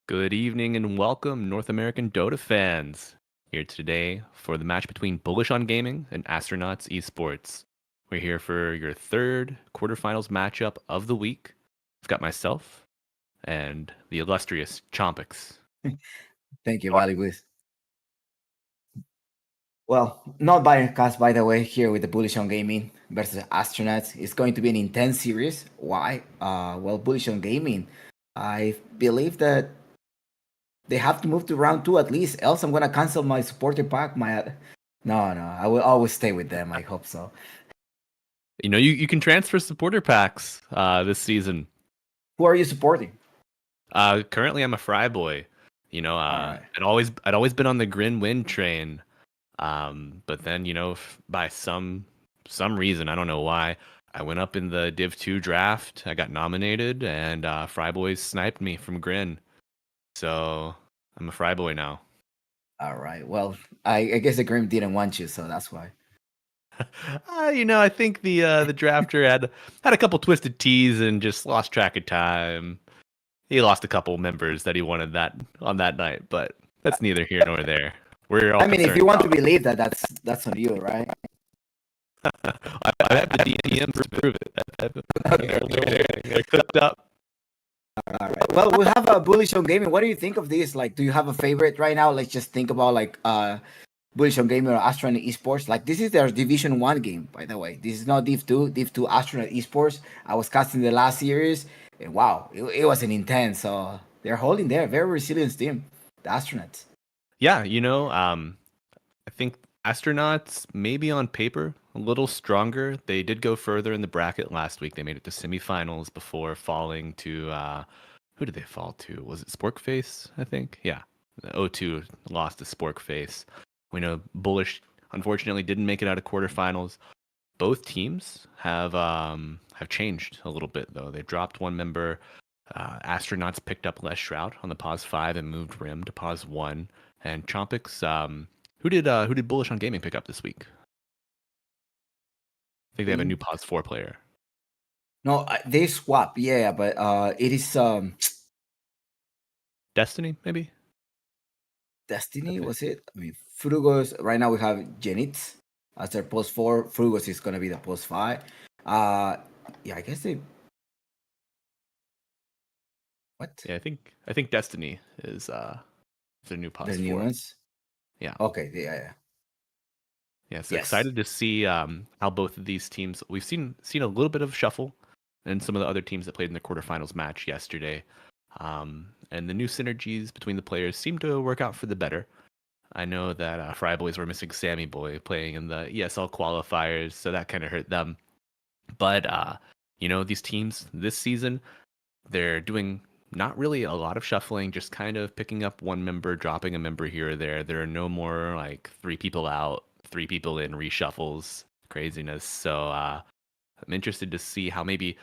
Good evening and welcome, North American Dota fans. Here today for the match between Bullish on Gaming and Astronauts Esports. We're here for your third quarterfinals matchup of the week. I've got myself and the illustrious Chompix. Thank you, Valibus. Well, not biased, by the way, here with the Bullish on Gaming versus Astronauts. It's going to be an intense series. Why? Well, Bullish on Gaming, I believe that they have to move to round 2 at least, else I'm going to cancel my supporter pack. No, I will always stay with them. I hope so. You know, you can transfer supporter packs this season. Who are you supporting? Currently, I'm a Fry boy. You know, right. I'd always been on the Grin win train. But then, you know, by some reason, I don't know why, I went up in the Div 2 draft. I got nominated, and Fry Boys sniped me from Grin. So I'm a Fry boy now. All right. Well, I guess the Grim didn't want you, so that's why. You know, I think the drafter had a couple twisted tees and just lost track of time. He lost a couple members that he wanted on that night, but that's neither here nor there. We're all if you want to believe that, that's on you, right? I have the DMs to prove it. They're cooked up. All right. Well, we have a Bullish on Gaming. What do you think of this? Like, do you have a favorite right now? Let's just think about like Bullish on Gaming or Astronaut Esports. Like, this is their Division 1 game, by the way. This is not Div 2. Div 2 Astronaut Esports. I was casting the last series. And wow, it was an intense. They're holding there, very resilient team, the Astronauts. Yeah, I think astronauts maybe on paper a little stronger. They did go further in the bracket last week. They made it to semifinals before falling to who did they fall to? Was it Sporkface? I think. Yeah, the O2 lost to Sporkface. We know Bullish unfortunately didn't make it out of quarterfinals. Both teams have changed a little bit though. They dropped one member. Astronauts picked up Les Shroud on the pause 5 and moved Rim to pause 1. And Chompix, who did Bullish on Gaming pick up this week? I think they have a new pause 4 player. No, they swap, yeah, but it is Destiny, maybe? Destiny, was it? I mean, Frugos. Right now we have Genitz as their post 4. Frugos is gonna be the post 5. Yeah, I guess they. What? Yeah, I think Destiny is their new pause The new 4. ones? Yeah. Okay, yeah. Yeah, so Yes. excited to see how both of these teams. We've seen a little bit of shuffle in some of the other teams that played in the quarterfinals match yesterday, and the new synergies between the players seem to work out for the better. I know that Fry Boys were missing Sammy Boy playing in the ESL qualifiers, so that kind of hurt them. But these teams this season, they're doing not really a lot of shuffling, just kind of picking up one member, dropping a member here or there. There are no more like 3 people out, 3 people in reshuffles, craziness. So I'm interested to see how maybe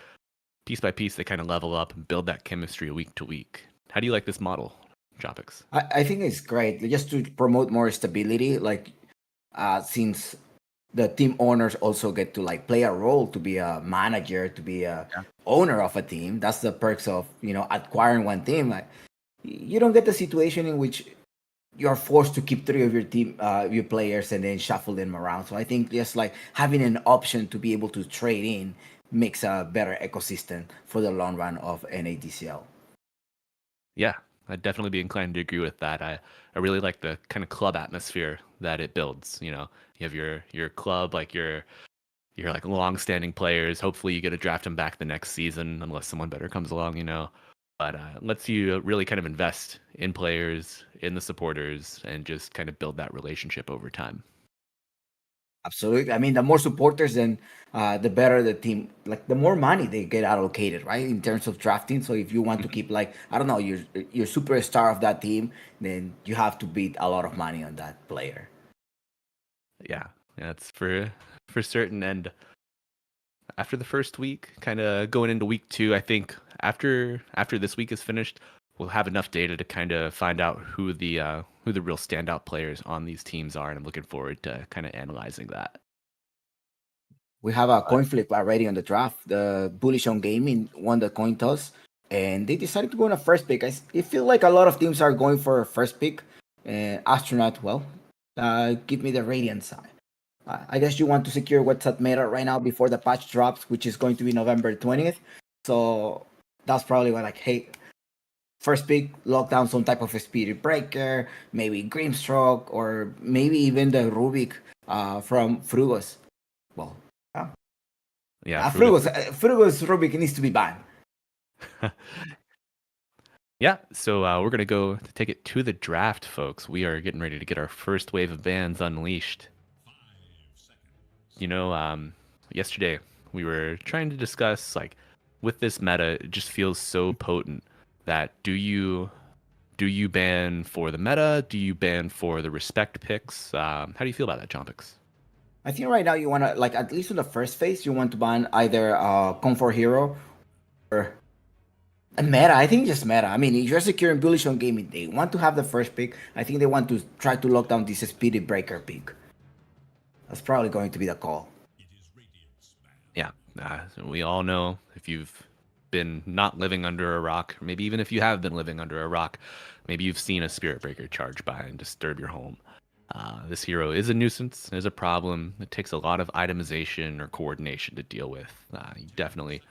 piece by piece they kind of level up and build that chemistry week to week. How do you like this model, Jopix? I think it's great just to promote more stability. Like, since the team owners also get to like play a role to be a manager, to be a Yeah. owner of a team. That's the perks of acquiring one team. Like, you don't get the situation in which you're forced to keep 3 of your team, your players, and then shuffle them around. So I think just like having an option to be able to trade in makes a better ecosystem for the long run of NADCL. Yeah, I'd definitely be inclined to agree with that. I really like the kind of club atmosphere that it builds. You have your club, like your like long-standing players. Hopefully, you get to draft them back the next season, unless someone better comes along. But lets you really kind of invest in players, in the supporters, and just kind of build that relationship over time. Absolutely. I mean, the more supporters, then the better the team. Like, the more money they get allocated, right, in terms of drafting. So if you want to Mhm. keep, like, I don't know, your superstar of that team, then you have to beat a lot of money on that player. Yeah, that's for certain. And after the first week, kind of going into week 2, I think after this week is finished, we'll have enough data to kind of find out who the real standout players on these teams are, and I'm looking forward to kind of analyzing that. We have a But coin flip already on the draft. The Bullish on Gaming won the coin toss, and they decided to go on a first pick. I feel like a lot of teams are going for a first pick. Astronaut, well, give me the Radiant side. I guess you want to secure what's at meta right now before the patch drops, which is going to be November 20th. So that's probably why, like, hey, first pick, lock down some type of a Spirit Breaker, maybe Grimstroke, or maybe even the Rubik from Frugos. Well, yeah, Frugos Rubik needs to be banned. yeah. So we're gonna go to take it to the draft, folks. We are getting ready to get our first wave of bans unleashed. you know, um, Yesterday we were trying to discuss like with this meta, it just feels so potent that do you ban for the meta? Do you ban for the respect picks? How do you feel about that, Chompix? I think right now you want to, like, at least in the first phase, you want to ban either Comfort Hero or a meta. I think just meta. I mean, if you're securing Bullish on Gaming, they want to have the first pick. I think they want to try to lock down this Spirit Breaker pick. That's probably going to be the call. Yeah, we all know if you've been not living under a rock, or maybe even if you have been living under a rock, maybe you've seen a spirit breaker charge by and disturb your home. This hero is a nuisance, is a problem. It takes a lot of itemization or coordination to deal with. You definitely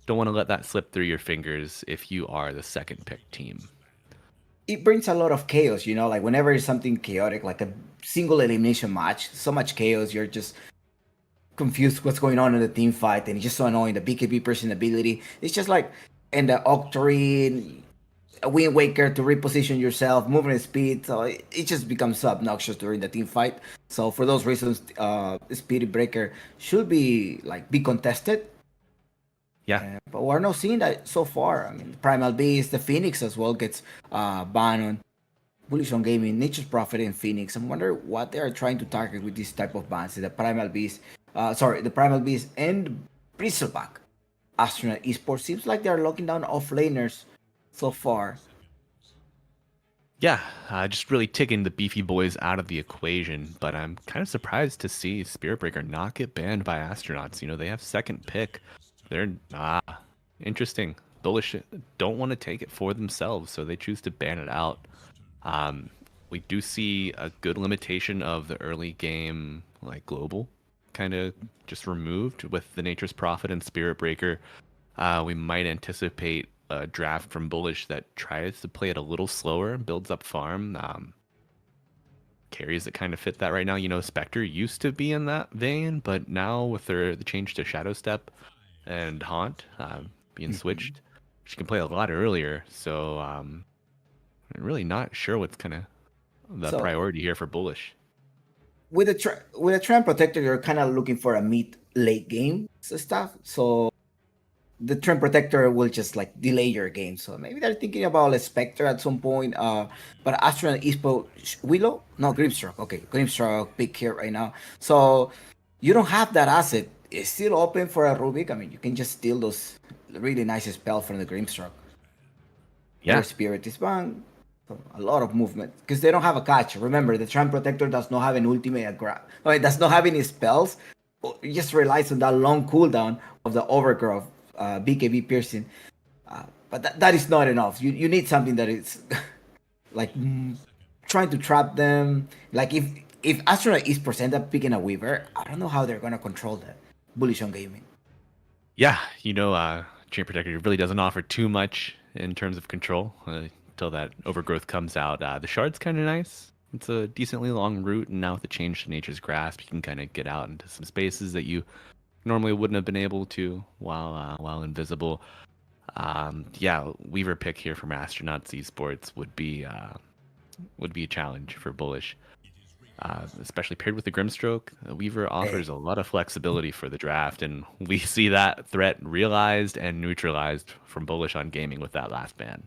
don't want to let that slip through your fingers if you are the second pick team. It brings a lot of chaos, like whenever it's something chaotic, like a single elimination match, so much chaos, you're just confused what's going on in the team fight, and it's just so annoying. The BKB personability, it's just like and the Octarine, a Wind Waker to reposition yourself, movement speed. So it just becomes so obnoxious during the team fight. So for those reasons, Spirit Breaker should be contested. Yeah. But we're not seeing that so far. I mean, Primal Beast, the Phoenix as well gets banned on Bullish on Gaming, Nature's Prophet, and Phoenix. I wonder what they are trying to target with this type of bans. The Primal Beast, the Primal Beast and Bristleback. Astronaut Esports seems like they're locking down offlaners so far. Yeah, just really taking the beefy boys out of the equation, but I'm kind of surprised to see Spirit Breaker not get banned by Astronauts. You know, they have second pick. They're interesting. Bullish don't want to take it for themselves, so they choose to ban it out. Um, we do see a good limitation of the early game, like global, kind of just removed with the Nature's Prophet and Spirit Breaker. We might anticipate a draft from Bullish that tries to play it a little slower, builds up farm. Carries that kind of fit that right now. You know, Spectre used to be in that vein, but now with the change to Shadow Step and Haunt being switched, she can play a lot earlier. So I'm really not sure what's kind of the So priority here for Bullish. with a Trend Protector, you're kind of looking for a mid late game stuff. So the Trend Protector will just like delay your game. So maybe they're thinking about a Spectre at some point. But Astronaut Ispo Willow? No, Grimstroke. Okay, Grimstroke pick here right now. So you don't have that asset. It's still open for a Rubik. I mean, you can just steal those really nice spells from the Grimstroke. Air Yeah, Spirit is banned. So a lot of movement because they don't have a catch. Remember, the Trend Protector does not have an ultimate grab. I mean, does not have any spells. It just relies on that long cooldown of the Overgrowth, BKB piercing. But that is not enough. You need something that is like trying to trap them. Like if Astronaut Esports end up picking a Weaver, I don't know how they're gonna control that. Bullish on gaming. yeah. You know, Chain Protector really doesn't offer too much in terms of control until that Overgrowth comes out. The Shard's kind of nice. It's a decently long route, and now with the change to Nature's Grasp, you can kind of get out into some spaces that you normally wouldn't have been able to while invisible. Yeah, Weaver pick here from Astronauts Esports would be a challenge for Bullish, especially paired with the Grimstroke. Weaver offers a lot of flexibility for the draft, and we see that threat realized and neutralized from Bullish on gaming with that last ban.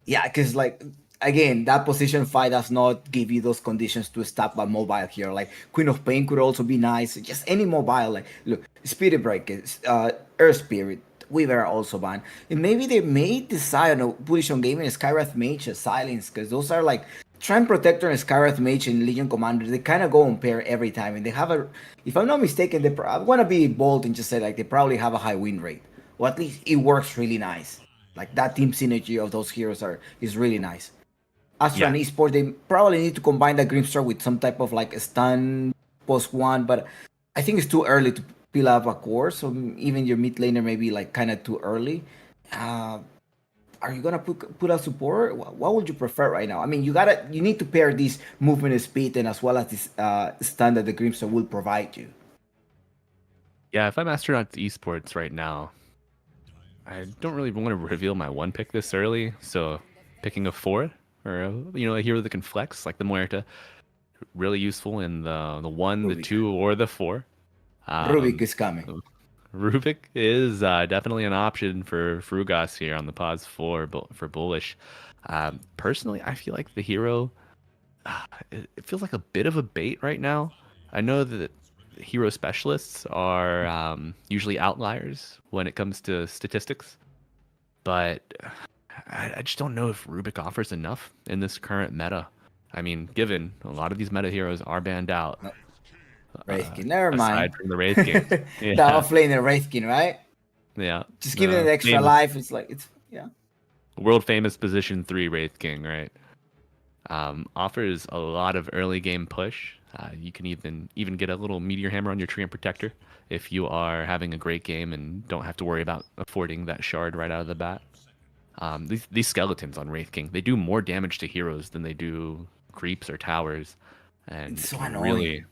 Yeah, because like again, that position fight does not give you those conditions to stop a mobile here. Like Queen of Pain could also be nice. Just any mobile. Like look, Spirit Breakers, Earth Spirit, Weaver are also banned. And maybe they may decide on a bullish on gaming Skywrath Mage or Silence, because those are like Trend Protector and Skywrath Mage and Legion Commander. They kind of go on pair every time, and they have a. If I'm not mistaken, I want to be bold and just say like they probably have a high win rate, or at least it works really nice. Like that team synergy of those heroes is really nice. Astra Yeah, and Esports, they probably need to combine the Grimstar with some type of like a stun post one, but I think it's too early to peel up a core. So even your mid laner may be like kind of too early. Uh, are you gonna put a support? What would you prefer right now? I mean, you need to pair this movement speed and as well as this stun that the Grimstar will provide you. yeah. If I'm Astronauts Esports right now, I don't really want to reveal my one pick this early, so picking a four or a hero that can flex like the Muerta, really useful in the one, the Rubik, two, or the four. Rubik Um, is coming. Rubik is definitely an option for Frugas here on the pause for Bullish. Personally, I feel like the hero it feels like a bit of a bait right now. I know that hero specialists are usually outliers when it comes to statistics, but I just don't know if Rubik offers enough in this current meta. I mean, given a lot of these meta heroes are banned out, No, Wraithkin, never aside mind. from the Wraith Kings. The Yeah, offlaner Wraithkin, right? yeah. Just giving it The extra famous, life. It's like it's yeah. world famous position 3 Wraith King, right? Offers a lot of early game push. You can even get a little meteor hammer on your tree and protector if you are having a great game and don't have to worry about affording that shard right out of the bat. These skeletons on Wraith King, they do more damage to heroes than they do creeps or towers, and It's it so can really, annoying.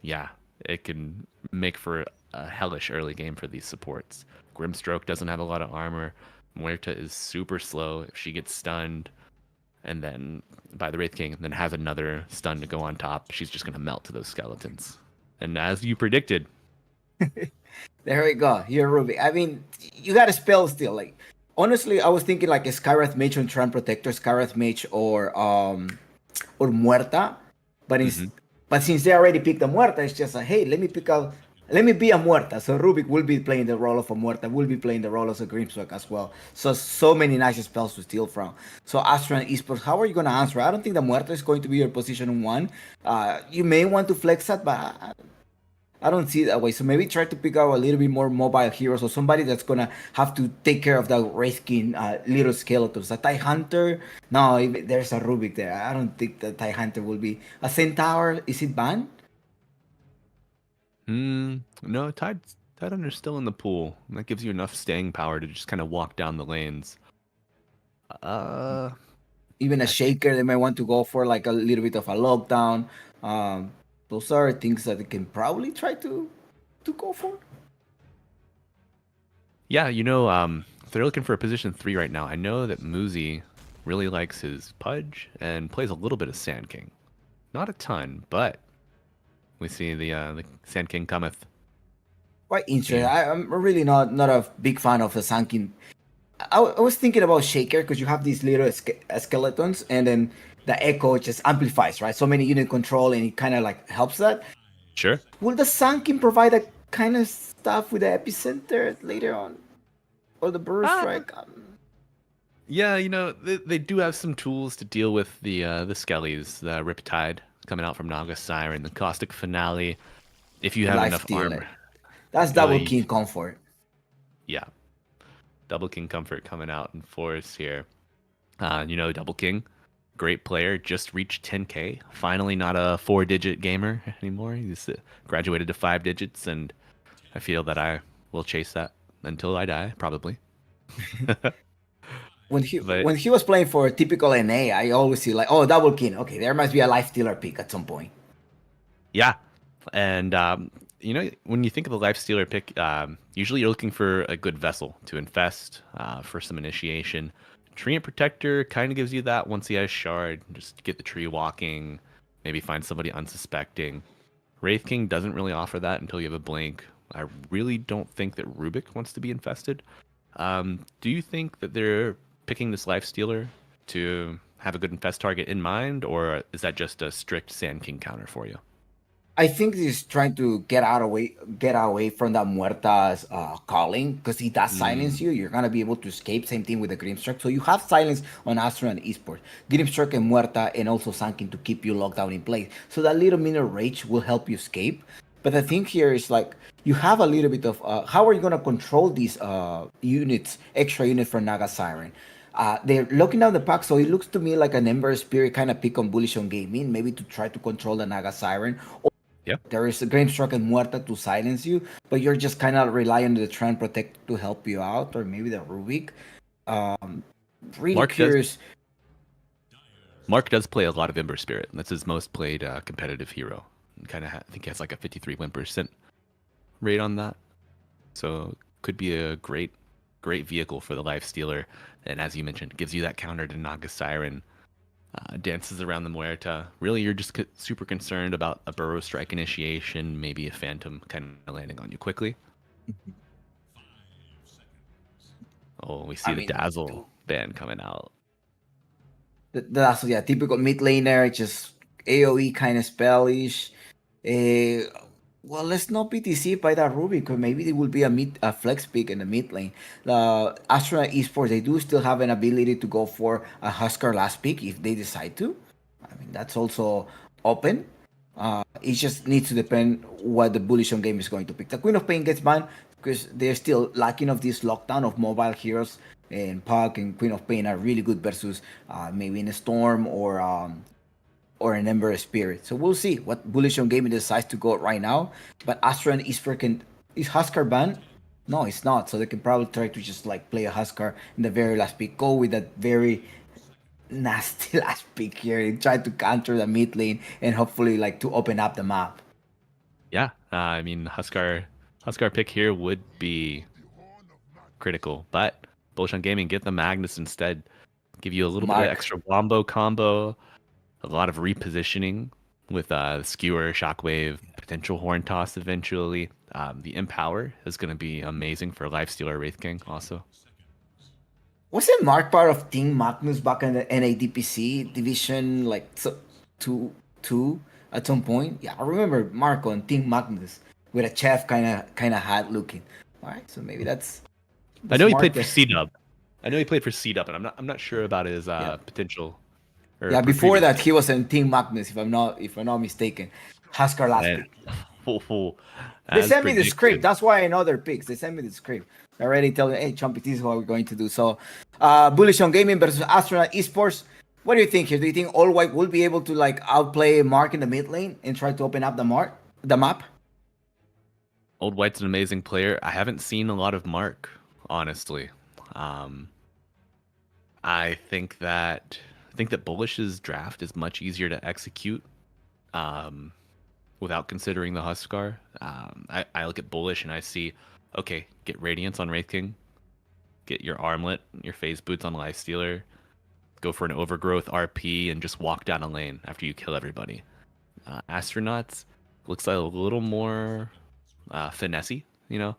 yeah, it can make for a hellish early game for these supports. Grimstroke doesn't have a lot of armor. Muerta is super slow. If she gets stunned, and then by the Wraith King, and then has another stun to go on top, she's just gonna melt to those skeletons. And as you predicted, There we go. You're Ruby. I mean, you got a spell still. Like, honestly, I was thinking like a Skywrath Mage on Tron Protector, Skywrath Mage or Muerta, but hmm but since they already picked a Muerta, it's just like, hey, let me be a Muerta. So Rubik will be playing the role of a Muerta, will be playing the role of a Grimstroke as well. So many nice spells to steal from. So Astronaut Esports, how are you gonna answer? I don't think the Muerta is going to be your position one. You may want to flex that, but I don't see it that way. So maybe try to pick out a little bit more mobile heroes or somebody that's gonna have to take care of the Wraithkin little skeletons. A TIE Hunter, no, there's a Rubik there. I don't think the TIE Hunter will be a Centaur. Is it banned? No, Tidehunter's still in the pool. That gives you enough staying power to just kind of walk down the lanes. Uh, Even a I think Shaker, they might want to go for like a little bit of a lockdown. Um, those are things that they can probably try to go for. yeah, if they're looking for a position 3 right now. I know that Muzi really likes his Pudge and plays a little bit of Sand King. Not a ton, but we see the Sand King cometh. Quite interesting. Seeing, I'm really not a big fan of the Sankin. I was thinking about Shaker because you have these little skeletons, and then the echo just amplifies, right? So many unit control, and it kind of like helps that. sure. Will the Sankin provide that kind of stuff with the epicenter later on, or the burst Ah, strike? yeah, they do have some tools to deal with the Skellies, the Riptide coming out from Naga Siren, the Caustic Finale. If you The have life enough stealer. armor, That's oh, double king comfort. yeah, Double King Comfort coming out in force here. Double King, great player, just reached 10K. Finally, not a 4-digit gamer anymore. He's graduated to 5 digits, and I feel that I will chase that until I die, probably. But When he was playing for typical NA, I always see like, oh, double king. Okay, there must be a life stealer pick at some point. yeah, and when you think of a life stealer pick, usually you're looking for a good vessel to infest for some initiation. Treant Protector kind of gives you that once he has shard, just get the tree walking, maybe find somebody unsuspecting. Wraith King doesn't really offer that until you have a blink. I really don't think that Rubik wants to be infested. Do you think that they're picking this life stealer to have a good infest target in mind, or is that just a strict Sand King counter for you? I think he's trying to get away from that Muerta's calling because he does silence Mm, you. You're gonna be able to escape. Same thing with the Grimstruck. So you have silence on Astronaut and Esports, Grimstruck and Muerta, and also Sankin to keep you locked down in place. So that little minute rage will help you escape. But the thing here is like you have a little bit of how are you gonna control these units, extra units for Naga Siren? They're looking down the pack, so it looks to me like an Ember Spirit kind of pick on Bullish on Gaming, maybe to try to control the Naga Siren. yeah. There is a Grimstroke and Muerta to silence you, but you're just kind of relying on the Trend Protect to help you out, or maybe the Rubik. Um, really Mark does curious. Mark does play a lot of Ember Spirit. That's his most played competitive hero. I think he has like a 53% rate on that. So could be a great vehicle for the Life Stealer. And as you mentioned, gives you that counter to Naga Siren. Dances around the Muerta. Really, you're just super concerned about a Burrow Strike initiation, maybe a Phantom kind of landing on you quickly. Oh, we see I the mean, Dazzle band coming out. that's yeah, typical mid laner, just AoE kind of spellish. Uh, well, let's not be deceived by that Rubik, because maybe it will be a flex pick in the mid lane. The Astronaut Esports, they do still have an ability to go for a Husker last pick if they decide to. I mean, that's also open. It just needs to depend what the bullish on game is going to pick. The Queen of Pain gets banned because they're still lacking of this lockdown of mobile heroes, and Puck and Queen of Pain are really good versus maybe in a Storm or an Ember Spirit. So we'll see what bullish on gaming decides to go right now. But Astra and Eastford can is Husker banned? No, it's not. So they can probably try to just like play a Husker in the very last pick. Go with that very nasty last pick here and try to counter the mid lane and hopefully like to open up the map. Yeah, I mean Huskar. Huskar pick here would be critical, but Bullish on Gaming get the Magnus instead. Give you a little bit of Mark. extra wombo combo, a lot of repositioning with Skewer, Shockwave, potential Horn Toss eventually. The Empower is going to be amazing for Lifestealer Wraith King also. Wasn't Mark part of Team Magnus back in the NADPC division, like two at some point? Yeah, I remember Mark on Team Magnus with a chef kind of hat looking. All right, so maybe that's I know he Mark played for there. C-Dub. I know he played for C-Dub, and I'm not sure about his Yeah, potential or yeah. Before previous. that, he was in Team Magnus, if I'm not mistaken. Huskar last And, pick. They as sent me the script. predicted, That's why I know their picks. They sent me the script. They already tell me, hey, Chumpy, this is what we're going to do. So, Bullish on Gaming versus Astronaut Esports. What do you think here? Do you think All White will be able to like outplay Mark in the mid lane and try to open up the map? Old White's an amazing player. I haven't seen a lot of Mark, honestly. Um, I think that Bullish's draft is much easier to execute um, without considering the Huskar. I look at Bullish and I see, okay, get Radiance on Wraith King, get your Armlet, your Phase Boots on Lifestealer, go for an Overgrowth RP, and just walk down a lane after you kill everybody. Astronauts looks like a little more finessey, you know.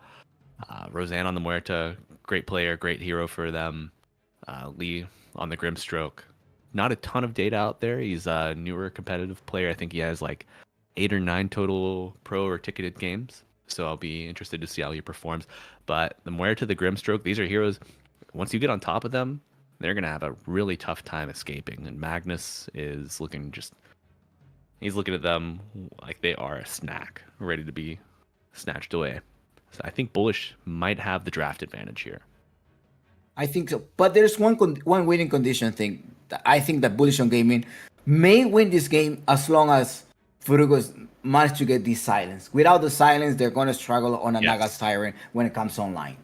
Roseanne on the Muerta, great player, great hero for them. Lee on the Grimstroke. Not a ton of data out there. He's a newer competitive player. I think he has like 8 or 9 total pro or ticketed games. So I'll be interested to see how he performs. But the Muerta, the Grimstroke, these are heroes. Once you get on top of them, they're gonna have a really tough time escaping. And Magnus is he's looking at them like they are a snack, ready to be snatched away. So I think Bullish might have the draft advantage here. I think so. But there's one winning condition thing. I think that Bullish on Gaming may win this game as long as Furugos manage to get this silence. Without the silence, they're going to struggle on a Naga Yes. Siren when it comes online.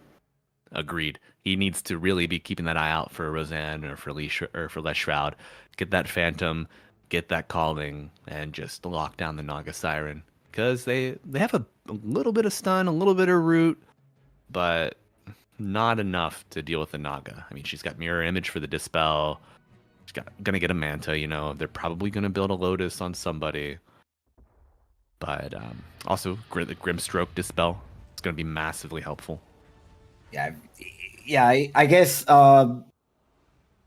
Agreed. He needs to really be keeping that eye out for Roseanne or for Lee or for Les Shroud. Get that Phantom, get that calling, and just lock down the Naga Siren. Because they have a little bit of stun, a little bit of root, but not enough to deal with the Naga. I mean, she's got mirror image for the dispel. She's gonna get a Manta. You know, they're probably gonna build a Lotus on somebody. But also the Grimstroke dispel. It's gonna be massively helpful. Yeah, yeah. I guess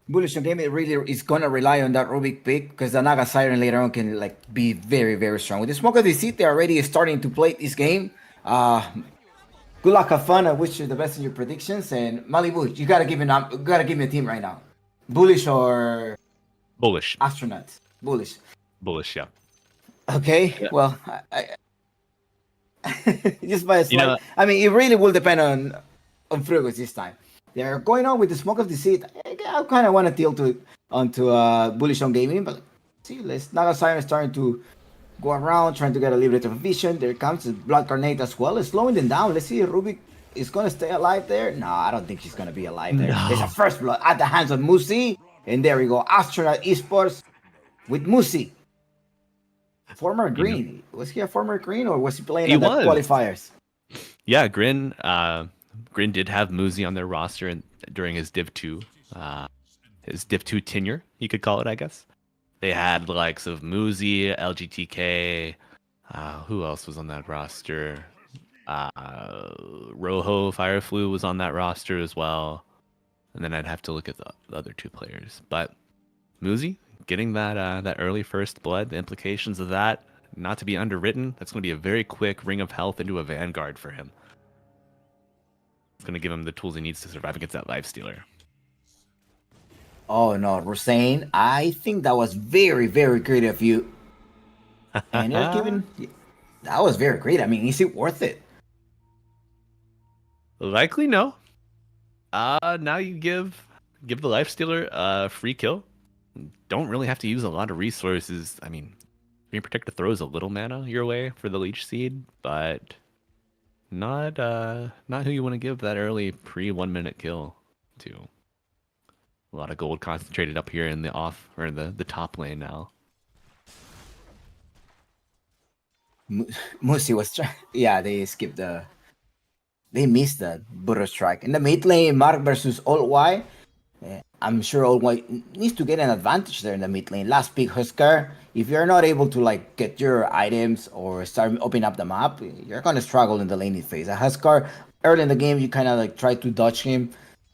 Bullish on Gaming really is gonna rely on that Rubik pick because the Naga Siren later on can like be very very strong. With the Smoke of Deceit, they're already starting to play this game. Good luck, have fun. I wish you the best in your predictions. And Malibu, you gotta give me a team right now. Bullish or Bullish, Astronaut? Bullish. bullish, yeah. Okay. Yeah. Well, just by a You slight. know, I mean, it really will depend on Frugos this time. They're going on with the Smoke of Deceit. I kind of want to tilt onto Bullish on Gaming, but see, Naga Siren is starting to go around trying to get a little bit of vision. There comes the Blood Carnate as well. It's slowing them down. Let's see if Rubik is going to stay alive there. No, I don't think she's going to be alive there. no. There's a first blood at the hands of Musi. And there we go. Astronaut Esports with Musi. Former You know, Green. Was he a former Green or was he playing he at the was. qualifiers? Yeah, Grin did have Muzi on their roster during his his Div 2 tenure, you could call it, I guess. They had the likes of Muzi, LGTK. Who else was on that roster? Rojo Fireflu was on that roster as well. And then I'd have to look at the other 2 players. But Muzi getting that early first blood, the implications of that, not to be underwritten. That's going to be a very quick ring of health into a Vanguard for him. It's going to give him the tools he needs to survive against that Lifestealer. Oh no, Roseanne. I think that was very, very great of you. And you're giving that was very great. I mean, is it worth it? Likely no. Now you give the Lifestealer a free kill. Don't really have to use a lot of resources. I mean, Green Protector throws a little mana your way for the Leech Seed, but not who you want to give that early pre 1 minute kill to. A lot of gold concentrated up here in the the top lane now. Musi was trying. Yeah, they skipped the they missed that Butter Strike. In the mid lane, Mark versus Old Y. I'm sure Old Y needs to get an advantage there in the mid lane. Last pick Huskar. If you're not able to like get your items or start opening up the map, you're gonna struggle in the laning phase. A Huskar early in the game, you kind of like try to dodge him.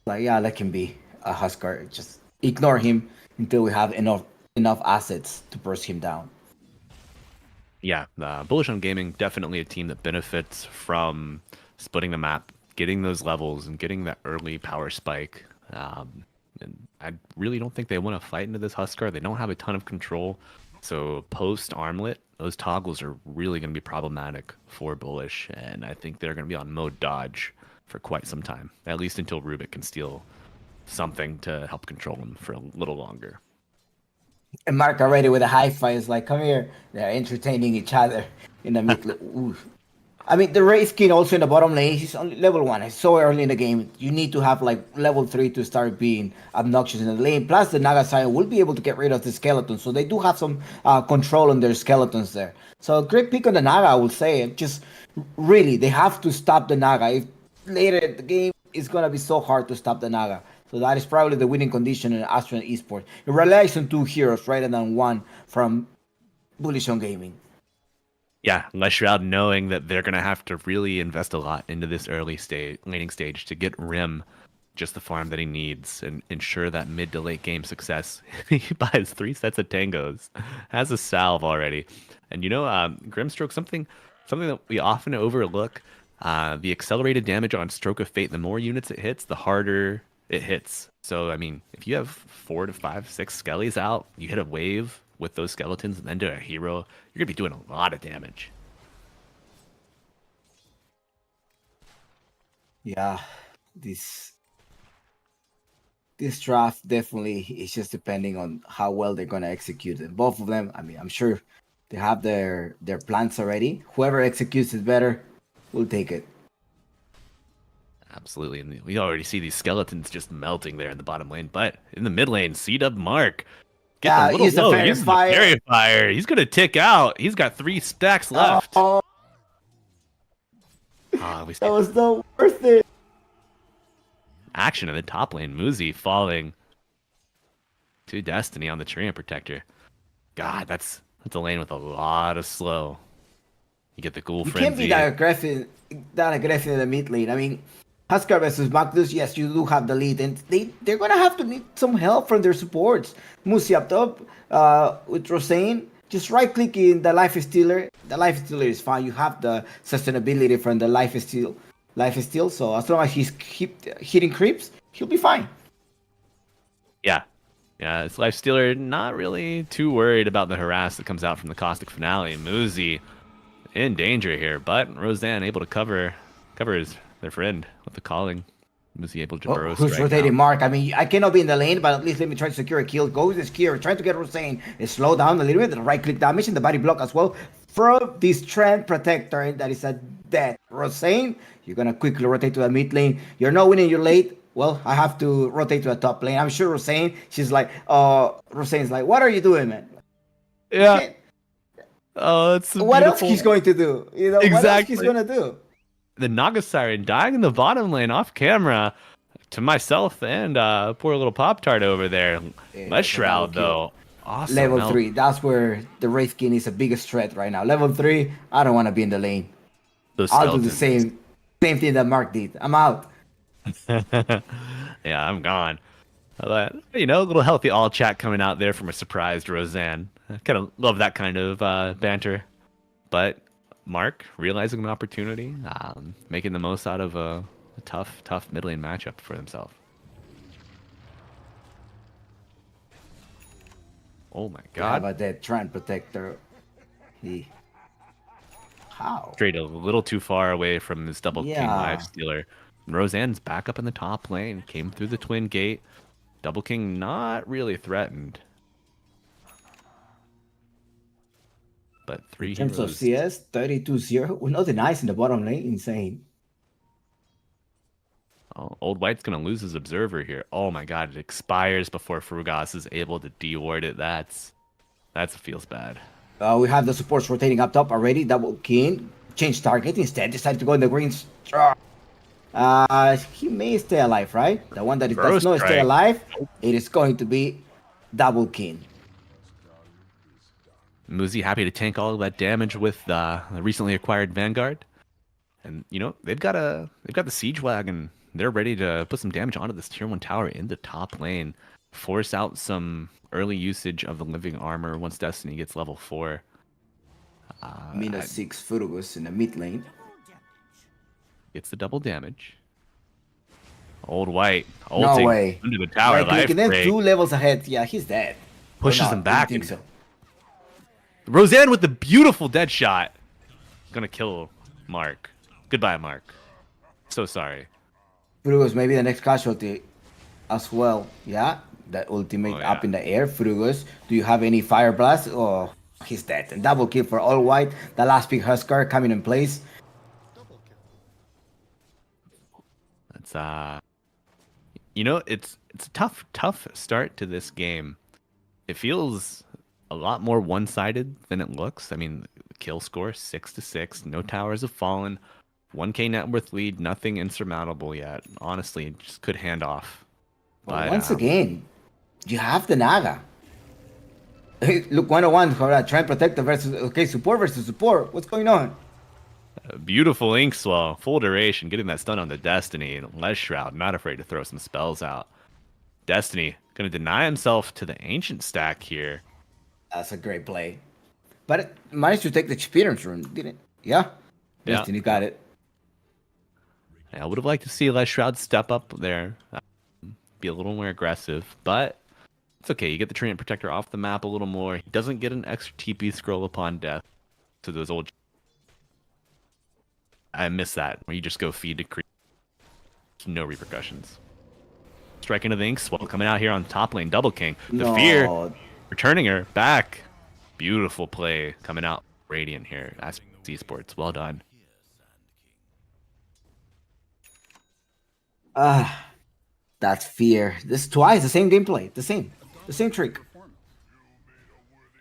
Like yeah, let him be a Huskar. Just ignore him until we have enough assets to burst him down. Yeah, Bullish on Gaming, definitely a team that benefits from splitting the map, getting those levels, and getting that early power spike. And I really don't think they want to fight into this Huskar. They don't have a ton of control. So post armlet, those toggles are really going to be problematic for Bullish, and I think they're going to be on mode dodge for quite some time, at least until Rubik can steal something to help control them for a little longer. And Mark already with a high five is like, come here. They're entertaining each other in the mid lane. I mean, the Wraith King also in the bottom lane, he's only level 1. It's so early in the game. You need to have like level 3 to start being obnoxious in the lane. Plus, the Naga Scion will be able to get rid of the skeletons. So they do have some control on their skeletons there. So great pick on the Naga, I will say. Just really, they have to stop the Naga. If later in the game, it's going to be so hard to stop the Naga. So that is probably the winning condition in Astronaut Esports. It relies on 2 heroes rather than 1 from Bullish on Gaming. Yeah, Les Shroud knowing that they're going to have to really invest a lot into this early stage, laning stage to get Rim just the farm that he needs and ensure that mid to late game success. He buys 3 sets of tangos, has a salve already. And Grimstroke, something that we often overlook, the accelerated damage on Stroke of Fate, the more units it hits, the harder it hits. So, I mean, if you have 4 to 5, 6 skellies out, you hit a wave with those skeletons and then to a hero, you're going to be doing a lot of damage. Yeah, this draft definitely is just depending on how well they're gonna execute it. Both of them, I mean, I'm sure they have their plans already. Whoever executes it better will take it. Absolutely, and we already see these skeletons just melting there in the bottom lane. But in the mid lane, C-Dub Mark getting a little use the low. fairy Uses the fire. fairy fire. He's gonna tick out. He's got 3 stacks left. Oh, that was not worth it. Action in the top lane. Muzi falling to Destiny on the Treant Protector. God, that's a lane with a lot of slow. You get the Ghoul You Frenzy. can't be that aggressive in the mid lane. I mean, Huskar versus Magnus, yes, you do have the lead, and they're gonna have to need some help from their supports. Musi up top with Rosane, just right click in the Life Stealer. The Life Stealer is fine. You have the sustainability from the Life Steal. So as long as he's hitting creeps, he'll be fine. Yeah. Yeah, it's Life Stealer not really too worried about the harass that comes out from the Caustic Finale. Muzi in danger here, but Roseanne able to cover their friend with the calling. Muzi able to burrow Who's strike rotating out. Mark? I mean, I cannot be in the lane, but at least let me try to secure a kill. Go with the skier, trying to get Rosane. Slow down a little bit, the right click damage and the body block as well. From this Treant Protector that is a dead Rosane, you're gonna quickly rotate to the mid lane. You're not winning your late. Well, I have to rotate to the top lane. I'm sure Rosane, she's like, Rosane's like, what are you doing, man? Yeah. Oh, that's so what beautiful. else he's going to do? Exactly. What else he's gonna do? The Naga Siren dying in the bottom lane off camera to myself and poor little Pop Tart over there. Yeah, Les Shroud though. Awesome. Level 3. That's where the Wraith King is the biggest threat right now. Level 3, I don't want to be in the lane. I'll do the same thing that Mark did. I'm out. Yeah, I'm gone. A little healthy all chat coming out there from a surprised Roseanne. I kind of love that kind of banter. But Mark realizing an opportunity, making the most out of a tough mid lane matchup for himself. Oh my god. How about that Treant Protector? How? Straight a little too far away from his double king life stealer. Roseanne's back up in the top lane, came through the twin gate. Double king not really threatened. But 3 in terms heroes. of CS, 32-0. Well, not the nice in the bottom lane. Insane. Oh, Old White's going to lose his observer here. Oh my god, it expires before Frugas is able to deward it. That feels bad. We have the supports rotating up top already. Double king. Change target. Instead, decided to go in the green. He may stay alive, right? The one that Burrow does not stay strike. alive, it is going to be double king. Muzi happy to tank all of that damage with the recently acquired Vanguard. And they've got the siege wagon. They're ready to put some damage onto this tier 1 tower in the top lane. Force out some early usage of the living armor once Destiny gets level 4. -6 Furugus in the mid lane. Gets the double damage. Old White No ulting way. under the tower. Right Life clicking, then break. 2 levels ahead. Yeah, he's dead. Or Pushes him not. Didn't back. think And so. Roseanne with the beautiful dead shot. Gonna kill Mark. Goodbye, Mark. So sorry. Furugus maybe the next casualty as well. Yeah, that ultimate Oh, up yeah. in the air. Furugus, do you have any fire blast? Oh, he's dead. And double kill for All White. The last big Huskar coming in place. That's it's a tough start to this game. It feels a lot more one-sided than it looks. I mean, kill score 6-6, no towers have fallen, 1K net worth lead, nothing insurmountable yet. Honestly, it just could hand off. But But once again, you have the Naga. Look, 101, try and protect the versus. Okay, support versus support. What's going on? a beautiful ink swell, full duration, getting that stun on the Destiny, and Les Shroud not afraid to throw some spells out. Destiny gonna deny himself to the ancient stack here. That's a great play. But it managed to take the experience rune, didn't it? Yeah? Yeah, Destiny got it. I would have liked to see Les Shroud step up there, be a little more aggressive, but it's okay. You get the Treant Protector off the map a little more. He doesn't get an extra TP scroll upon death to those old. I miss that, where you just go feed to creep. No repercussions. Strike into the ink swell coming out here on top lane. Double King. The fear returning her back. Beautiful play coming out. Radiant here. Esports. Well done. That's fear. This twice the same gameplay, the same trick.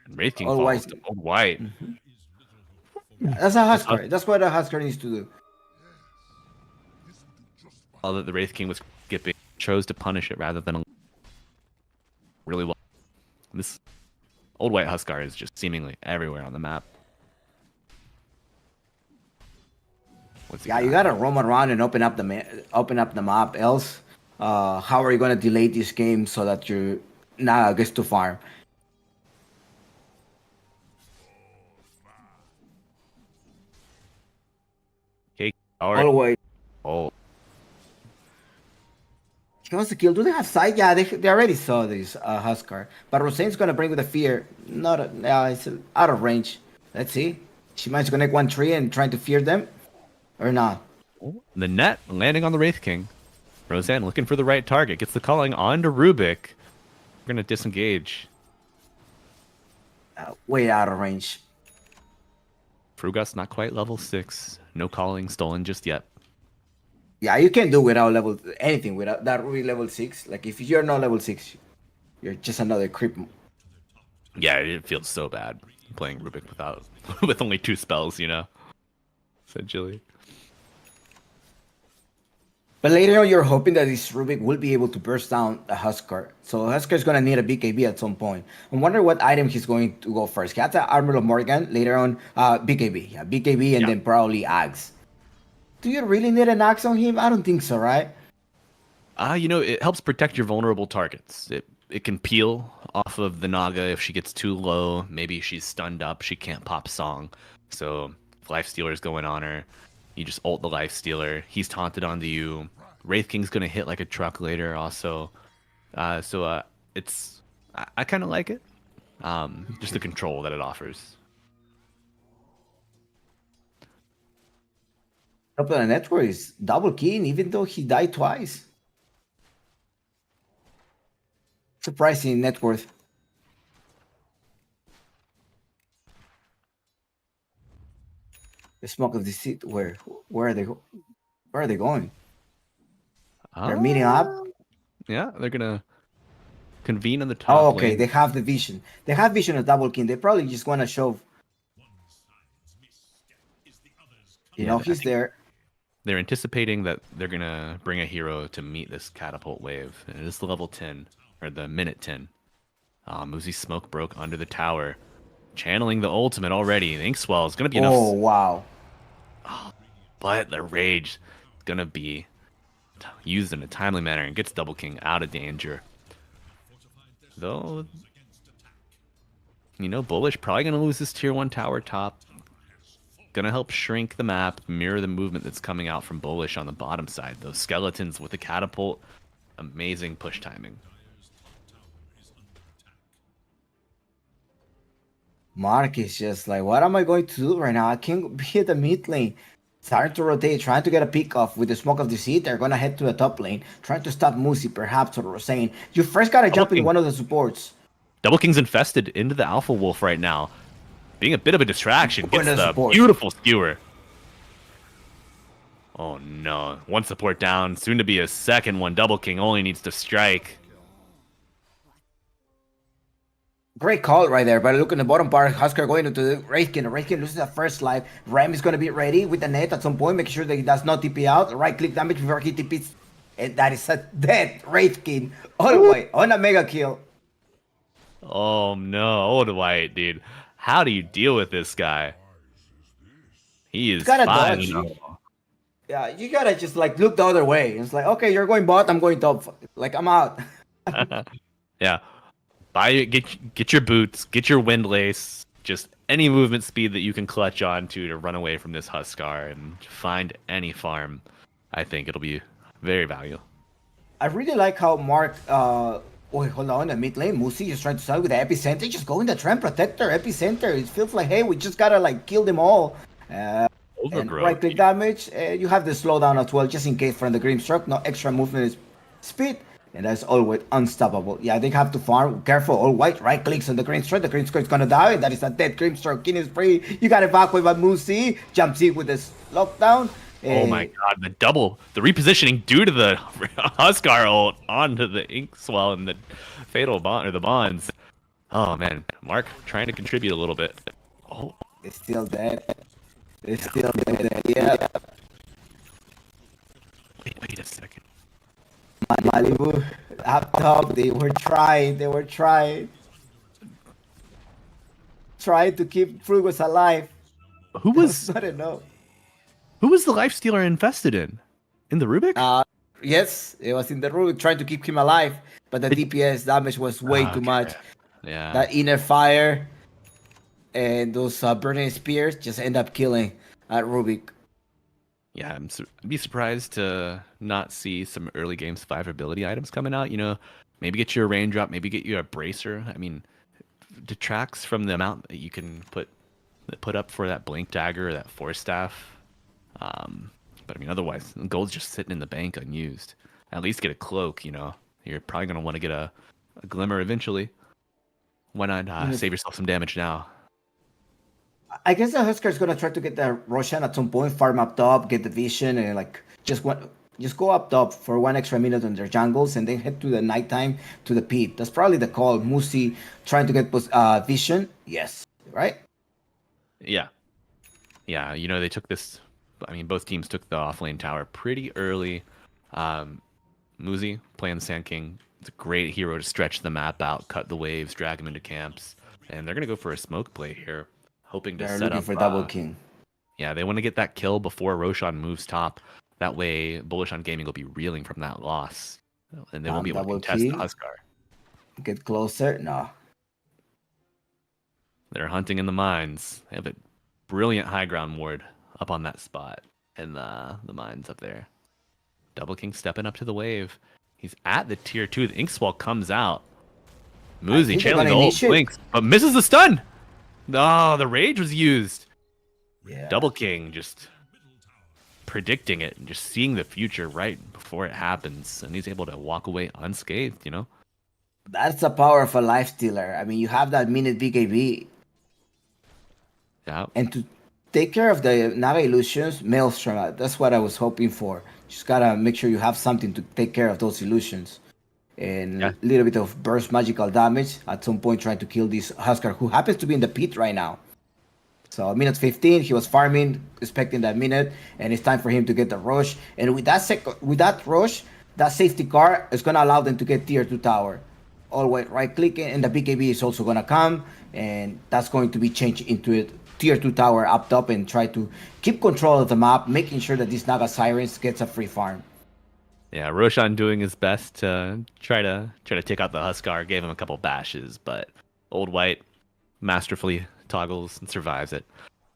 And Wraith King All falls white. to Old White. That's a Huskar. That's what a Huskar needs to do. All that the Wraith King was skipping, chose to punish it rather than really well. This Old White Huskar is just seemingly everywhere on the map. Yeah, you gotta roam around and open up the map. Else, how are you gonna delay this game so that you Naga gets to farm? Okay, Always. Oh, He wants to kill. Do they have sight? Yeah, they already saw this Huskar. But Rosane's gonna bring with the fear. Not it's out of range. Let's see. She managed to connect 1 tree and trying to fear them, or not. the net landing on the Wraith King. Roseanne looking for the right target. Gets the calling onto Rubik. We're gonna disengage. Way out of range. Frugas not quite level 6. No calling stolen just yet. Yeah, you can't do without anything without that really level 6. Like if you're not level 6, you're just another creep. Yeah, it feels so bad playing Rubik without with only 2 spells, you know. Essentially. But later on, you're hoping that this Rubik will be able to burst down a Huskar. So Huskar's gonna need a BKB at some point. I wonder what item he's going to go first. He has the Armor of Morgan. Later on, BKB. Yeah, BKB and then probably Axe. Do you really need an Axe on him? I don't think so, right? It helps protect your vulnerable targets. It can peel off of the Naga if she gets too low. Maybe she's stunned up. She can't pop Song. So if Life Stealer's going on her, you just ult the Life Stealer. He's taunted onto you. Wraith King's gonna hit like a truck later also. It's I kind of like it. Just the control that it offers. Top of the network is double king, even though he died twice. Surprising net worth. The smoke of deceit. Where are they? Where are they going? They're meeting up. Yeah, they're gonna convene on the top. Oh, okay. lane. They have the vision. They have vision of double king. They probably just want to show. You know, he's there. they're anticipating that they're gonna bring a hero to meet this catapult wave. And it is the level 10 or the minute 10. Moosey's smoke broke under the tower, channeling the ultimate already. The Inkswell is gonna be Oh, enough, wow. but the rage is gonna be used in a timely manner and gets Double King out of danger. Though, Bullish probably gonna lose this tier 1 tower top. Gonna help shrink the map, mirror the movement that's coming out from Bullish on the bottom side. Those skeletons with the catapult, amazing push timing. Mark is just like, what am I going to do right now? I can't be at the mid lane. Starting to rotate, trying to get a pick off with the smoke of the seed. They're gonna head to the top lane, trying to stop Musi, perhaps, or Rosane. You first gotta Double jump in King. one of the supports. Double King's infested into the Alpha Wolf right now. Being a bit of a distraction. One Gets of the the supports. beautiful skewer. Oh no. One support down. Soon to be a second one. Double King only needs to strike. Great call right there, but look in the bottom part, Husker going into the Wraithkin. Wraithkin loses the first life. Ram is going to be ready with the net at some point, make sure that he does not TP out. Right click damage before he TPs. And that is a dead Wraithkin. All the way on a mega kill. Oh no. Old White, dude. How do you deal with this guy? He is Gotta fine. dodge. Yeah, you gotta just like look the other way. It's like, okay, you're going bot, I'm going top. Like, I'm out. Yeah. Get your boots, get your windlace, just any movement speed that you can clutch on to run away from this Huskar and find any farm. I think it'll be very valuable. I really like how Mark, wait, hold on, the mid lane, Musi is trying to start with the epicenter, just go in the trend protector, epicenter. It feels like, hey, we just gotta like kill them all. And Overgrowth. right click damage, you have the slowdown as well, just in case from the Grimstroke, no extra movement is speed, and that's always unstoppable. Yeah, they have to farm, careful, all white, right clicks on the Grimstroke is gonna die, and that is a dead Grimstroke, King is free, you gotta evacuate by Musi, jumps in with this lockdown. Oh my god, the repositioning due to the Huskar ult onto the Inkswell and the fatal bond or the bonds. Oh man, Mark trying to contribute a little bit. Oh, It's still dead. It's still dead, yeah. wait a second. Malibu up top, they were trying to keep Frugos alive. Who was Not enough. who was the lifestealer infested in? In the Rubik? Yes, it was in the room trying to keep him alive, but the DPS damage was way too much. Yeah. That inner fire and those burning spears just end up killing Rubik. Yeah, I'd be surprised to not see some early game survivability items coming out. Maybe get you a raindrop, maybe get you a bracer. I mean, detracts from the amount that you can put up for that blink dagger or that force staff. But I mean, otherwise, the gold's just sitting in the bank unused. At least get a cloak. You're probably gonna want to get a glimmer eventually. Why not save yourself some damage now? I guess the Husker is gonna try to get the Roshan at some point, farm up top, get the vision, and like just go up top for 1 extra minute on their jungles, and then head to the nighttime to the pit. That's probably the call. Musi trying to get vision. Yes, right. Yeah. They took this. I mean, both teams took the offlane tower pretty early. Muzi playing the Sand King. It's a great hero to stretch the map out, cut the waves, drag them into camps, and they're gonna go for a smoke play here, hoping to They're set looking up for double king. Yeah, they want to get that kill before Roshan moves top. That way, Bullish on Gaming will be reeling from that loss, and they won't be able to Double contest the key. Huskar. Get closer. No. They're hunting in the mines. They have a brilliant high ground ward up on that spot in the mines up there. Double King stepping up to the wave. He's at the tier 2. The Inkswell comes out. Muzi channeling the ult blinks, but misses the stun. No, the rage was used. Yeah. Double King just predicting it and just seeing the future right before it happens, and he's able to walk away unscathed. That's the power of a life stealer. I mean, you have that minute BKB. Yeah. And to take care of the Naga illusions, Maelstrom, that's what I was hoping for. Just gotta make sure you have something to take care of those illusions. And a little bit of burst magical damage at some point trying to kill this Huskar, who happens to be in the pit right now. So minute 15, he was farming, expecting that minute, and it's time for him to get the rush. And with that rush, that safety car is gonna allow them to get tier 2 tower. Always right clicking, and the BKB is also gonna come, and that's going to be changed into a tier 2 tower up top and try to keep control of the map, making sure that this Naga Sirens gets a free farm. Yeah, Roshan doing his best to try to take out the Huskar, gave him a couple bashes, but Old White masterfully toggles and survives it.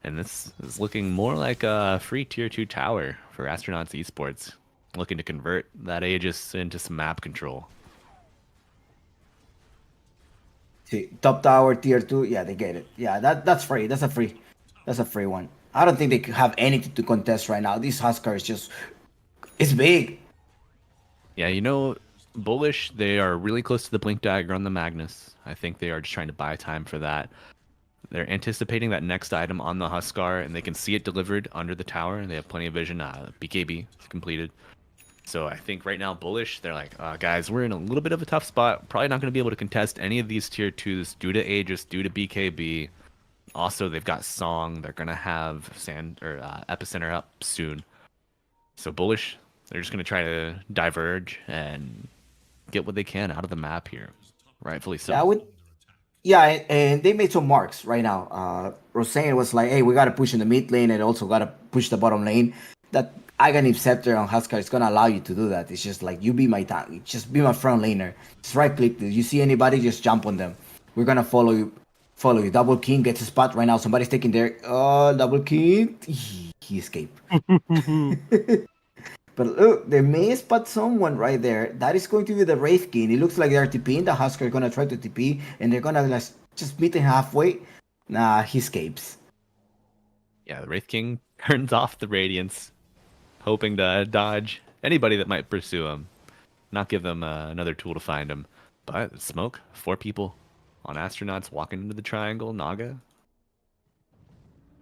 And this is looking more like a free tier 2 tower for Astronauts Esports, looking to convert that Aegis into some map control. See, top tower tier 2, yeah, they get it. Yeah, that's free. That's a free one. I don't think they have anything to contest right now. This Huskar is just, it's big. Yeah, you know, Bullish, they are really close to the Blink Dagger on the Magnus. I think they are just trying to buy time for that. They're anticipating that next item on the Huskar, and they can see it delivered under the tower, and they have plenty of vision. BKB is completed. So I think right now, Bullish, they're like, guys, we're in a little bit of a tough spot. Probably not going to be able to contest any of these tier 2s due to Aegis, due to BKB. Also, they've got Song. They're going to have Epicenter up soon. So Bullish, they're just going to try to diverge and get what they can out of the map here. Rightfully so. Yeah, and they made some marks right now. Roseanne was like, hey, we got to push in the mid lane and also got to push the bottom lane. That Aghanim Scepter on Huskar is going to allow you to do that. It's just like, you be my tank. Just be my front laner. Just right click. You see anybody, just jump on them. We're going to follow you. Double King gets a spot right now. Somebody's taking their... Oh, Double King. He escaped. But look, they may spot someone right there. That is going to be the Wraith King. It looks like they're TPing. The Husker are going to try to TP, and they're going to just meet him halfway. Nah, he escapes. Yeah, the Wraith King turns off the Radiance, hoping to dodge anybody that might pursue him. Not give them another tool to find him. But smoke, 4 people on Astronauts walking into the triangle. Naga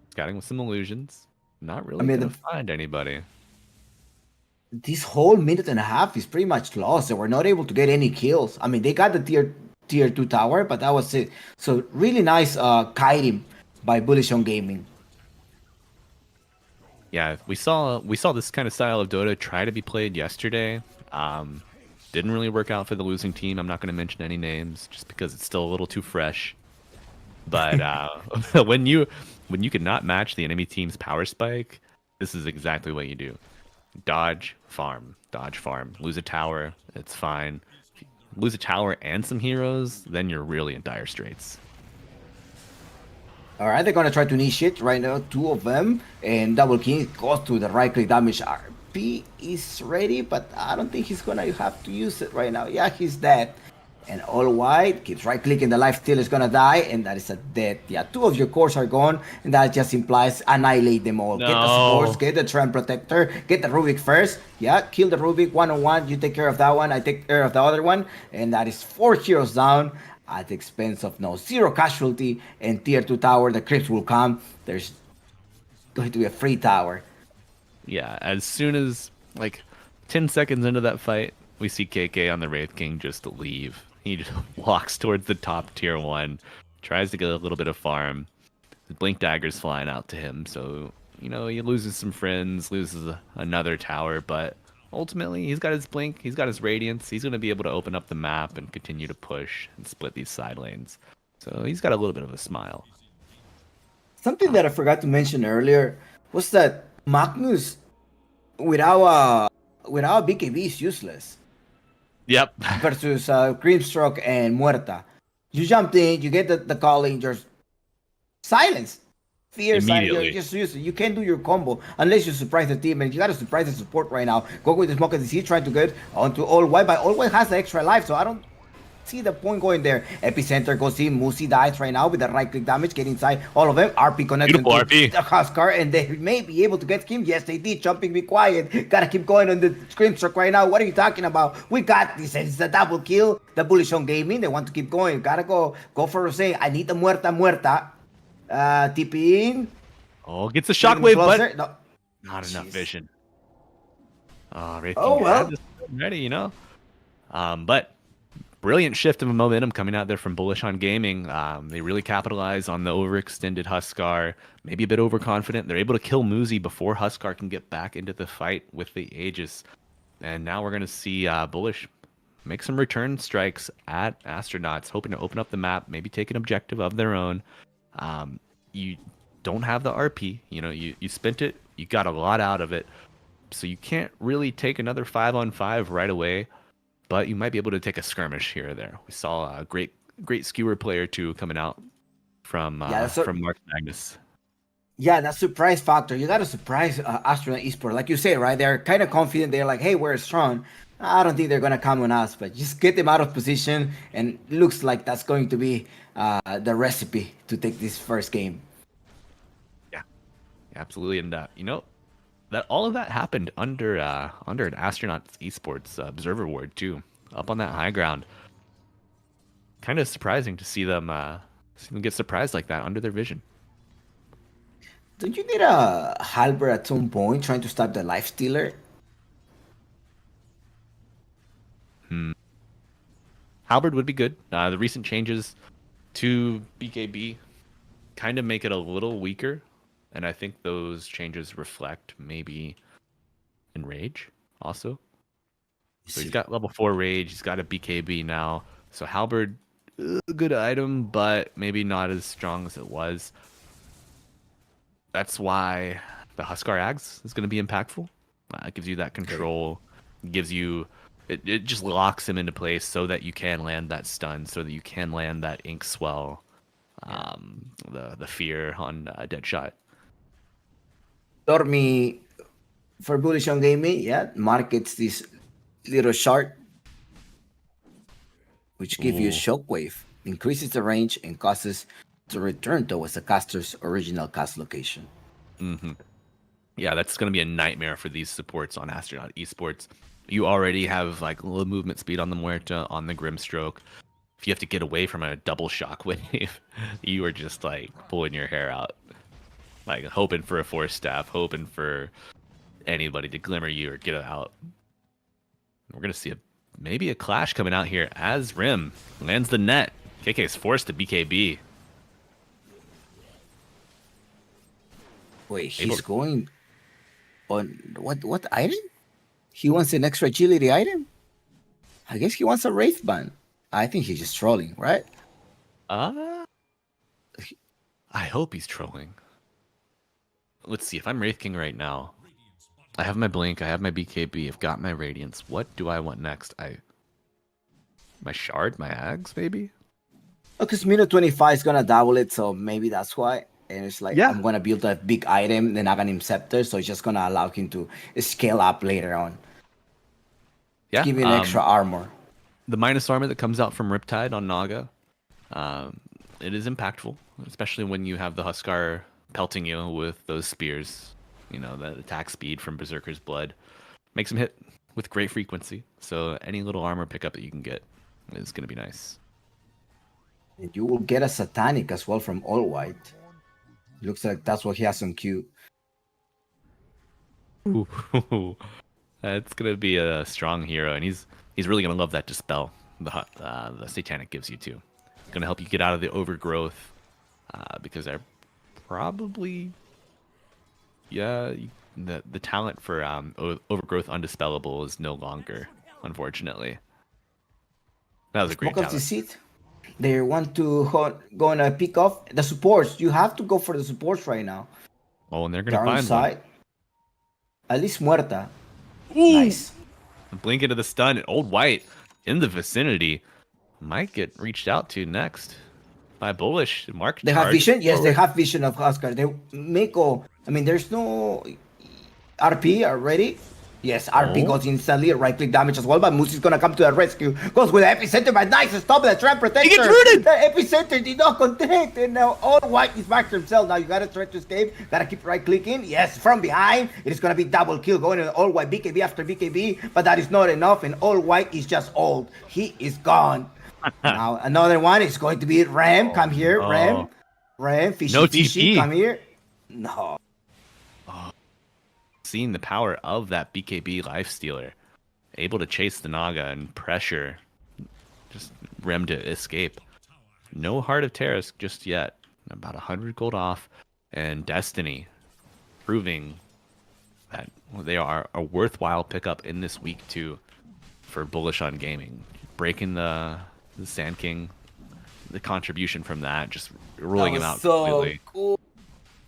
scouting with some illusions. Not really going to find anybody. This whole minute and a half is pretty much lost. They were not able to get any kills. I mean, they got the tier 2 tower, but that was it. So really nice kiting by Bullish on Gaming. Yeah, we saw this kind of style of Dota try to be played yesterday. Didn't really work out for the losing team. I'm not going to mention any names just because it's still a little too fresh. But when you cannot match the enemy team's power spike, this is exactly what you do. Dodge, farm. Dodge, farm. Lose a tower, it's fine. If you lose a tower and some heroes, then you're really in dire straits. All right, they're gonna try to initiate right now, 2 of them, and Double King goes to the right click damage. RP is ready, but I don't think he's gonna have to use it right now. Yeah, he's dead. And All White keeps right clicking, the lifesteal is gonna die, and that is a dead. Yeah, 2 of your cores are gone, and that just implies annihilate them all. No. Get the supports, get the Trend Protector, get the Rubik first. Yeah, kill the Rubik 1-on-1. You take care of that one, I take care of the other one, and that is 4 heroes down at the expense of 0 casualty and tier 2 tower. The creeps will come. There's going to be a free tower. Yeah, as soon as like 10 seconds into that fight, we see KK on the Wraith King just leave. He just walks towards the top tier 1, tries to get a little bit of farm. The Blink Dagger's flying out to him, so, you know, he loses some friends, loses another tower, but ultimately he's got his Blink, he's got his Radiance, he's going to be able to open up the map and continue to push and split these side lanes. So he's got a little bit of a smile. Something that I forgot to mention earlier was that Magnus without BKB is useless. Yep. Versus Grimstroke and Muerta. You jumped in, you get the calling, just silence. Fear, immediately. Just use it. You can't do your combo unless you surprise the team, and you gotta surprise the support right now. Go with the smoke and DC, trying to get onto All White, but All White has the extra life, so I don't see the point going there. Epicenter goes in, Musi dies right now with the right click damage, get inside all of them. RP connection to RP. the Huskar, and they may be able to get him. Yes, they did. Jumping, be quiet. Gotta keep going on the Screamstroke right now. What are you talking about? We got this. It's a double kill. The Bullish on Gaming, they want to keep going. Gotta go for Rosé. I need the Muerta. TP in. Oh, gets a shockwave, but no. Not enough vision. Oh, Wraith Oh, King well. had this ready, you know. But brilliant shift of momentum coming out there from Bullish on Gaming. They really capitalize on the overextended Huskar, maybe a bit overconfident. They're able to kill Muzi before Huskar can get back into the fight with the Aegis. And now we're going to see Bullish make some return strikes at Astronauts, hoping to open up the map, maybe take an objective of their own. You don't have the RP. You spent it. You got a lot out of it. So you can't really take another 5-on-5 right away, but you might be able to take a skirmish here or there. We saw a great skewer player too coming out from Mark Magnus. Yeah, that surprise factor. You got to surprise Astronaut Esports. Like you say, right? They're kind of confident. They're like, hey, we're strong. I don't think they're going to come on us, but just get them out of position. And looks like that's going to be the recipe to take this first game. Yeah, absolutely. And, that all of that happened under an Astronaut Esports observer ward too, up on that high ground. Kind of surprising to see them get surprised like that under their vision. Don't you need a halberd at some point trying to stop the life stealer? Halberd would be good. The recent changes to BKB kind of make it a little weaker, and I think those changes reflect maybe in Rage also. So he's got level 4 Rage, he's got a BKB now. So Halberd, a good item, but maybe not as strong as it was. That's why the Huskar Ags is going to be impactful. It gives you that control, gives you it just locks him into place so that you can land that stun, so that you can land that ink swell, the fear on Deadshot. Dormi for Bullish on Gaming, yeah, markets this little shard, which gives you a shockwave, increases the range, and causes to return towards the caster's original cast location. Mm-hmm. Yeah, that's going to be a nightmare for these supports on Astronaut Esports. You already have like low movement speed on the Muerta, on the Grimstroke. If you have to get away from a double shockwave, you are just like pulling your hair out, like hoping for a force staff, hoping for anybody to glimmer you or get it out. We're going to see maybe a clash coming out here as Rim lands the net. KK is forced to BKB. Wait, he's going on what item? He wants an extra agility item? I guess he wants a Wraith Band. I think he's just trolling, right? I hope he's trolling. Let's see, if I'm Wraith King right now, I have my Blink, I have my BKB, I've got my Radiance. What do I want next? My Shard, my Ags, maybe? Because minute 25 is gonna double it, so maybe that's why. And it's like, yeah, I'm gonna build a big item, the Naganim Scepter, so it's just gonna allow him to scale up later on. Yeah, give you an extra armor. The minus armor that comes out from Riptide on Naga, it is impactful, especially when you have the Huskar pelting you with those spears. You know, that attack speed from Berserker's Blood makes him hit with great frequency. So any little armor pickup that you can get is going to be nice. And you will get a Satanic as well from All White. Looks like that's what he has on queue. Ooh. That's going to be a strong hero, and he's really going to love that Dispel the Satanic gives you too. Going to help you get out of the overgrowth, because they're probably... Yeah, the talent for overgrowth undispellable is no longer, unfortunately. That was a great talent. Deceit. They want to go on a pick off the supports. You have to go for the supports right now. Oh, and they're gonna find one. At least Muerta. Ooh. Nice. Blink into the stun. Old White in the vicinity might get reached out to next by Bullish. Mark. They have vision. Yes, they have vision of Huskar. They make all. I mean, there's no RP already. Yes, RP goes instantly, right-click damage as well, but Moose is going to come to the rescue. Goes with the Epicenter, but nice, stop the trap protector. He gets rooted! The Epicenter did not connect, and now All White is back to himself. Now you got to try to escape, got to keep right-clicking. Yes, from behind, it is going to be double kill, going to All White, BKB after BKB, but that is not enough, and All White is just old. He is gone. Now another one is going to be Ram. Come here, Ram. Ram, fishy, come here. No. Seeing the power of that BKB Life Stealer, able to chase the Naga and pressure just Rem to escape. No Heart of Terrace just yet. About 100 gold off. And Destiny proving that they are a worthwhile pickup in this week 2 for Bullish on Gaming. Breaking the Sand King, the contribution from that, just That ruling him was out so completely. cool.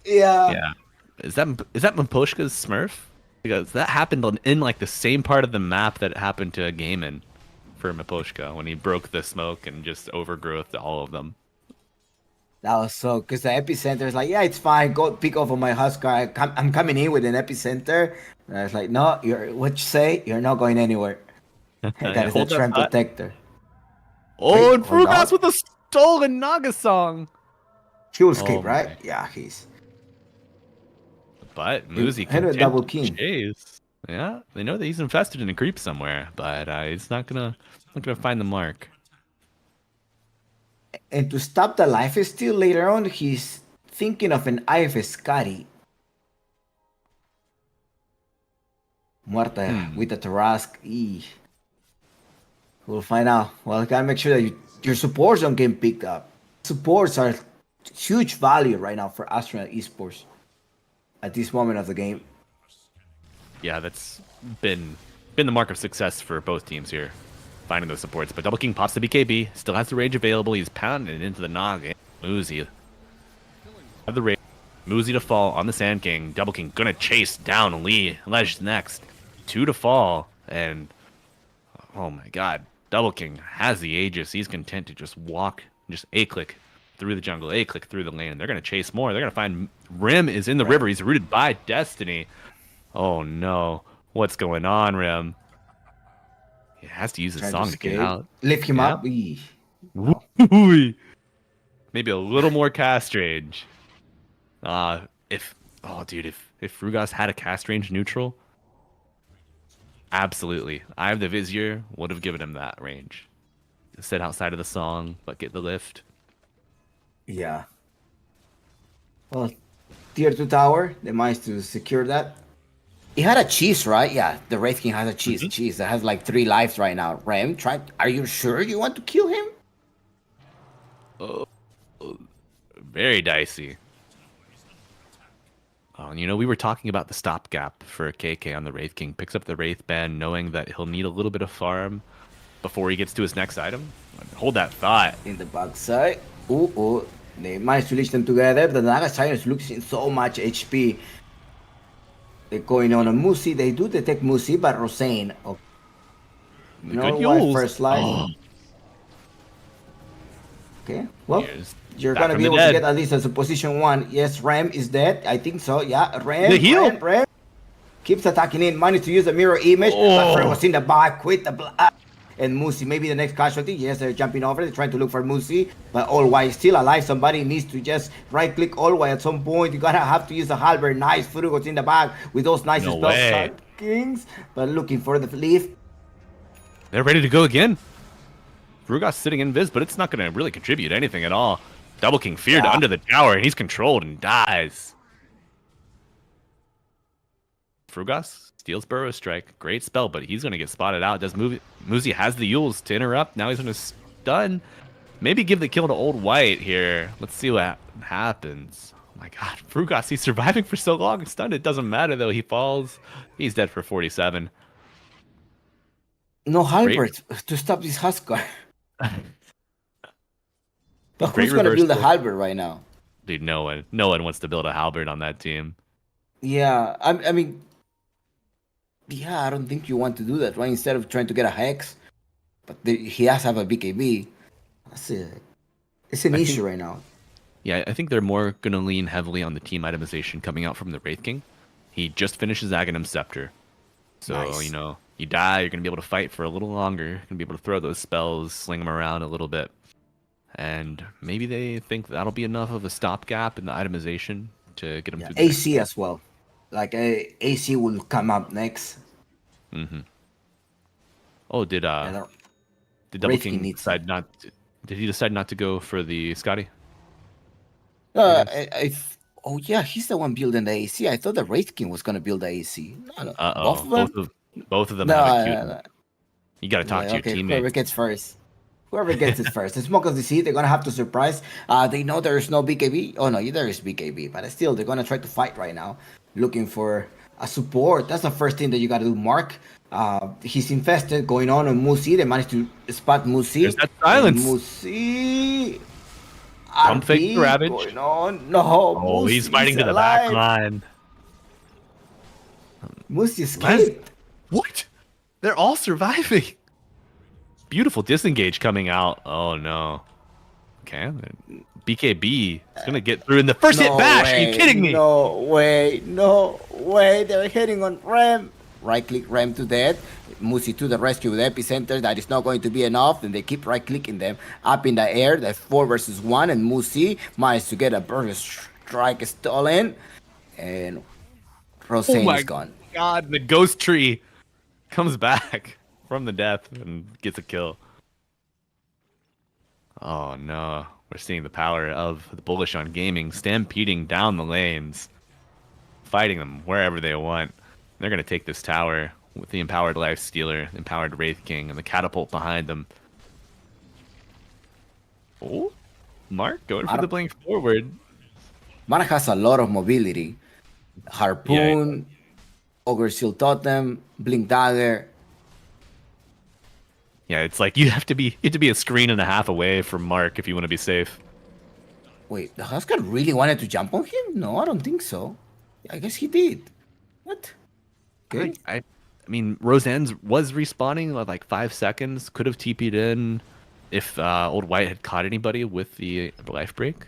Yeah. Yeah. Is that Mposhka's Smurf? Because that happened in like the same part of the map that happened to Gaiman for Miposhka when he broke the smoke and just overgrowth to all of them. That was so, because the epicenter is like, yeah, it's fine. Go pick over my Huskar. I'm coming in with an epicenter. And I was like, no, what you say? You're not going anywhere. That is a Hold that Trem spot. protector. Oh, Wait, and hold Frugas on. with a stolen Naga song. He will Oh escape, right? my. Yeah, he's. But Muzi Hit a double continues to king. chase. Yeah, they know that he's infested in a creep somewhere, but he's not gonna find the mark. And to stop the life steal later on, he's thinking of an IF Scotty. Muerta Hmm. with the Tarask. We'll find out. Well, gotta make sure that your supports don't get picked up. Supports are huge value right now for Astronaut Esports at this moment of the game. Yeah, that's been the mark of success for both teams here, finding those supports. But Double King pops the BKB, still has the rage available. He's pounding into the Nog. Muzi have the rage. Muzi to fall on the Sand King. Double King gonna chase down Lee. Ledge next. 2 to fall, and oh my god, Double King has the Aegis. He's content to just walk, just A-click through the jungle, A-click through the lane. They're gonna chase more. They're gonna find Rim is in the river. He's rooted by Destiny. Oh no. What's going on, Rim? He has to use the Trying to song to get escape. out. Lift him Yeah. up. No. Maybe a little more cast range. If if Frugas had a cast range neutral, absolutely. Eye of the Vizier would have given him that range. Sit outside of the song, but get the lift. Yeah. Well, tier 2 tower, they managed to secure that. He had a cheese, right? Yeah, the Wraith King has a cheese. Mhm. Cheese that has like 3 lives right now. Rem, are you sure you want to kill him? Oh, very dicey. Oh, and we were talking about the stopgap for KK on the Wraith King. Picks up the Wraith Band, knowing that he'll need a little bit of farm before he gets to his next item. Hold that thought. In the backside. Ooh. They managed to leash them together. The Naga Science losing so much HP. They're going on a Musi. They do detect Musi, but Rosane. Okay. The You know good why Yules. first life? Oh, Okay. Well, here's you're back gonna from be the able to get dead. at least as a position 1. Yes, Ram is dead. I think so. Yeah, The Ram. heal. Ram. Keeps attacking in. Managed to use a mirror image. But Fred Oh, was in the back. Quit the blood. And Musi, maybe the next casualty. Yes, they're jumping over. They're trying to look for Musi. But all while still alive, somebody needs to just right click all while at some point. You gotta have to use the halberd. Nice. Furugo's in the back with those nice no spells. way. Kings. But looking for the leaf. They're ready to go again. Frugas sitting in Viz, but it's not going to really contribute anything at all. Double King feared Yeah. under the tower, and he's controlled and dies. Frugas steals Burrow Strike. Great spell, but he's going to get spotted out. Muzi has the Yules to interrupt. Now he's going to stun. Maybe give the kill to Old White here. Let's see what happens. Oh my god, Frugas, he's surviving for so long. Stunned, it doesn't matter though. He falls. He's dead for 47. No Great, halberd to stop this Huskar. But great who's gonna build a reversal. halberd right now? Dude, no one wants to build a halberd on that team. Yeah, I mean, yeah, I don't think you want to do that, right? Instead of trying to get a hex, but he has to have a BKB. That's it. It's an I issue think, right now. yeah, I think they're more going to lean heavily on the team itemization coming out from the Wraith King. He just finishes Aghanim Scepter. So, Nice. you die, you're going to be able to fight for a little longer. You're going to be able to throw those spells, sling them around a little bit. And maybe they think that'll be enough of a stopgap in the itemization to get them Yeah, through the next AC as well. Like AC will come up next. Mm-hmm. Oh, did I don't- Double Wraith King King needs decide not? Did he decide not to go for the Scotty? Uh, guess. oh yeah, he's the one building the AC. I thought the Wraith King was gonna build the AC. No, both Uh-oh. of them. Both of them No, have acute. You got to talk like, to your okay, teammates. whoever gets first. Whoever gets it first. The Smoke of the Sea, they're gonna have to surprise. They know there's no BKB. Oh no, there is BKB, but still they're gonna try to fight right now, looking for a support. That's the first thing that you gotta do, Mark. He's infested going on Musi. They managed to spot There's Musi. that And silence. Musi Pump fake the RP Ravage. going on. No, Oh, he's Musi fighting is to the back alive. line. Musi Les, escaped. what? They're all surviving. Beautiful disengage coming out. Oh no. Okay. BKB is gonna get through in the first hit No bash. Are you way, kidding me? no way, no way. They're hitting on Ram. Right click Ram to death. Musi to the rescue with Epicenter. That is not going to be enough. Then they keep right clicking them up in the air. That's 4 versus 1. And Musi managed to get a burst strike stolen. And Oh Rosane is my gone. god, the ghost tree comes back from the death and gets a kill. Oh no. We're seeing the power of the Bullish on gaming stampeding down the lanes, fighting them wherever they want. They're gonna take this tower with the empowered Life Stealer, empowered Wraith King, and the catapult behind them. Oh, Mark going for the blink forward. Mana has a lot of mobility. Yeah, Harpoon, Ogre Seal Totem, Blink Dagger. yeah. It's like you have to be a screen and a half away from Mark if you want to be safe. Wait, the Huskar really wanted to jump on him? No, I don't think so. I guess he did. What? Okay. I mean, Roseanne's was respawning at like 5 seconds. Could have TP'd in if Old White had caught anybody with the life break.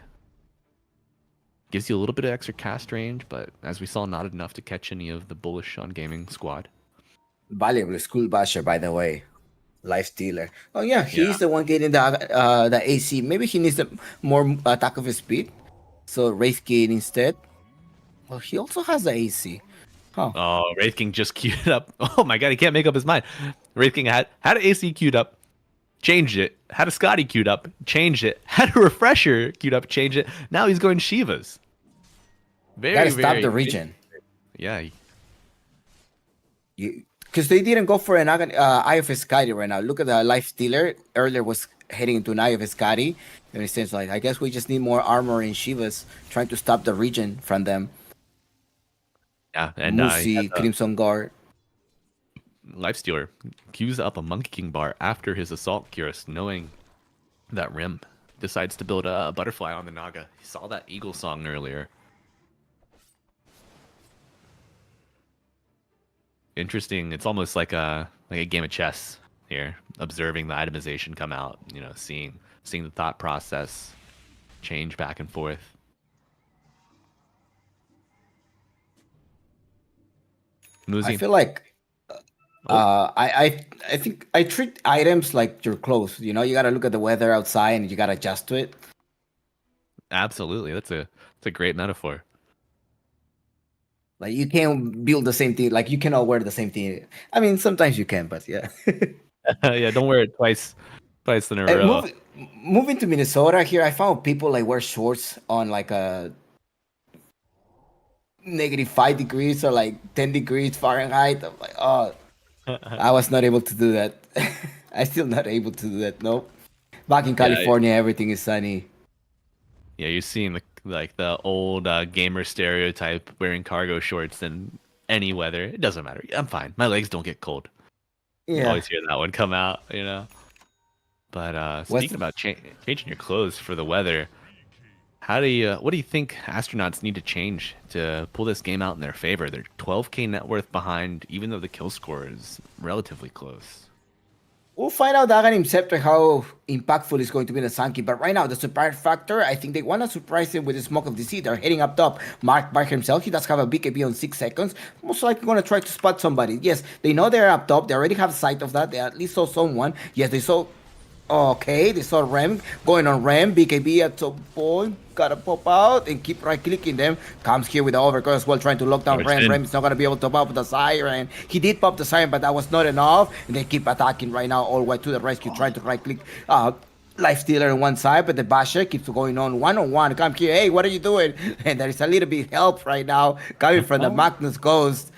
Gives you a little bit of extra cast range, but as we saw, not enough to catch any of the Bullish on gaming squad. Valuable School Basher, by the way. Life Stealer. Oh yeah, Yeah, he's the one getting the AC. Maybe he needs more attack of his speed. So Wraith King instead. Well, he also has the AC. Huh. oh, Wraith King just queued up. Oh my god, he can't make up his mind. Wraith King had an AC queued up, changed it. Had a Scotty queued up, changed it. Had a refresher queued up, changed it. Now he's going Shivas. Very, Gotta stop very. the region. Yeah, Because they didn't go for an Eye of Escari right now. Look at the Life Stealer. Earlier was heading into an Eye of Escari. And it seems like, I guess we just need more armor in Shivas, trying to stop the region from them. yeah. And Musi, Crimson Guard. Lifestealer queues up a Monkey King bar after his assault Curious, knowing that Rim decides to build a butterfly on the Naga. He saw that eagle song earlier. Interesting. It's almost like a game of chess here, observing the itemization come out. You know, seeing the thought process change back and forth. I Muzi. feel like I think I treat items like your clothes. You know, you gotta look at the weather outside and you gotta adjust to it. Absolutely. That's a great metaphor. Like you can't build the same thing. Like you cannot wear the same thing. I mean, sometimes you can, but yeah. Yeah, don't wear it twice in a And row. moving to Minnesota here, I found people like wear shorts on like a -5 degrees or like 10 degrees Fahrenheit. I'm like, oh, I was not able to do that. I still not able to do that. Nope. Back in Yeah, California, everything is sunny. yeah, you're seeing the old gamer stereotype wearing cargo shorts in any weather. It doesn't matter. I'm fine. My legs don't get cold. You Yeah. always hear that one come out, you know. But What's speaking about changing your clothes for the weather, what do you think astronauts need to change to pull this game out in their favor? They're 12K net worth behind, even though the kill score is relatively close. We'll find out Dagan Scepter how impactful is going to be in the Sankey. But right now, the surprise factor, I think they want to surprise him with the Smoke of the Sea. They're heading up top. Mark by himself, he does have a BKB on 6 seconds. Most likely going to try to spot somebody. Yes, they know they're up top. They already have sight of that. They at least saw someone. Yes, they saw... Okay, they saw Rem going on Rem. BKB at some point gotta pop out and keep right clicking them. Comes here with the overcut as well, trying to lock down Rem. Rem is not gonna be able to pop the siren. He did pop the siren, but that was not enough. And they keep attacking right now, all the way to the rescue, trying to right click. Life Stealer on one side, but the Basher keeps going on one. Come here, hey, what are you doing? And there is a little bit help right now coming from the Magnus Ghost.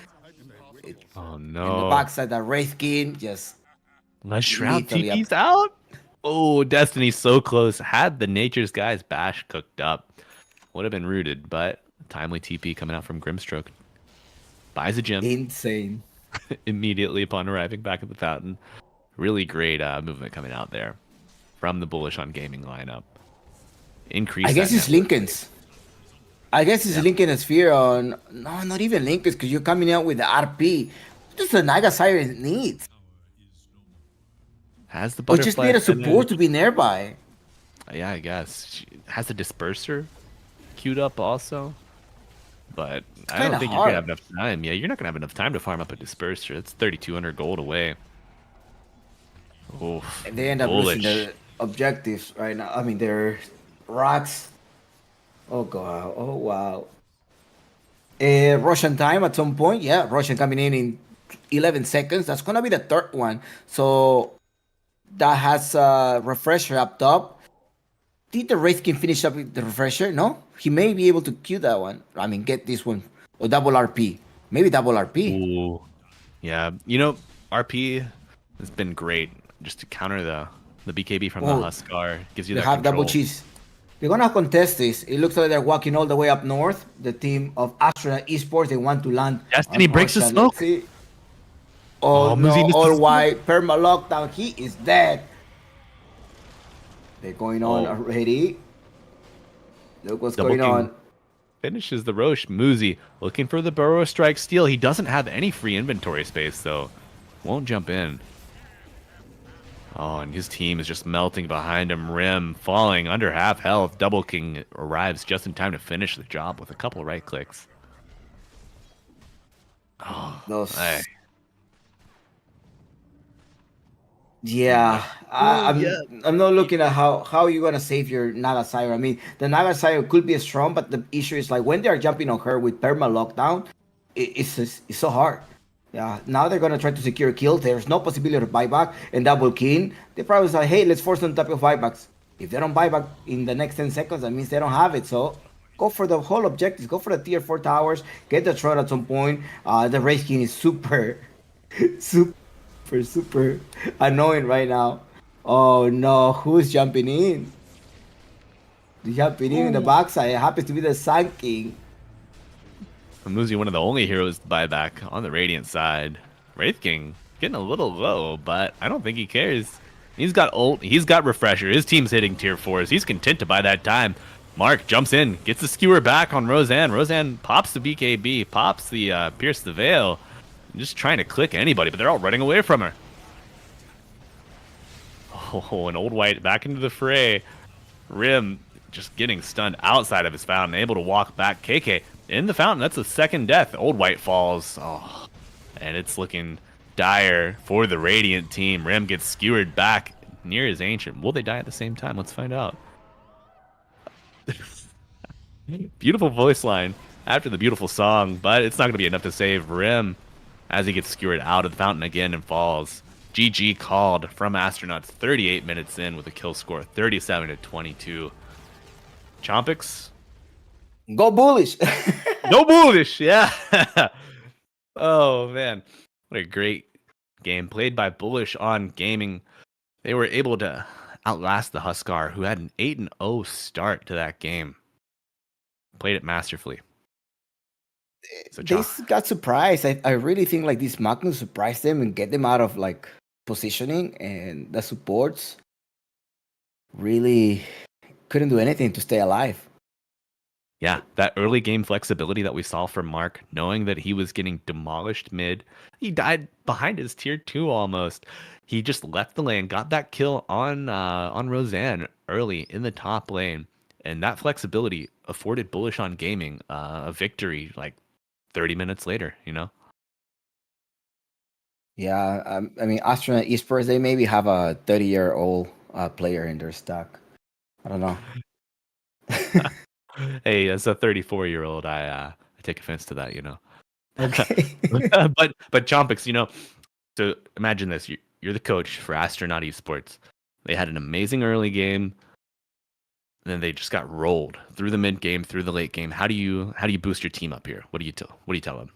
Oh In the no! backside, the Wraith King just Les Shroud literally TP's out. Oh, Destiny's so close. Had the Nature's Guys bash cooked up, would have been rooted, but timely TP coming out from Grimstroke. Buys a gem Insane. immediately upon arriving back at the fountain. Really great movement coming out there from the Bullish on Gaming lineup. I Increase that guess it's network. Lincoln's. I guess it's Yeah. Lincoln a sphere on. No, not even Lincoln's, because you're coming out with the RP. What does the Naga Siren need? Has the Or just butterfly need a support to finish. be nearby? Yeah, I guess. She has a disperser queued up also. But It's I kind don't of think you're gonna hard. have enough time. Yeah, you're not gonna have enough time to farm up a disperser. It's 3,200 gold away. Oof, And they end up losing bullish. their objectives right now. I mean, their rocks. Oh god. Oh wow. Russian time at some point. Yeah, Russian coming in 11 seconds. That's gonna be the third one. So that has a refresher up top. Did the race can finish up with the refresher? No, he may be able to queue that one. I mean, get this one or double RP. Maybe double RP. Ooh, yeah. RP has been great just to counter the BKB from the Oh, Huskar. Gives you they that have double control. cheese. They're gonna contest this. It looks like they're walking all the way up north. The team of Astronaut Esports, they want to land Destiny on breaks the Russia. Let's smoke. see. Oh Oh, Muzi no, missed the all smoke. white, perma lockdown. He is dead. They're going on Oh, already. Look what's double going king on. finishes the Roche. Muzi looking for the Burrow Strike steal. He doesn't have any free inventory space, though. Won't jump in. Oh, and his team is just melting behind him. Rim falling under half health. Double King arrives just in time to finish the job with a couple right clicks. Oh, hey. Those. Yeah. Yeah, Oh, I'm. yeah. I'm not looking at how you're gonna save your Naga Sire. I mean, the Naga Sire could be strong, but the issue is like when they are jumping on her with perma lockdown, it's so hard. Yeah, now they're gonna try to secure a kill. There's no possibility of buyback and double kill. They probably say, hey, let's force them type of buybacks. If they don't buy back in the next 10 seconds, that means they don't have it. So go for the whole objectives. Go for the tier 4 towers. Get the threat at some point. The race king is super, super, super annoying right now. Oh no, who's jumping in? Jumping in the Ooh. backside. It happens to be the Sun King. Muzi, one of the only heroes to buy back on the Radiant side. Wraith King getting a little low, but I don't think he cares. He's got ult, he's got refresher. His team's hitting tier 4s. He's content to buy that time. Mark jumps in, gets the skewer back on Roseanne. Roseanne pops the BKB, pops the Pierce the Veil. Just trying to click anybody, but they're all running away from her. Oh, an old white back into the fray. Rim just getting stunned outside of his fountain, able to walk back. KK in the fountain. That's the second death. Old white falls. Oh, and it's looking dire for the Radiant team. Rim gets skewered back near his ancient. Will they die at the same time? Let's find out. Beautiful voice line after the beautiful song, but it's not going to be enough to save Rim as he gets skewered out of the fountain again and falls. GG called from Astronauts 38 minutes in with a kill score 37-22. Chompix, Go bullish. no bullish, yeah. Oh man, what a great game played by Bullish on Gaming. They were able to outlast the Huskar, who had an 8-0 start to that game. Played it masterfully. So They got surprised. I really think like this Magnus surprised them and get them out of like positioning, and the supports really couldn't do anything to stay alive. yeah, that early game flexibility that we saw from Mark, knowing that he was getting demolished mid, he died behind his tier 2 almost. He just left the lane, got that kill on Roseanne early in the top lane, and that flexibility afforded Bullish on Gaming a victory like 30 minutes later, you know? Yeah, I mean, Astronaut Esports, they maybe have a 30-year-old player in their stock. I don't know. Hey, as a 34-year-old, I take offense to that, you know. Okay. but Chompix, so imagine this: you're the coach for Astronaut Esports. They had an amazing early game, and then they just got rolled through the mid game, through the late game. How do you boost your team up here? What do you tell them?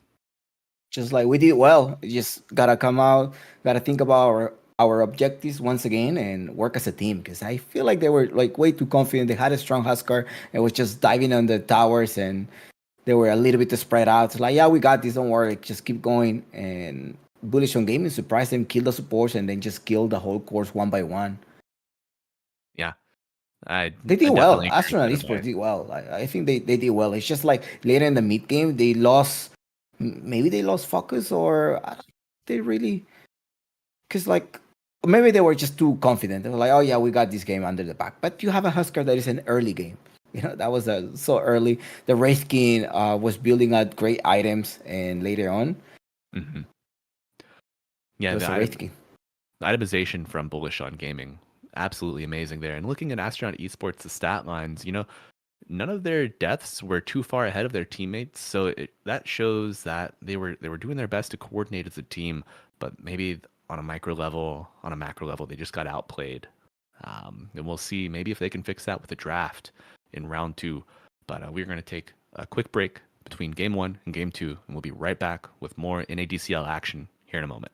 Just like we did well. You just gotta come out, gotta think about our our objectives once again and work as a team, because I feel like they were like way too confident. They had a strong Huskar and was just diving on the towers, and they were a little bit spread out. It's like, yeah, we got this, don't worry, just keep going. And Bullish on Gaming surprised them, killed the supports, and then just killed the whole course one by one. Yeah, I They did I well. definitely agree with Astronaut that Esports advice. did well. I think they did well. It's just like later in the mid game, they lost. Maybe they lost focus, or I don't, they really, because like maybe they were just too confident. They were like, oh yeah, we got this game under the back. But you have a Husker that is an early game. That was so early. The Wraith King was building out great items, and later on, Hmm. it Yeah, was a Wraith King. the itemization from Bullish on Gaming, absolutely amazing there. And looking at Astronaut Esports, the stat lines, none of their deaths were too far ahead of their teammates, so that shows that they were doing their best to coordinate as a team, but maybe on a micro level, on a macro level, they just got outplayed. And we'll see maybe if they can fix that with the draft in round two. But we're going to take a quick break between game one and game two, and we'll be right back with more NADCL action here in a moment.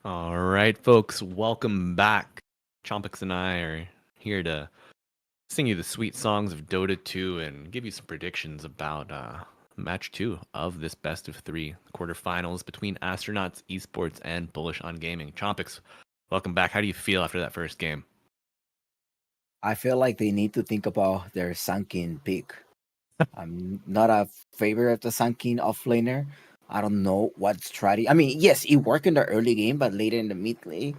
All right, folks, welcome back. Chompix and I are here to sing you the sweet songs of Dota 2 and give you some predictions about match 2 of this best of 3 quarterfinals between Astronauts, Esports, and Bullish on Gaming. Chompix, welcome back. How do you feel after that first game? I feel like they need to think about their sunken pick. I'm not a favorite of the sunken offlaner. I don't know what strategy. I mean, yes, it worked in the early game, but later in the mid lane,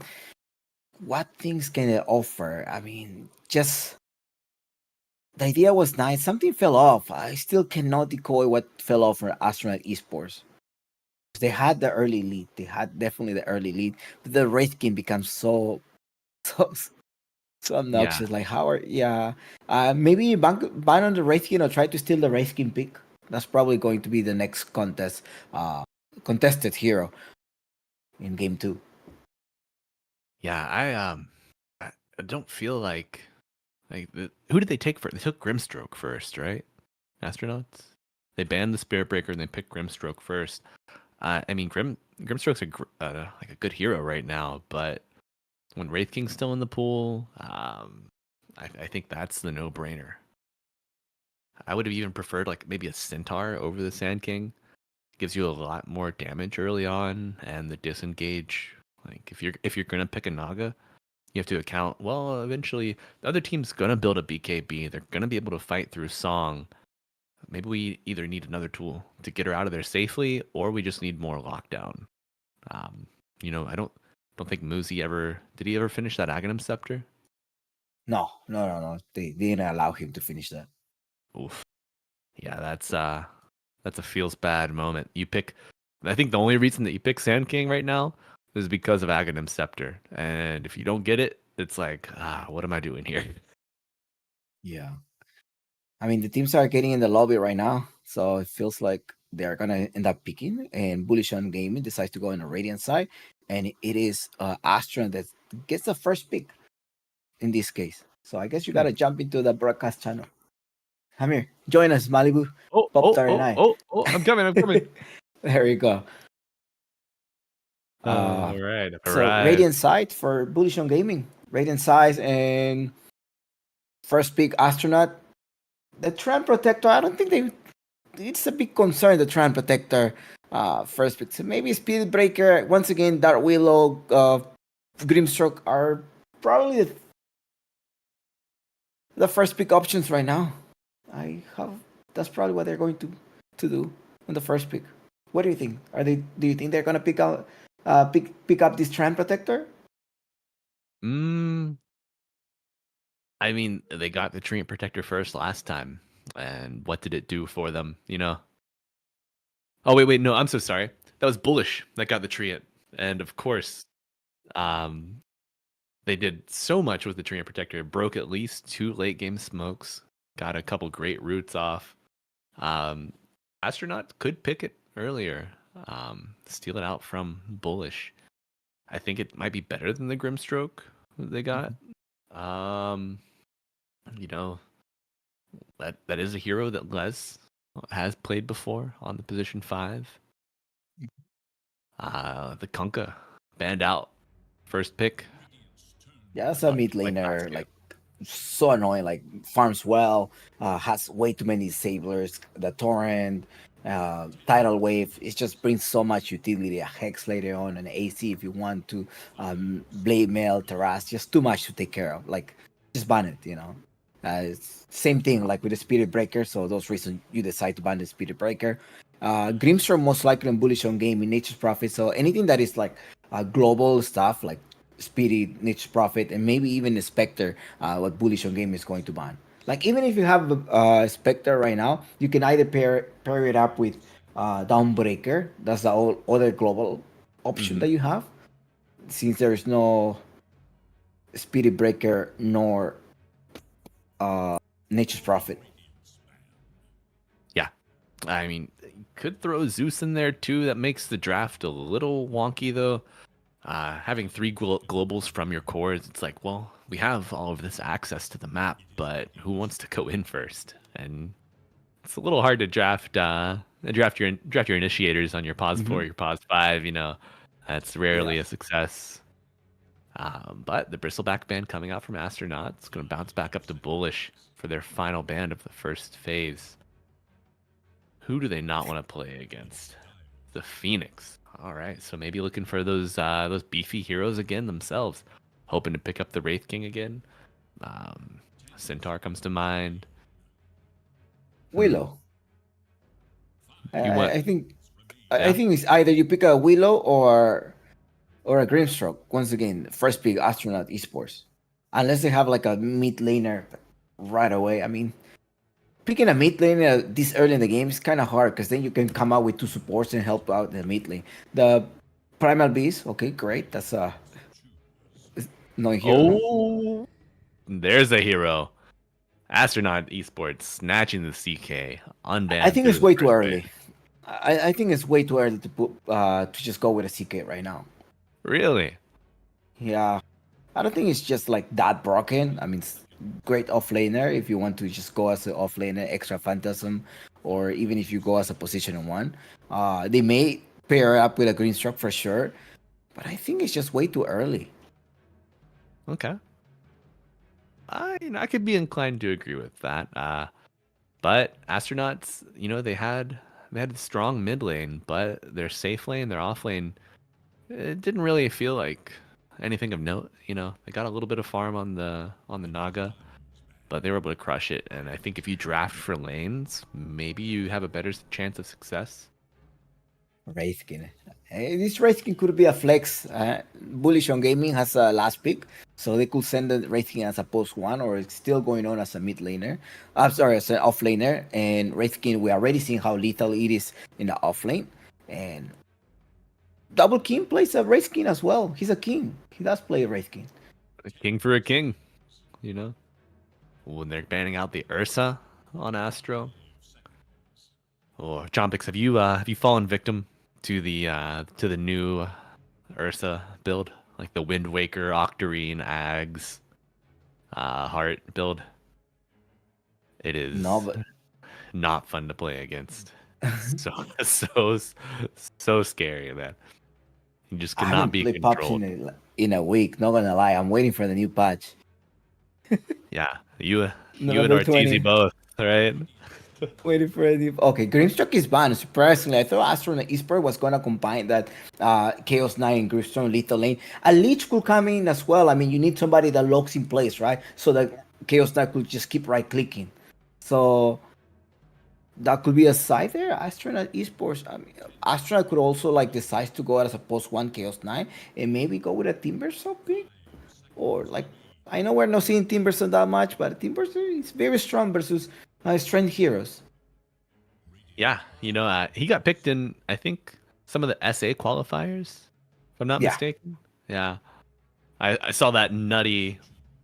what things can it offer? I mean, just the idea was nice. Something fell off. I still cannot decoy what fell off for Astronaut Esports. They had the early lead. They had definitely the early lead, but the Wraith game becomes so so Yeah, obnoxious. Like how are maybe ban on the Wraith skin or try to steal the Wraith skin pick. That's probably going to be the next uh contested hero in game 2. yeah. I don't feel who did they take first? They took Grimstroke first, right? Astronauts. They banned the Spirit Breaker and they picked Grimstroke first. I mean, Grimstroke's like a good hero right now, but when Wraith King's still in the pool, I think that's the no-brainer. I would have even preferred like maybe a Centaur over the Sand King. Gives you a lot more damage early on, and the disengage. Like if you're gonna pick a Naga, you have to account. Well, eventually the other team's gonna build a BKB. They're gonna be able to fight through Song. Maybe we either need another tool to get her out of there safely, or we just need more lockdown. Um, I don't think Muzi ever did. He ever finish that Aghanim Scepter? No. They didn't allow him to finish that. Oof. Yeah, that's a feels bad moment. You pick. I think the only reason that you pick Sand King right now is because of Aghanim Scepter, and if you don't get it, it's like, what am I doing here? Yeah. I mean, the teams are getting in the lobby right now, so it feels like they're gonna end up picking. And Bullish on Gaming decides to go on the Radiant side, and it is Astron that gets the first pick in this case. So I guess you Hmm. gotta jump into the broadcast channel. Come here, join us, Malibu, Oh, oh, Popstar, and oh, I. oh, oh! I'm coming! I'm coming! There you go. All right, I've So arrived. Radiant side for Bullish on Gaming, Radiant size, and first pick Astronaut. The Trend Protector, I don't think they. It's a big concern. The Trend Protector, first pick. So maybe Speed Breaker once again. Dark Willow, Grimstroke are probably the first pick options right now. I have. That's probably what they're going to do on the first pick. What do you think? Are they? Do you think they're gonna pick up this Trend Protector? Mm, I mean, they got the Treant Protector first last time, and what did it do for them? Oh wait, no, I'm so sorry. That was Bullish that got the Treant, and of course, um, they did so much with the Treant Protector. Broke at least 2 late game smokes. Got a couple great roots off. Um, Astronaut could pick it earlier. Steal it out from Bullish. I think it might be better than the Grimstroke they got. Um, you know, that is a hero that Les has played before on the position 5. The Kunkka banned out. First pick. Yeah, that's a mid Like last laner, game. like so annoying. Like farms well, has way too many sablers. The torrent, tidal wave. It just brings so much utility. A hex later on, an AC if you want to, blade mail, terrace. Just too much to take care of. Like just ban it. Same thing like with the Spirit Breaker. So those reasons you decide to ban the Spirit Breaker. Grimstorm most likely and Bullish on game in Nature's Prophet. So anything that is like global stuff like Spirit, Niche Prophet, and maybe even the Spectre, what Bullish on game is going to ban. Like even if you have a Spectre right now, you can either pair it up with Dawnbreaker. That's the other global option Mm-hmm. that you have. Since there is no Spirit Breaker nor Nature's Prophet. Yeah. I mean, you could throw Zeus in there too. That makes the draft a little wonky though. Having 3 globals from your cores, it's like, well, we have all of this access to the map, but who wants to go in first? And it's a little hard to draft your initiators on your pause 4, Mm-hmm. your pause 5. That's Yeah. rarely a success. But the Bristleback band coming out from Astronaut is going to bounce back up to Bullish for their final band of the first phase. Who do they not want to play against? The Phoenix. All right, so maybe looking for those beefy heroes again themselves, hoping to pick up the Wraith King again. Um, Centaur comes to mind. Hmm. Willow. You want, I think I yeah, think it's either you pick a Willow or a Grimstroke. Once again, first pick Astronaut Esports. Unless they have like a mid laner right away. I mean, picking a mid laner this early in the game is kind of hard because then you can come out with two supports and help out the mid lane. The Primal Beast, okay, great. That's no hero, no. oh, there's a hero. Astronaut Esports snatching the CK, I unbanned think through it's the way too first early. wave. I think it's way too early to put to just go with a CK right now. Really? Yeah, I don't think it's just like that broken. I mean, it's great offlaner if you want to just go as an offlaner, extra phantasm, or even if you go as a position one. They may pair up with a green struck for sure, but I think it's just way too early. Okay. I could be inclined to agree with that. But astronauts, they had a strong mid lane, but their safe lane, their off lane, it didn't really feel like anything of note. They got a little bit of farm on the Naga, but they were able to crush it. And I think if you draft for lanes, maybe you have a better chance of success. Wraithkin. This Wraithkin could be a flex. Bullish on Gaming has a last pick, so they could send the Wraithkin as a post one, or it's still going on as a mid laner. I'm sorry, as an off laner. And Wraithkin, we already seen how lethal it is in the off lane. And Double King plays a Wraithkin as well. He's a king. He does play a Wraithkin. A king for a king, you know. When they're banning out the Ursa on Astro. Or Jompix, have you fallen victim to the new Ursa build, like the Wind Waker, Octarine, Ags, Heart build? It No, is but not fun to play against. So so so scary, man. You just I cannot haven't be played PUBG controlled. in a week. Not gonna lie, I'm waiting for the new patch. Yeah, you and November Ortiz 20. both, right? Waiting for a new. Okay, Grimstroke is banned. Surprisingly, I thought Astronaut Esport was gonna combine that Chaos Knight and Grimstone lethal lane. A Leech could come in as well. I mean, you need somebody that locks in place, right? So that Chaos Knight could just keep right clicking. So that could be a side there. Astronaut Esports. I mean, Astronaut could also like decide to go as a post one Chaos Knight and maybe go with a Timbersaw pick, or like I know we're not seeing Timbersaw that much, but Timbersaw is very strong versus strength heroes. Yeah, he got picked in, I think, some of the SA qualifiers, if I'm not Yeah. mistaken. Yeah, I saw that nutty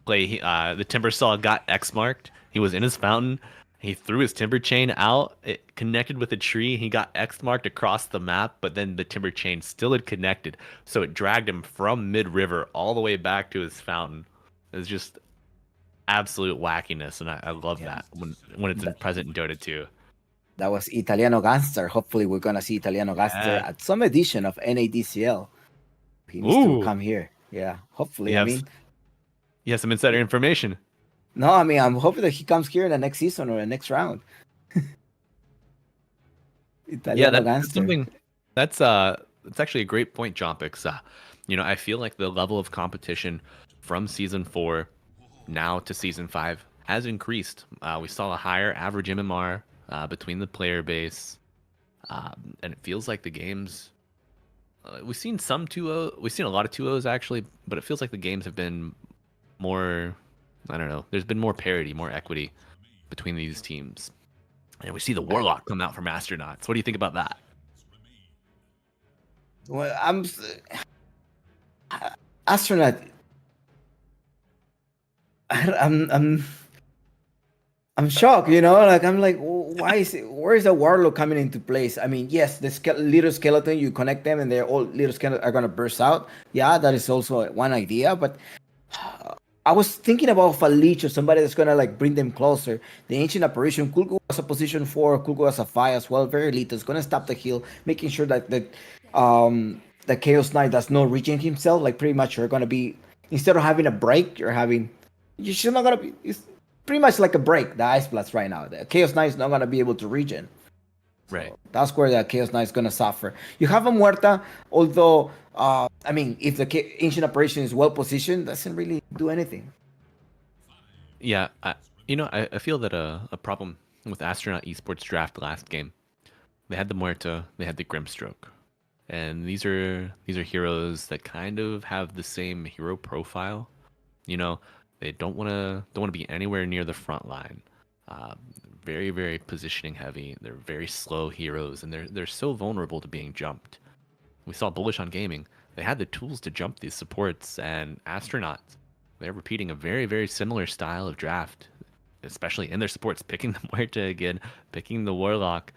play. The Timber Saw got X marked. He was in his fountain. He threw his Timber Chain out. It connected with a tree. He got X marked across the map, but then the Timber Chain still had connected. So it dragged him from mid river all the way back to his fountain. It was just absolute wackiness, and I love Yeah. that when it's in That, present in Dota 2. that was Italiano Gangster. Hopefully, we're gonna see Italiano Gangster Yeah. at some edition of NADCL. He needs to Ooh, come here. Yeah, hopefully. you have you have some insider information. No, I mean, I'm hoping that he comes here in the next season or the next round. Yeah, Italiano that's Gangster. something that's actually a great point, Jompix. I feel like the level of competition from season 4 now to season 5 has increased. We saw a higher average MMR between the player base, and it feels like the games. We've seen a lot of 2-0s actually, but it feels like the games have been more. I don't know. There's been more parity, more equity between these teams, and we see the Warlock come out from Astronauts. What do you think about that? Well, astronaut. I'm I'm shocked, like I'm like, why is it? Where is the warlock coming into place? I mean, yes, the little skeleton, you connect them, and they're all little skeleton are gonna burst out. Yeah, that is also one idea, but I was thinking about a leech or somebody that's gonna like bring them closer. The ancient apparition could go as a position 4, could go as a 5 as well. Very little. It's gonna stop the heal, making sure that the Chaos Knight does not regen himself, like pretty much you're gonna be, instead of having a break, you're just not gonna be. It's pretty much like a break. The Ice Blast right now, the Chaos Knight is not gonna be able to regen. Right. So that's where the Chaos Knight is gonna suffer. You have a Muerta, although I mean, if the Ancient Apparition is well positioned, doesn't really do anything. Yeah, I feel that a problem with Astronaut Esports draft last game, they had the Muerta, they had the Grimstroke, and these are heroes that kind of have the same hero profile. You know, they don't want to be anywhere near the front line. Uh, very very positioning heavy. They're very slow heroes, and they're so vulnerable to being jumped. We saw Bullish on gaming. They had the tools to jump these supports and astronauts. They're repeating a very, very similar style of draft, especially in their supports, picking the Muerta again, picking the Warlock.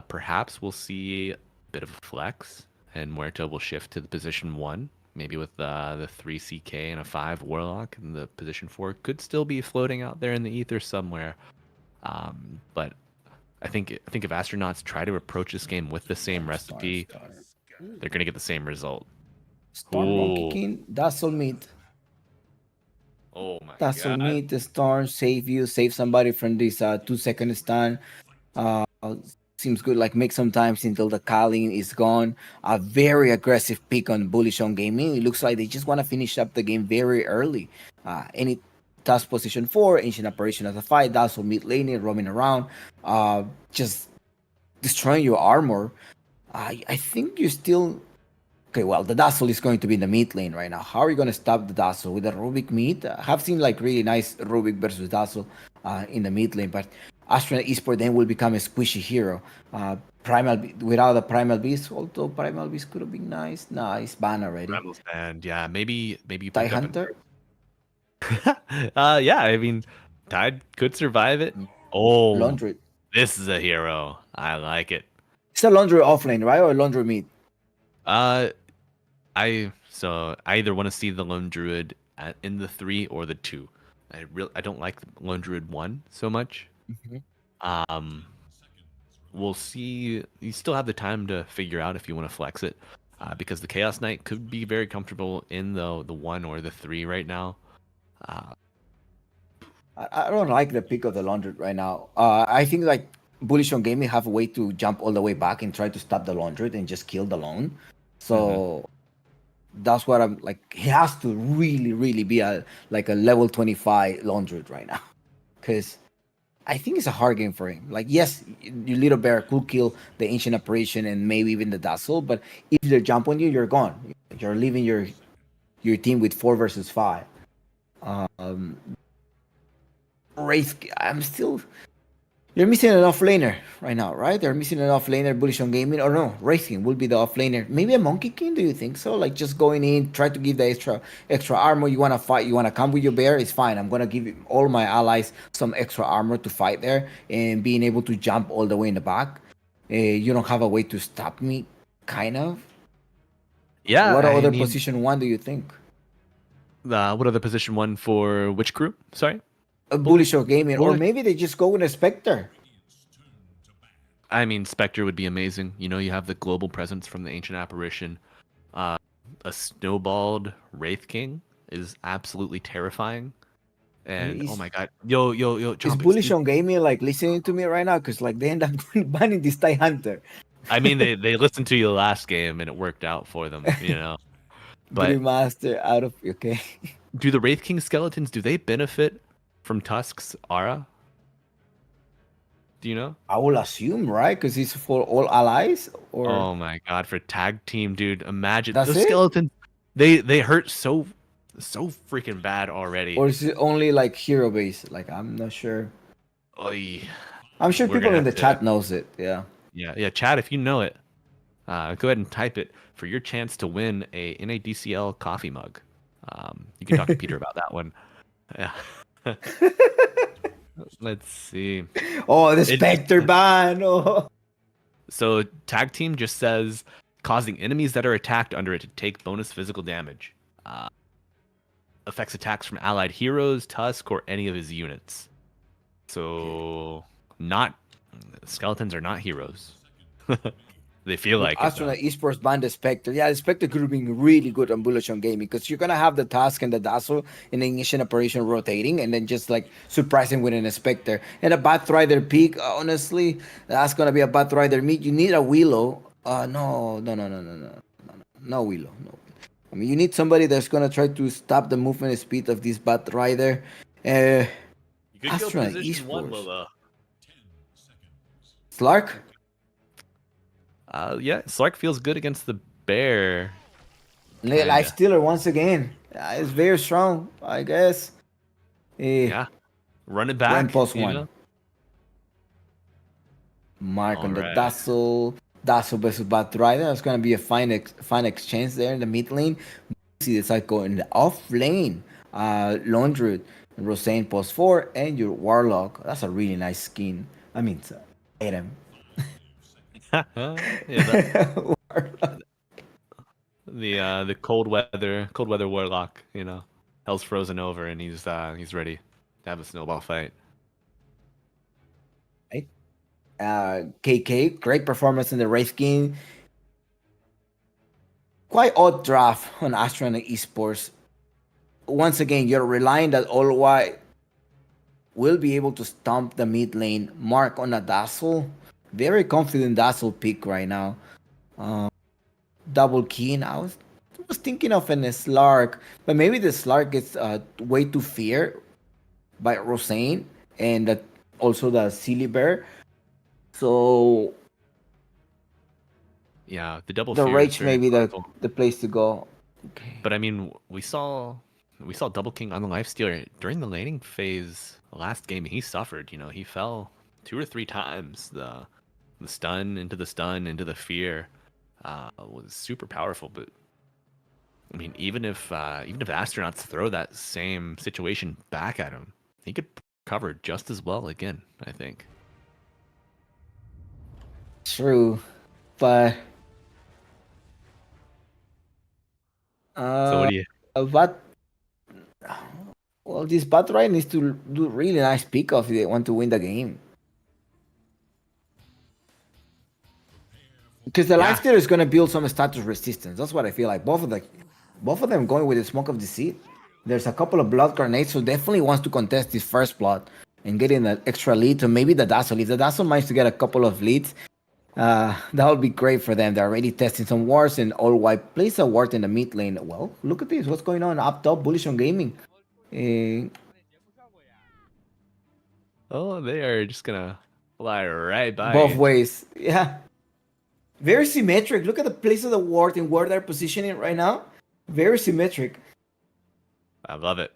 Perhaps we'll see a bit of a flex, and Muerta will shift to the position 1, maybe with the 3 CK and a 5 Warlock, and the position 4 could still be floating out there in the ether somewhere. But I think if astronauts try to approach this game with the same recipe, they're gonna get the same result. Storm Monkey Ooh. King, that's all meat. Oh my That's all god. meat. The Storm save somebody from this 2 second stun. Uh, Seems good. Like make some time until the Kalin is gone. A very aggressive pick on Bullish on gaming. It looks like they just want to finish up the game very early. Any task position 4, Ancient Apparition as a fight. That's all mid laning, roaming around, just destroying your armor. I think you still. Okay, well, the Dazzle is going to be in the mid lane right now. How are you going to stop the Dazzle with the Rubik mid? I have seen like really nice Rubik versus Dazzle in the mid lane, but Astronaut Esport then will become a squishy hero. Without the Primal Beast, although Primal Beast could have been nice. Nah, it's banned already. Rebels band, yeah, maybe you TIE pick up a Hunter? yeah, I mean, Tide could survive it. Oh, Laundry. this is a hero. I like it. It's a Laundry offlane, right? Or Laundry mid? Uh, I either want to see the Lone Druid in the 3 or the 2. I don't like the Lone Druid 1 so much. Mhm. Um, we'll see. You still have the time to figure out if you want to flex it, because the Chaos Knight could be very comfortable in the 1 or the 3 right now. I don't like the pick of the laundry right now. I think like Bullish on Gaming have a way to jump all the way back and try to stop the laundry and just kill the lone. So that's what I'm like. He has to really, really be a level 25 laundry right now, because I think it's a hard game for him. Like, yes, your little bear could kill the ancient apparition and maybe even the dazzle, but if they jump on you, you're gone. You're leaving your team with 4 versus 5. Um, Wraith, I'm still. You're missing an offlaner right now, right? They're missing an offlaner, Bullish on gaming, or no? Wraithing will be the offlaner. Maybe a Monkey King? Do you think so? Like just going in, try to give the extra armor. You wanna fight? You wanna come with your bear? It's fine. I'm gonna give all my allies some extra armor to fight there, and being able to jump all the way in the back. You don't have a way to stop me, kind of. Yeah, What I other mean, position 1 do you think? what other position 1 for which group? Sorry, A Bullish or gaming, or Bullish. maybe they just go with a Spectre. I mean, Spectre would be amazing. You have the global presence from the Ancient Apparition. Uh, a snowballed Wraith King is absolutely terrifying. And oh Is my god, yo, is Chomp, Bullish on gaming like listening to me right now? Because like they end up banning this TIE Hunter. I mean, they listened to you last game and it worked out for them. But Brewmaster out of okay. do the Wraith King skeletons do they benefit from Tusk's aura? Do you know? I will assume, right? Because it's for all allies, or Oh my god, for tag team, dude, imagine that's those it, skeletons. They hurt so freaking bad already. or is it only like hero base? Like I'm not sure. Oy. I'm sure We're people gonna in have the to, chat knows it. Yeah. yeah, Chad, if you know it, go ahead and type it for your chance to win a NADCL coffee mug. You can talk to Peter about that one. Yeah. Let's see. Oh, the It, Spectre ban. Oh. so tag team just says causing enemies that are attacked under it to take bonus physical damage. Affects attacks from allied heroes, Tusk, or any of his units. So not skeletons are not heroes. They feel But like it though. Astronaut Esports banned the Spectre. Yeah, the Spectre could have been really good on Bullish on gaming because you're gonna have the task and the dazzle in the ignition operation rotating, and then just like surprising with an Spectre and a Batrider peak. Honestly, that's gonna be a Batrider meet. You need a Willow. No Willow. No. I mean, you need somebody that's gonna try to stop the movement speed of this Batrider. Uh, You could go Astronaut position one, Esports. Lola. Slark. Yeah, Slark feels good against the bear. Life Kinda. Stealer once again. It's very strong, I guess. Yeah. Run it Rand back, plus you one. know? Mark All on the right. Dazzle. Dazzle versus Batrider. That's gonna be a fine exchange there in the mid lane. See the cycle in the off lane. Laundry and Rosane plus 4 and your Warlock. That's a really nice skin. I mean, it's a item. Yeah, the cold weather warlock, you know. Hell's frozen over and he's ready to have a snowball fight. Right? KK, great performance in the race game. Quite odd draft on Astronaut Esports. Once again, you're relying that all white will be able to stomp the mid lane. Mark on a Dazzle. Very confident Dazzle pick right now. Double Keen. I was thinking of an Slark, but maybe the Slark gets way too fear by Rosane and that also the Silly Bear. So Yeah, the double the fear is Rage very may be powerful. the place to go. Okay. But I mean, we saw Double King on the Lifestealer during the laning phase last game. He suffered, you know, he fell 2 or 3 times. The stun into the fear was super powerful. But I mean, even if astronauts throw that same situation back at him, he could cover just as well again, I think. True. But So what uh do you? but well, this Batrider needs to do really nice pick off if they want to win the game. Because the Yeah, lifesteal is gonna build some status resistance. That's what I feel like. Both of them going with the smoke of deceit. There's a couple of blood grenades, so definitely wants to contest this first blood and getting an extra lead. So maybe the Dazzle. If the Dazzle managed to get a couple of leads, that would be great for them. They're already testing some wards and all white place a ward in the mid lane. Well, look at this. What's going on up top? Bullish on gaming. Uh, oh, they are just gonna fly right by both you. ways. Yeah. Very symmetric. Look at the place of the ward and where they're positioning right now. Very symmetric. I love it.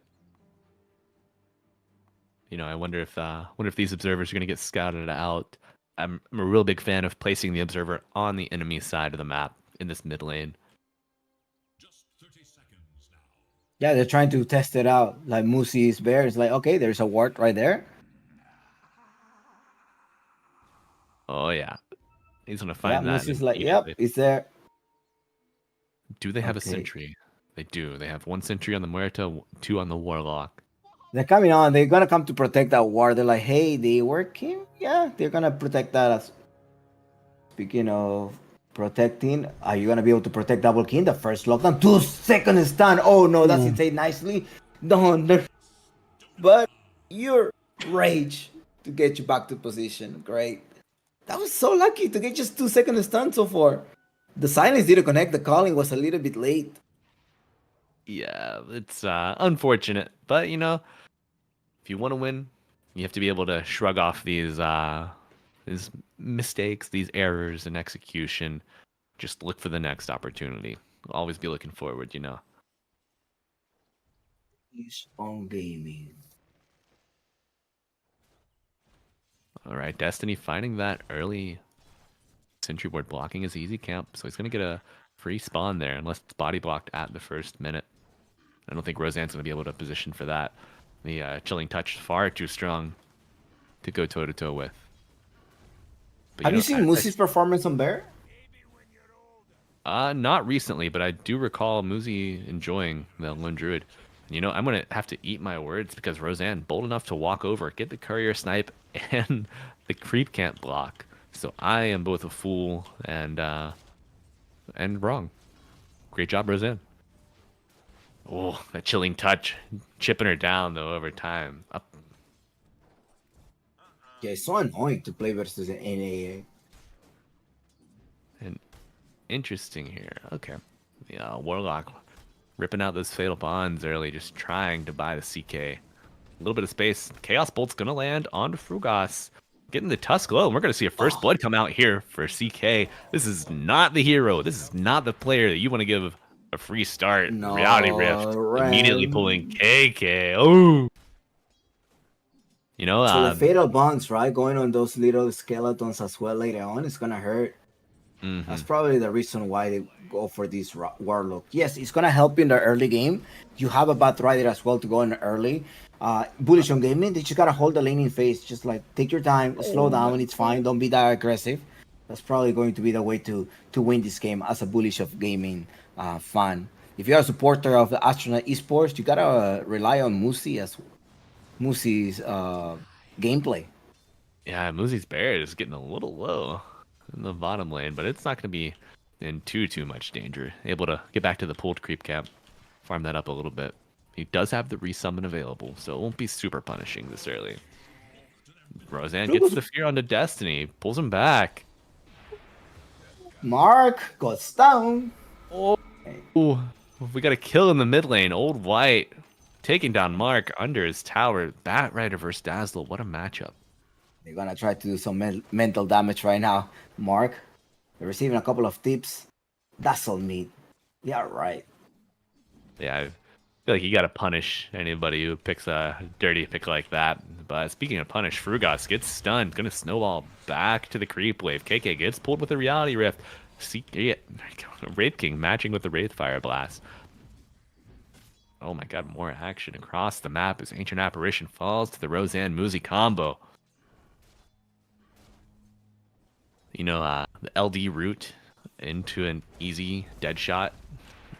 You know, I wonder if these observers are going to get scouted out. I'm a real big fan of placing the observer on the enemy side of the map in this mid lane. Yeah, they're trying to test it out. Like Musie's bear is like, okay, there's a ward right there. Oh yeah, he's going to Yeah, find that Musie's like, yep, immediately. it's there. Do they have a Okay. sentry? They do. They have 1 sentry on the Muerta, 2 on the Warlock. They're coming on. They're gonna come to protect that ward. They're like, hey, they working? Yeah, they're gonna protect that. Speaking of protecting, are you gonna be able to protect Double King? The first lockdown, 2 second stun. Oh no, that's Ooh. insane. Nicely done. But your rage to get you back to position. Great. That was so lucky to get just 2 second stun so far. The silence didn't connect. The calling was a little bit late. Yeah, it's unfortunate, but you know, if you want to win, you have to be able to shrug off these mistakes, these errors in execution. Just look for the next opportunity. Always be looking forward, you know. He's on gaming. All right, Destiny finding that early sentry ward blocking his easy camp, so he's gonna get a free spawn there unless it's body blocked at the first minute. I don't think Roseanne's gonna be able to position for that. The chilling touch is far too strong to go toe to toe with. But you Have you know, seen Musie's performance on Bear? not recently, but I do recall Muzi enjoying the Lone Druid. You know, I'm gonna have to eat my words because Roseanne bold enough to walk over, get the courier snipe, and the creep can't block. So I am both a fool and wrong. Great job, Roseanne. Oh, that chilling touch, chipping her down though over time. Up Yeah, it's so annoying to play versus an NAA. and interesting here. Okay, yeah, Warlock ripping out those fatal bonds early, just trying to buy the CK. A little bit of space. Chaos Bolt's gonna land onto Frugas. Getting the Tusk Glow, and we're gonna see a first Oh, blood come out here for CK. This is not the hero. This is not the player that you want to give a free start. Reality no, Rift immediately pulling Ren. KK. Oh, you know, So the fatal bonds, right? Going on those little skeletons as well later on, it's gonna hurt. That's mhm. probably the reason why they go for this Warlock. Yes, it's gonna help you in the early game. You have a Bat Rider as well to go in early. Bullish on gaming, they just gotta hold the laning phase. Just like take your time, slow Oh my down. It's fine. God. Don't be that aggressive. That's probably going to be the way to win this game as a Bullish of gaming fan. If you're a supporter of the Astronaut Esports, you gotta rely on Musi's gameplay. Yeah, Muzi's Barret is getting a little low in the bottom lane, but it's not going to be in too much danger. Able to get back to the pulled creep cap, farm that up a little bit. He does have the resummon available, so it won't be super punishing this early. Roseanne gets the fear onto Destiny, pulls him back. Mark goes down. Oh, we got a kill in the mid lane. Old White taking down Mark under his tower. Bat Rider versus Dazzle. What a matchup. They're gonna try to do some mental damage right now. Mark, they're receiving a couple of tips. That's all me. Yeah, right. Yeah, I feel like you got to punish anybody who picks a dirty pick like that. But speaking of punish, Frugas gets stunned, gonna snowball back to the creep wave. KK gets pulled with a reality rift. See, yeah, Wraith King matching with the Wraith Fire Blast. Oh my god, more action across the map as Ancient Apparition falls to the Roseanne Muzi combo. You know, the LD route into an easy dead shot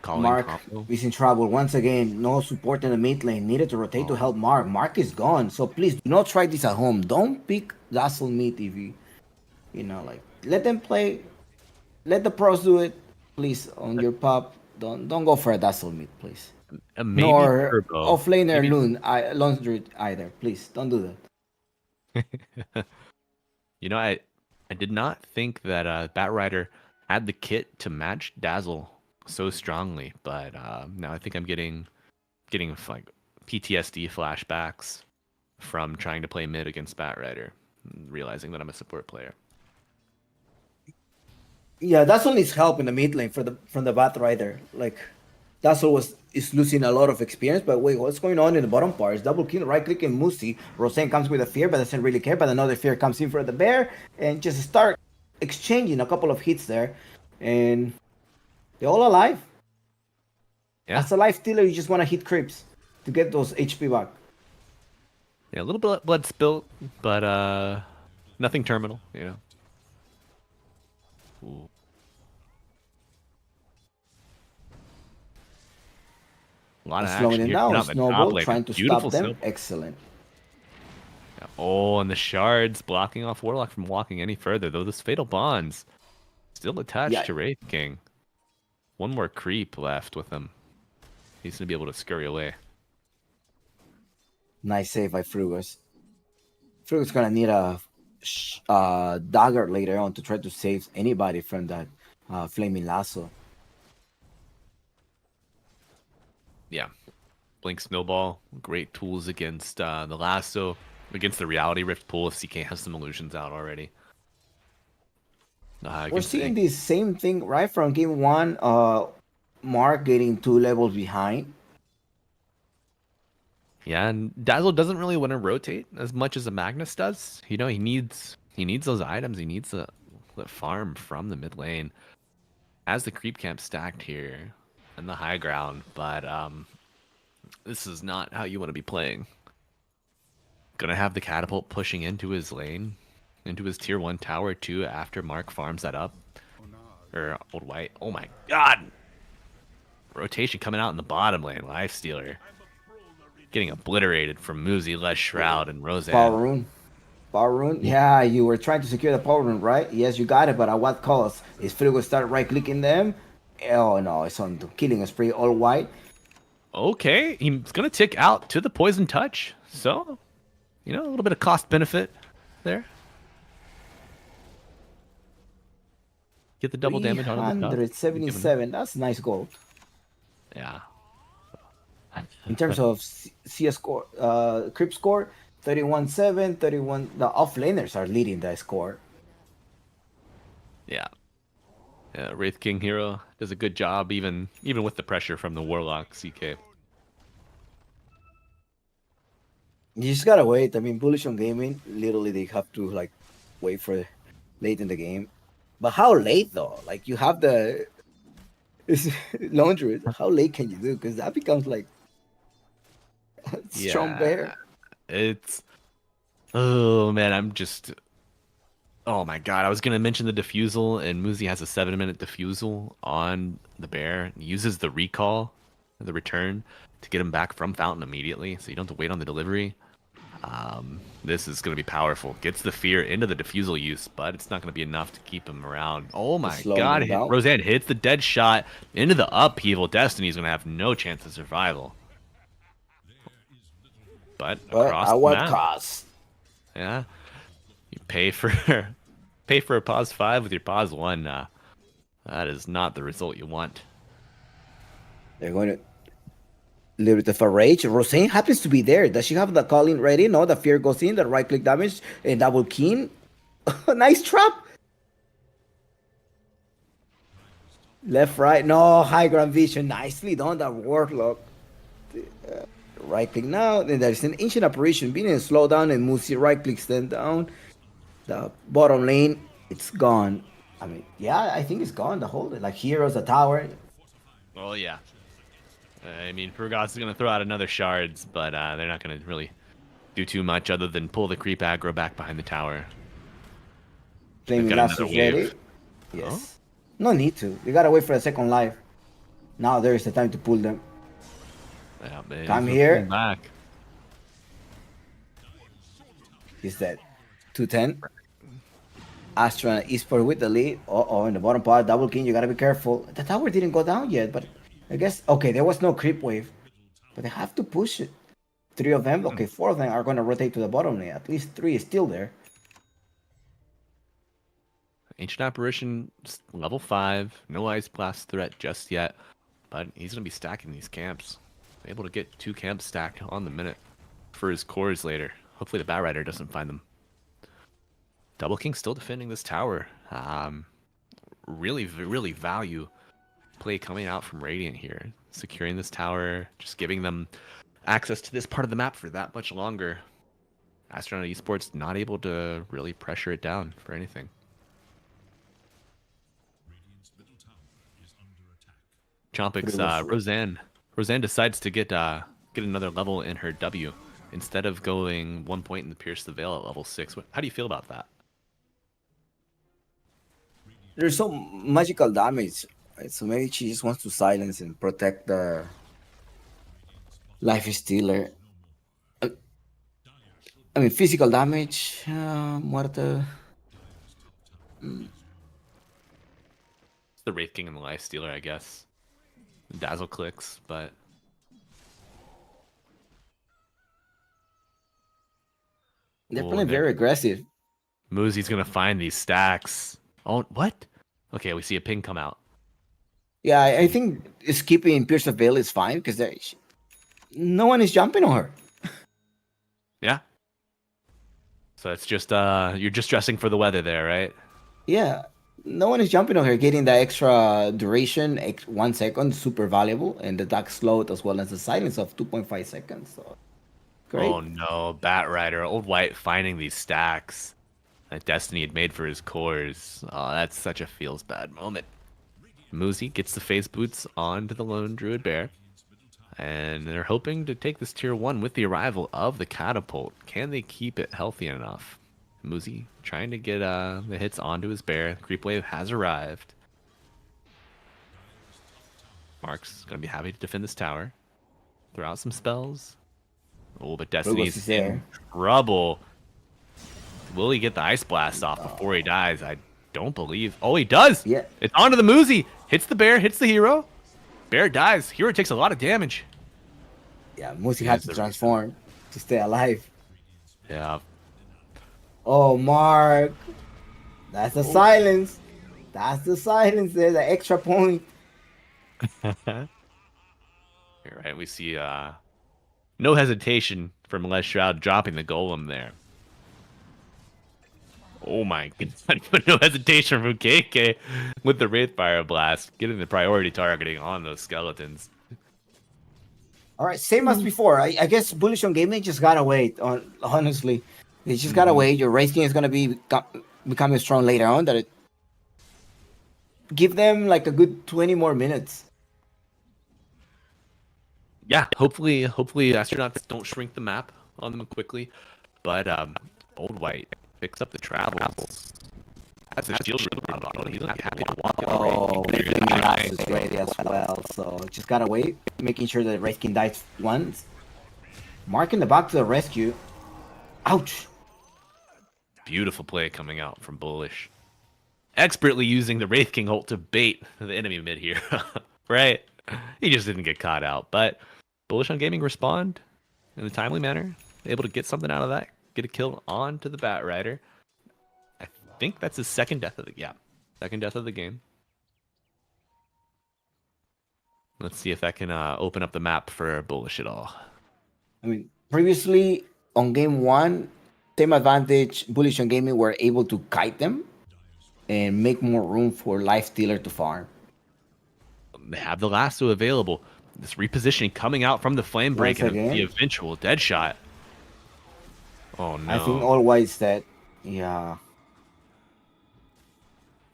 calling Mark combo. is in trouble once again. No support in the mid lane. Needed to rotate to Oh, help Mark. Mark is gone. So please do not try this at home. Don't pick Dazzle Meat if you know, like let them play. Let the pros do it. Please on your pop. Don't go for a Dazzle Meat, please. maybe Nor Turbo. offlaner Maybe. Lundred either. Please don't do that. You know, I did not think that Bat Rider had the kit to match Dazzle so strongly, but now I think I'm getting like PTSD flashbacks from trying to play mid against Bat Rider, realizing that I'm a support player. Yeah, that's only his help in the mid lane for the from the Bat Rider. Like that's always is losing a lot of experience. But wait, what's going on in the bottom part? Is double kill, right clicking Musi. Rosen comes with a fear, but doesn't really care. But another fear comes in for the bear and just start exchanging a couple of hits there, and they're all alive. Yeah, As a life stealer, you just want to hit creeps to get those HP back. yeah, a little bit of blood spilt, but nothing terminal. You know. Ooh. A lot of Slowing action it here coming down. out in the top Snowball lane. A trying to beautiful stop them. snow. Excellent. Oh, and the shards blocking off Warlock from walking any further, though those fatal bonds still attached Yeah, to Wraith King. One more creep left with him. He's gonna be able to scurry away. nice save by Frugas. Frugas gonna need a dagger later on to try to save anybody from that flaming lasso. Yeah. Blink Snowball, great tools against the lasso, against the Reality Rift pool if CK has some illusions out already. We're Against seeing this same thing right from game one. Mark getting 2 levels behind. yeah, and Dazzle doesn't really want to rotate as much as a Magnus does. You know, he needs those items. He needs the farm from the mid lane. As the creep camp stacked here in the high ground, but this is not how you want to be playing. Gonna have the catapult pushing into his lane, into his tier 1 tower too after Mark farms that up. Or Old White. Oh my god! Rotation coming out in the bottom lane. Lifestealer. Getting obliterated from Muzi, Les Shroud, and Power Roseanne. rune. Power rune? Yeah, you were trying to secure the power rune, right? Yes, you got it, but at what cost? Is Phil going to start right-clicking them? Oh no, it's on the killing spree, all white. Okay, he's gonna tick out to the poison touch. So, a little bit of cost benefit there. Get the double damage onto the dot. Given him. 377, that's nice gold. Yeah. In terms of CS score, creep score, 31-7, 31. The offlaners are leading that score. Yeah. Yeah, Wraith King hero does a good job, even with the pressure from the Warlock CK. You just gotta wait. I mean, Bullish on gaming, literally they have to like wait for late in the game. But how late though? Like you have the laundry. How late can you do? Because that becomes like strong bear. Yeah, it's oh man, oh my god, I was gonna mention the diffusal, and Muzi has a 7-minute diffusal on the bear. He uses the recall, the return, to get him back from Fountain immediately, so you don't have to wait on the delivery. This is gonna be powerful. Gets the fear into the diffusal use, but it's not gonna be enough to keep him around. Oh To my slow god, them down. Roseanne hits the dead shot into the upheaval. Destiny's gonna have no chance of survival. But But across at the what map, cost? yeah, you pay for pay for a pause 5 with your pause 1. That is not the result you want. They're going to little bit of a rage. Rosane happens to be there. Does she have the calling ready? No, the fear goes in, the right click damage, and double keen. Nice trap. Left, right. No, high ground vision. Nicely done, that warlock. Right click now. Then there's an ancient apparition being in slowdown and Musi right click stand down. The bottom lane, it's gone. I mean, yeah, I think it's gone. The whole like heroes, the tower. Well, yeah. I mean, Purgos is going to throw out another shards, but they're not going to really do too much other than pull the creep aggro back behind the tower. They've Flaming got Lance another is ready. wave. Oh, Yes. No need to. You gotta wait for a second life. Now there is the time to pull them. yeah, man. Come He's gonna pull here. back. He's dead. 210. Astronaut Esports with the lead. Oh, in the bottom part, double king. You gotta be careful. The tower didn't go down yet, but I guess okay. There was no creep wave, but they have to push it. 3 of them. Okay, 4 of them are gonna rotate to the bottom lane. At least 3 is still there. Ancient Apparition, level 5. No Ice Blast threat just yet, but he's going to be stacking these camps. Able to get 2 camps stacked on the minute for his cores later. Hopefully the Bat Rider doesn't find them. Double King still defending this tower. Really, really value play coming out from Radiant here. Securing this tower, just giving them access to this part of the map for that much longer. Astronaut Esports not able to really pressure it down for anything. Chompix, Roseanne decides to get another level in her W instead of going 1 point in the Pierce the Veil at level 6. How do you feel about that? There's some magical damage, right? So maybe she just wants to silence and protect the life stealer. I mean, physical damage, muerta. It's the Wraith King and the Life Stealer, I guess. Dazzle clicks, but They're playing very aggressive. Muzi's gonna find these stacks. Oh, what? Okay, we see a ping come out. Yeah, I think skipping Pierce of Veil is fine because no one is jumping on her. Yeah. So it's just you're just dressing for the weather there, right? Yeah, no one is jumping on her, getting the extra duration, 1 second, super valuable, and the dark slot as well as the silence of 2.5 seconds. So great. Oh no, Bat Rider, Old White finding these stacks that Destiny had made for his cores. Oh, that's such a feels bad moment. Muzi gets the phase boots onto the lone Druid Bear. And they're hoping to take this tier 1 with the arrival of the catapult. Can they keep it healthy enough? Muzi trying to get the hits onto his bear. Creep wave has arrived. Mark's going to be happy to defend this tower. Throw out some spells. Oh, but Destiny's in trouble. Will he get the ice blast off before he dies? I don't believe. Oh, he does. Yeah. It's onto the Muzi. Hits the bear. Hits the hero. Bear dies. Hero takes a lot of damage. Yeah, Musi He had has to the transform to stay alive. Yeah. Oh, Mark. That's the silence. That's the silence. There's an extra point. You're right. We see no hesitation from Les Shroud dropping the golem there. Oh my god. No hesitation from KK with the Wraithfire Blast, getting the priority targeting on those skeletons. All right, same as before. I guess Bullish on Gaming just gotta wait. Honestly, they just gotta Mhm. wait. Your race game is gonna be becoming strong later on. Give them like a good 20 more minutes. Yeah, hopefully astronauts don't shrink the map on them quickly. But Old White picks up the travels. Has his shield really bottle. He's not happy to walk Oh, away. Blast is ready as well. So just gotta wait, making sure that race King dies once. Mark in the back to the rescue. Ouch. Beautiful play coming out from Bullish. Expertly using the Wraith King ult to bait the enemy mid here. Right? He just didn't get caught out. But Bullish on Gaming respond in a timely manner. Able to get something out of that. Get a kill onto the Bat Rider. I think that's his second death of the second death of the game. Let's see if that can open up the map for Bullish at all. I mean, previously on game one, same advantage, Bullish on Gaming were able to kite them and make more room for Life Stealer to farm. They have the lasso available. This repositioning coming out from the flame break Once and again. the eventual dead shot. Oh no. I think all White's dead. Yeah.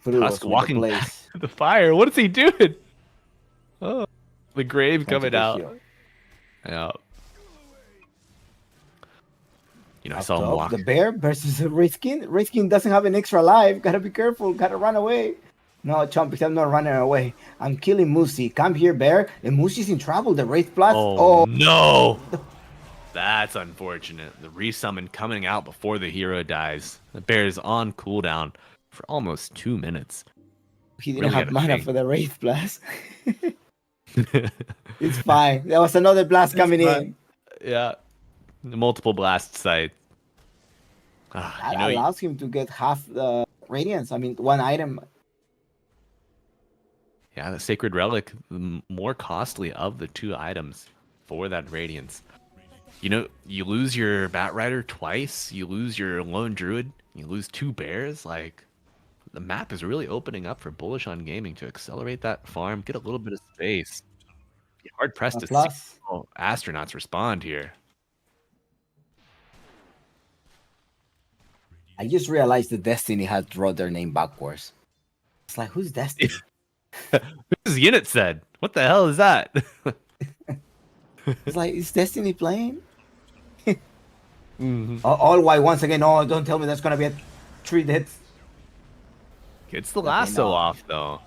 Tusk With the walking back place. to the fire. What is he doing? Oh, the grave Trying to coming get out. healed. Yeah. You know, I Up saw him top, walk. the bear versus the Wraith King. Wraith King doesn't have an extra life. Gotta be careful. Gotta run away. No, Chompy, I'm not running away. I'm killing Musi. Come here, bear. And Musi's in trouble. The Wraith Blast. Oh no! That's unfortunate. The resummon coming out before the hero dies. The bear is on cooldown for almost 2 minutes. He didn't Really have gotta mana think. for the Wraith Blast. It's fine. There was another blast coming in. Yeah. Multiple blast sites. That You know, allows him to get half the radiance. I mean, one item. yeah, the Sacred Relic, the more costly of the 2 items for that Radiance. You know, you lose your Bat Rider twice, you lose your Lone Druid, you lose 2 bears. Like, the map is really opening up for Bullish on Gaming to accelerate that farm, get a little bit of space. Be hard pressed A to see plus. how astronauts respond here. I just realized that Destiny had wrote their name backwards. It's like, who's Destiny? This is Unit said. What the hell is that? It's like, is Destiny playing? Mm-hmm. All White once again. Oh, don't tell me that's gonna be a 3 deaths. Gets the Okay, lasso no. off though.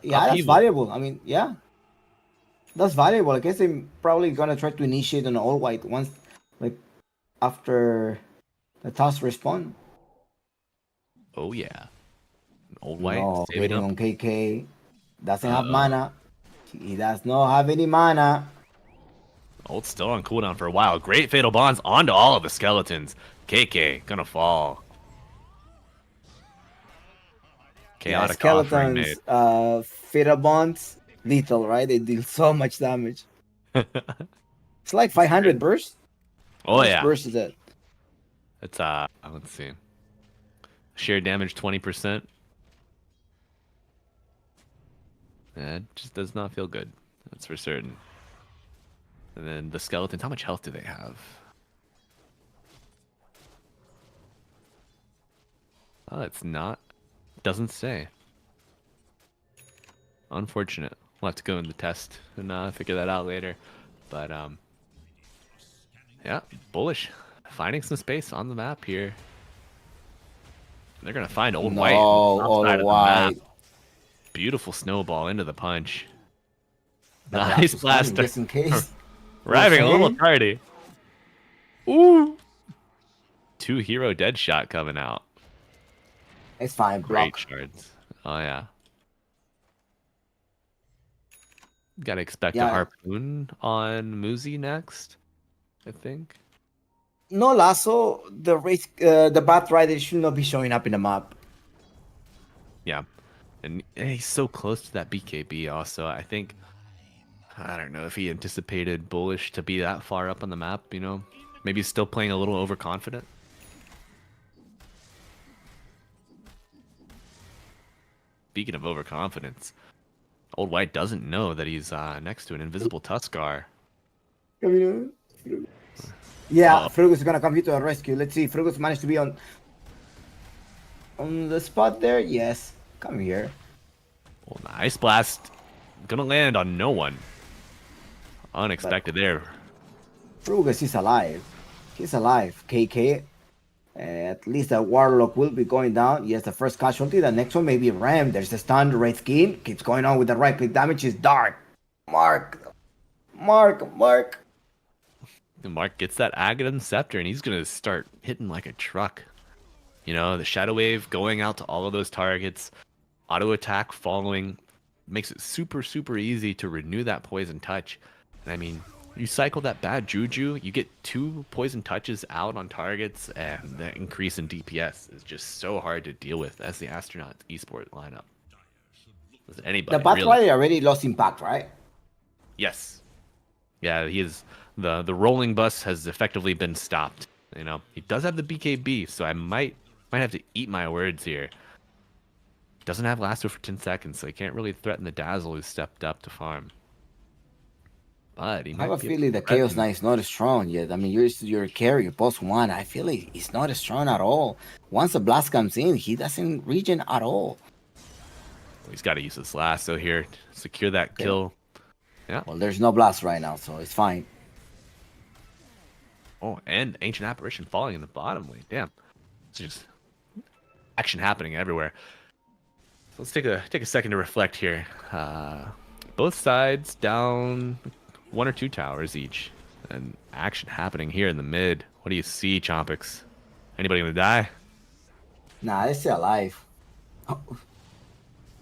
Yeah, that's Upheaval. valuable. I mean, yeah, that's valuable. I guess they're probably gonna try to initiate an All White once, like after the task respawn. Oh yeah. Old White No, saving waiting up. on KK. Doesn't have Uh-oh. mana. He does not have any mana. Ult's still on cooldown for a while. Great Fatal Bonds onto all of the skeletons. KK gonna fall. Yeah, Chaotic offering skeletons, made. Fatal Bonds, lethal, right? They deal so much damage. It's like 500 burst. Oh How much yeah. burst is that? It's let's see. Sheer damage 20%. It just does not feel good. That's for certain. And then the skeletons, how much health do they have? Oh, it's not. Doesn't say. Unfortunate. We'll have to go in the test and figure that out later. But yeah, Bullish finding some space on the map here. They're gonna find Old White No, outside Old of the White. map. Beautiful snowball into the punch. The Nice blast is coming, blaster. just in case. We're having a little Insane. party. Ooh. 2 hero dead shot coming out. It's fine. Great Block. shards. Oh yeah. Gotta expect a Yeah. harpoon on Muzi next, I think. No lasso. The Bat Rider should not be showing up in the map. Yeah. And he's so close to that BKB also. I think, I don't know if he anticipated Bullish to be that far up on the map, you know? Maybe he's still playing a little overconfident. Speaking of overconfidence, Old White doesn't know that he's next to an invisible Tuskar. Yeah, Uh-oh. Frugus is gonna come here to a rescue. Let's see. Frugus managed to be on the spot there. Yes, come here. Well, nice blast. Gonna land on no one. Unexpected But there. Frugus is alive. He's alive. KK. At least the Warlock will be going down. Yes, the first casualty. The next one may be Ram. There's a stun. Red skin. Keeps going on with the right click damage. Is dark. Mark. And Mark gets that Aghanim Scepter, and he's gonna start hitting like a truck. You know, the Shadow Wave going out to all of those targets. Auto attack following. Makes it super, super easy to renew that poison touch. And I mean, you cycle that bad juju, you get 2 poison touches out on targets, and the increase in DPS is just so hard to deal with as the Astronaut Esports lineup. With The anybody, Bat really. Rider already lost impact, right? Yes. Yeah, he is the rolling bus has effectively been stopped. You know, he does have the BKB, so I might have to eat my words here. Doesn't have lasso for 10 seconds, so he can't really threaten the Dazzle who stepped up to farm. But he I have might a be able feeling to the Chaos threaten. Knight is not strong yet. I mean, you're a carry, boss one. I feel like he's not strong at all. Once the blast comes in, he doesn't regen at all. He's got to use this lasso here to secure that Okay. kill. Yeah. Well, there's no blast right now, so it's fine. Oh, and Ancient Apparition falling in the bottom lane. Damn. It's just action happening everywhere. So let's take a second to reflect here. Both sides down 1 or 2 towers each, and action happening here in the mid. What do you see, Chompix? Anybody gonna die? Nah, they're still alive.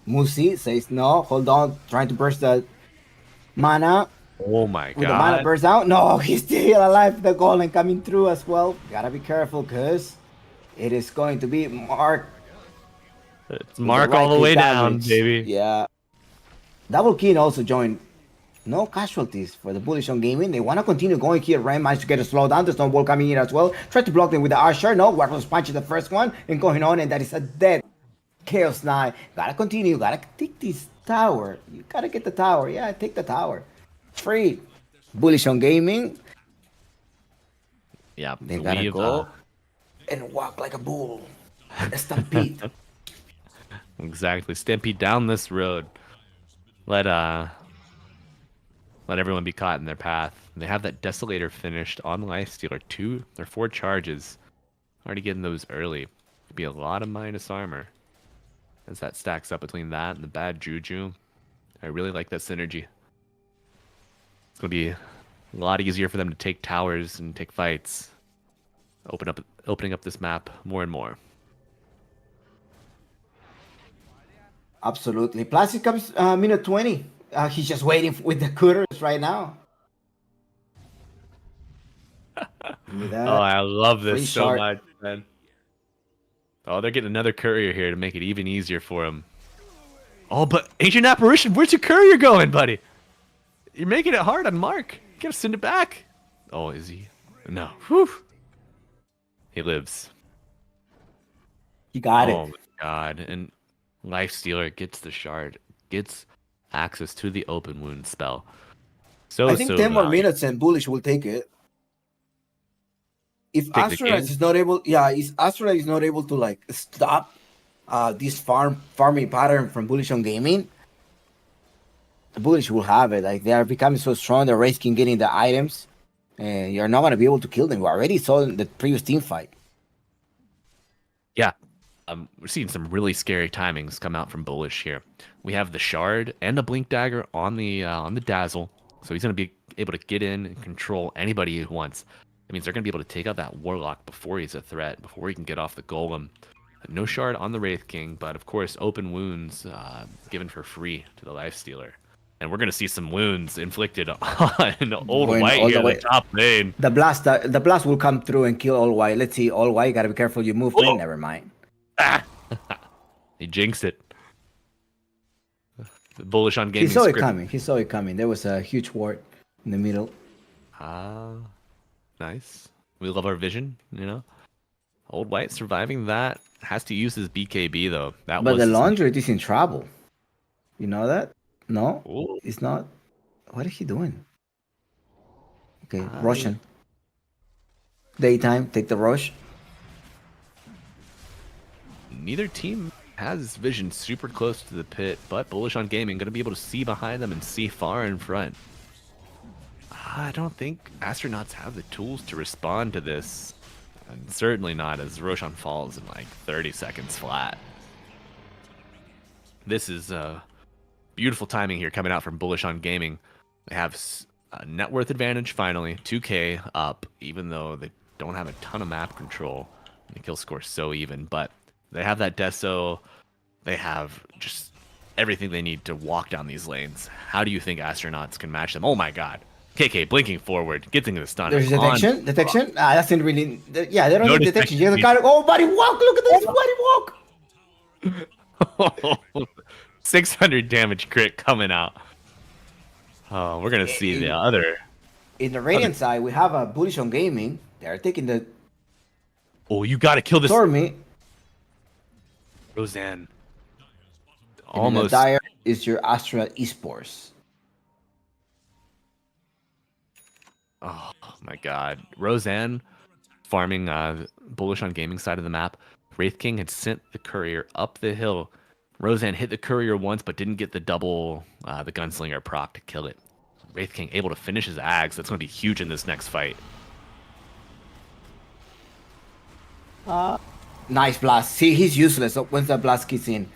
Musi says no. Hold on, trying to burst the mana. Oh my With the mana god. burst out, no, he's still alive. The golem coming through as well. Gotta be careful, cause it is going to be Mark. It's With Mark all the right-click way down, damage. baby. Yeah. Double King also joined. No casualties for the Bullish on gaming. They want to continue going here. Ram managed to get a slowdown. The Snowball coming in as well. Try to block them with the Archer. No, Warlocks punching the first one and going on, and that is a dead Chaos Knight. Gotta continue. Gotta take this tower. You gotta get the tower. Yeah, take the tower. Free. Bullish on gaming. Yeah, They gotta we've go and walk like a bull. A stampede. exactly stampede down this road. Let everyone be caught in their path. They have that Desolator finished on Lifestealer. 2 or 4 charges. Already getting those early. Could be a lot of minus armor. As that stacks up between that and the bad Juju. I really like that synergy. It's going to be a lot easier for them to take towers and take fights. Opening up this map more and more. Absolutely. Plastic comes minute 20. He's just waiting with the cutters right now. With Oh, that, I love free this so shard. much, man. Oh, they're getting another courier here to make it even easier for him. Oh, but Ancient Apparition, where's your courier going, buddy? You're making it hard on Mark. You gotta send it back. Oh, is he? No. Whew. He lives. He got Oh it. my god. And Lifestealer gets the shard. Gets access to the open wound spell. I think So 10 more valuable. minutes and Bullish will take it. If Take the Astronaut game. is not able, yeah, if Astronaut is not able to like stop this farming pattern from Bullish on gaming, the Bullish will have it. Like they are becoming so strong, they're risking getting the items, and you're not gonna be able to kill them. We already saw in the previous team fight. Yeah. We're seeing some really scary timings come out from Bullish here. We have the shard and a blink dagger on the dazzle, so he's gonna be able to get in and control anybody he wants. That means they're going to be able to take out that Warlock before he's a threat, before he can get off the Golem. No shard on the Wraith King, but of course, open wounds given for free to the Lifestealer. And we're going to see some wounds inflicted on Old Going White all here the in the way. top lane. The blast will come through and kill All White. Let's see, All White, gotta be careful your movement. Oh! Never mind. Ah! He jinxed it. Bullish on He gaming saw it script. coming. He saw it coming. There was a huge ward in the middle. Ah, nice. We love our vision, you know. Old White surviving that has to use his BKB though. That But was the his... laundry is in trouble. You know that? No, Ooh. it's not. What is he doing? Okay, I... Russian. Daytime, take the rush. Neither team has vision super close to the pit, but Bullish on Gaming going to be able to see behind them and see far in front. I don't think Astronauts have the tools to respond to this. And certainly not as Roshan falls in like 30 seconds flat. This is beautiful timing here coming out from Bullish on Gaming. They have a net worth advantage finally, 2k up, even though they don't have a ton of map control. The kill score so even, but they have that Deso. They have just everything they need to walk down these lanes. How do you think Astronauts can match them? Oh my god. KK blinking forward, getting the stun. There's detection. Detection. That's not really. Yeah, they don't No need detection. detection. You gotta. Oh, buddy, walk! Look at this, buddy, walk! 600 damage crit coming out. Oh, we're gonna see the other. In the Radiant side, we have a Bullish on Gaming. They're taking the Oh, you gotta kill this Stormy. Roseanne. And in the Almost. Dire is your Astronaut Esports. Oh my god. Roseanne farming Bullish on Gaming side of the map. Wraith King had sent the courier up the hill. Roseanne hit the courier once, but didn't get the double, the gunslinger proc to kill it. Wraith King able to finish his Ags. That's going to be huge in this next fight. Nice blast. See, he's useless. So once the blast kicks in,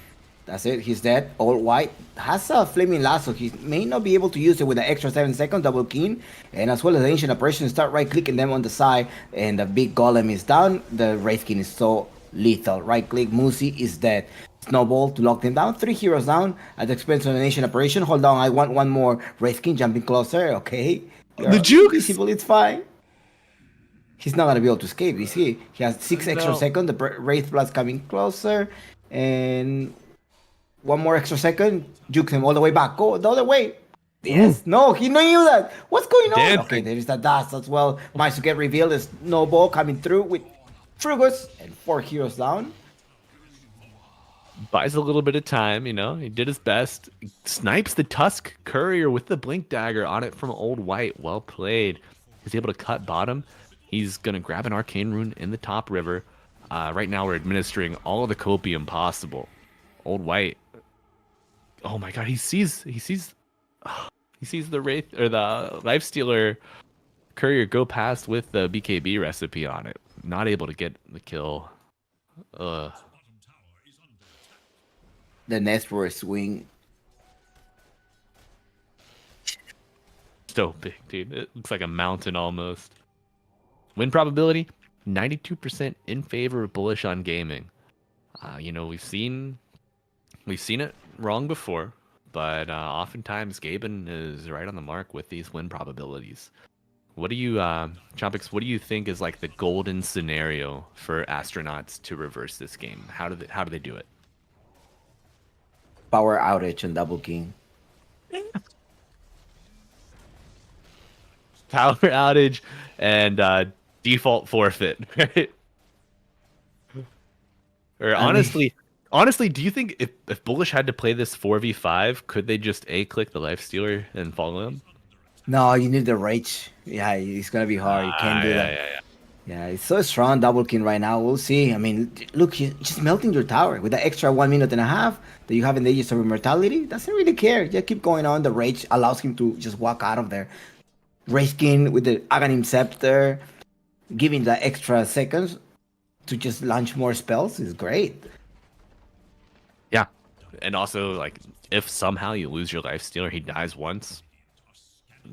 that's it. He's dead. All White has a flaming lasso. He may not be able to use it with an extra 7-second double keen, and as well as the ancient operation, start right clicking them on the side, and the big golem is down. The Wraith King is so lethal. Right click, Musi is dead. Snowball to lock them down. 3 heroes down at the expense of the nation operation. Hold on, I want one more. Wraith King jumping closer. Okay, The juke! visible. It's fine. He's not gonna be able to escape, is he? He has 6 extra No. seconds. The Wraith Blast coming closer, and one more extra second. Juke him all the way back. Go the other way. Yes. No, he knew that. What's going on? Dancing. Okay, there is that dust as well. Might to get revealed. There's Snowball coming through with Frugus and 4 heroes down. Buys a little bit of time, you know. He did his best. Snipes the Tusk Courier with the Blink Dagger on it from Old White. Well played. He's able to cut bottom. He's going to grab an Arcane Rune in the top river. Right now we're administering all of the Copium possible. Old White. Oh my god, he sees the Wraith or the Lifestealer Courier go past with the BKB recipe on it. Not able to get the kill. Ugh. The next for a swing. So big, dude. It looks like a mountain almost. Win probability 92% in favor of Bullish on Gaming. You know, we've seen it wrong before, but oftentimes Gaben is right on the mark with these win probabilities. What do you, Chompix, what do you think is like the golden scenario for Astronauts to reverse this game? How do they do it? Power outage and double king. Power outage and default forfeit, right? Or honestly, do you think if Bullish had to play this 4v5, could they just click the Lifestealer and follow him? No, you need the rage. Yeah, it's gonna be hard. You can't do that. Yeah, it's so strong, double king right now. We'll see. I mean, look, he's just melting your tower with the extra 1.5 minutes that you have in the Aegis of Immortality. Doesn't really care. Just keep going on. The rage allows him to just walk out of there. Rage King with the Aghanim Scepter, giving the extra seconds to just launch more spells is great. Yeah, and also like if somehow you lose your Lifestealer, he dies once,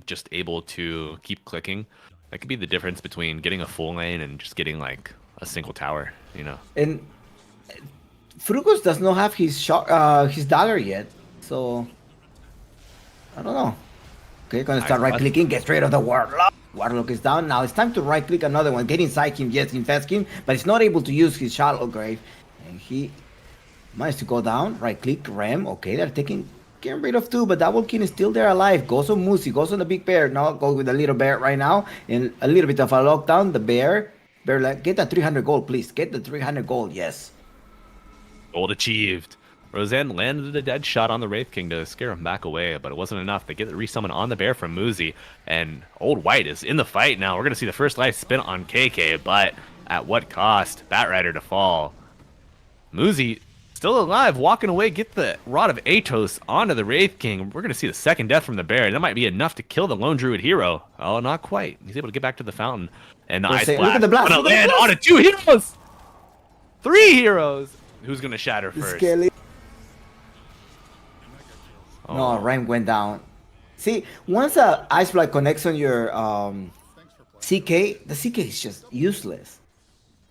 just able to keep clicking. That could be the difference between getting a full lane and just getting like a single tower, you know. And Frugus does not have his dagger yet, so I don't know. Okay, gonna All right, start right clicking, get rid of the Warlock. Warlock is down. Now it's time to right click another one. Get inside him, yes, infest him, but he's not able to use his shallow grave. And he managed to go down. Right click, Rem. Okay, they're getting rid of two, but Double King is still there alive. Goes on Moosey, goes on the big bear. Now go with the little bear right now. And a little bit of a lockdown. The bear, like, get the 300 gold, please. Get the 300 gold, yes. gold achieved. Roseanne landed a dead shot on the Wraith King to scare him back away, but it wasn't enough. They get the resummon on the bear from Muzi, and Old White is in the fight now. We're going to see the first life spin on KK, but at what cost? Batrider to fall. Muzi still alive, walking away, get the Rod of Atos onto the Wraith King. We're going to see the second death from the bear, and that might be enough to kill the Lone Druid hero. Oh, not quite. He's able to get back to the fountain, and the Ice Blast. Look at the blast. Gonna land onto 2 heroes! 3 heroes! Who's going to shatter first? Skelly. Oh. No, Rhyme went down. See, once a Ice Flag connects on your CK, the CK is just useless.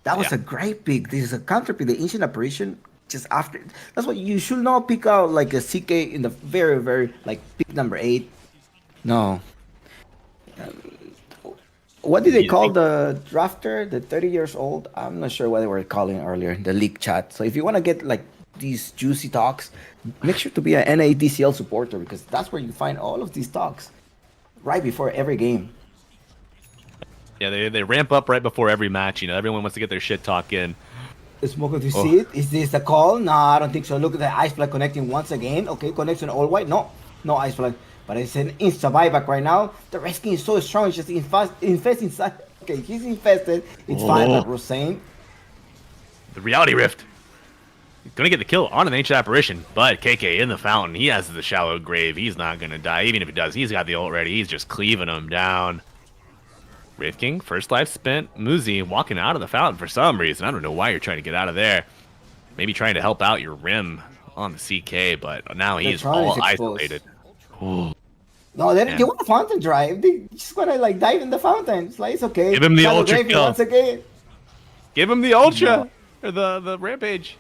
That was a great pick. This is a counter pick. The Ancient Apparition, just after. That's why you should not pick out like a CK in the very, very, like, pick number 8. No. What did they call the drafter? The 30 years old? I'm not sure what they were calling earlier in the league chat. So if you want to get like these juicy talks, make sure to be an NADCL supporter, because that's where you find all of these talks right before every game. Yeah, they ramp up right before every match. You know, everyone wants to get their shit talk in. Smoker, do you see it? Is this the call? No, I don't think so. Look at the Ice Flag connecting once again. Okay, connection all white. No Ice Flag. But it's an insta buyback right now. The Red Skin is so strong. It's just infest inside. Okay, he's infested. It's fine, but Rosane. The Reality Rift. Gonna get the kill on an Ancient Apparition, but KK in the fountain. He has the shallow grave. He's not gonna die. Even if he does, he's got the ult ready. He's just cleaving him down. Wraith King, first life spent. Muzi walking out of the fountain for some reason. I don't know why you're trying to get out of there. Maybe trying to help out your Rim on the CK, but now he's all isolated. Ooh. No, they want a fountain drive. They just want to like dive in the fountain. It's like, it's okay. Give him the ultra kill. Once again. Give him the ultra. Or the rampage.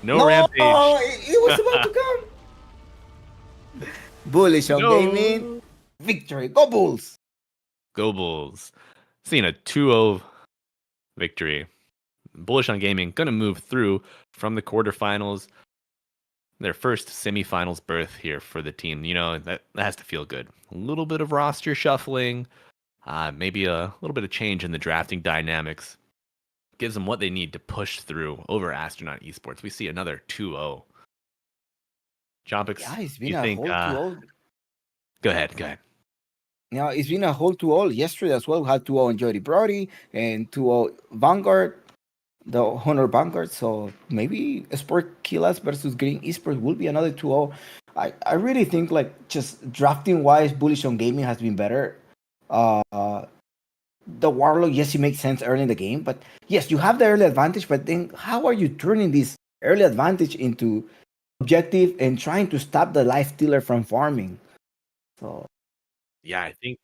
No rampage. No, it was about to come. Bullish on gaming. Victory. Go Bulls. Go Bulls. Seeing a 2-0 victory. Bullish on gaming gonna move through from the quarterfinals. Their first semifinals berth here for the team. You know, that has to feel good. A little bit of roster shuffling, maybe a little bit of change in the drafting dynamics. Gives them what they need to push through over Astronaut Esports. We see another 2-0. Jompix, it's been a whole 2-0. Go ahead. Yeah, it's been a whole 2-0 yesterday as well. We had 2-0 in Jody Brody and 2-0 Vanguard. The Honor Vanguard, so maybe Sport Killas versus Green Esports will be another 2-0. I really think like just drafting wise, Bullish on gaming has been better. The Warlock, yes, it makes sense early in the game, but yes, you have the early advantage, but then how are you turning this early advantage into objective and trying to stop the life stealer from farming? So yeah, I think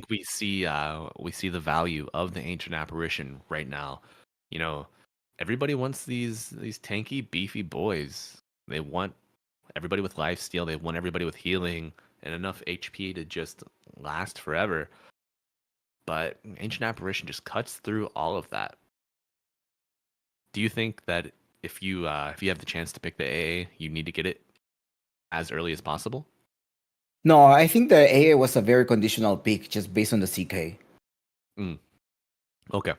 we see the value of the Ancient Apparition right now. You know, everybody wants these tanky, beefy boys. They want everybody with lifesteal. They want everybody with healing and enough HP to just last forever. But Ancient Apparition just cuts through all of that. Do you think that if you have the chance to pick the AA, you need to get it as early as possible? No, I think the AA was a very conditional pick just based on the CK. Okay.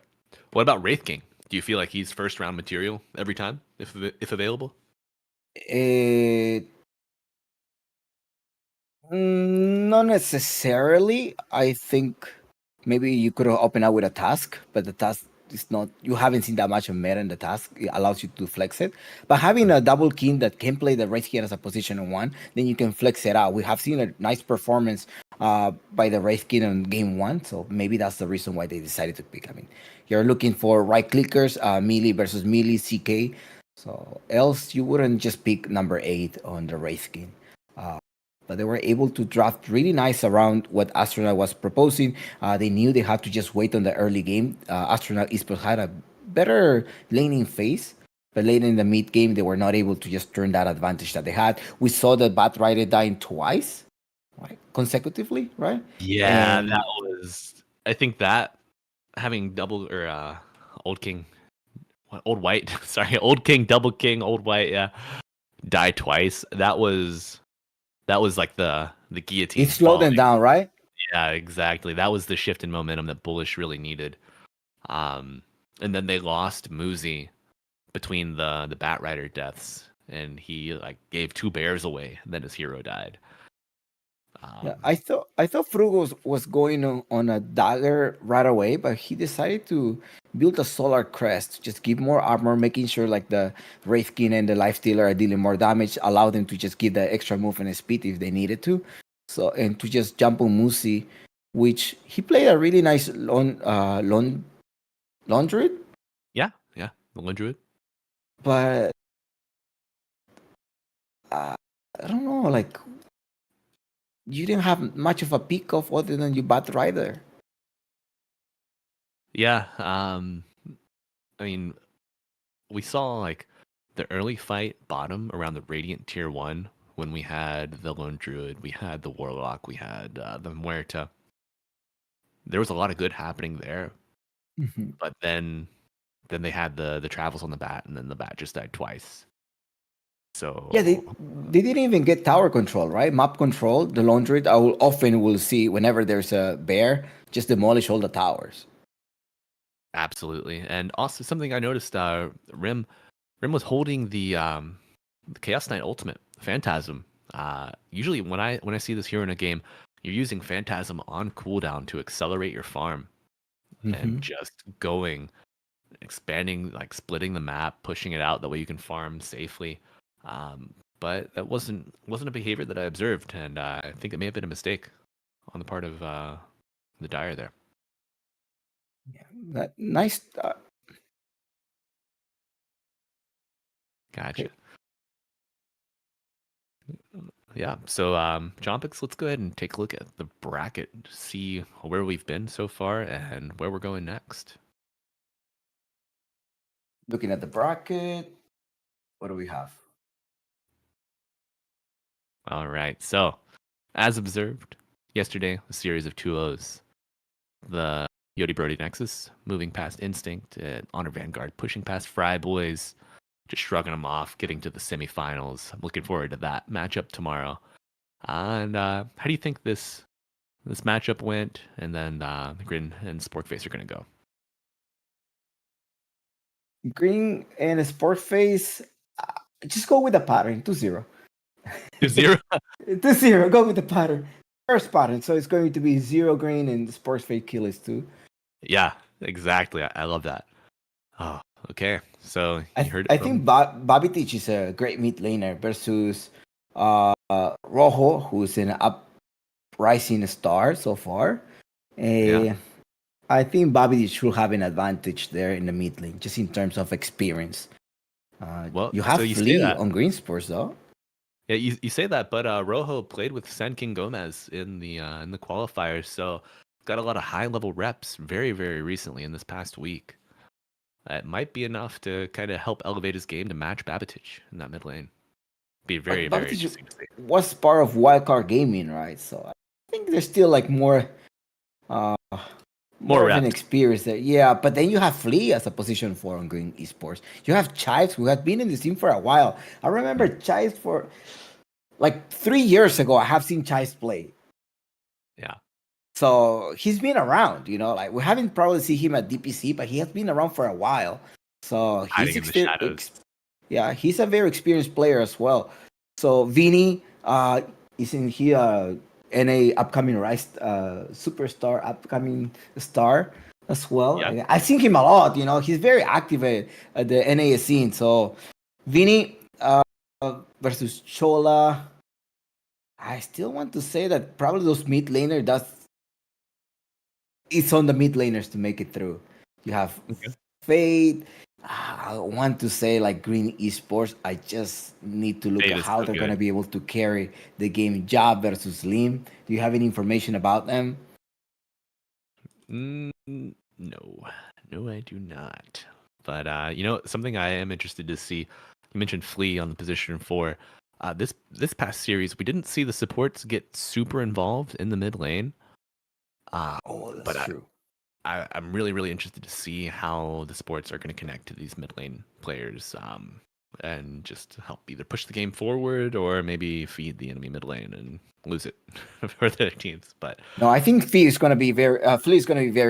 What about Wraith King? Do you feel like he's first round material every time, if available? Not necessarily. I think maybe you could have opened up with a task, but the task is not. You haven't seen that much of meta in the task. It allows you to flex it. But having a double king that can play the Wraith King as a position 1, then you can flex it out. We have seen a nice performance by the Wraith King in game 1, so maybe that's the reason why they decided to pick. I mean, you're looking for right clickers, melee versus melee CK. So else you wouldn't just pick number 8 on the Wraith King. but they were able to draft really nice around what Astronaut was proposing. They knew they had to just wait on the early game. Astronaut Esports had a better laning phase, but late in the mid game, they were not able to just turn that advantage that they had. We saw the Batrider dying twice, right, consecutively, right? Yeah, that And was. I think that having double or old king, old white. Sorry, old king, double king, old white. Yeah, die twice. That was like the it guillotine slowed them falling. down, right? Yeah, exactly. That was the shift in momentum that Bullish really needed. Um, and then they lost Muzi between the Bat Rider deaths, and he like gave two bears away, and then his hero died. Yeah, Um, I thought Frugo was going on a dagger right away, but he decided to build a solar crest, just give more armor, making sure like the Wraithkin and the Lifestealer are dealing more damage, allow them to just give the extra movement and speed if they needed to. So and to just jump on Musi, which he played a really nice laundry, yeah, yeah, the Lone Druid. but I don't know, like you didn't have much of a pick off other than you Bat Rider. Yeah, I mean, we saw like the early fight bottom around the Radiant Tier 1 when we had the Lone Druid, we had the Warlock, we had the Muerta. There was a lot of good happening there, but then they had the travels on the bat, and then the bat just died twice. Yeah, So they didn't even get tower control, right? Map control. The laundry. I will often will see whenever there's a bear, just demolish all the towers. absolutely, and also something I noticed, Rim was holding the Chaos Knight ultimate Phantasm. Usually when I see this hero in a game, you're using Phantasm on cooldown to accelerate your farm and Hmm. just going, expanding, like splitting the map, pushing it out that way you can farm safely. But that wasn't a behavior that I observed, and I think it may have been a mistake on the part of the Dire there. Nice. Gotcha. Okay, Yeah. So, Jompix, let's go ahead and take a look at the bracket, see where we've been so far and where we're going next. looking at the bracket. What do we have? All right. So, as observed yesterday, a series of 2-0s. The Yodi Brody Nexus moving past Instinct, Honor Vanguard pushing past Fry Boys, just shrugging them off, getting to the semifinals. I'm looking forward to that matchup tomorrow. And how do you think this matchup went? And then Grin and Sportface are going to go. Green and a sport face. Just go with the pattern. 2-0. 2-0? 2-0. Go with the pattern. First pattern. So it's going to be 0 green and the sports face kill is 2. Yeah, exactly. I love that. Oh, okay. So you heard it I from. think Bobby Teach is a great mid laner versus Rojo, who's an uprising star so far. Yeah. I think Bobby Teach should have an advantage there in the mid lane, just in terms of experience. Well, You so have you say Flea that. on Green Sports though. Yeah, you say that, but Rojo played with San King Gomez in the qualifiers, so got a lot of high level reps very, very recently in this past week. It might be enough to kind of help elevate his game to match Babitic in that mid lane. Be very, But very Bobby Teach interesting to see. was part of Wildcard Gaming, right? So I think there's still like uh, More more of an reps. experience there. Yeah, but then you have Flea as a position 4 on Green Esports. You have Chives, who had been in this team for a while. I remember Chives for like 3 years ago. I have seen Chives play. Yeah, So he's been around, like we haven't probably seen him at DPC, but he has been around for a while. So hiding in the shadows. yeah, he's a very experienced player as well. So Vini isn't he NA upcoming Rise superstar, upcoming star as well. Yeah. I've seen him a lot, he's very active at the NA scene. So Vini versus Chola. I still want to say that probably those mid laner it's on the mid laners to make it through. You have Okay. Fate, I want to say like Green Esports. I just need to look Fade at is how so they're gonna good. be able to carry the game. Job versus Lim. Do you have any information about them? Mm, no, no, I do not. But something I am interested to see. You mentioned Flea on the position four. This past series, we didn't see the supports get super involved in the mid lane. Uh, Oh, that's but true. I'm really, really interested to see how the sports are going to connect to these mid lane players, and just help either push the game forward or maybe feed the enemy mid lane and lose it for their teams. But No, I think Flea is gonna be very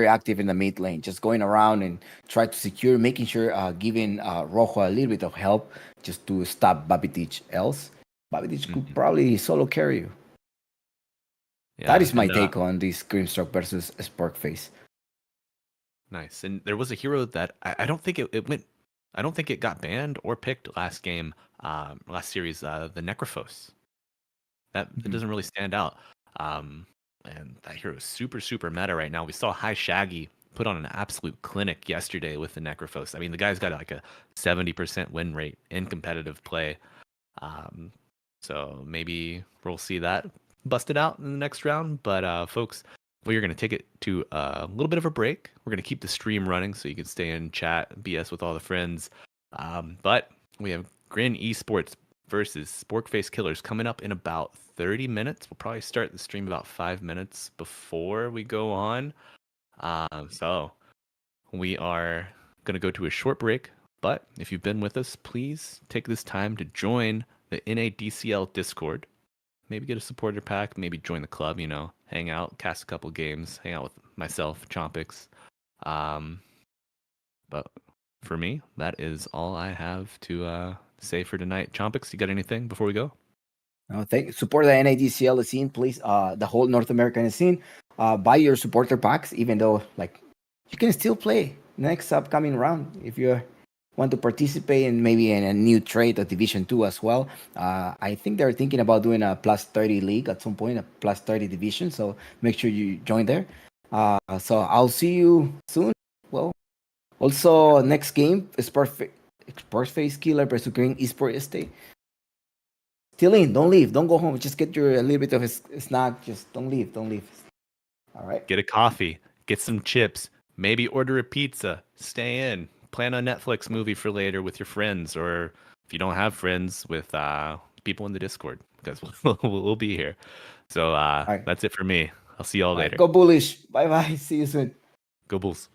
active in the mid lane, just going around and try to secure, making sure, giving Rojo a little bit of help just to stop Babitic. Else, Babitic could mhm, probably solo carry you. That yeah, is my and take on this Grimstroke versus Sparkface. nice. And there was a hero that I don't think it went. I don't think it got banned or picked last game, last series. The Necrophos. That it Mhm. doesn't really stand out. Um, and that hero is super, super meta right now. We saw High Shaggy put on an absolute clinic yesterday with the Necrophos. I mean, the guy's got like a 70% win rate in competitive play. Um, so maybe we'll see that busted out in the next round. But folks, we are going to take it to a little bit of a break. We're going to keep the stream running so you can stay in chat, BS with all the friends. But we have Grin Esports versus Sporkface Killers coming up in about 30 minutes. We'll probably start the stream about 5 minutes before we go on. So we are going to go to a short break. But if you've been with us, please take this time to join the NADCL Discord. Maybe get a supporter pack, maybe join the club, hang out, cast a couple games, hang out with myself, Chompix. Um, but for me, that is all I have to say for tonight. Chompix, you got anything before we go? Thank support the NADCL scene, please. The whole North American scene. Buy your supporter packs, even though like you can still play next upcoming round if you want to participate in maybe in a new trade of Division Two as well. I think they're thinking about doing a plus 30 league at some point, a plus 30 division. So make sure you join there. So I'll see you soon. Well, also next game is Sports Face Killer versus Green Esport Estate. Still in. Don't leave. Don't go home. Just get your a little bit of a snack. Just don't leave. Don't leave. All right. Get a coffee, get some chips, maybe order a pizza, stay in, plan a Netflix movie for later with your friends, or if you don't have friends, with people in the Discord, because we'll be here. So All right. that's it for me. I'll see y'all All right. later. Go bullish. Bye bye. See you soon. Go Bulls.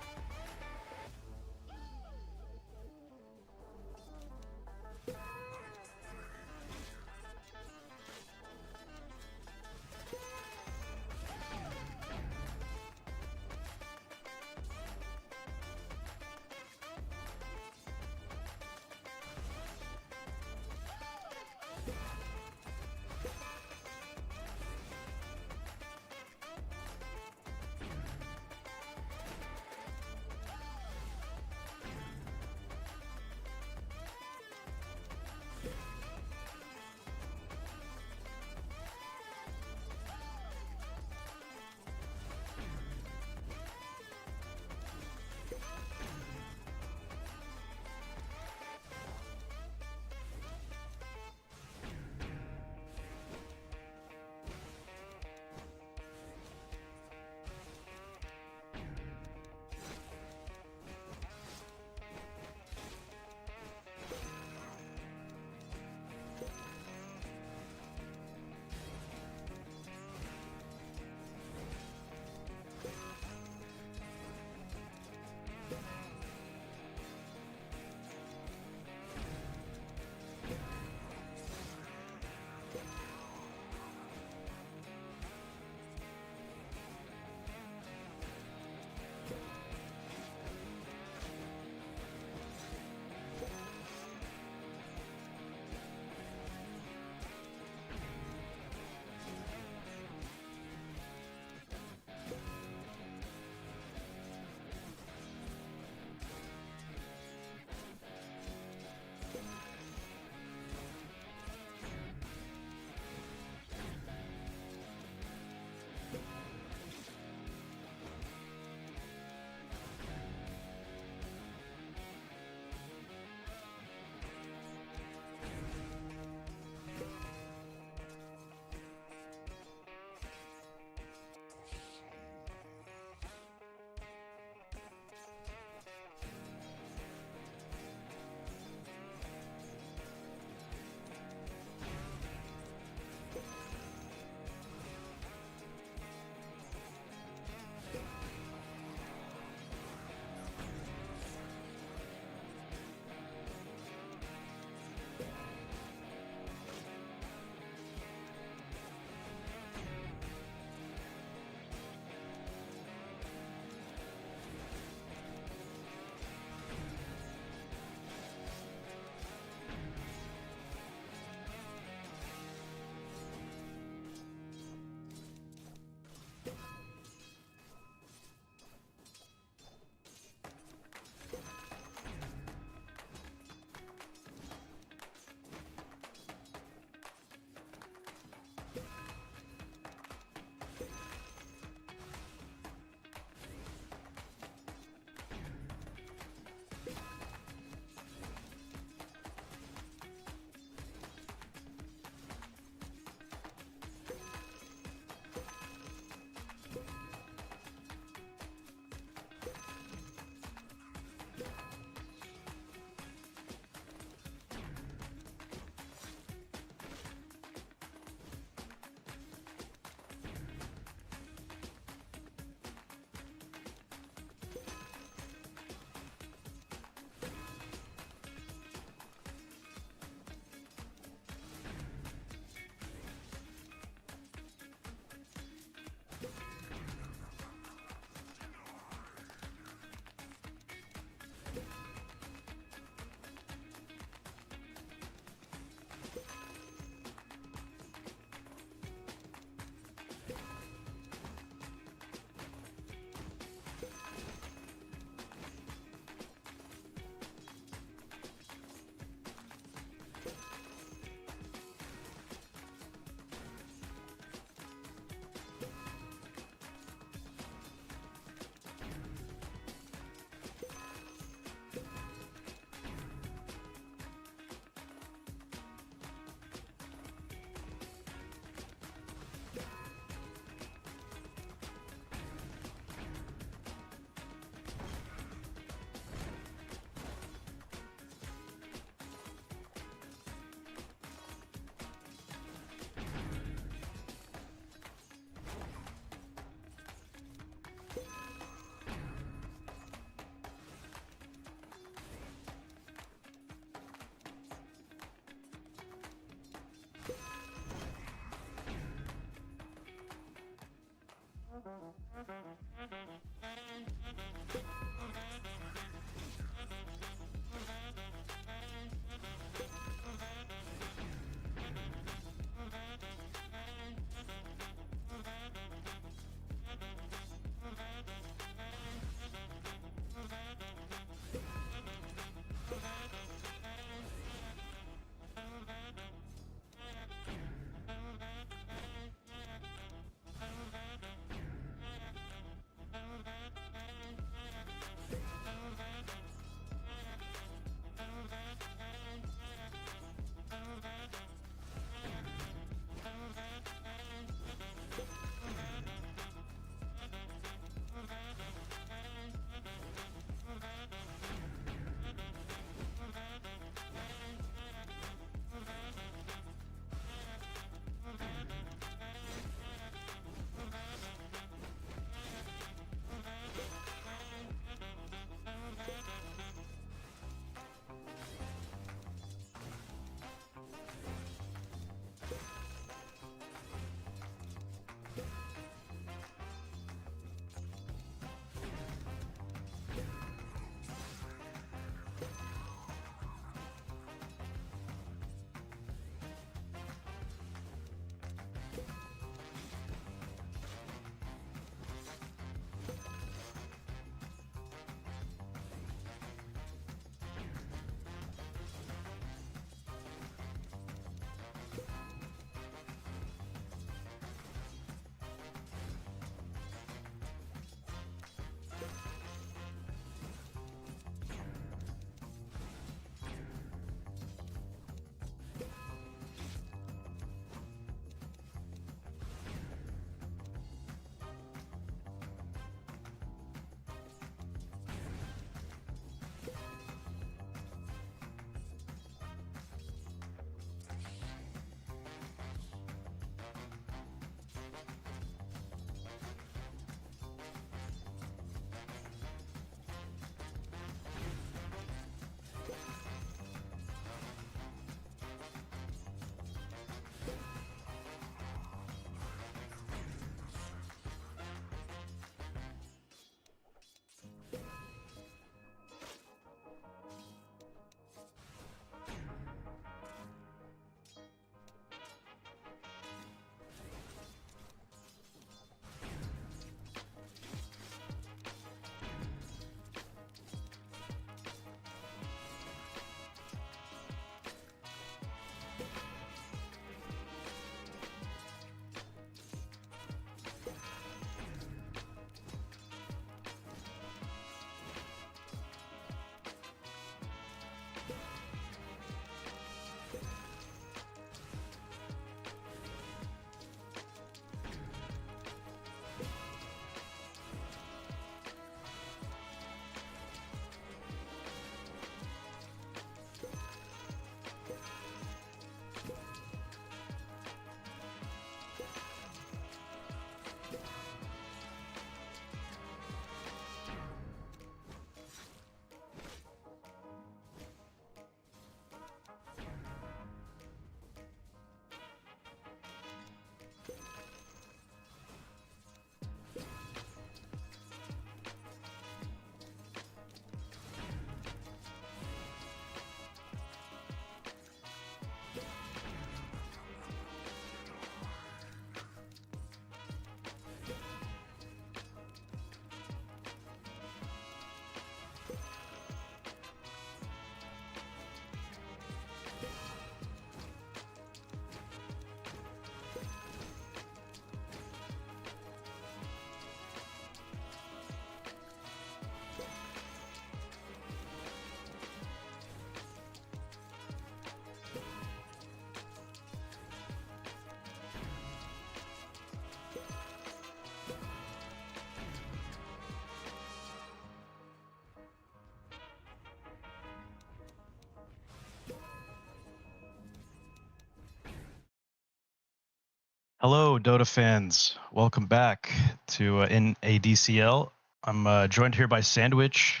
Hello, Dota fans. Welcome back to NADCL. I'm joined here by Sandwich.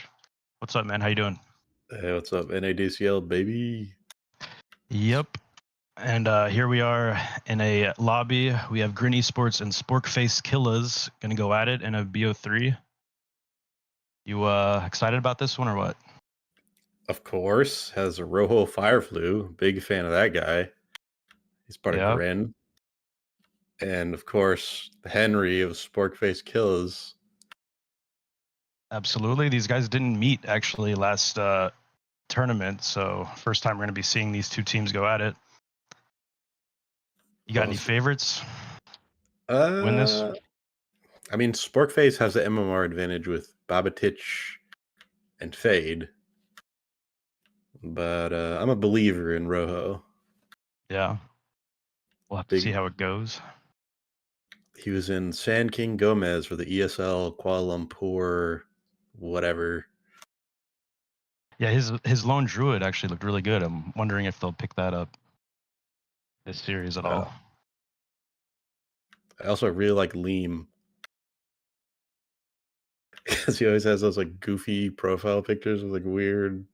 What's up, man? How you doing? Hey, what's up, NADCL, baby? Yep. And here we are in a lobby. We have Green Esports and Sporkface Killers gonna go at it in a BO3. You excited about this one or what? Of course, has a Rojo Fireflu. Big fan of that guy. He's part of Yeah. Grin. And of course, the Henry of Sporkface Kills. Absolutely. These guys didn't meet actually last tournament, so first time we're gonna be seeing these two teams go at it. You got any favorites? Win this? I mean, Sporkface has the MMR advantage with Babatich and Fade. But I'm a believer in Rojo. Yeah. We'll have to see how it goes. He was in Sand King Gomez for the ESL Kuala Lumpur, whatever. Yeah, his lone druid actually looked really good. I'm wondering if they'll pick that up this series at all. I also really like Liam because he always has those like goofy profile pictures with like weird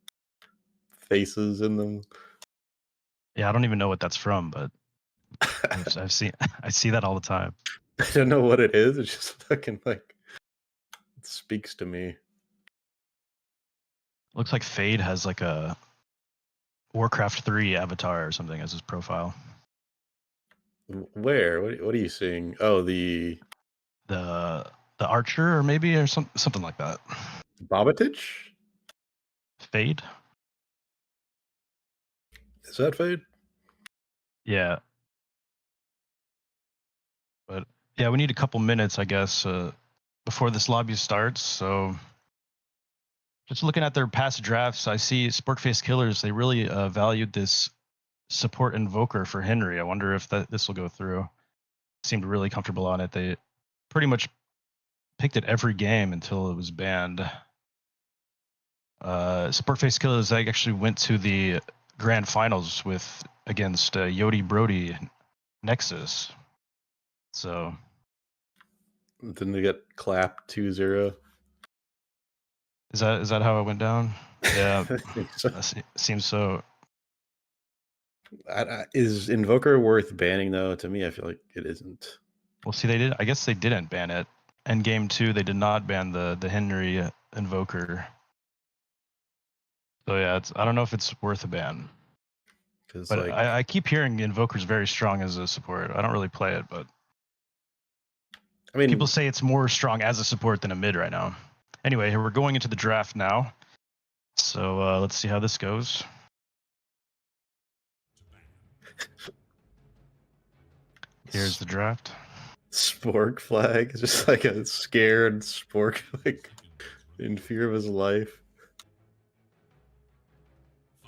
faces in them. Yeah, I don't even know what that's from, but I've seen I see that all the time. I don't know what it is. It's just fucking like it speaks to me. Looks like Fade has like a Warcraft 3 avatar or something as his profile. Where? What are you seeing? Oh, the archer or maybe or something like that. Babatich? Fade? Is that Fade? Yeah. But yeah, we need a couple minutes, I guess, before this lobby starts. So just looking at their past drafts, I see Sporkface Killers, they really valued this support invoker for Henry. I wonder if this will go through. Seemed really comfortable on it. They pretty much picked it every game until it was banned. Sportface Killers, they actually went to the grand finals against Yodi Brody Nexus. So Didn't they get clapped 2-0? Is that how it went down? Yeah, seems so. Is Invoker worth banning though? To me, I feel like it isn't. Well, see, they did. I guess they didn't ban it. In game 2, they did not ban the Henry Invoker. So yeah, I don't know if it's worth a ban. But like, I keep hearing Invoker's very strong as a support. I don't really play it, but I mean, people say it's more strong as a support than a mid right now. Anyway, we're going into the draft now. So let's see how this goes. Here's the draft. Spork flag, just like a scared Spork, like in fear of his life.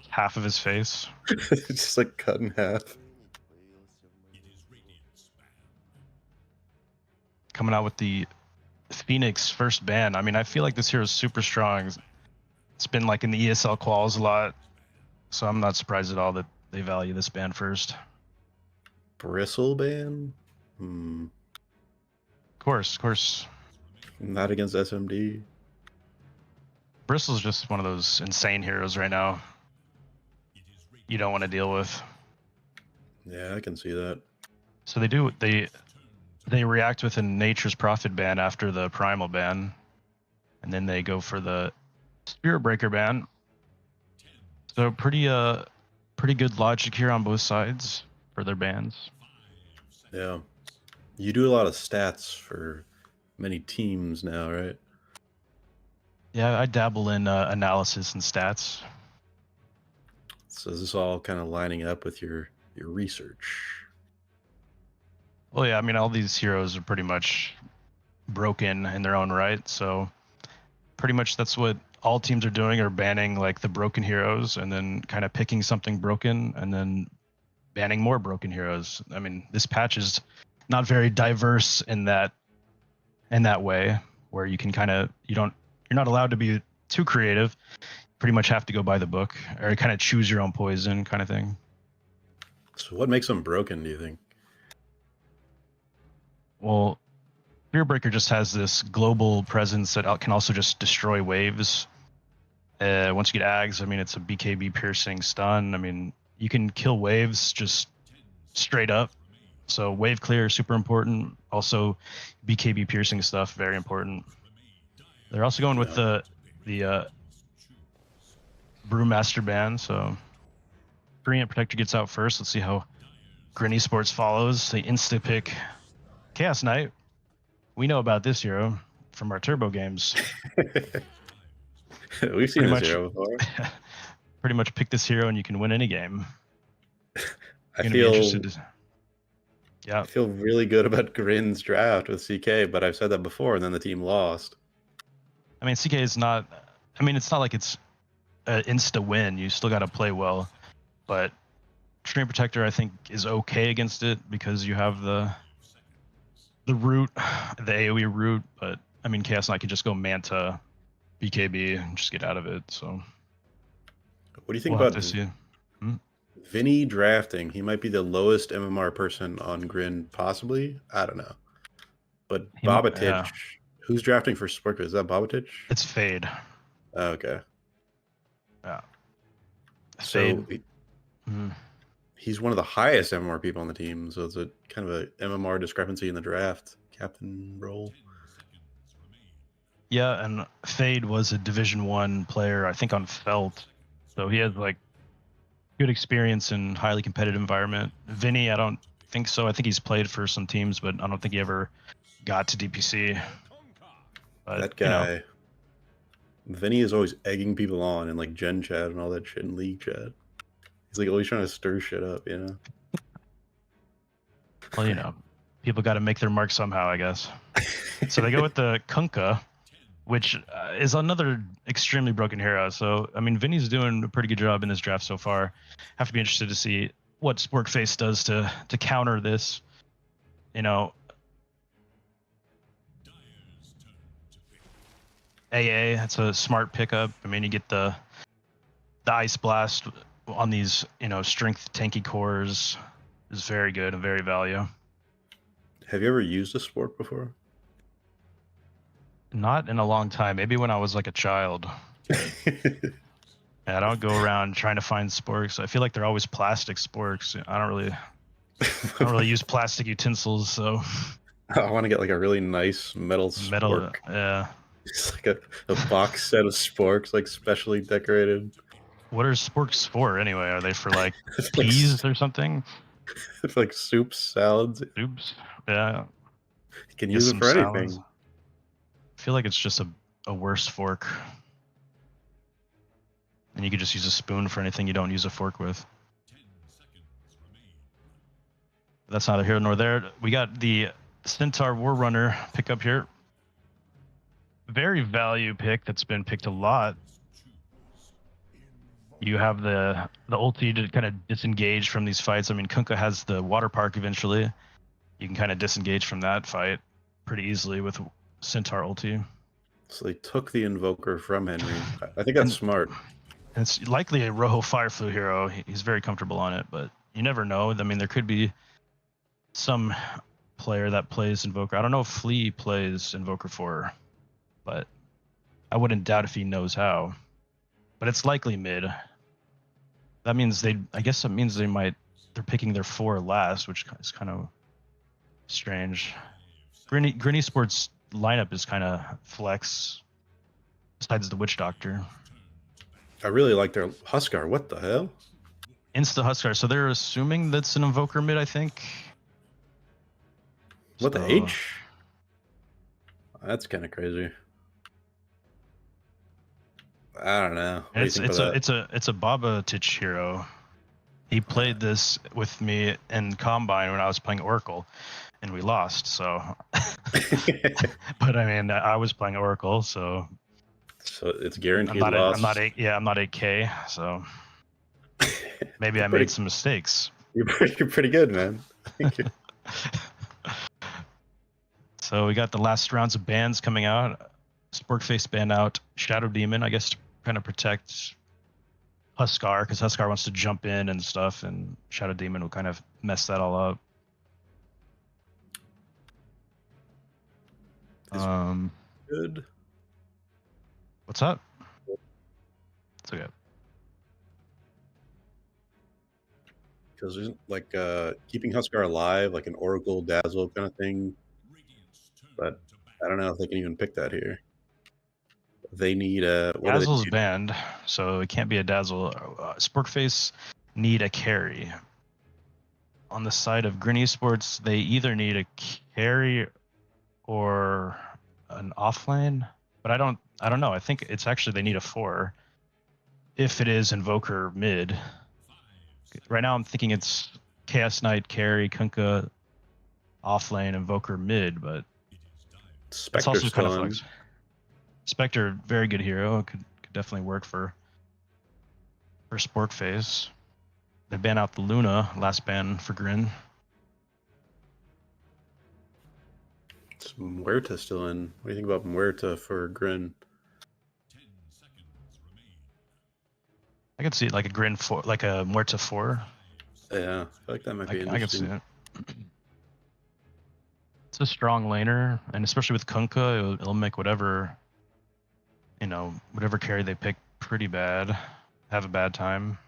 Half of his face. Just like cut in half. Coming out with the Phoenix first ban. I mean, I feel like this hero is super strong. It's been like in the ESL quals a lot, so I'm not surprised at all that they value this ban first. Bristle ban? Of course. Not against SMD. Bristle's just one of those insane heroes right now. You don't want to deal with. Yeah, I can see that. So they react with a Nature's Prophet ban after the Primal ban, and then they go for the Spirit Breaker ban. So pretty good logic here on both sides for their bans. Yeah. You do a lot of stats for many teams now, right? Yeah, I dabble in analysis and stats. So is this all kind of lining up with your research? Well, yeah, I mean, all these heroes are pretty much broken in their own right, so pretty much that's what all teams are doing, are banning like the broken heroes and then kind of picking something broken and then banning more broken heroes. I mean, this patch is not very diverse in that way, where you can you're not allowed to be too creative. Pretty much have to go by the book or kind of choose your own poison kind of thing. So what makes them broken, do you think? Well, Fearbreaker just has this global presence that can also just destroy waves. Once you get Ags, I mean, it's a BKB piercing stun. I mean, you can kill waves just straight up. So wave clear, super important. Also, BKB piercing stuff, very important. They're also going with the Brewmaster ban. So Brilliant Protector gets out first. Let's see how Grin Esports follows. They insta pick Chaos Knight. We know about this hero from our Turbo games. We've seen this hero before. Pretty much pick this hero and you can win any game. I Yeah. feel really good about Grin's draft with CK, but I've said that before, and then the team lost. I mean, CK is not. I mean, it's not like it's an insta win. You still got to play well, but Stream Protector I think is okay against it because you have the root, the AOE root. But I mean, Chaos Knight can just go Manta, BKB, and just get out of it. So what do you think about this? Vinny drafting? He might be the lowest MMR person on Grin, possibly. I don't know. But Bobatich, who's drafting for Spork? Is that Bobatich? It's Fade. Oh, okay. Yeah. So he's one of the highest MMR people on the team. So it's a kind of a MMR discrepancy in the draft captain role. Yeah, and Fade was a Division 1 player, I think, on Felt. So he has like good experience in highly competitive environment. Vinny, I don't think so. I think he's played for some teams, but I don't think he ever got to DPC. But, that guy, Vinny is always egging people on in like Gen chat and all that shit in League chat. He's like always trying to stir shit up, you know? Well, people got to make their mark somehow, I guess. So they go with the Kunkka, which is another extremely broken hero. So, I mean, Vinny's doing a pretty good job in this draft so far. Have to be interested to see what Sporkface does to counter this. AA, that's a smart pickup. I mean, you get the Ice Blast on these, strength tanky cores is very good and very value. Have you ever used a Spork before? Not in a long time. Maybe when I was like a child. I don't go around trying to find sporks. I feel like they're always plastic sporks. I don't really use plastic utensils, so I want to get like a really nice metal spork. Yeah. It's like a box set of sporks, like specially decorated. What are sporks for anyway? Are they for like peas or something? It's like soups, salads. Soups. Yeah. You can use it for anything. Salads. I feel like it's just a worse fork. And you could just use a spoon for anything you don't use a fork with. That's neither here nor there. We got the Centaur Warrunner pick up here. Very value pick that's been picked a lot. You have the ulti to kind of disengage from these fights. I mean, Kunkka has the water park eventually. You can kind of disengage from that fight pretty easily with Centaur ulti. So they took the Invoker from Henry. I think that's smart. It's likely a Rojo Fireflu hero. He's very comfortable on it, but you never know. I mean, there could be some player that plays Invoker. I don't know if Flea plays Invoker 4, but I wouldn't doubt if he knows how. But it's likely mid. That means they're picking their 4 last, which is kind of strange. Grin Esports lineup is kind of flex, besides the Witch Doctor. I really like their Huskar. What the hell? Insta Huskar. So they're assuming that's an Invoker mid, I think. What the H? That's kind of crazy. I don't know. It's a Bobatich hero. He played this with me in Combine when I was playing Oracle, and we lost. So, but I mean, I was playing Oracle, so it's guaranteed loss. I'm not 8K, so maybe I made some mistakes. You're pretty good, man. Thank you. So we got the last rounds of bans coming out. Sporkface ban out Shadow Demon, I guess, to kind of protect Huskar, because Huskar wants to jump in and stuff, and Shadow Demon will kind of mess that all up. Good. What's up? It's okay. Because there's like keeping Huskar alive, like an Oracle Dazzle kind of thing. But I don't know if they can even pick that here. They need what do they Dazzle's need? banned, so it can't be a Dazzle. Sporkface need a carry. On the side of Green Esports, they either need a carry or an offlane, but I don't know. I think it's actually they need a 4 if it is Invoker mid. Right now I'm thinking it's Chaos Knight carry, Kunkka offlane, Invoker mid, but it's Spectre also kind of still in. flex. Spectre, very good hero, could definitely work for Sporkface. They ban out the Luna, last ban for Grin. It's Muerta still in. What do you think about Muerta for Grin? I could see like a Grin 4, like a Muerta 4. Yeah, I feel like that might be I could see interesting. it. It's a strong laner, and especially with Kunkka, it'll make whatever carry they pick pretty bad, have a bad time.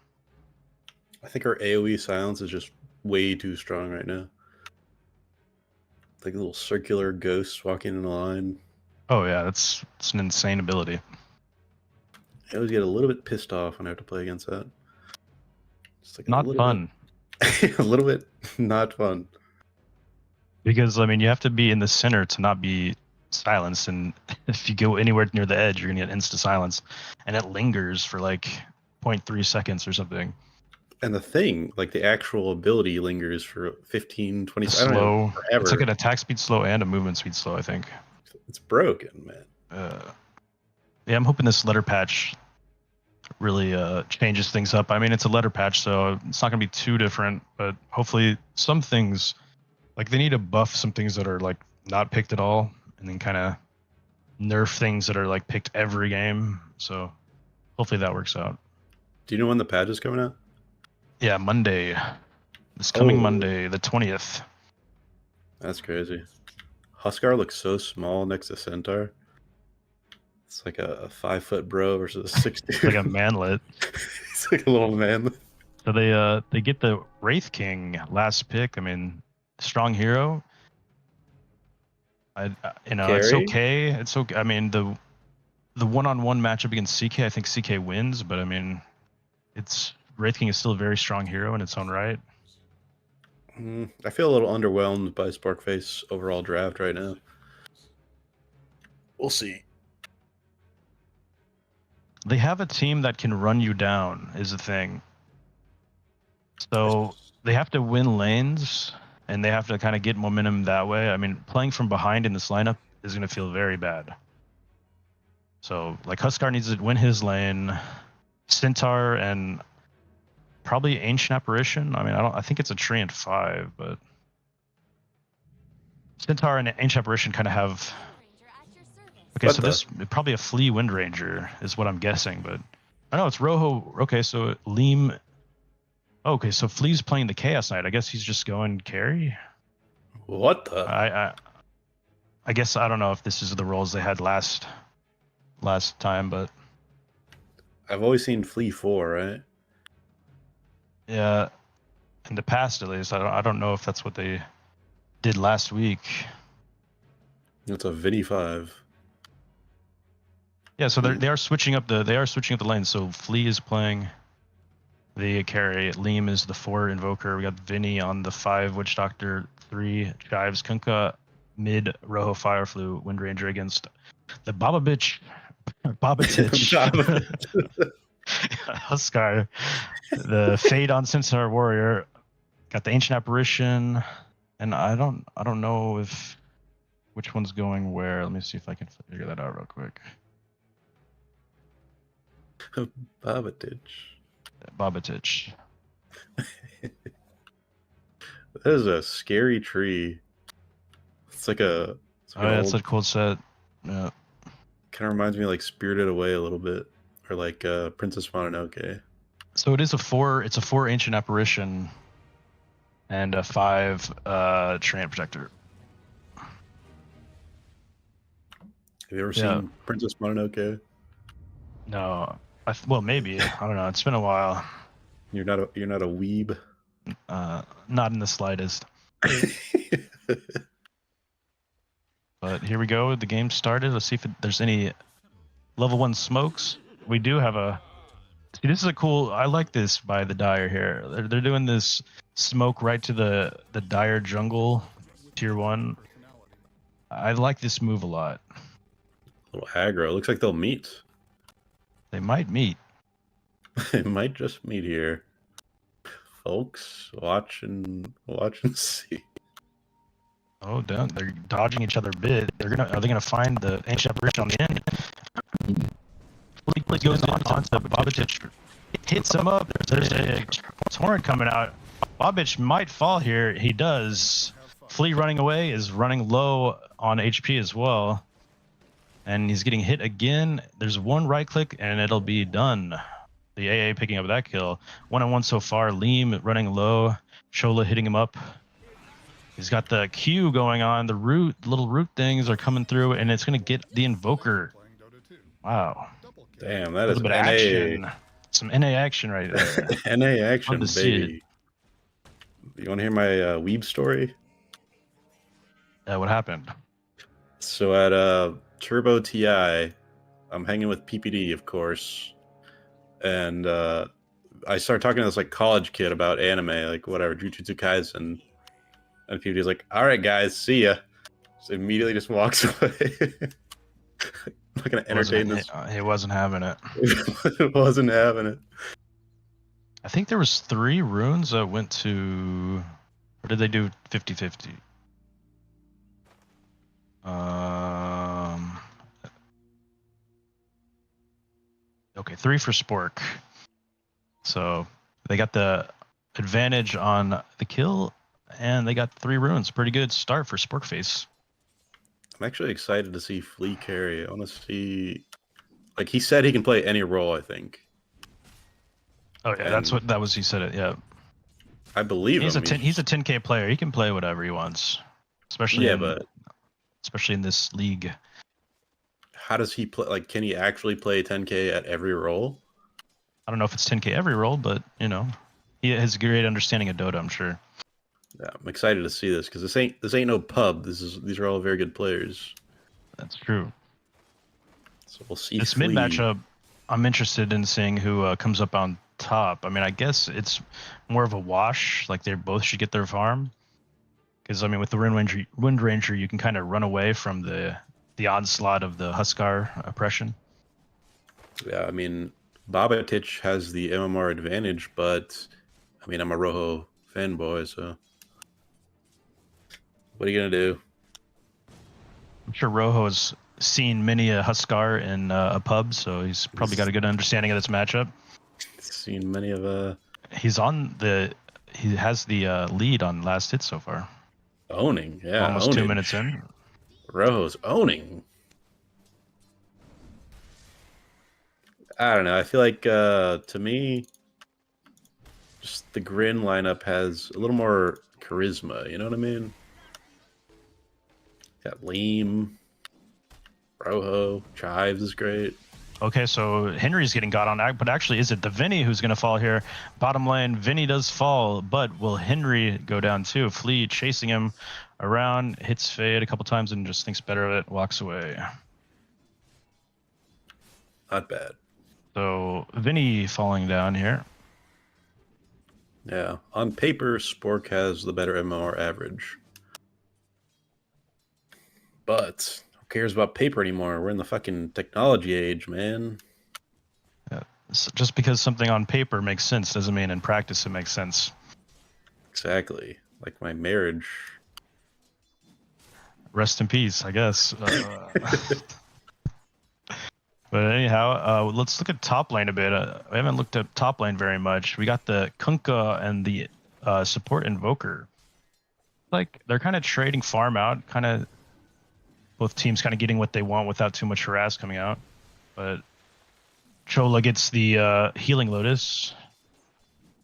I think our AoE silence is just way too strong right now. Like little circular ghosts walking in a line. Oh yeah, it's an insane ability. I always get a little bit pissed off when I have to play against that. Just like Not fun. A little bit not fun. Because I mean, you have to be in the center to not be silenced, and if you go anywhere near the edge, you're gonna get insta silence, and it lingers for like 0.3 seconds or something. And the thing, like the actual ability lingers for 15, 20 seconds. Slow. Forever. It's like an attack speed slow and a movement speed slow, I think. It's broken, man. Yeah, I'm hoping this letter patch really changes things up. I mean, it's a letter patch, so it's not gonna be too different, but hopefully some things, like they need to buff some things that are like not picked at all, and then kind of nerf things that are like picked every game. So hopefully that works out. Do you know when the patch is coming out? Yeah, Monday. This coming Monday, the 20th. That's crazy. Huskar looks so small next to Centaur. It's like a 5-foot bro versus a 6 dude. Like a manlet. It's like a little man. So they get the Wraith King last pick. I mean, strong hero. It's okay. It's okay. I mean, the one-on-one matchup against CK, I think CK wins, but I mean, it's Wraith King is still a very strong hero in its own right. I feel a little underwhelmed by Sporkface overall draft right now. We'll see. They have a team that can run you down, is the thing. So they have to win lanes, and they have to kind of get momentum that way. I mean, playing from behind in this lineup is going to feel very bad. So, like, Huskar needs to win his lane. Centaur and probably Ancient Apparition. I mean, I think it's a Treant 5, but Centaur and Ancient Apparition kind of have. Okay, so this probably a Flea Wind Ranger is what I'm guessing, but I know it's Rojo. Okay, so Leem. Okay, so Flea's playing the Chaos Knight. I guess he's just going carry. What the? I guess I don't know if this is the roles they had last time, but I've always seen Flea 4, right? Yeah, in the past at least. I don't know if that's what they did last week. It's a Vinny 5. Yeah, so they are switching up the lanes. So Flea is playing the carry. Leem is the 4 Invoker. We got Vinny on the 5 Witch Doctor, 3 Chives, Kunkka mid, Rojo Fireflu, Wind Ranger against the Babatich. Huskar, the Fade on Centaur Warrior, got the Ancient Apparition, and I don't know which one's going where. Let me see if I can figure that out real quick. Babatich. That is a scary tree. It's like a. It's a cold set. Yeah. Kind of reminds me of like Spirited Away a little bit, or like Princess Mononoke. So it is a 4. It's a 4 Ancient Apparition, and a 5 Treant Protector. you ever Yeah. seen Princess Mononoke? No. Well, maybe. I don't know. It's been a while. You're not a weeb. Not in the slightest. But here we go. The game started. Let's see if there's any level 1 smokes. We do have a... See, this is a cool... I like this by the Dire here. They're doing this smoke right to the Dire jungle, tier 1. I like this move a lot. A little aggro. Looks like they'll meet. They might meet. They might just meet here. Folks, watch and see. Oh, damn. They're dodging each other a bit. Are they gonna find the ancient apparition on the end? Fleet goes on to Bobbich. Hits him up. There's a torrent coming out. Bobbich might fall here. He does. Flea running away is running low on HP as well. And he's getting hit again. There's one right click and it'll be done. The AA picking up that kill. 1-on-1 so far. Leem running low. Chola hitting him up. He's got the Q going on. The little root things are coming through, and it's going to get the Invoker. Wow. Damn, that A is little bit of action. Some NA action right there. NA action, Love to see baby. You want to hear my weeb story? What happened? So at Turbo TI, I'm hanging with PPD, of course, and I started talking to this like college kid about anime, like whatever, Jujutsu Kaisen, and PPD's like, "All right, guys, see ya." So immediately just walks away. I'm not gonna entertain this. He wasn't having it. Wasn't having it. I think there was 3 runes that went to... Or did they do 50-50? Okay, 3 for Spork. So they got the advantage on the kill, and they got 3 runes. Pretty good start for Sporkface. I'm actually excited to see Flea carry. I want to see... Like, he said he can play any role, I think. Oh, yeah, that was he said it, yeah. I believe he's him. He's a 10K player. He can play whatever he wants. Especially in this league. How does he play? Like, can he actually play 10K at every role? I don't know if it's 10K every role, but, you know, he has a great understanding of Dota, I'm sure. Yeah, I'm excited to see this because this ain't no pub. These are all very good players. That's true. So we'll see. This mid matchup, I'm interested in seeing who comes up on top. I mean, I guess it's more of a wash. Like, they both should get their farm. Because, I mean, with the Wind Ranger, you can kind of run away from the onslaught of the Huskar oppression. Yeah, I mean, Babatich has the MMR advantage, but, I mean, I'm a Rojo fanboy, so... What are you going to do? I'm sure Rojo's seen many a Huskar in a pub, so he's probably got a good understanding of this matchup. Seen many of... He has the lead on last hit so far. Owning, yeah. Almost 2 minutes in. Rojo's owning. I don't know. I feel like, to me, just the Grin lineup has a little more charisma. You know what I mean? Got Leem, Rojo, Chives is great. Okay, so Henry's getting got on, but actually, is it the Vinny who's going to fall here? Bottom lane, Vinny does fall, but will Henry go down too? Flea chasing him around, hits Fade a couple times and just thinks better of it, walks away. Not bad. So Vinny falling down here. Yeah, on paper, Spork has the better MMR average. But who cares about paper anymore? We're in the fucking technology age, man. Yeah. So just because something on paper makes sense doesn't mean in practice it makes sense. Exactly. Like my marriage. Rest in peace, I guess. But anyhow, let's look at top lane a bit. We haven't looked at top lane very much. We got the Kunkka and the support Invoker. Like, they're kind of trading farm out, kind of both teams kind of getting what they want without too much harass coming out. But Chola gets the Healing Lotus.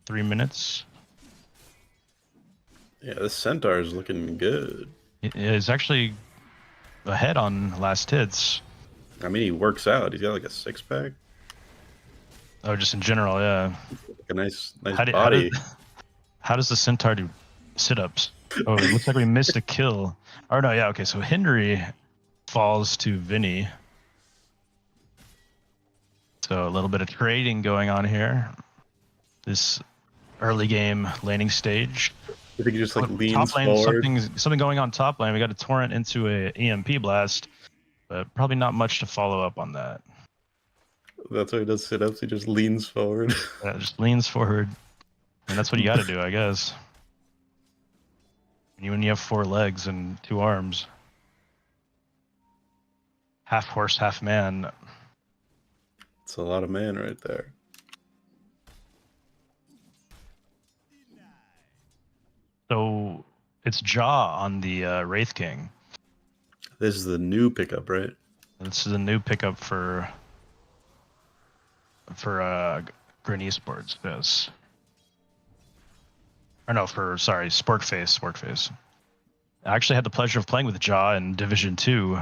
3 minutes. Yeah, this Centaur is looking good. It's actually ahead on last hits. I mean, he works out. He's got like a 6-pack. Oh, just in general, yeah. Like a nice How body. how does the Centaur do sit-ups? Oh, it looks like we missed a kill. Or no, yeah, okay. So Henry falls to Vinny. So a little bit of trading going on here. This early game laning stage. I think he just like leans top lane, forward. something going on top lane. We got a torrent into a EMP blast, but probably not much to follow up on that. That's why he does sit-ups. He just leans forward. Just leans forward, and that's what you got to do, I guess. When you have 4 legs and 2 arms, half horse, half man. It's a lot of man right there. So it's Jaw on the Wraith King. This is the new pickup, right? This is a new pickup for Green Esports. Yes. Or no, Sportface. I actually had the pleasure of playing with Jaw in Division 2,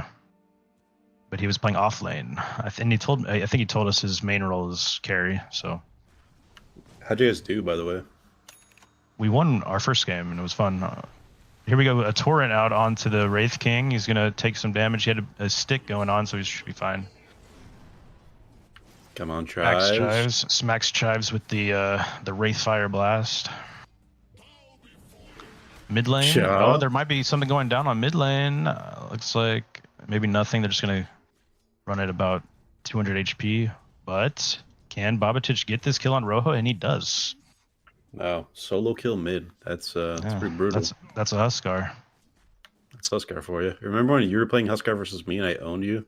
but he was playing off lane. I think he told us his main role is carry. So How'd you guys do, by the way? we won our first game, and it was fun. Here we go, a torrent out onto the Wraith King. He's gonna take some damage. He had a stick going on, so he should be fine. Come on, Chives. Smacks Chives with the Wraith Fire Blast. Mid lane. Ja. Oh, there might be something going down on mid lane. Looks like maybe nothing. They're just gonna run at about 200 HP. But can Babatich get this kill on Rojo? And he does. No, solo kill mid. That's pretty brutal. That's a Huskar. That's Huskar for you. Remember when you were playing Huskar versus me and I owned you?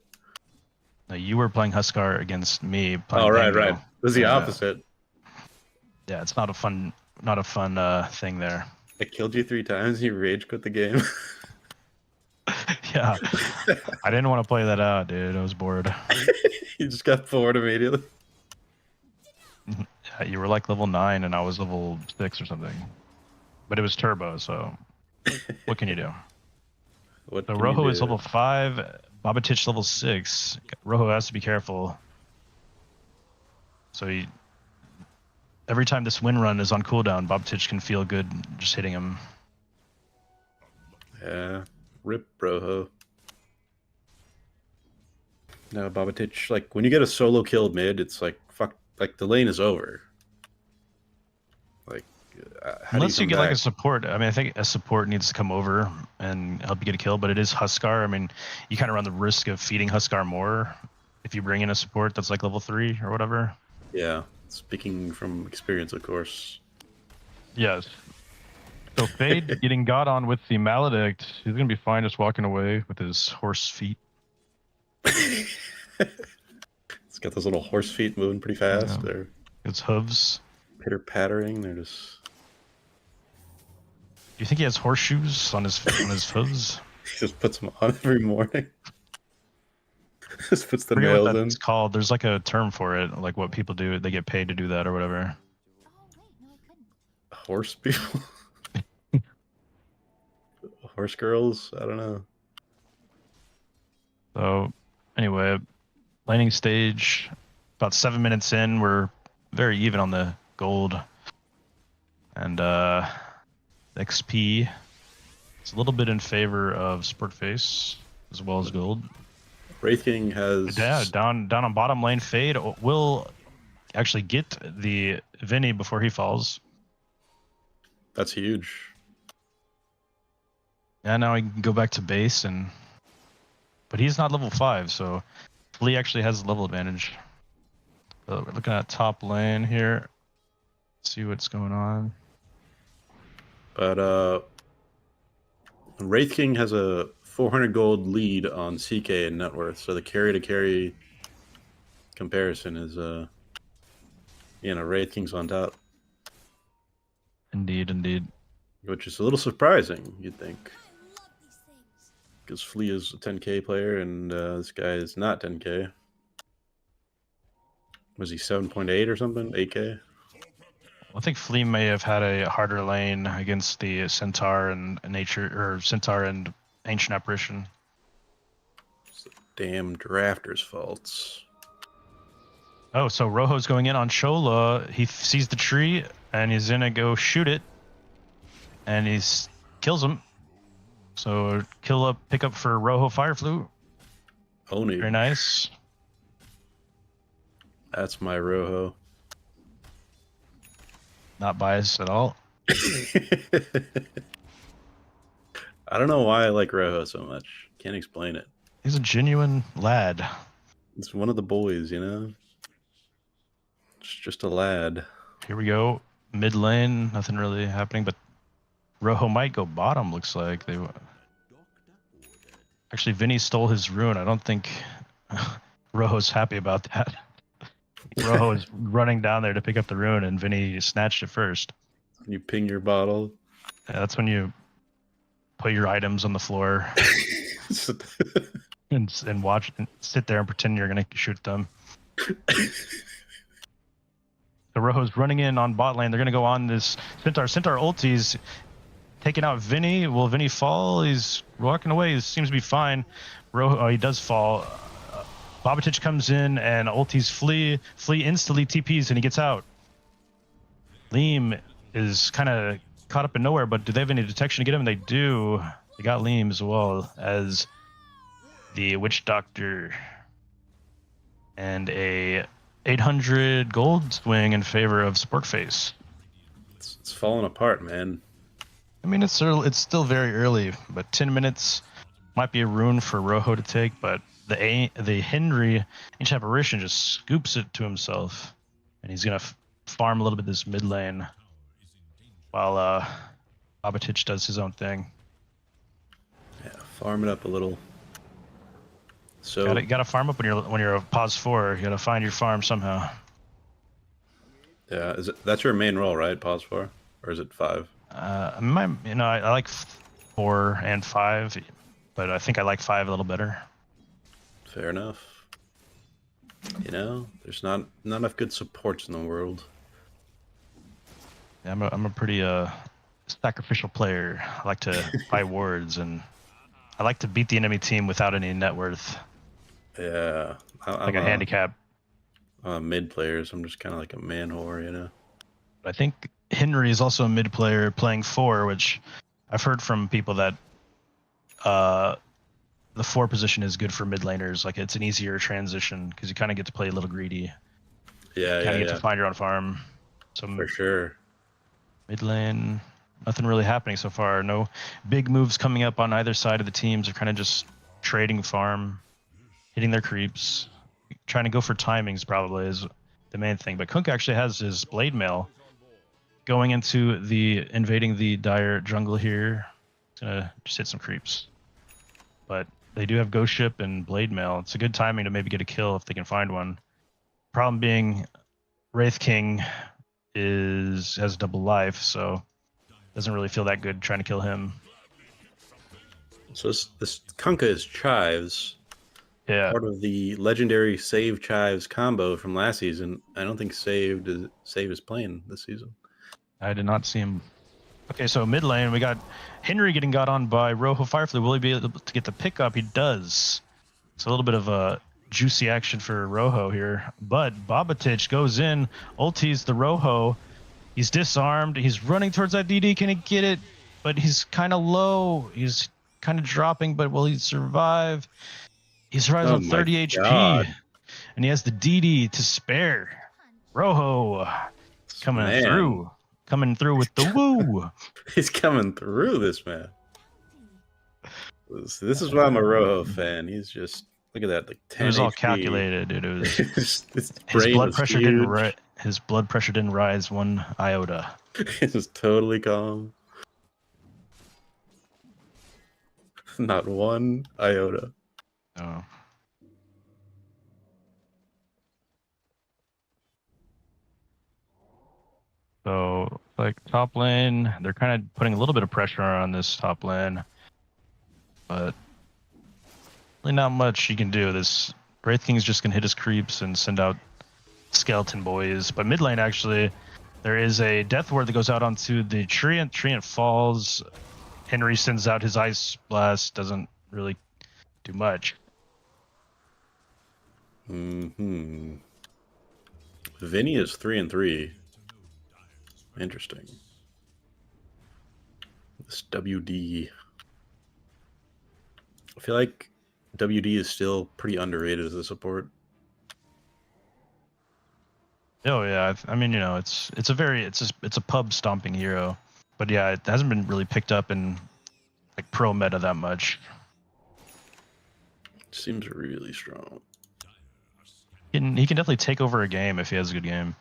No, you were playing Huskar against me. Oh, right. Tango. It was the opposite. Yeah, it's not a fun thing there. I killed you 3 times and you rage quit the game. Yeah, I didn't want to play that out, dude. I was bored. You just got bored immediately. Yeah, you were like level 9 and I was level 6 or something. But it was turbo, so what can you do? So Rojo is level 5, Babatich level 6. Rojo has to be careful. So every time this win run is on cooldown, Babatich can feel good just hitting him. Yeah, rip Rojo. No, Babatich, like when you get a solo kill mid, it's like fuck. Like the lane is over. Like, unless you get back? like a support. I mean, I think a support needs to come over and help you get a kill. But it is Huskar. I mean, you kind of run the risk of feeding Huskar more if you bring in a support that's like level 3 or whatever. Yeah, speaking from experience, of course. Yes. So Fade getting got on with the Maledict. He's gonna be fine just walking away with his horse feet. It's got those little horse feet moving pretty fast. Yeah. They're It's hooves. pitter pattering. They're just. Do you think he has horseshoes on his hooves? He just puts them on every morning. Just puts the I forget nails what in. that's called. There's like a term for it, like what people do. They get paid to do that or whatever. Horse people. Horse girls. I don't know. So anyway, laning stage, about 7 minutes in, we're very even on the gold. And XP is a little bit in favor of Sportface as well as gold. Wraith King has. Yeah, down on bottom lane, Fade will actually get the Vinny before he falls. That's huge. Yeah, now he can go back to base but he's not level 5, so Flea actually has the level advantage. So we're looking at top lane here. See what's going on. But Wraith King has a 400 gold lead on CK and net worth, so the carry to carry comparison is Wraith King's on top. Indeed. Which is a little surprising, you'd think. Because Flea is a 10k player and this guy is not 10k. Was he 7.8 or something? 8k? I think Flea may have had a harder lane against the Centaur and Ancient Apparition. damn drafters' faults. Oh, so Rojo's going in on Chola. He sees the tree and he's gonna go shoot it, and kills him. So pick up for Rojo Fire Flute. Only Very nice. that's my Rojo. Not biased at all. I don't know why I like Rojo so much. Can't explain it. He's a genuine lad. It's one of the boys, you know? It's just a lad. Here we go. Mid lane, nothing really happening, but Rojo might go bottom, looks like. Actually, Vinny stole his rune. I don't think Rojo's happy about that. Rojo is running down there to pick up the rune, and Vinny snatched it first. You ping your bottle. Yeah, that's when you put your items on the floor and watch and sit there and pretend you're gonna shoot them. The Rojo's running in on bot lane. They're gonna go on this Centaur. Centaur ultis, taking out Vinny. Will Vinny fall? He's walking away. He seems to be fine. Rojo, he does fall. Babatich comes in and ultis flee instantly, TPs, and he gets out. Liam is kind of caught up in nowhere, but do they have any detection to get him? They do. They got Liam as well as the Witch Doctor and a 800 gold swing in favor of Sporkface. It's falling apart, man. I mean, it's still very early, but 10 minutes might be a rune for Rojo to take, but the Henry Ancient Apparition just scoops it to himself, and he's gonna farm a little bit this mid lane while Babatich does his own thing. Yeah, farm it up a little. So Gotta farm up when you're a pause 4. You gotta find your farm somehow. yeah, that's your main role, right? Pause 4, or is it 5? I like 4 and 5, but I think I like 5 a little better. Fair enough. You know, there's not enough good supports in the world. Yeah, I'm a pretty sacrificial player. I like to buy wards, and I like to beat the enemy team without any net worth. Yeah, I'm a handicap. I'm a mid player, so I'm just kind of like a man whore, you know. I think Henry is also a mid player playing 4, which I've heard from people that the 4 position is good for mid laners. Like, it's an easier transition because you kind of get to play a little greedy. Yeah, Kind of get to find your own farm. So for sure. Mid lane, nothing really happening so far. No big moves coming up on either side of the teams. They're kind of just trading farm, hitting their creeps, trying to go for timings probably is the main thing. But Kunk actually has his blade mail going into invading the dire jungle here. He's gonna just hit some creeps. But they do have Ghost Ship and blade mail. It's a good timing to maybe get a kill if they can find one. Problem being, Wraith King has double life, so doesn't really feel that good trying to kill him. So this Kunkka is Chives. Yeah. Part of the legendary Save Chives combo from last season. I don't think Save is playing this season. I did not see him. Okay, so mid lane, we got Henry getting got on by Rojo Firefly. Will he be able to get the pickup? He does. It's a little bit of a juicy action for Rojo here. But Babatich goes in, ultis the Rojo. He's disarmed. He's running towards that DD. Can he get it? But he's kind of low. He's kind of dropping, but will he survive? He survives on 30 HP. And he has the DD to spare. Rojo coming through. Coming through with the woo. He's coming through, this man. This is why I'm a Rojo fan. He's just, look at that, like 10 It was all HP. calculated, dude. It was his blood pressure didn't rise one iota. It's just totally calm. Not one iota. Oh. So, like, top lane, they're kind of putting a little bit of pressure on this top lane. But really not much you can do. This Wraith King's just going to hit his creeps and send out skeleton boys. But mid lane, actually, there is a death ward that goes out onto the Treant. Treant falls. Henry sends out his Ice Blast. Doesn't really do much. Mm-hmm. Vinny is 3-3. Interesting. This WD. I feel like WD is still pretty underrated as a support. Oh yeah, I mean, you know, it's a pub stomping hero, but yeah, it hasn't been really picked up in like pro meta that much. Seems really strong. He can definitely take over a game if he has a good game.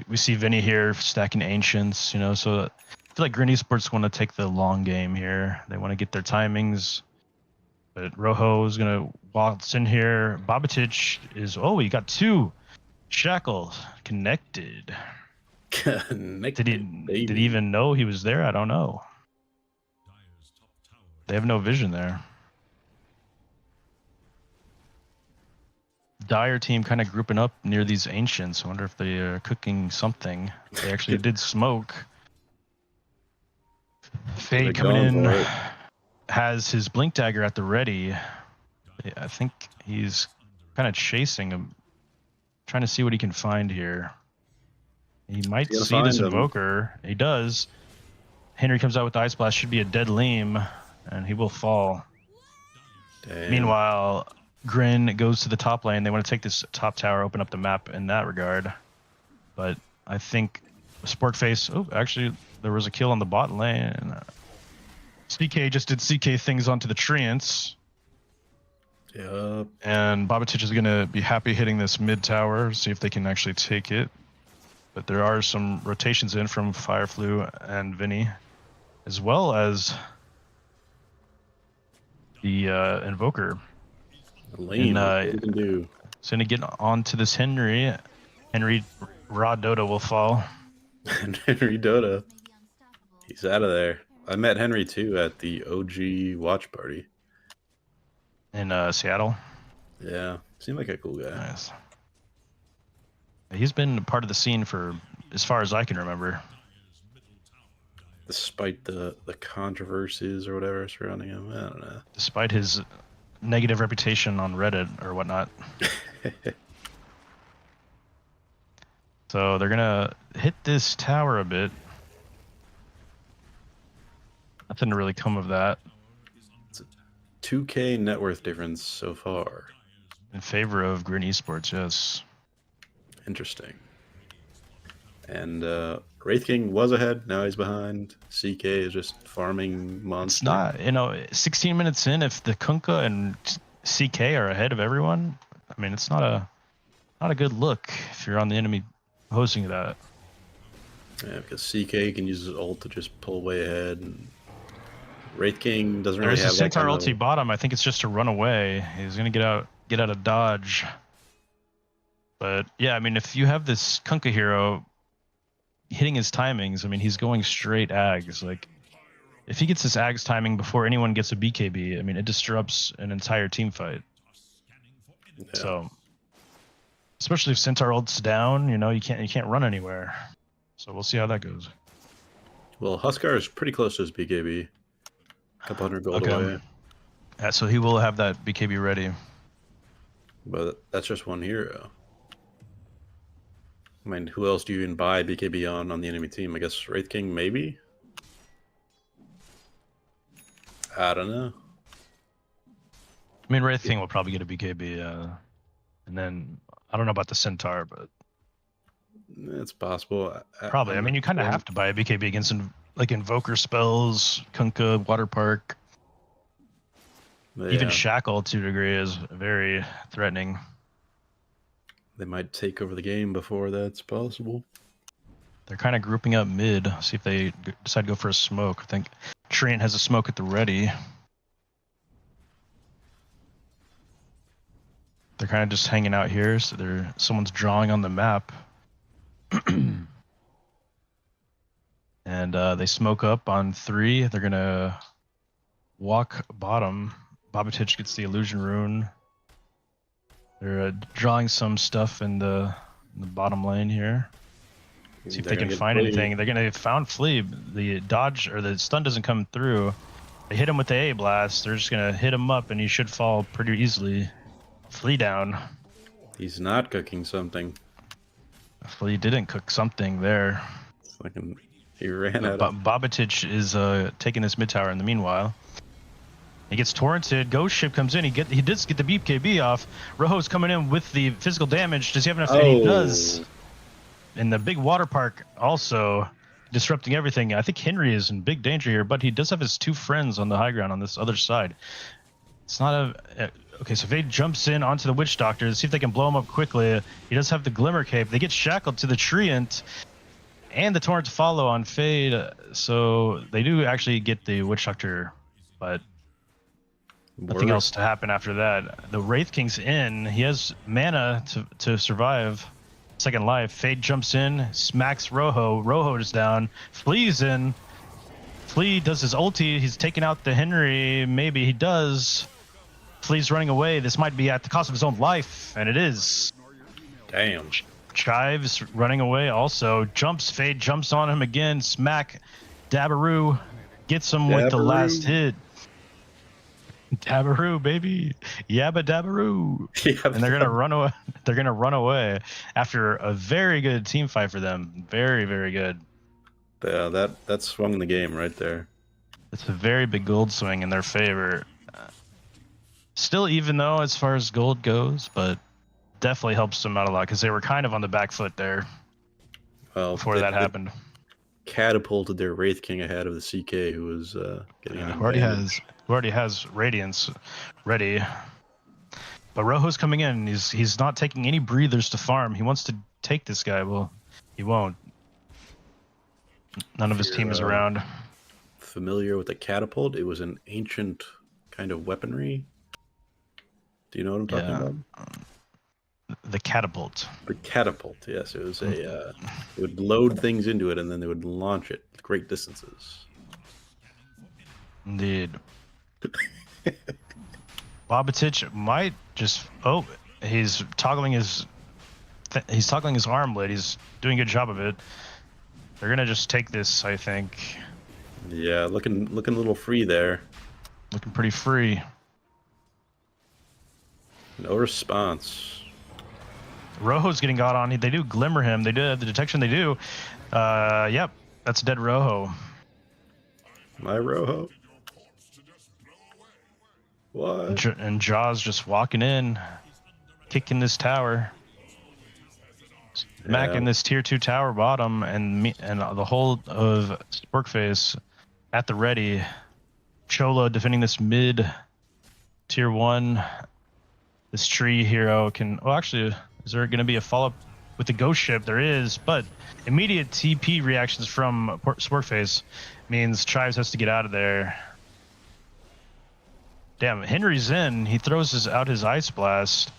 We see Vinny here stacking ancients, you know, so I feel like Green Esports want to take the long game here. They want to get their timings. But Rojo is gonna waltz in here. Babatic is he got two shackles connected. Connected, Did he even know he was there? I don't know. They have no vision there. Dire team kind of grouping up near these ancients. I wonder if they are cooking something. They actually did smoke. Fade coming in has his blink dagger at the ready. I think he's kind of chasing him, trying to see what he can find here. He might see this invoker. He does. Henry comes out with the ice blast. Should be a dead Leam, and he will fall. Damn. Meanwhile, Grin goes to the top lane. They want to take this top tower, open up the map in that regard. But I think Sportface. Oh, actually, there was a kill on the bot lane. CK just did CK things onto the treants. Yep. And Babatic is going to be happy hitting this mid tower, see if they can actually take it. But there are some rotations in from Fireflu and Vinny, as well as the Invoker. Lane, what you can do. So going to get onto this Henry. Henry Raw Dota will fall. Henry Dota. He's out of there. I met Henry too at the OG watch party. In Seattle. Yeah, seemed like a cool guy. Nice. He's been part of the scene for as far as I can remember. Despite the controversies or whatever surrounding him, I don't know. Despite his negative reputation on Reddit or whatnot. So they're gonna hit this tower a bit. Nothing to really come of that. It's a 2K net worth difference so far. In favor of Green Esports, yes. Interesting. And Wraith King was ahead, now he's behind. CK is just farming monsters. It's not, 16 minutes in, if the Kunkka and CK are ahead of everyone, I mean, it's not a good look if you're on the enemy hosting that. Yeah, because CK can use his ult to just pull way ahead, and Wraith King doesn't really have There's a that Centaur kind ulti bottom. I think it's just to run away. He's gonna get out of dodge. But yeah, I mean, if you have this Kunkka hero hitting his timings, I mean, he's going straight Ags. Like, if he gets this Ags timing before anyone gets a BKB, I mean, it disrupts an entire team fight. Yeah. So, especially if Centaur ult's down, you can't run anywhere. So we'll see how that goes. Well, Huskar is pretty close to his BKB. A couple hundred gold away. Yeah, so he will have that BKB ready. But that's just one hero. I mean, who else do you even buy BKB on the enemy team? I guess Wraith King, maybe? I don't know. I mean, Wraith King will probably get a BKB, and then I don't know about the Centaur, but it's possible. Probably. I mean, you kind of have to buy a BKB against like Invoker spells, Kunkka, Water Park. Yeah. Even Shackle to a degree is very threatening. They might take over the game before that's possible. They're kind of grouping up mid. See if they decide to go for a smoke. I think Treant has a smoke at the ready. They're kind of just hanging out here. So someone's drawing on the map. And they smoke up on 3. They're going to walk bottom. Babatic gets the illusion rune. They're drawing some stuff in the bottom lane here. See if they can find anything. They're going to found Flea. The dodge or the stun doesn't come through. They hit him with the A blast. They're just going to hit him up and he should fall pretty easily. Flea down. He's not cooking something. Well, he didn't cook something there. It's like he ran out But of... Babatic is taking this mid tower in the meanwhile. He gets torrented. Ghost Ship comes in. He does get the BKB off. Rojo's coming in with the physical damage. Does he have enough? And he does. And the big water park also disrupting everything. I think Henry is in big danger here, but he does have his two friends on the high ground on this other side. It's not a... Okay, so Fade jumps in onto the Witch Doctor to see if they can blow him up quickly. He does have the Glimmer Cape. They get shackled to the Treant and the Torrent to follow on Fade. So they do actually get the Witch Doctor, but nothing else to happen after that. The Wraith King's in. He has mana to survive. Second life. Fade jumps in, smacks Rojo. Rojo is down. Flea's in. Flea does his ulti. He's taking out the Henry. Maybe he does. Flea's running away. This might be at the cost of his own life, and it is. Damn. Chives running away also. Fade jumps on him again. Smack. Dabaroo gets him with the last hit. Dabaroo, baby. Yabba Dabaroo. And they're gonna run away. They're gonna run away after a very good team fight for them. Very, very good. Yeah, that swung the game right there. It's a very big gold swing in their favor. Still even though as far as gold goes, but definitely helps them out a lot because they were kind of on the back foot there before that happened. Catapulted their Wraith King ahead of the CK, who was getting an who already has Radiance ready. But Rojo's coming in. He's not taking any breathers to farm. He wants to take this guy. Well, he won't. None of his team is around. Familiar with the catapult? It was an ancient kind of weaponry. Do you know what I'm talking about? The catapult. The catapult, yes. It was it would load things into it and then they would launch it great distances. Indeed. Babatic might just... Oh, he's toggling his armlet. He's doing a good job of it. They're gonna just take this, I think. Yeah, looking a little free there. Looking pretty free. No response. Rojo's getting got on. They do glimmer him. They do have the detection. They do. Yep, that's dead Rojo. My Rojo. What? And Jaws just walking in, kicking this tower, smacking this tier 2 tower bottom, and the whole of Sporkface at the ready. Chola defending this mid tier 1. This tree hero can... Well, actually, is there going to be a follow-up with the ghost ship? There is, but immediate TP reactions from Sporkface means Chives has to get out of there. Damn, Henry's in. He throws out his Ice Blast,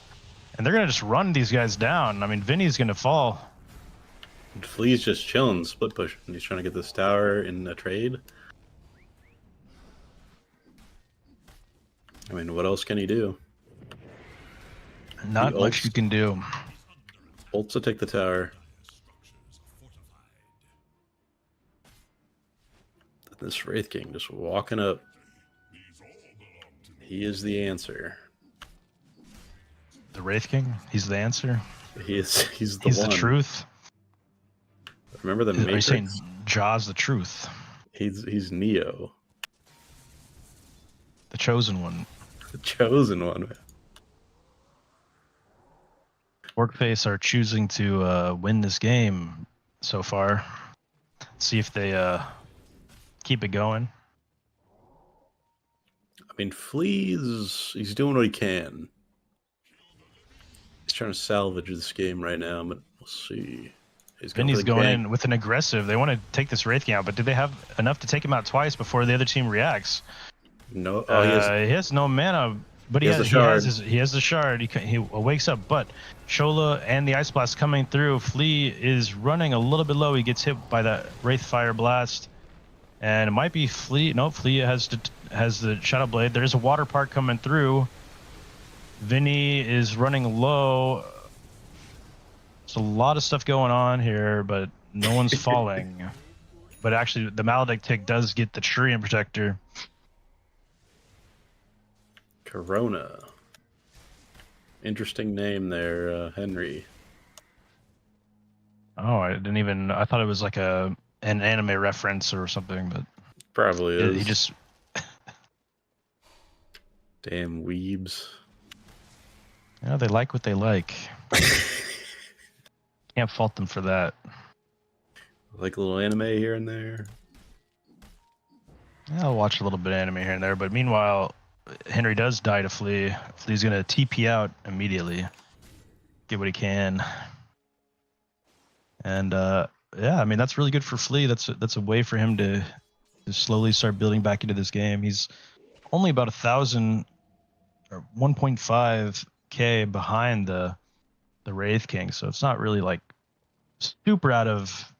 and they're going to just run these guys down. I mean, Vinny's going to fall. Flea's just chilling, split push, and he's trying to get this tower in a trade. I mean, what else can he do? Not much you can do. Ults to take the tower. This Wraith King just walking up. He is the answer. The Wraith King? He's the answer? He's the one. The truth? Remember the Matrix? Are you saying Jaws the truth? He's Neo. The chosen one. The chosen one, man. Workface are choosing to win this game so far. See if they keep it going. I mean, he's doing what he can. He's trying to salvage this game right now, but we'll see. Vinny's going in with an aggressive. They want to take this Wraith King out, but do they have enough to take him out twice before the other team reacts? No. He has no mana, but he has the shard. He wakes up, but Shola and the Ice Blast coming through. Flea is running a little bit low. He gets hit by that Wraith Fire Blast. And it might be Flea. No, Flea has the Shadow Blade. There's a water park coming through. Vinny is running low. There's a lot of stuff going on here, but no one's falling. But actually, the Maledict tick does get the Treant Protector. Corona. Interesting name there, Henry. Oh, I thought it was like an anime reference or something, but Probably is. he just Damn weebs. yeah, they like what they like. Can't fault them for that. Like a little anime here and there. Yeah, I'll watch a little bit of anime here and there, but meanwhile, Henry does die to Flea. Flea's gonna TP out immediately, get what he can, and yeah, I mean that's really good for Flea. That's a way for him to slowly start building back into this game. He's only about 1,000 or 1.5K behind the Wraith King, so it's not really like super out of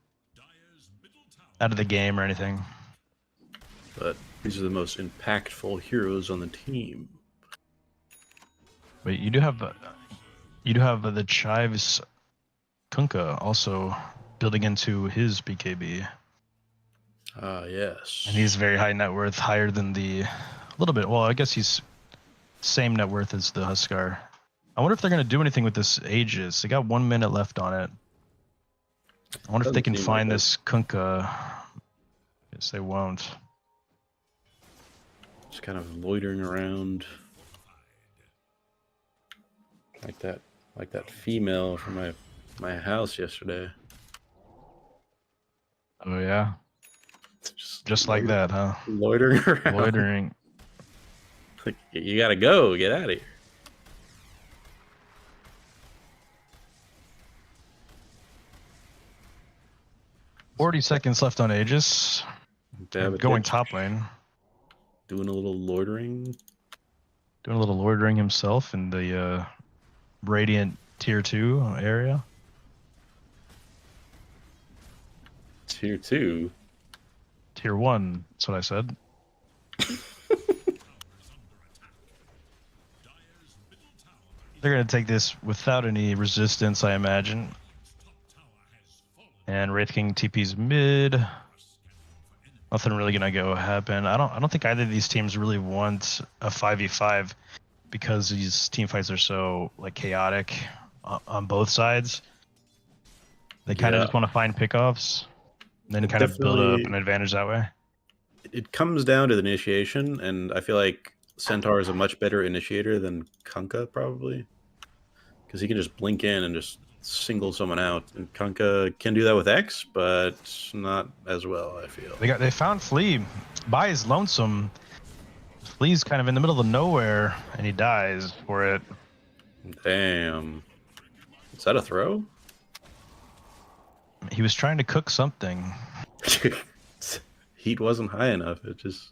the game or anything. But these are the most impactful heroes on the team. But you do have the Chives Kunkka also building into his BKB. Ah, yes. And he's very high net worth, higher than a little bit. Well, I guess he's same net worth as the Huskar. I wonder if they're going to do anything with this Aegis. They got 1 minute left on it. I wonder if they can find this Kunkka. Yes, they won't. Just kind of loitering around. Like that female from my house yesterday. Oh yeah. Just like that, huh? Loitering around. Loitering. Like, you gotta go. Get out of here. $40 seconds left on Aegis. Going Ditch. top lane. Doing a little loitering. Doing a little loitering himself in the Radiant Tier 2 area. Tier 2? Tier 1, that's what I said. They're going to take this without any resistance, I imagine. And Wraith King TP's mid. Nothing really going to happen. I don't think either of these teams really want a 5v5 because these team fights are so like chaotic on both sides. They kind of just want to find pickoffs and then kind of build up an advantage that way. It comes down to the initiation, and I feel like Centaur is a much better initiator than Kunkka, probably. Because he can just blink in and just single someone out. And Kunkka can do that with X, but not as well, I feel. They found Flea. Bai is lonesome. Flea's kind of in the middle of nowhere, and he dies for it. Damn. Is that a throw? He was trying to cook something. Heat wasn't high enough. It just...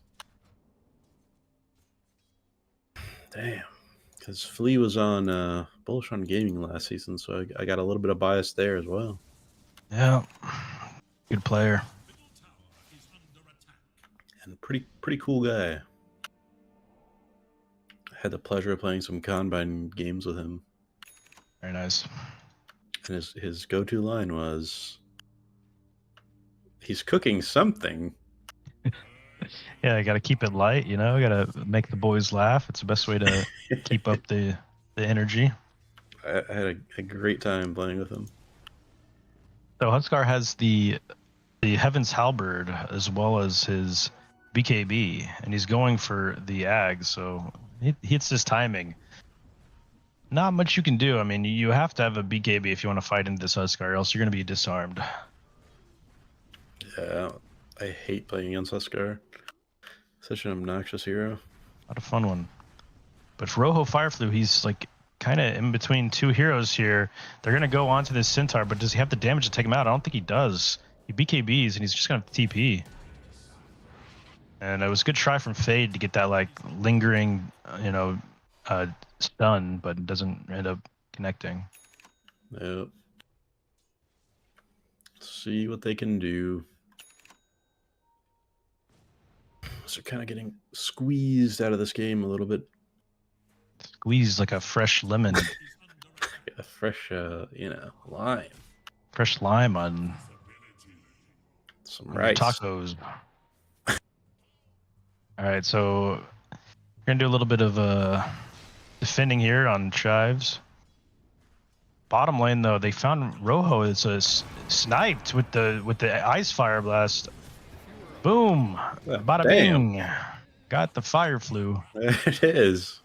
Damn. Because Flea was on Bullish on Gaming last season, so I got a little bit of bias there as well. Yeah. Good player. And pretty cool guy. I had the pleasure of playing some Combine games with him. Very nice. And his go-to line was, he's cooking something. Yeah, you got to keep it light, you know, got to make the boys laugh. It's the best way to keep up the energy. I had a great time playing with him. So Huskar has the Heaven's Halberd as well as his BKB, and he's going for the Ag, so he hits his timing. Not much you can do. I mean, you have to have a BKB if you want to fight in this Huskar, or else you're going to be disarmed. Yeah, I hate playing against Huskar. Such an obnoxious hero. Not a fun one. But for Rojo Fireflu, he's like kind of in between two heroes here. They're going to go onto this Centaur, but does he have the damage to take him out? I don't think he does. He BKBs, and he's just going to TP. And it was a good try from Fade to get that like lingering, you know, stun, but it doesn't end up connecting. Yep. See what they can do. So kind of getting squeezed out of this game a little bit. Squeezed like a fresh lemon. A fresh, you know, lime. Fresh lime on some rice. Tacos. All right, so we're gonna do a little bit of defending here on Chives. Bottom lane though, they found Rojo is sniped with the ice fire blast. Boom! Bada Damn. bing! Got the fire flu. It is.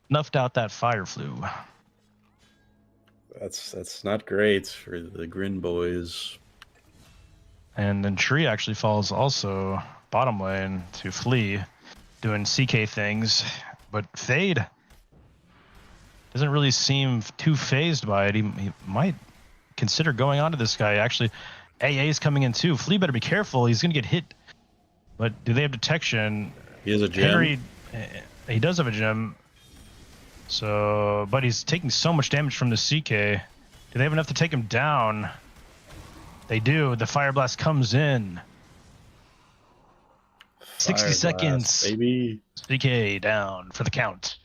Snuffed out that fire flu. That's not great for the Grin boys. And then Tree actually falls also bottom lane to Flea, doing CK things, but Fade doesn't really seem too phased by it. He might consider going on to this guy. Actually, AA is coming in too. Flea better be careful. He's gonna get hit. But do they have detection? He has a gem. Henry, he does have a gem. So, but he's taking so much damage from the CK. Do they have enough to take him down? They do. The Fire Blast comes in. 60 Fire seconds. blast, baby. CK down for the count.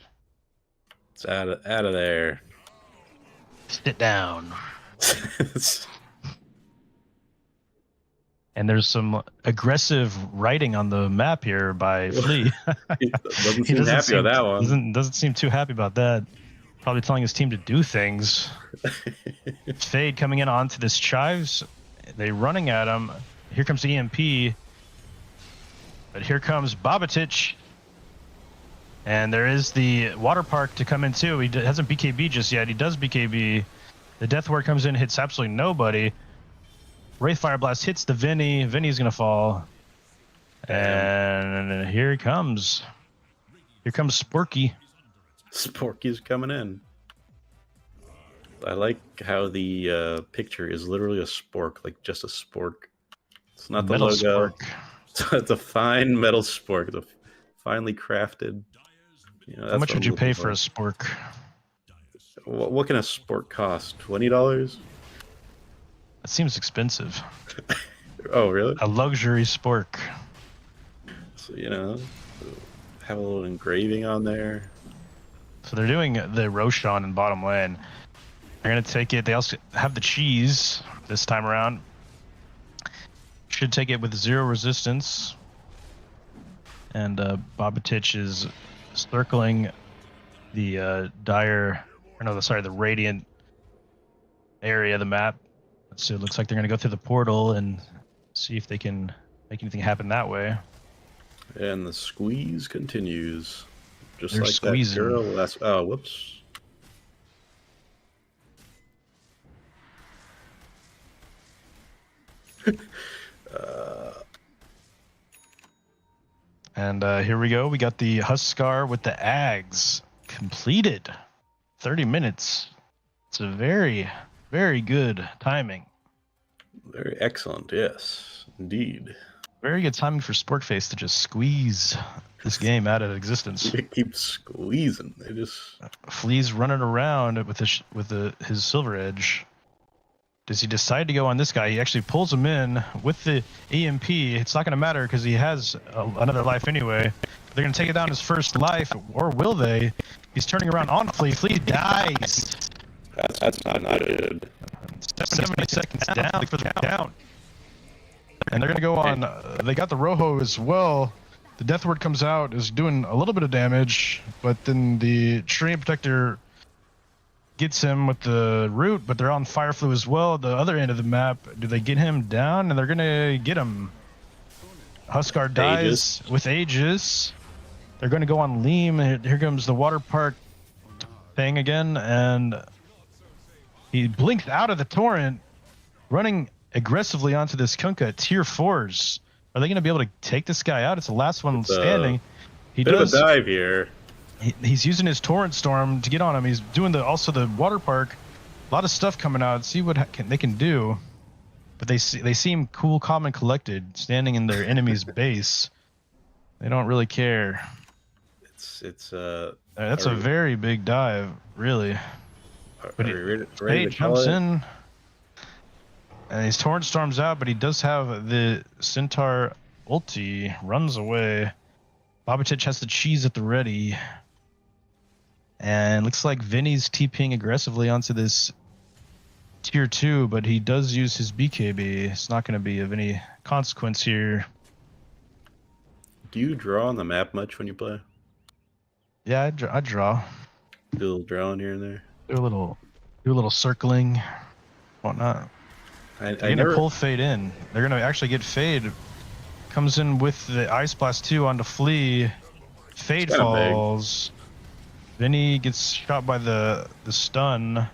It's out of there. Sit down. And there's some aggressive writing on the map here by Flea. He doesn't seem happy with that one. Doesn't seem too happy about that. Probably telling his team to do things. Fade coming in onto this Chives. They running at him. Here comes the EMP. But here comes Babatich. And there is the water park to come in too. He hasn't BKB just yet. He does BKB. The Death Ward comes in, hits absolutely nobody. Wraith Fire Blast hits the Vinny. Vinny's gonna fall. Damn. And here he comes. Here comes Sporky. Sporky's coming in. I like how the picture is literally a spork, like just a spork. It's not the Metal logo. Spork. It's a fine metal spork. It's a finely crafted. How much would you pay for a spork? What can a spork cost? $20? That seems expensive. Oh, really? A luxury spork. So, have a little engraving on there. So they're doing the Roshan in bottom lane. They're going to take it. They also have the cheese this time around. Should take it with 0 resistance. And Babatich is circling the the Radiant area of the map. So it looks like they're going to go through the portal and see if they can make anything happen that way. And the squeeze continues. Just They're like squeezing. that girl last... Oh, whoops. And here we go. We got the Huskar with the Ags completed. 30 minutes. It's a very, very good timing. Very excellent, yes, indeed. Very good timing for Sporkface to just squeeze this game out of existence. They keep squeezing. They just... Flea's running around with his Silver Edge. Does he decide to go on this guy? He actually pulls him in with the EMP. It's not going to matter because he has another life anyway. They're going to take it down his first life, or will they? He's turning around on Flea. Flea dies. That's not good. 70 seconds down for the count. And they're going to go on. They got the Rojo as well. The Death Ward comes out, is doing a little bit of damage, but then the Treant Protector gets him with the root, but they're on Fire Flu as well. The other end of the map, do they get him down? And they're going to get him. Huskar dies with Aegis. They're going to go on Leem. Here comes the water park thing again, and he blinks out of the torrent, running aggressively onto this Kunkka. Tier 4s. Are they going to be able to take this guy out? It's the last one standing. He Bit does of a dive here. He's using his torrent storm to get on him. He's doing also the water park. A lot of stuff coming out. See what they can do. But they seem cool, calm, and collected, standing in their enemy's base. They don't really care. That's a very big dive, really. But Spade jumps in, and his torrent storms out. But he does have the Centaur ulti. Runs away. Babatich has the cheese at the ready. And looks like Vinny's TPing aggressively onto this tier 2, but he does use his BKB. It's not going to be of any consequence here. Do you draw on the map much when you play? Yeah, I draw. Do a little drawing here and there. Do a little circling, whatnot. I They're gonna never. pull Fade in. They're gonna actually get Fade. Comes in with the Ice Blast 2 onto Flea. Fade kinda big. falls. Vinny gets shot by the stun.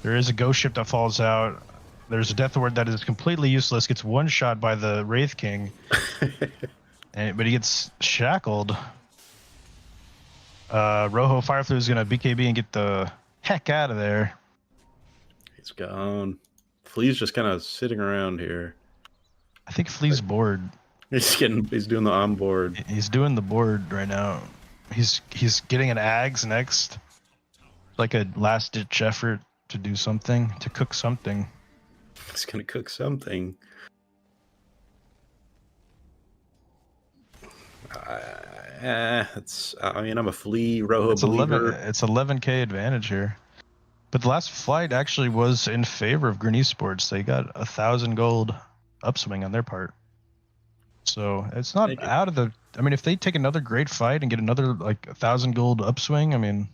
There is a Ghost Ship that falls out. There's a Death Ward that is completely useless. Gets one shot by the Wraith King. But he gets shackled. Rojo Fireflu is gonna BKB and get the heck out of there. He's gone. Flea's just kind of sitting around here. I think Flea's bored. He's doing the onboard. He's doing the board right now. He's getting an Ags next. Like a last ditch effort to do something, to cook something. He's gonna cook something. I mean, I'm a Flea Rojo It's believer. 11K advantage here. But the last fight actually was in favor of Green Esports. They got 1,000 gold upswing on their part. So it's not out of the. I mean, if they take another great fight and get another like 1,000 gold upswing, I mean,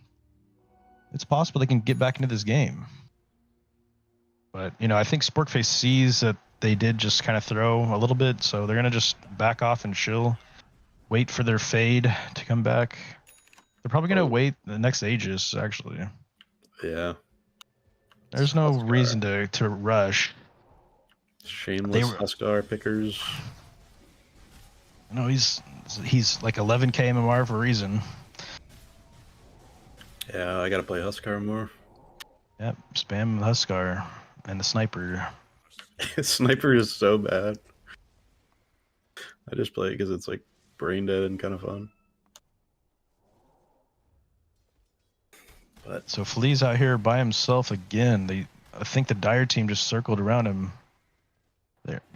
it's possible they can get back into this game. But you know, I think Sporkface sees that they did just kind of throw a little bit, so they're gonna just back off and chill, wait for their Fade to come back. They're probably gonna wait the next Aegis actually. Yeah. There's no reason to rush. Shameless Huskar pickers. No, he's like 11K MMR for a reason. Yeah, I gotta play Huskar more. Yep, spam Huskar and the sniper. Sniper is so bad. I just play it because it's like brain dead and kind of fun. But So Flea's out here by himself again. I think the Dire team just circled around him.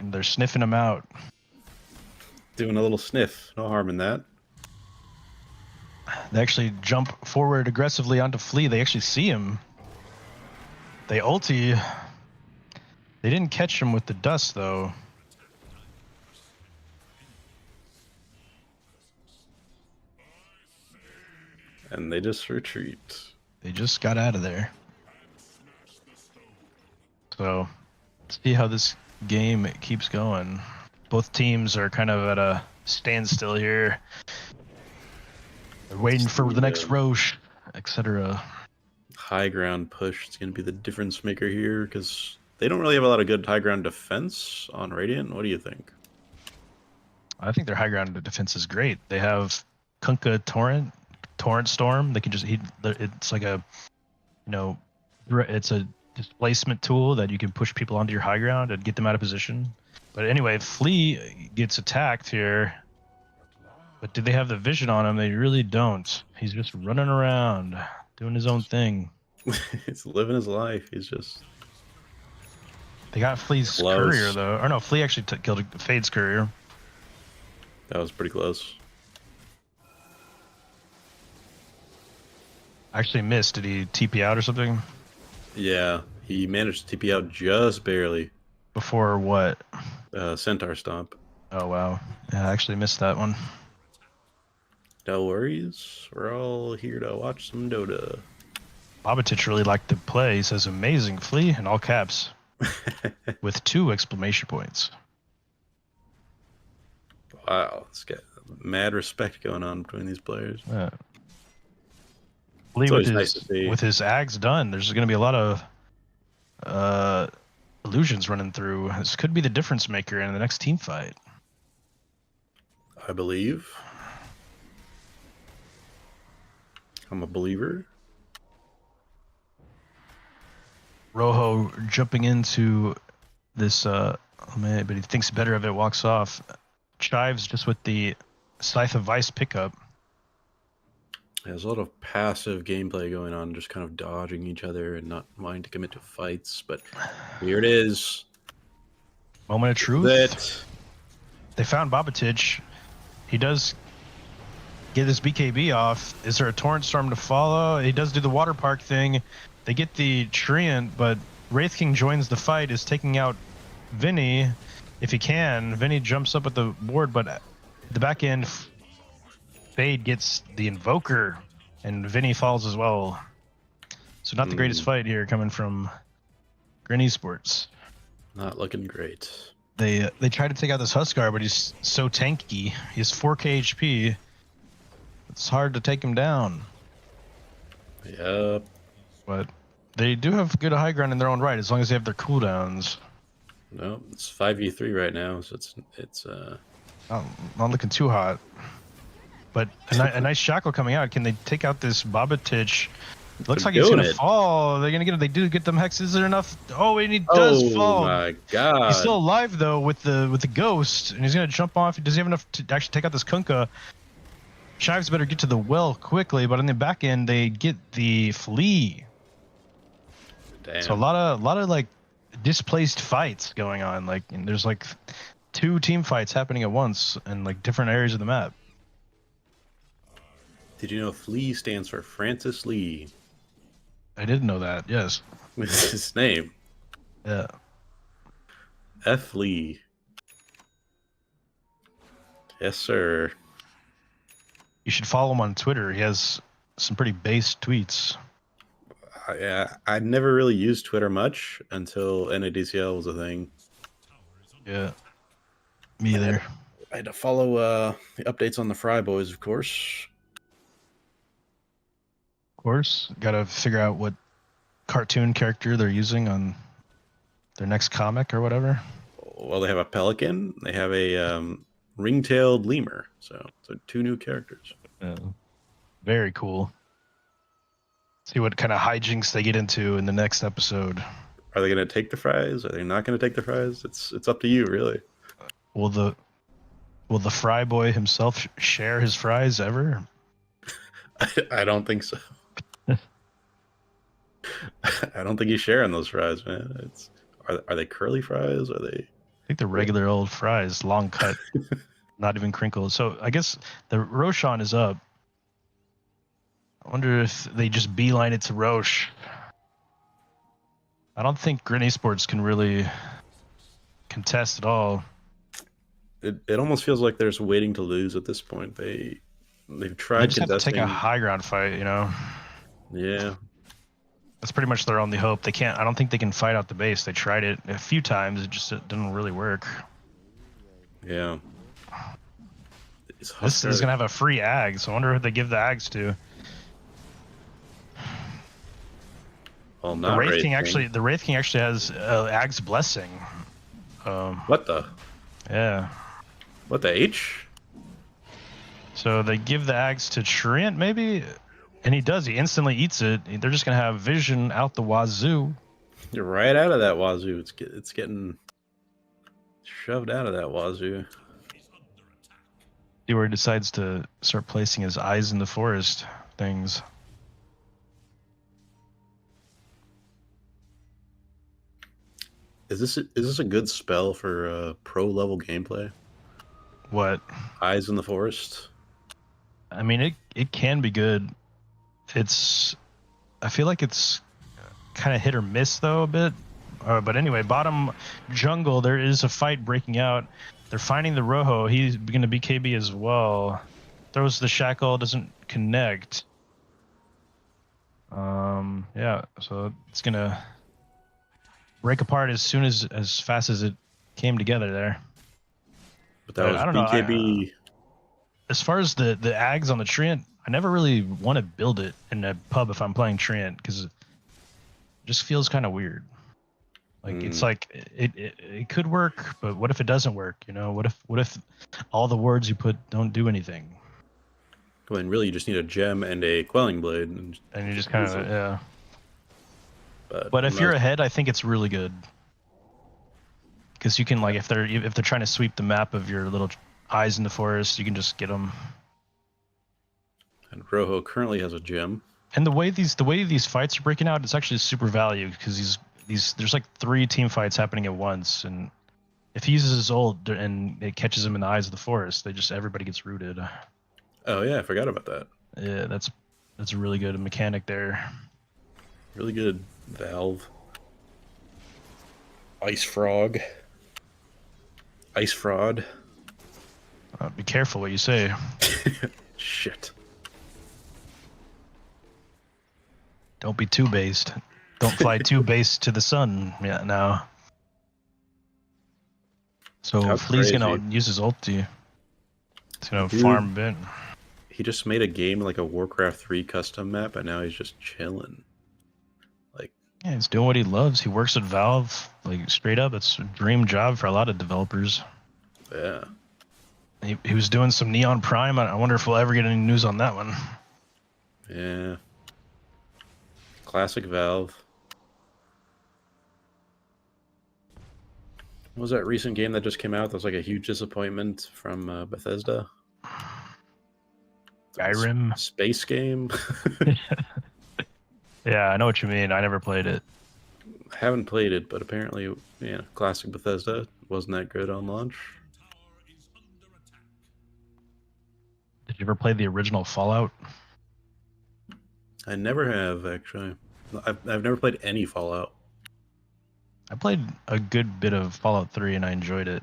They're sniffing him out. doing a little sniff. No harm in that. They actually jump forward aggressively onto Flea. They actually see him. They ulti. They didn't catch him with the dust though. And they just retreat. They just got out of there. So, see how this game keeps going. Both teams are kind of at a standstill here. They're waiting for the next Roche, etc. High ground push is going to be the difference maker here because they don't really have a lot of good high ground defense on Radiant. What do you think? I think their high ground defense is great. They have Kunkka Torrent Storm. They can just it's like a, you know, it's a displacement tool that you can push people onto your high ground and get them out of position. But anyway, Flea gets attacked here. But do they have the vision on him? They really don't. He's just running around, doing his own thing. He's living his life. He's just... They got Flea's courier, though. Or no, Flea actually killed Fade's courier. That was pretty close. Actually missed. Did he TP out or something? Yeah, he managed to TP out just barely. Before what? Centaur Stomp. Oh, wow. Yeah, I actually missed that one. No worries. We're all here to watch some Dota. Bobatich really liked the play. He says, amazing Flea, in all caps. With 2 exclamation points. Wow, let's get mad respect going on between these players. Yeah. Flea with his Ags done, there's going to be a lot of illusions running through. This could be the difference maker in the next team fight. I believe. I'm a believer. Rojo jumping into this, but he thinks better of it, walks off. Chives just with the Scythe of Vice pickup. There's a lot of passive gameplay going on, just kind of dodging each other and not wanting to commit to fights. But here it is. Moment of truth. They found Bobatich. He does get his BKB off. Is there a Torrent Storm to follow? He does do the water park thing. They get the Treant, but Wraith King joins the fight, is taking out Vinny if he can. Vinny jumps up at the board, but at the back end, Fade gets the Invoker, and Vinny falls as well. So not the greatest fight here coming from Grin Esports. Not looking great. They try to take out this Huskar, but he's so tanky. He has 4k HP. It's hard to take him down. Yep. But they do have good high ground in their own right, as long as they have their cooldowns. No, it's 5v3 right now, so it's Not looking too hot. But a nice shackle coming out. Can they take out this Bobatich? Looks like he's gonna fall. They're gonna get. They do get them hexes. Is there enough? Oh, and he does fall. Oh my god! He's still alive though with the ghost, and he's gonna jump off. Does he have enough to actually take out this Kunkka? Chives better get to the well quickly, but on the back end they get the flea. Damn. So a lot of like displaced fights going on. Like there's like 2 team fights happening at once in like different areas of the map. Did you know Flea stands for Francis Lee? I didn't know that. Yes. What's his name? Yeah. F. Lee. Yes, sir. You should follow him on Twitter. He has some pretty base tweets. I never really used Twitter much until NADCL was a thing. Yeah. Me either. I had to follow the updates on the Fry Boys, of course. Of course. Got to figure out what cartoon character they're using on their next comic or whatever. Well, they have a pelican. They have a ring-tailed lemur. So 2 new characters. Very cool. See what kind of hijinks they get into in the next episode. Are they going to take the fries? Are they not going to take the fries? It's up to you, really. Will the Fry Boy himself share his fries ever? I don't think so. I don't think he's sharing those fries, man. Are they curly fries? Are they? I think they're regular old fries, long cut, not even crinkled. So I guess the Roshan is up. I wonder if they just beeline it to Roche. I don't think Grin Esports can really contest at all. It almost feels like they're just waiting to lose at this point. They've tried. They just have to take a high ground fight, you know. Yeah. That's pretty much their only hope. They can't. I don't think they can fight out the base. They tried it a few times. It didn't really work. Yeah. This is gonna have a free ag, so I wonder who they give the ags to. Well, not the Wraith King actually. The Wraith King actually has ag's blessing. What the? Yeah. What the H? So they give the ags to Trent, maybe. And he does. He instantly eats it. They're just gonna have vision out the wazoo. You're right out of that wazoo. It's getting shoved out of that wazoo. See where he decides to start placing his eyes in the forest things. Is this a good spell for pro level gameplay? What? Eyes in the forest. I mean, it can be good. I feel like it's kind of hit or miss though a bit. But anyway, bottom jungle, there is a fight breaking out. They're finding the Rojo. He's going to be KB as well. Throws the shackle, doesn't connect. Yeah, so it's going to break apart as fast as it came together there. But that was I don't know. BKB. As far as the ags on the Treant, I never really want to build it in a pub if I'm playing Treant because it just feels kind of weird. Like it's like it could work, but what if it doesn't work? You know, what if all the words you put don't do anything? Well, and really, you just need a gem and a quelling blade, and you just kind of yeah. But if you're ahead, I think it's really good because you can like if they're trying to sweep the map of your little eyes in the forest, you can just get them. And Rojo currently has a gem. And the way these fights are breaking out, it's actually super value because there's like 3 team fights happening at once, and if he uses his ult and it catches him in the eyes of the forest, everybody gets rooted. Oh yeah, I forgot about that. Yeah, that's a really good mechanic there. Really good Valve. Ice Frog. Ice Fraud. Be careful what you say. Shit. Don't be too based. Don't fly too based to the sun. Yeah, now. So That's Flea's gonna crazy. use his ulti. He's gonna Dude. farm a bit. He just made a game like a Warcraft 3 custom map, and now he's just chilling. Like, Yeah, he's doing what he loves. He works at Valve, like straight up. It's a dream job for a lot of developers. yeah. He was doing some Neon Prime. I wonder if we'll ever get any news on that one. Yeah. Classic Valve. What was that recent game that just came out that was like a huge disappointment from Bethesda? Skyrim? Space game? Yeah, I know what you mean. I never played it. Haven't played it, but apparently, yeah, classic Bethesda wasn't that good on launch. Did you ever play the original Fallout? I never have, actually. I've never played any Fallout. I played a good bit of Fallout 3 and I enjoyed it.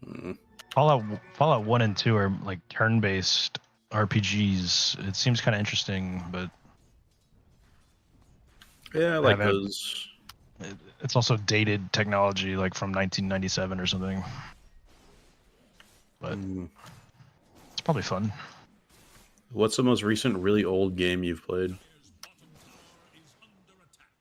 Mm. Fallout 1 and 2 are like turn-based RPGs. It seems kind of interesting, but Yeah, I like haven't- those. it's also dated technology, like from 1997 or something. But Mm. it's probably fun. What's the most recent really old game you've played?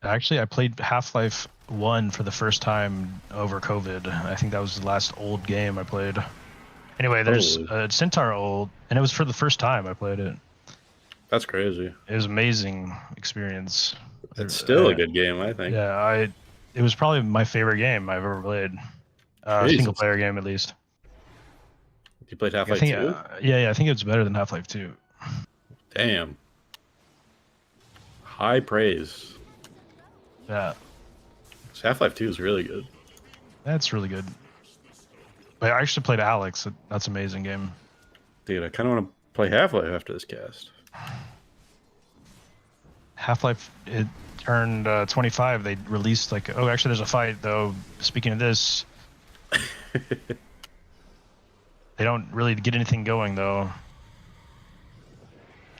Actually, I played Half-Life 1 for the first time over COVID. I think that was the last old game I played. Anyway, there's Centaur old, and it was for the first time I played it. That's crazy. It was an amazing experience. It's still a good game, I think. Yeah, it was probably my favorite game I've ever played. Jesus. Single player game at least. You played I Half-Life think, 2? yeah, I think it's better than Half-Life 2. Damn. High praise. Yeah, Half-Life 2 is really good. that's really good. But I actually played Alex. That's an amazing game. Dude, I kind of want to play Half-Life after this cast. Half-Life, it turned 25. They released like, oh, actually, there's a fight though. Speaking of this, they don't really get anything going though.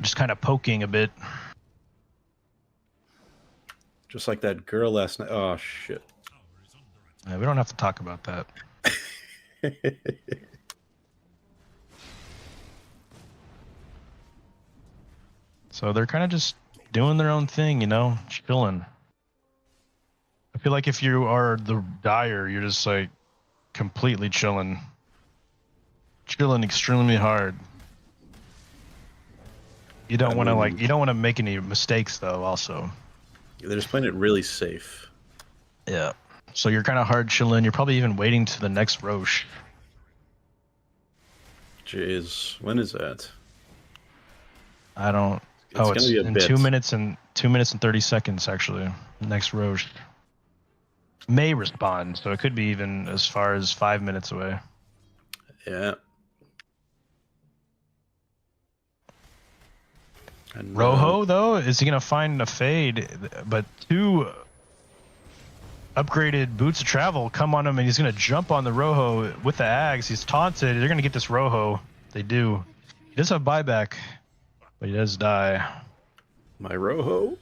Just kind of poking a bit. Just like that girl last night. Oh, shit. We don't have to talk about that. So they're kind of just doing their own thing, you know, chilling. I feel like if you are the dyer, you're just like completely chilling. Chilling extremely hard. You don't want to you don't want to make any mistakes though also. They're just playing it really safe. Yeah. So you're kind of hard chilling. You're probably even waiting to the next Roche. Jeez. When is that? I don't. It's It's gonna be a in bit. 2 minutes and 30 seconds actually. Next Roche may respond, so it could be even as far as 5 minutes away. Yeah. And, Rojo though, is he gonna find a fade? But 2 upgraded boots of travel come on him, and he's gonna jump on the Rojo with the Ags. He's taunted. They're gonna get this Rojo. They do. He does have buyback, but he does die. My Rojo?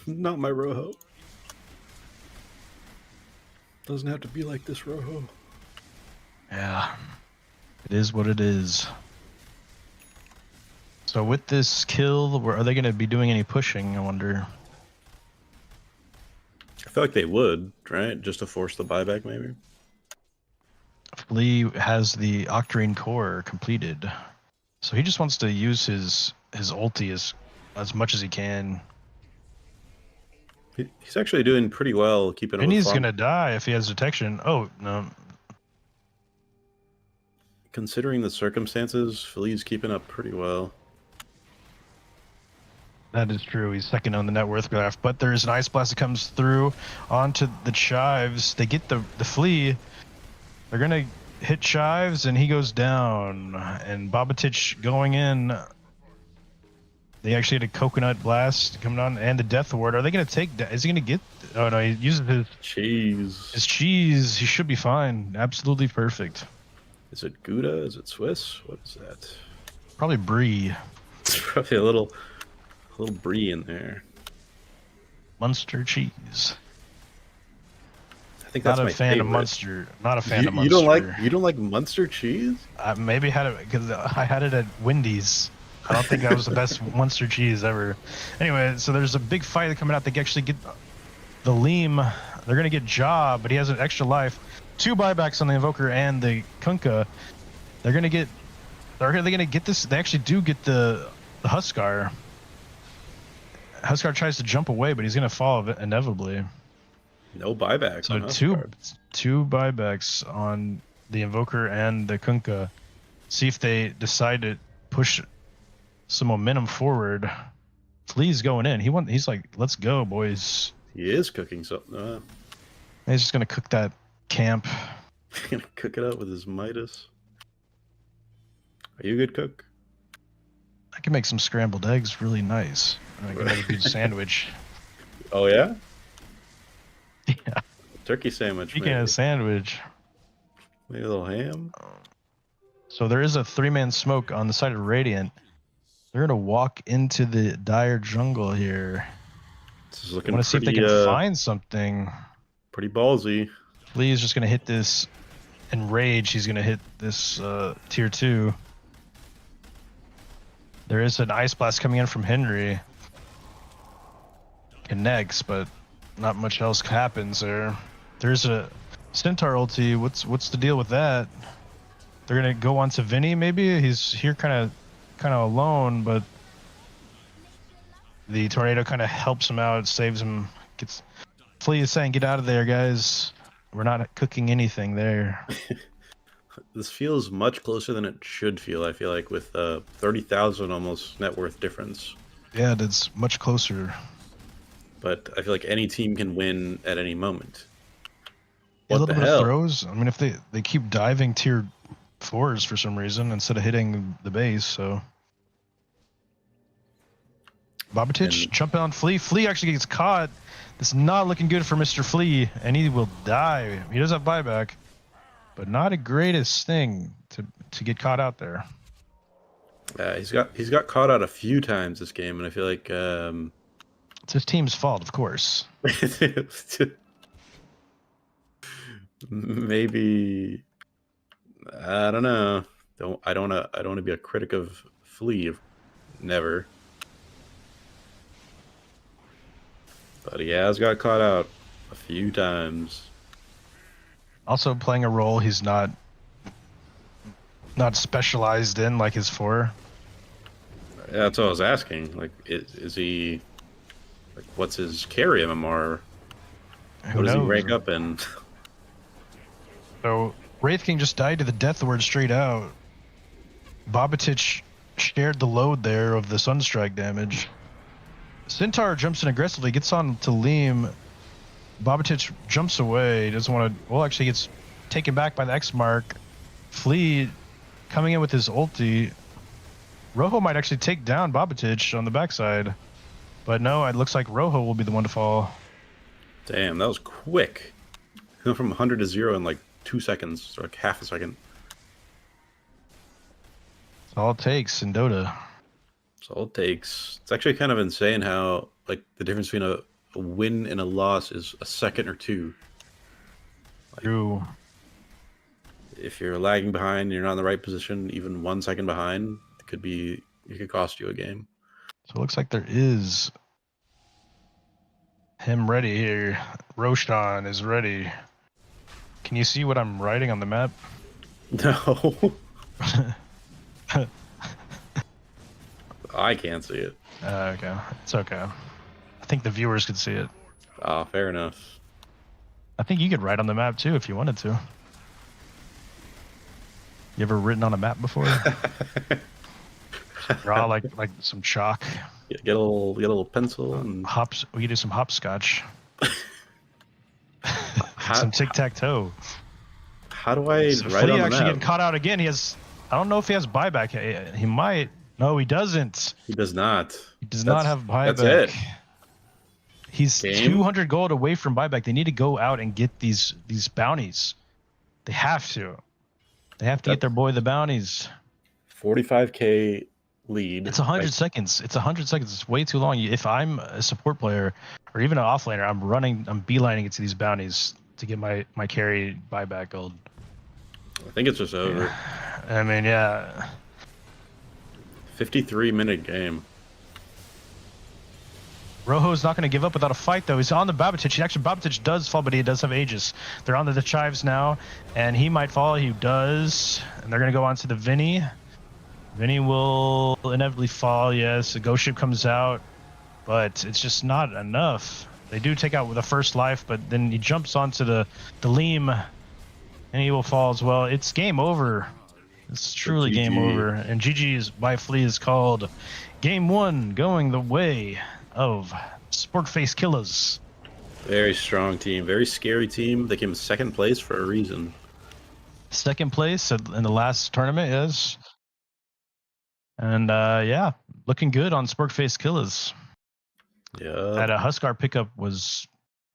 Not my Rojo. Doesn't have to be like this, Rojo. Yeah, it is what it is. So with this kill, are they gonna be doing any pushing? I wonder. I feel like they would, right? Just to force the buyback, maybe? Lee has the Octarine core completed, so he just wants to use his ulti as much as he can. He's actually doing pretty well keeping up And with he's farm. gonna die if he has detection. Oh no! Considering the circumstances, Philly's keeping up pretty well. That is true. He's second on the net worth graph, but there's an ice blast that comes through onto the Chives. They get the flea. They're gonna hit Chives, and he goes down. And Bobatich going in. They actually had a coconut blast coming on, and the death ward. Are they gonna take? Is he gonna get? Oh no, he uses Jeez. his cheese. He should be fine. Absolutely perfect. Is it Gouda? Is it Swiss? What is that? Probably Brie. It's probably a little brie in there. Munster cheese. I think that's Not a my fan favorite. of Munster. Not a fan of You Munster. don't like Munster cheese? I maybe had it because I had it at Wendy's. I don't think that was the best Munster cheese ever. Anyway, so there's a big fight coming out. They actually get the Leem. They're gonna get Ja, but he has an extra life. 2 buybacks on the Invoker and the Kunkka. They're gonna get. Are they gonna get this? They actually do get the Huskar. Huskar tries to jump away, but he's gonna fall inevitably. No buybacks. So on two buybacks on the Invoker and the Kunkka. See if they decide to push some momentum forward. Flea's going in. He's like, let's go, boys. He is cooking something. He's just gonna cook that camp. He's gonna cook it up with his Midas. Are you a good cook? I can make some scrambled eggs really nice. I can make a good sandwich. Oh yeah? Yeah. Turkey sandwich. Speaking of sandwich. Maybe a little ham. So there is a 3-man smoke on the side of Radiant. They're gonna walk into the dire jungle here. This is I looking want to see if they can find something. pretty ballsy. Lee's just gonna hit this. Enrage. He's gonna hit this tier 2. There is an ice blast coming in from Henry. Connects, but not much else happens there. There's a Centaur ulti. What's the deal with that? They're gonna go on to Vinny maybe. He's here kind of alone, but the tornado kind of helps him out, saves him. Flea is saying, "Get out of there, guys. We're not cooking anything there." This feels much closer than it should feel. I feel like with 30,000 almost net worth difference. Yeah, that's much closer. But I feel like any team can win at any moment. A What little the bit hell? of throws. I mean, if they keep diving tier 4s for some reason instead of hitting the base, so. Bobatich jumping on Flea. Flea actually gets caught. This is not looking good for Mr. Flea, and he will die. He does have buyback, but not a greatest thing to get caught out there. He's got caught out a few times this game, and I feel like It's his team's fault, of course. maybe I don't know. I don't want to be a critic of Flea. Never. But he has got caught out a few times. Also playing a role he's not specialized in like his 4. Yeah, that's what I was asking. Like, is he? Like, what's his carry MMR? What does he rank up in? So Wraith King just died to the Death Ward straight out. Bobatich shared the load there of the Sunstrike damage. Centaur jumps in aggressively, gets on to Leem. Bobatich jumps away, doesn't want to. Well, actually gets taken back by the X mark. Flea coming in with his ulti. Rojo might actually take down Bobatich on the backside. But no, it looks like Rojo will be the one to fall. Damn, that was quick. He went from 100 to 0 in like 2 seconds, or like half a second. That's all it takes in Dota. That's all it takes. It's actually kind of insane how like the difference between a win and a loss is a second or 2. Like, True. if you're lagging behind, you're not in the right position, even 1 second behind, it could cost you a game. So it looks like there is him ready here. Roshan is ready. Can you see what I'm writing on the map? No. I can't see it. Okay. It's okay. I think the viewers could see it. Ah, fair enough. I think you could write on the map too if you wanted to. You ever written on a map before? Draw like some chalk. Get a little pencil and Hops. We could do some hopscotch. Some tic-tac-toe. How do I So write Flea on the actually map? getting caught out again. He has. I don't know if he has buyback. He might. No, he doesn't. He does not. He does not have buyback. That's it. He's Game? 200 gold away from buyback. They need to go out and get these bounties. They have to. They have to get their boy the bounties. 45K lead. It's 100 seconds. It's 100 seconds. It's way too long. If I'm a support player or even an offlaner, I'm beelining it to these bounties to get my carry buyback gold. I think it's just over. Yeah. I mean, yeah. 53-minute game. Rojo's not going to give up without a fight, though. He's on the Babatich. Actually, Babatich does fall, but he does have Aegis. They're on the Chives now, and he might fall. He does. And they're going to go on to the Vinny. Vinny will inevitably fall, yes. The Ghost Ship comes out, but it's just not enough. They do take out the first life, but then he jumps onto the Leam, and he will fall as well. It's game over. It's truly game over. And GG's by Flea is called Game 1, going the way of Sporkface Killers. Very strong team. Very scary team. They came second place for a reason. Second place in the last tournament, yes. And yeah, looking good on Sporkface Killers. Yeah. That Huskar pickup was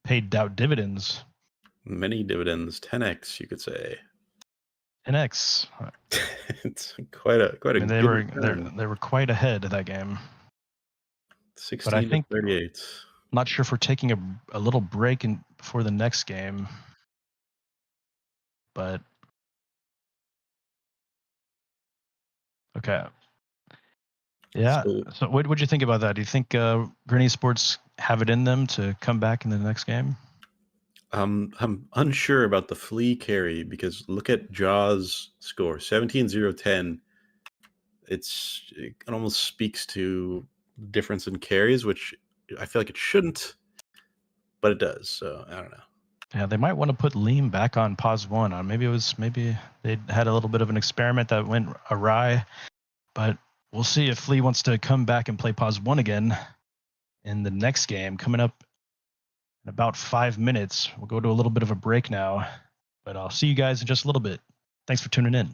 paid out dividends. Many dividends. 10x, you could say. 10x. It's quite a I mean, good they were quite ahead of that game. 16 But I think, to 38. not sure if we're taking a little break before the next game. But okay. Yeah. So what would you think about that? Do you think Green Esports have it in them to come back in the next game? I'm unsure about the Flea carry because look at Jaw's score, 17-0-10. It almost speaks to difference in carries, which I feel like it shouldn't, but it does. So I don't know. Yeah, they might want to put Leam back on pause 1. Maybe they had a little bit of an experiment that went awry, but we'll see if Flea wants to come back and play pause 1 again in the next game coming up in about 5 minutes. We'll go to a little bit of a break now, but I'll see you guys in just a little bit. Thanks for tuning in.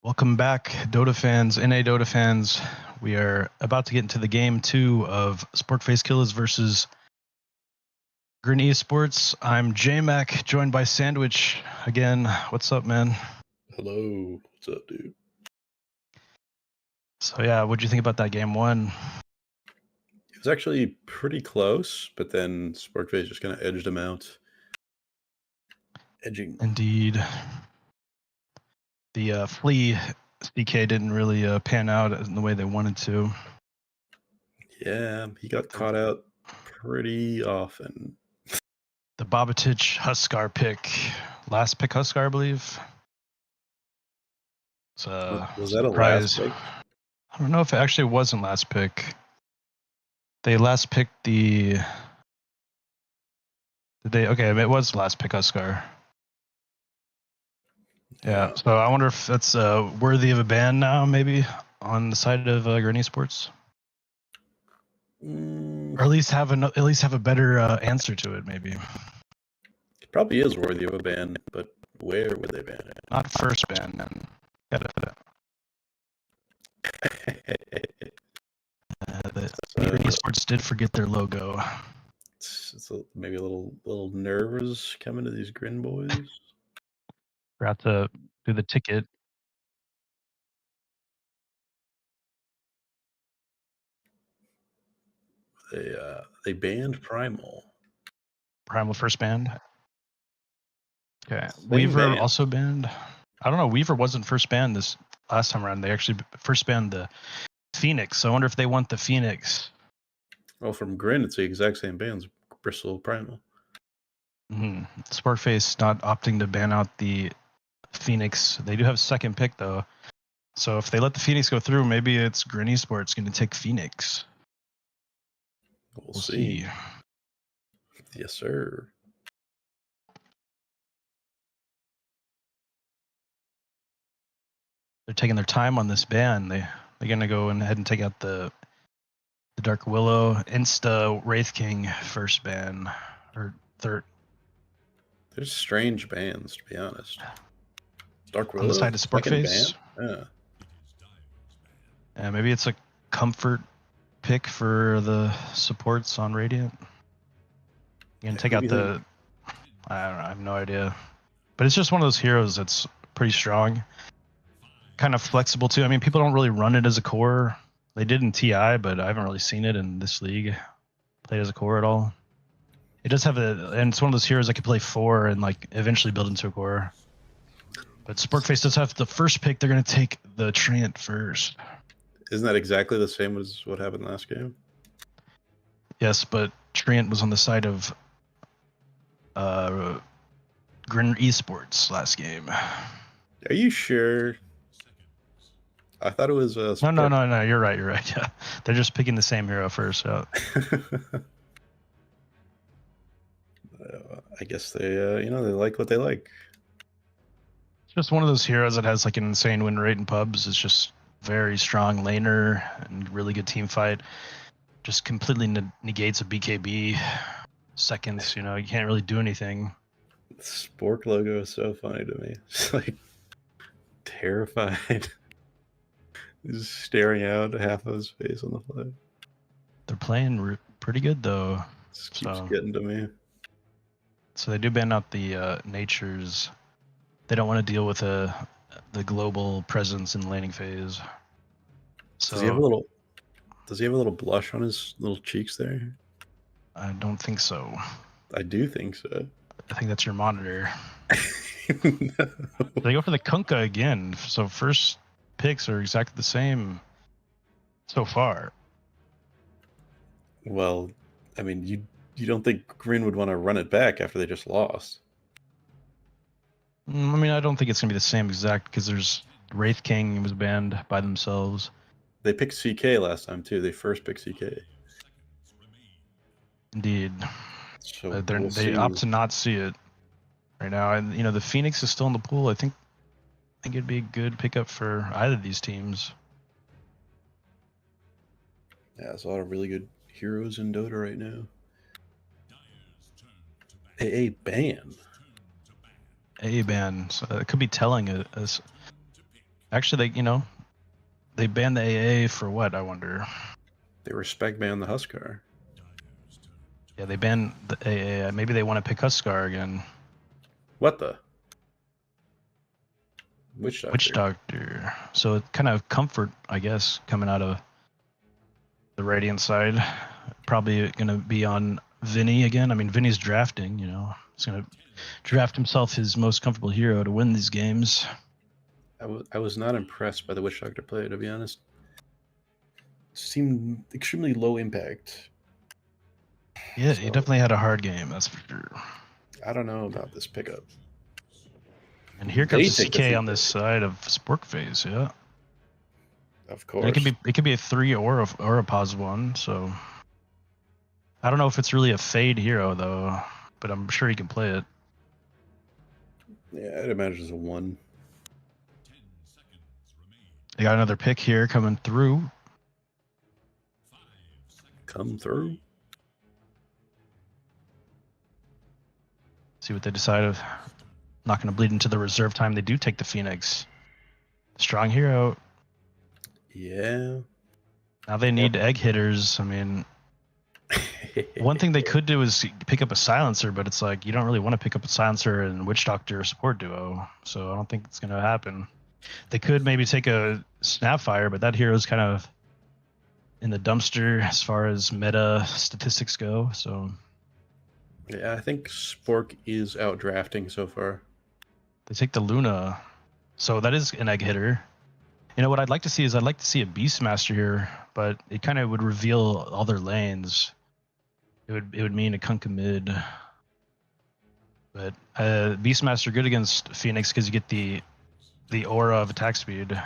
Welcome back, Dota fans, NA Dota fans. We are about to get into the game 2 of Sportface Killers versus Green Esports. I'm JMac, joined by Sandwich again. What's up, man? Hello. What's up, dude? So yeah, what'd you think about that game 1? It was actually pretty close, but then Sporkface just kind of edged him out. Edging. Indeed. The Flea CK didn't really pan out in the way they wanted to. Yeah, he got caught out pretty often. The Bobatich Huskar pick. Last pick Huskar, I believe. It's a Was that a surprise. last pick? I don't know if it actually wasn't last pick. They last picked the... Okay, it was last pick Huskar. Yeah, so I wonder if that's worthy of a ban now, maybe, on the side of Green Esports? Or at least have a better answer to it, maybe. It probably is worthy of a ban, but where would they ban it? Not first ban, then. Green Esports did forget their logo. It's maybe a little nerves coming to these Grin boys. Forgot to do the ticket. They banned Primal. Primal first banned. Okay, Same Weaver ban. also banned. I don't know. Weaver wasn't first banned this last time around. They actually first banned the Phoenix. So I wonder if they want the Phoenix. Well, from Grin, it's the exact same bans. Bristle Primal. Sparkface not opting to ban out the Phoenix. They do have second pick though. So if they let the Phoenix go through, maybe it's Green Esports going to take Phoenix. We'll see. Yes, sir. They're taking their time on this ban. They're going to go ahead and take out the Dark Willow, Insta Wraith King first ban or third. There's strange bans, to be honest. Dark Willow On the side of Sporkface. Yeah. Yeah, maybe it's a comfort pick for the supports on Radiant. You can take out the... I don't know, I have no idea. But it's just one of those heroes that's pretty strong. Kind of flexible too. I mean, people don't really run it as a core. They did in TI, but I haven't really seen it in this league played as a core at all. It does have and it's one of those heroes that can play 4 and like eventually build into a core. But Sporkface does have the first pick. They're going to take the Treant first. Isn't that exactly the same as what happened last game? Yes, but Treant was on the side of Grin Esports last game. Are you sure? I thought it was No. You're right. Yeah, they're just picking the same hero first. So. I guess they, they like what they like. It's just one of those heroes that has like an insane win rate in pubs. It's just very strong laner and really good team fight. Just completely negates a BKB seconds. You can't really do anything. The Spork logo is so funny to me. It's like terrified. He's staring out half of his face on the flag. They're playing pretty good though. This keeps getting to me. So they do ban out the natures. They don't want to deal with the global presence in the laning phase. So Does he have a little blush on his little cheeks there? I don't think so. I do think so. I think that's your monitor. No. They go for the Kunkka again. So first picks are exactly the same so far. Well, I mean, you don't think Green would want to run it back after they just lost? I mean, I don't think it's going to be the same exact because there's Wraith King was banned by themselves. They picked CK last time too. They first picked CK. Indeed. So they opt to not see it right now. And, the Phoenix is still in the pool. I think it'd be a good pickup for either of these teams. Yeah, there's a lot of really good heroes in Dota right now. AA ban. AA ban. So it could be telling us. Actually, they banned the AA for what? I wonder. They respect ban the Huskar. Yeah, they banned the AA. Maybe they want to pick Huskar again. What the? Witch Doctor. Witch Doctor. So it's kind of comfort, I guess, coming out of the Radiant side. Probably going to be on Vinny again. I mean, Vinny's drafting, He's going to draft himself his most comfortable hero to win these games. I was not impressed by the Witch Doctor play, to be honest. It seemed extremely low impact. Yeah, he definitely had a hard game, that's for sure. I don't know about this pickup. And here comes the CK on this side of Spork phase, yeah. Of course. And it could be a 3 or a pause 1, so I don't know if it's really a fade hero though, but I'm sure he can play it. Yeah, I'd imagine it's a 1. They got another pick here coming through. Come through. See what they decide of. Not going to bleed into the reserve time. They do take the Phoenix. Strong hero. Yeah. Now they need egg hitters. I mean, one thing they could do is pick up a silencer, but it's like you don't really want to pick up a silencer in Witch Doctor support duo, so I don't think it's going to happen. They could maybe take a Snapfire, but that hero's kind of in the dumpster as far as meta statistics go. So yeah, I think Spork is out drafting so far. they take the Luna, so that is an egg hitter. What I'd like to see is I'd like to see a Beastmaster here, but it kind of would reveal all their lanes. It would mean a Kunkka mid. But Beastmaster good against Phoenix because you get the aura of attack speed. We're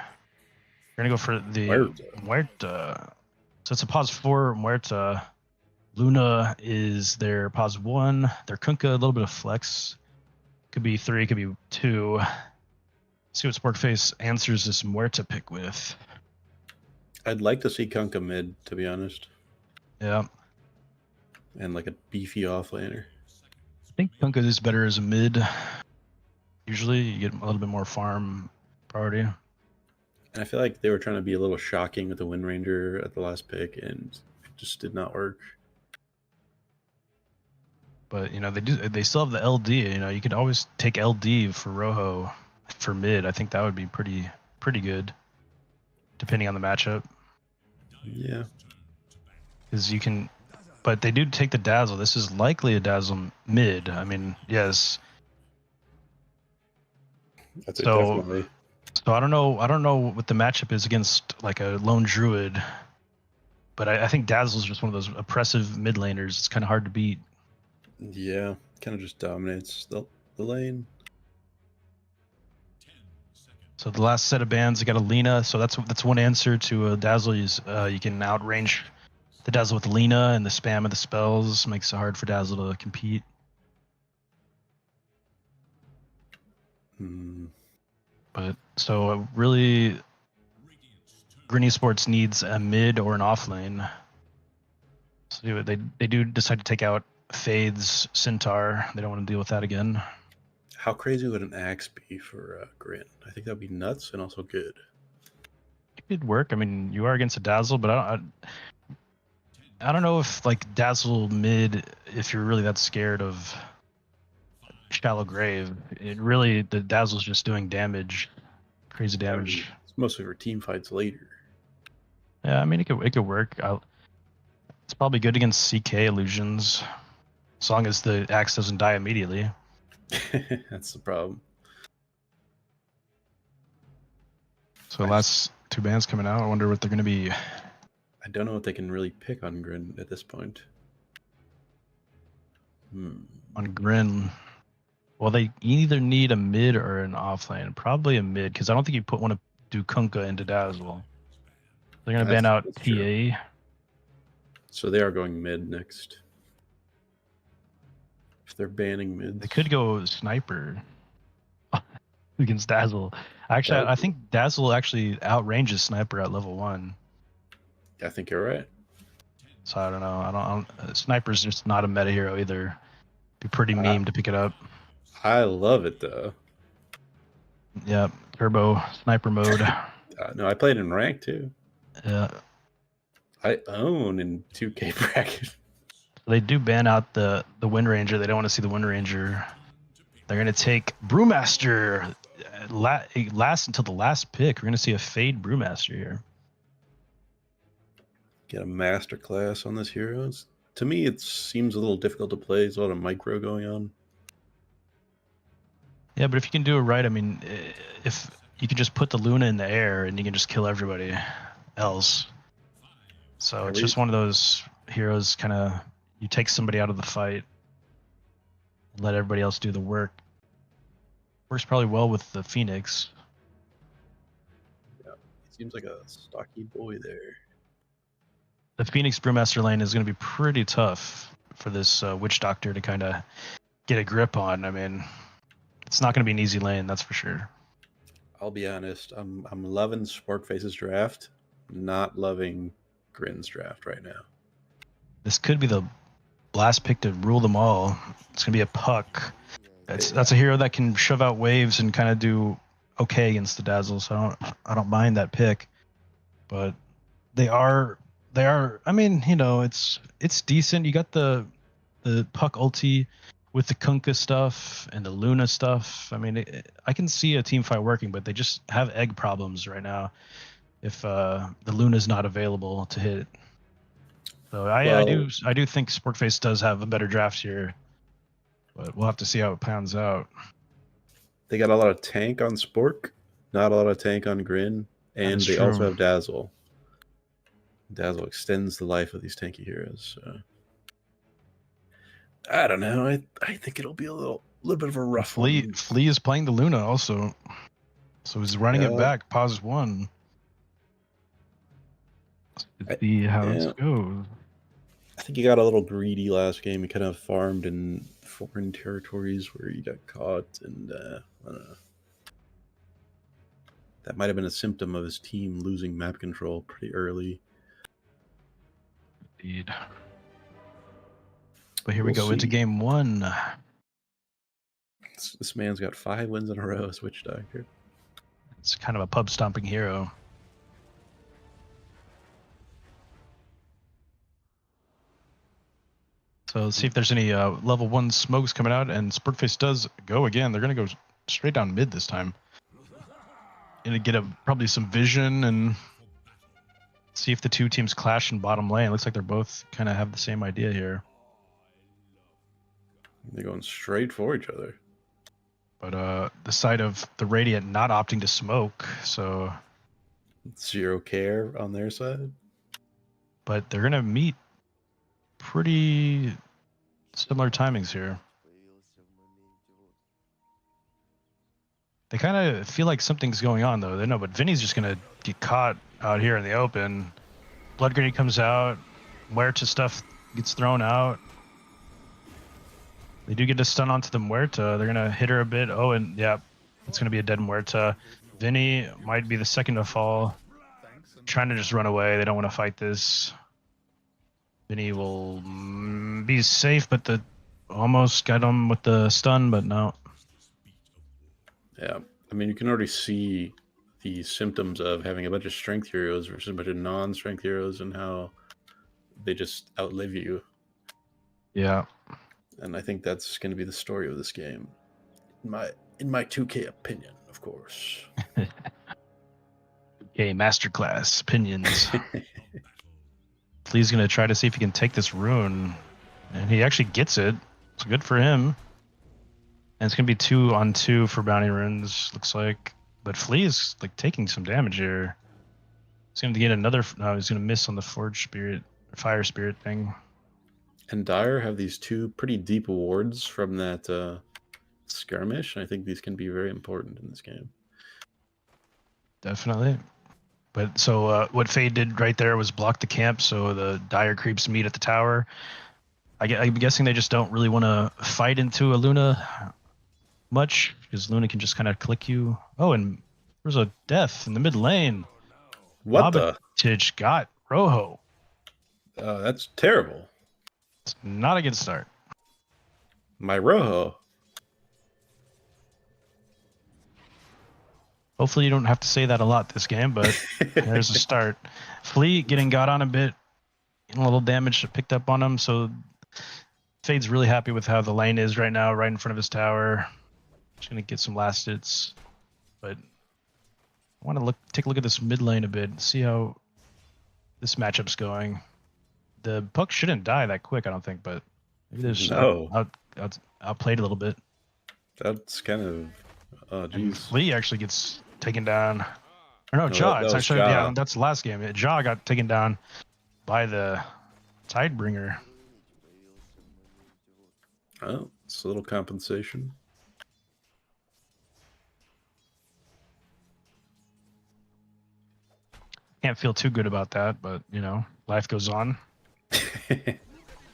gonna go for the Muerta. So it's a pause 4 Muerta. Luna is their pause 1. Their Kunkka, a little bit of flex. Could be 3, could be 2. See what Sporkface answers this Muerta pick with. I'd like to see Kunkka mid, to be honest. Yeah. And like a beefy offlaner. I think Kunkka is better as a mid. Usually you get a little bit more farm priority. And I feel like they were trying to be a little shocking with the Wind Ranger at the last pick, and it just did not work. But they still have the LD. You could always take LD for Rojo for mid. I think that would be pretty good, depending on the matchup. Yeah. Because you can, but they do take the Dazzle. This is likely a Dazzle mid. I mean, yes. That's it, definitely. So I don't know what the matchup is against like a lone druid, but I think Dazzle is just one of those oppressive mid laners. It's kind of hard to beat. Yeah, kind of just dominates the lane. So the last set of bans, you got a Lina. So that's one answer to a Dazzle. Is you can outrange the Dazzle with Lina, and the spam of the spells makes it hard for Dazzle to compete. But so really, Green Esports needs a mid or an off lane. So they do decide to take out Fade's Centaur. They don't want to deal with that again. How crazy would an axe be for Grin? I think that'd be nuts and also good. It could work. I mean, you are against a Dazzle, but I don't know if like Dazzle mid, if you're really that scared of Shallow Grave. The Dazzle's just doing damage, crazy damage. It's mostly for team fights later. Yeah, I mean it could work. It's probably good against CK illusions, as long as the axe doesn't die immediately. That's the problem. So last 2 bands coming out. I wonder what they're going to be. I don't know what they can really pick on Grin at this point. On Grin, well, they either need a mid or an offlane. Probably a mid, because I don't think you want to do Kunkka into Dazzle. They're going to ban out TA. True. So they are going mid next. If they're banning mid, they could go Sniper against Dazzle. Actually, I think Dazzle actually outranges Sniper at level 1. I think you're right. So I don't know. Sniper's just not a meta hero either. Be pretty meme to pick it up. I love it though. Yeah, turbo sniper mode. No, I played in rank too. Yeah. I own in 2K bracket. They do ban out the Wind Ranger. They don't want to see the Wind Ranger. They're going to take Brewmaster. It lasts until the last pick. We're going to see a fade Brewmaster here. Get a master class on this heroes. To me, it seems a little difficult to play. There's a lot of micro going on. Yeah, but if you can do it right, I mean, if you can just put the Luna in the air and you can just kill everybody else. So it's just one of those heroes kind of, you take somebody out of the fight, let everybody else do the work. Works probably well with the Phoenix. Yeah, he seems like a stocky boy there. The Phoenix Brewmaster lane is going to be pretty tough for this Witch Doctor to kind of get a grip on. I mean, it's not going to be an easy lane, that's for sure. I'll be honest. I'm loving Sporkface's draft, not loving Grin's draft right now. This could be the last pick to rule them all. It's going to be a Puck. That's a hero that can shove out waves and kind of do okay against the Dazzle. So I don't mind that pick, but they are. I mean, you know, it's decent. You got the Puck ulti with the Kunkka stuff and the Luna stuff. I mean, I can see a team fight working, but they just have egg problems right now. If the Luna's not available to hit. So I do think Sporkface does have a better draft here, but we'll have to see how it pans out. They got a lot of tank on Spork, not a lot of tank on Grin, and they also have Dazzle. Dazzle extends the life of these tanky heroes. So. I don't know. I think it'll be a little bit of a rough one. Flea is playing the Luna also, so he's running it back. Pause one. Let's see how this goes. I think he got a little greedy last game. He kind of farmed in foreign territories where he got caught, and I don't know. That might have been a symptom of his team losing map control pretty early. Indeed. But here we go into game one. This man's got 5 wins in a row as Witch Doctor. It's kind of a pub stomping hero. So let's see if there's any level 1 smokes coming out, and Sporkface does go again. They're going to go straight down mid this time. Going to get probably some vision and see if the two teams clash in bottom lane. Looks like they're both kind of have the same idea here. They're going straight for each other. But the side of the Radiant not opting to smoke, so... Zero care on their side. But they're going to meet pretty similar timings here. They kind of feel like something's going on, though. They know, but Vinny's just going to get caught out here in the open. Blood Grenade comes out. Muerta stuff gets thrown out. They do get a stun onto the Muerta. They're going to hit her a bit. Oh, and yeah, it's going to be a dead Muerta. Vinny might be the second to fall. Trying to just run away. They don't want to fight this. Vinny will be safe, but almost got him with the stun, but no. Yeah, I mean, you can already see the symptoms of having a bunch of strength heroes versus a bunch of non-strength heroes and how they just outlive you. Yeah. And I think that's going to be the story of this game. In my 2K opinion, of course. Okay, masterclass opinions. Flea's going to try to see if he can take this rune. And he actually gets it. It's good for him. And it's going to be 2-on-2 for bounty runes, looks like. But Flea is like taking some damage here. He's going to get another... No, he's going to miss on the Forge Spirit, Fire Spirit thing. And Dire have these 2 pretty deep wards from that skirmish. And I think these can be very important in this game. Definitely. But so what Fade did right there was block the camp, so the Dire creeps meet at the tower. I'm guessing they just don't really want to fight into a Luna much, because Luna can just kind of click you. Oh, and there's a death in the mid lane. What the? Titch got Rojo. That's terrible. It's not a good start. My Rojo. Hopefully you don't have to say that a lot this game, but there's a start. Flea getting got on a bit, getting a little damage picked up on him, so Fade's really happy with how the lane is right now, right in front of his tower. Just gonna get some last hits, but I want to take a look at this mid lane a bit, see how this matchup's going. The puck shouldn't die that quick, I don't think, but maybe there's outplayed a little bit. That's kind of oh And jeez. Flea actually gets taken down. Or no, No, Jaw. that It's was actually Jaw. yeah, that's the last game. Jaw got taken down by the Tidebringer. Oh, it's a little compensation. Can't feel too good about that, but you know, life goes on. I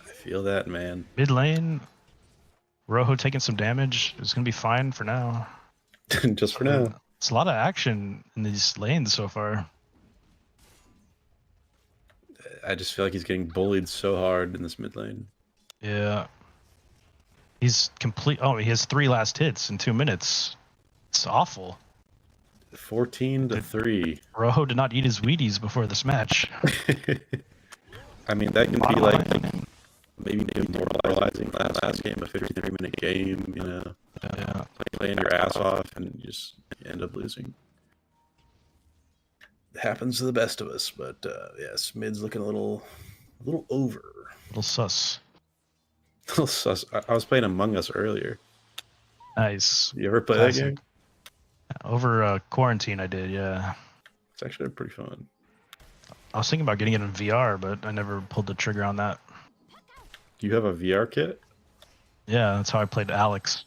feel that, man. Mid lane, Rojo taking some damage. It's gonna be fine for now. Just for now. It's a lot of action in these lanes so far. I just feel like he's getting bullied so hard in this mid lane. Yeah. He's complete. Oh, he has 3 last hits in 2 minutes. It's awful. 14-3. Rojo did not eat his Wheaties before this match. I mean, that can be like maybe demoralizing. Last game, a 53-minute game, you know, Yeah. playing your ass off, and you just end up losing. It happens to the best of us, but yes, mid's looking a little over. A little sus. A little sus. I was playing Among Us earlier. Nice. You ever play Classic. that game? Over quarantine, I did, yeah. It's actually pretty fun. I was thinking about getting it in VR, but I never pulled the trigger on that. Do you have a VR kit? Yeah, that's how I played Alex.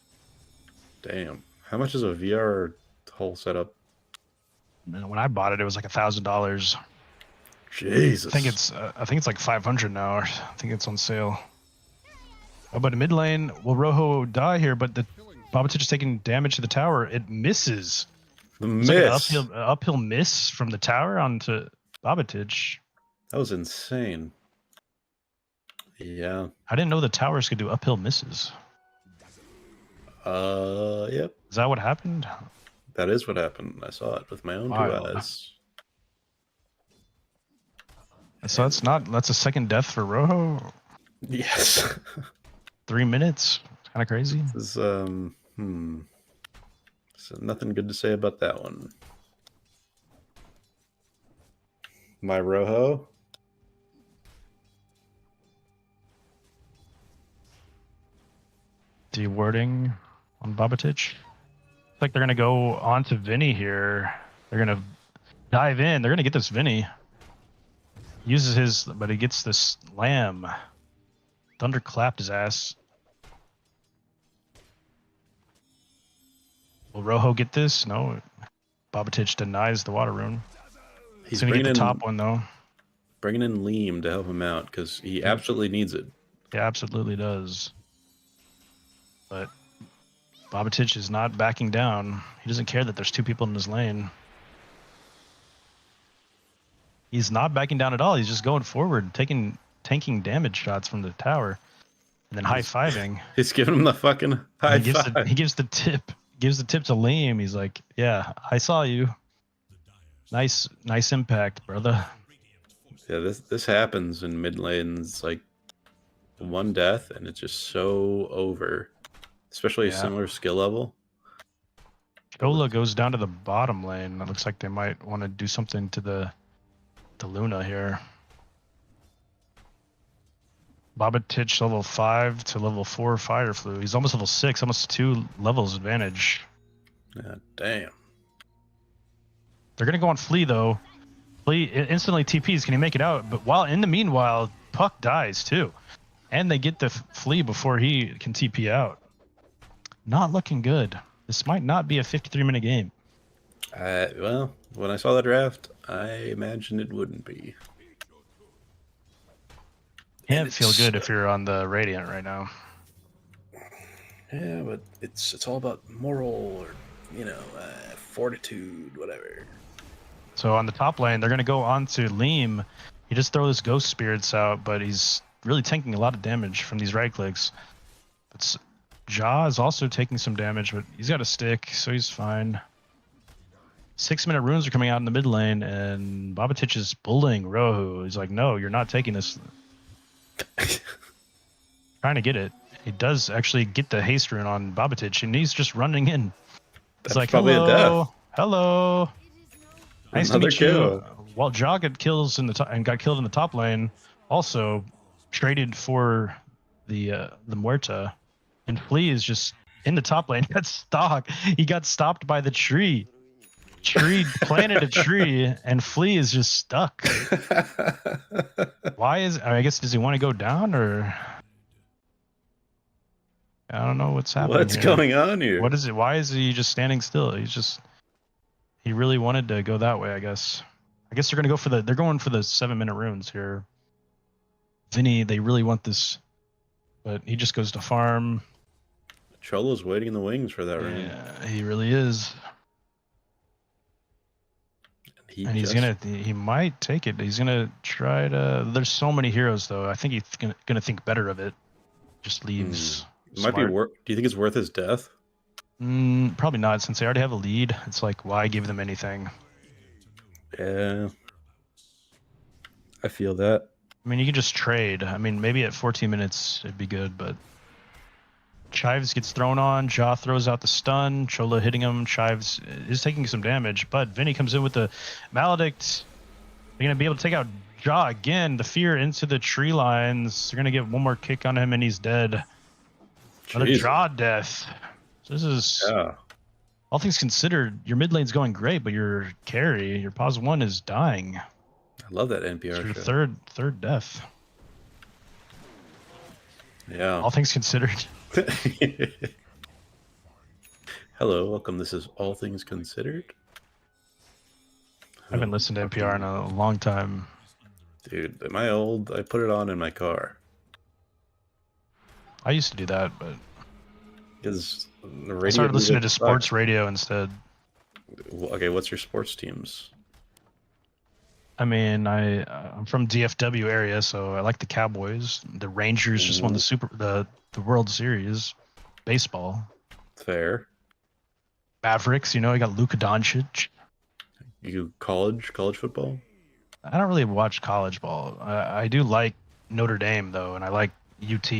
Damn. How much is a VR whole setup? And when I bought it, it was like $1,000. Jesus. I think it's like 500 now. Or I think it's on sale. Oh, but in mid lane, will Rojo die here? But the Babatich is taking damage to the tower. It misses. The It's miss. like an uphill miss from the tower onto Babatich. That was insane. Yeah. I didn't know the towers could do uphill misses. Yep. Is that what happened? That is what happened. I saw it with my own two Wild. eyes. So that's a second death for Rojo. Yes. 3 minutes. Kind of crazy. This is so nothing good to say about that one. My Rojo. Dewarding on Babatich. Looks like they're gonna go on to Vinny here. They're gonna dive in. They're gonna get this Vinny. Uses his, but he gets this lamb. Thunder clapped his ass. Will Rojo get this? No. Babatich denies the water rune. He's gonna get the top one though. Bringing in Liam to help him out because he absolutely needs it. He absolutely does. But Babatich is not backing down. He doesn't care that there's 2 people in his lane. He's not backing down at all. He's just going forward, tanking damage shots from the tower, and then high-fiving. He's giving him the fucking high five. He gives the tip. Gives the tip to Liam. He's like, "Yeah, I saw you. Nice impact, brother." Yeah, this happens in mid lanes, like one death, and it's just so over. Especially a similar skill level. Ola goes down to the bottom lane. It looks like they might want to do something to the Luna here. Babatich level 5 to level 4 fire flu. He's almost level 6, almost 2 levels advantage. Yeah, damn. They're gonna go on Flea though. Flea instantly TPs. Can he make it out? But in the meanwhile, Puck dies too, and they get the Flea before he can TP out. Not looking good. This might not be a 53-minute game. Well, when I saw the draft, I imagined it wouldn't be. Can't feel good if you're on the Radiant right now. Yeah, but it's all about moral or fortitude, whatever. So on the top lane, they're gonna go on to Liam. He just throws Ghost Spirits out, but he's really tanking a lot of damage from these right clicks. But Jaw is also taking some damage, but he's got a stick, so he's fine. 6-minute runes are coming out in the mid lane, and Babatic is bullying Rohu. He's like, no, you're not taking this. Trying to get it. He does actually get the haste rune on Babatic, and he's just running in. It's like, probably a hello, death. hello. Nice Another to meet you. kill. While Ja got kills in the and got killed in the top lane, also traded for the Muerta, and Flea is just in the top lane. Got stuck. He got stopped by the tree. Tree planted a tree, and Flea is just stuck. Why is? I guess does he want to go down, or I don't know what's happening. What's here. going on here? What is it? Why is he just standing still? He really wanted to go that way, I guess. I guess they're going for the 7-minute runes here. Vinny, they really want this, but he just goes to farm. Cholo's waiting in the wings for that rune. Yeah, he really is. And he might take it. He's gonna try to. There's so many heroes though. I think he's gonna think better of it. Just leaves. It might be worth. Do you think it's worth his death? Probably not, since they already have a lead. It's like, why give them anything? Yeah, I feel that. I mean, you can just trade. I mean, maybe at 14 minutes it'd be good, but Chives gets thrown on. Ja throws out the stun. Chola hitting him. Chives is taking some damage, but Vinny comes in with the Maledict. They're going to be able to take out Ja again. The fear into the tree lines. They're going to get one more kick on him, and he's dead. Another Ja death. So this is, all things considered, your mid lane's going great, but your carry, your pause 1 is dying. I love that NPR. It's your third death. Yeah. All things considered. Hello, welcome. This is All Things Considered. I haven't listened to NPR in a long time. Dude, am I old? I put it on in my car. I used to do that, but Because I started listening to sports radio instead. Okay, what's your sports teams? I mean, I'm from DFW area, so I like the Cowboys. The Rangers just won the World Series, baseball. Fair. Mavericks, you got Luka Doncic. You college football? I don't really watch college ball. I do like Notre Dame though, and I like UT,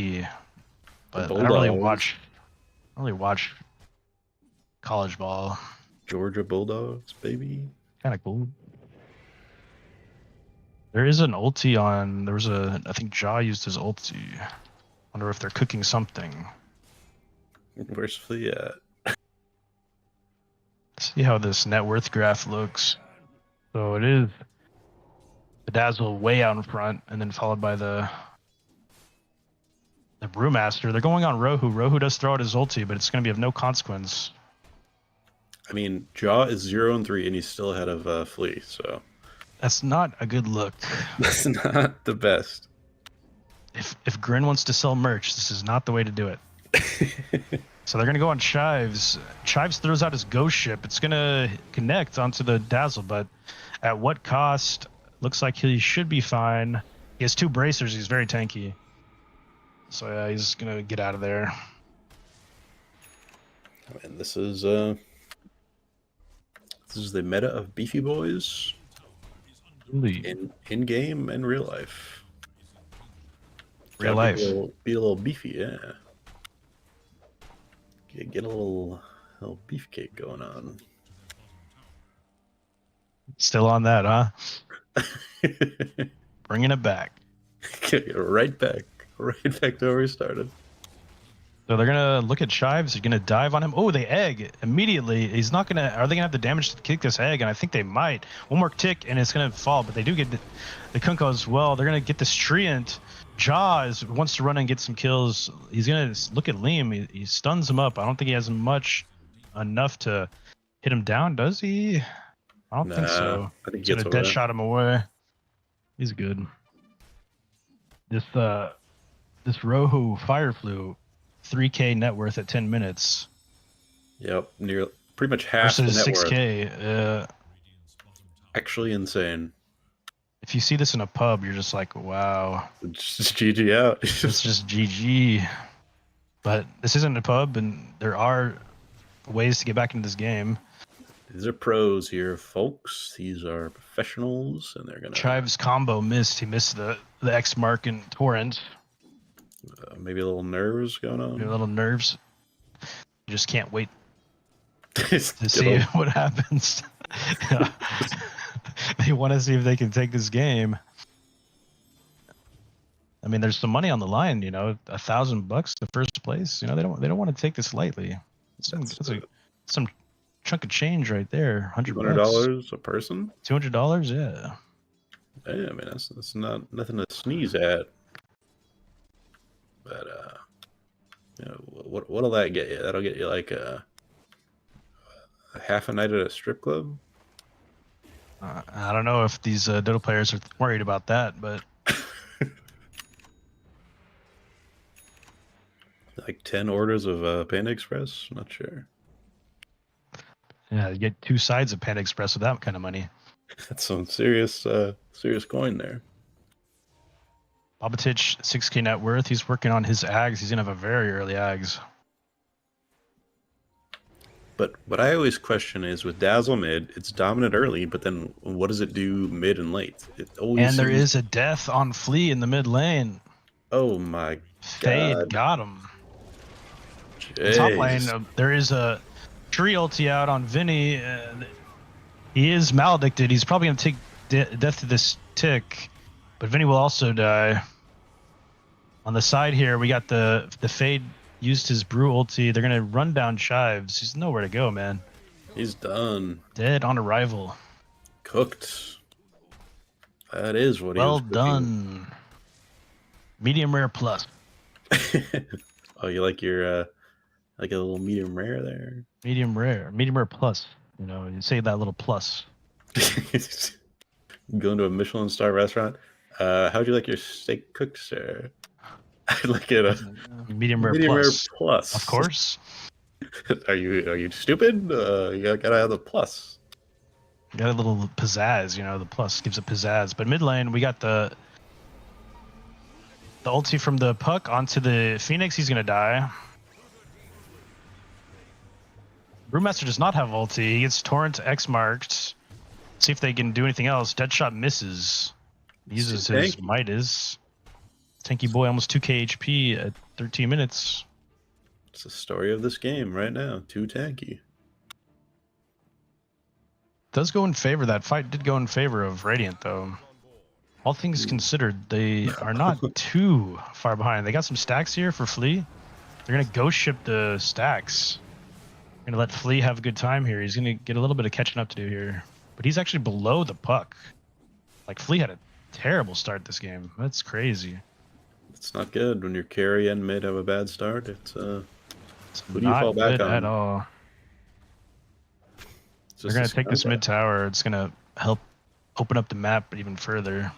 but I don't really watch college ball. Georgia Bulldogs, baby. Kind of cool. There is an ulti on. I think Ja used his ulti. Wonder if they're cooking something. Where's Flea at? See how this net worth graph looks. So it is the Dazzle way out in front, and then followed by the Brewmaster. They're going on Rohu. Rohu does throw out his ulti, but it's going to be of no consequence. I mean, Ja is 0-3, and he's still ahead of Flea, so That's not a good look. that's not the best. If Grin wants to sell merch, this is not the way to do it. So they're going to go on Chives. Chives throws out his ghost ship. It's going to connect onto the Dazzle, but at what cost? Looks like he should be fine. He has 2 bracers. He's very tanky. So yeah, he's going to get out of there. And this is the meta of beefy boys in game and real life. Real life. Be a little beefy, yeah. Get a little beefcake going on. Still on that, huh? Bringing it back. right back to where we started. So they're gonna look at Chives. They're gonna dive on him. Oh, they egg immediately. He's not gonna. Are they gonna have the damage to kick this egg? And I think they might. One more tick, and it's gonna fall. But they do get the Kunko as well. They're gonna get this Treant. Ja wants to run and get some kills. He's gonna look at Liam. He stuns him up. I don't think he has enough to hit him down. Does he? I don't think so. I think he's gonna dead shot him away. He's good. This Rohu Fire Flu. 3K net worth at 10 minutes. Yep, pretty much half versus the net 6K. Worth. Actually insane. If you see this in a pub, you're just like, wow. It's just GG out. It's just GG. But this isn't a pub, and there are ways to get back into this game. These are pros here, folks. These are professionals, and they're gonna Chives combo missed. He missed the X mark and torrent. maybe a little nerves going on. Maybe a little nerves. You just can't wait to Good see old- what happens. They want to see if they can take this game. I mean, there's some money on the line. You know, $1,000 to first place. You know, they don't want to take this lightly. Some chunk of change right there. $100. $200 a person. $200. Yeah. Yeah, I mean that's not nothing to sneeze at. But you know, what'll that get you? That'll get you like a half a night at a strip club. I don't know if these Dota players are worried about that, but Like 10 orders of Panda Express. Not sure. yeah, you get 2 sides of Panda Express with that kind of money. That's some serious coin there. Bobatich, 6K net worth. He's working on his Ags. He's gonna have a very early Ags. But what I always question is with Dazzle mid, it's dominant early, but then what does it do mid and late? It always And there seems- is a death on Flea in the mid lane. Oh my Fade god. got him. The top lane, Jeez. there is a tree ulti out on Vinny. He is maledicted. He's probably going to take death to this tick, but Vinny will also die. On the side here, we got the Fade used his brew ulti. They're going to run down Chives. He's nowhere to go, man. He's done. Dead on arrival. Cooked. That is what Well he was done. Medium rare plus. cooking. Oh, you like your like a little medium rare there? Medium rare. Medium rare plus. You know, you say that little plus. Going to a Michelin star restaurant. How'd you like your steak cooked, sir? I'd like it a Medium rare medium plus. rare plus. Of course. Are you stupid? You gotta have the plus. Got a little pizzazz, you know, the plus gives it pizzazz. But mid lane, we got the ulti from the puck onto the Phoenix. He's gonna die. Brewmaster does not have ulti. He gets Torrent X marked. See if they can do anything else. Deadshot misses. Uses his Tanky. Midas. Tanky boy almost 2k HP at 13 minutes. It's the story of this game right now. Too tanky. Does go in favor. That fight did go in favor of Radiant, though. All things considered, they are not too far behind. They got some stacks here for Flea. They're going to ghost ship the stacks. Going to let Flea have a good time here. He's going to get a little bit of catching up to do here. But he's actually below the puck. Like, Flea had a terrible start this game. That's crazy. It's not good when your carry and mid have a bad start. It's It's Who do you not fall back good on? at all. just They're going a to take this combat. mid tower. It's going to help open up the map even further.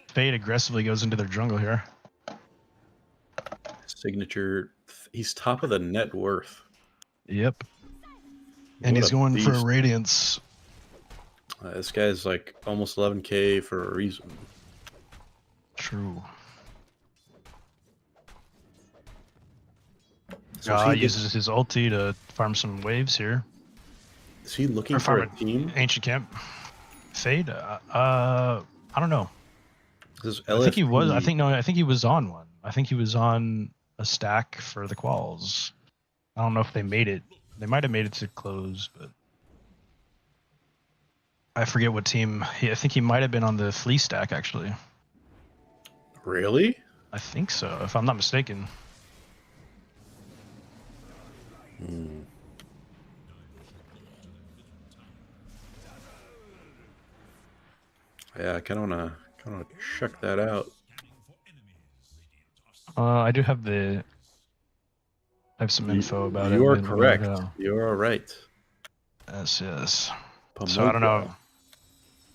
Fade aggressively goes into their jungle here. Signature. He's top of the net worth. Yep. And What he's a going for a beast. Radiance. This guy's like almost 11k for a reason. True. So is he, Uses his ulti to farm some waves here. is he looking Or for a farm team? Ancient Camp. Fade? I don't know. This I think he was. I LFP think he was on one. I think he was on a stack for the quals. I don't know if they made it. They might have made it to close, but I forget what team. I think he might have been on the Flea stack actually. Really? I think so, if I'm not mistaken. Yeah, I kind of wanna check that out. I do have the. I have some info about it. You are Let me look correct. it up. You are right. Yes, yes. So I don't know. Pomoka.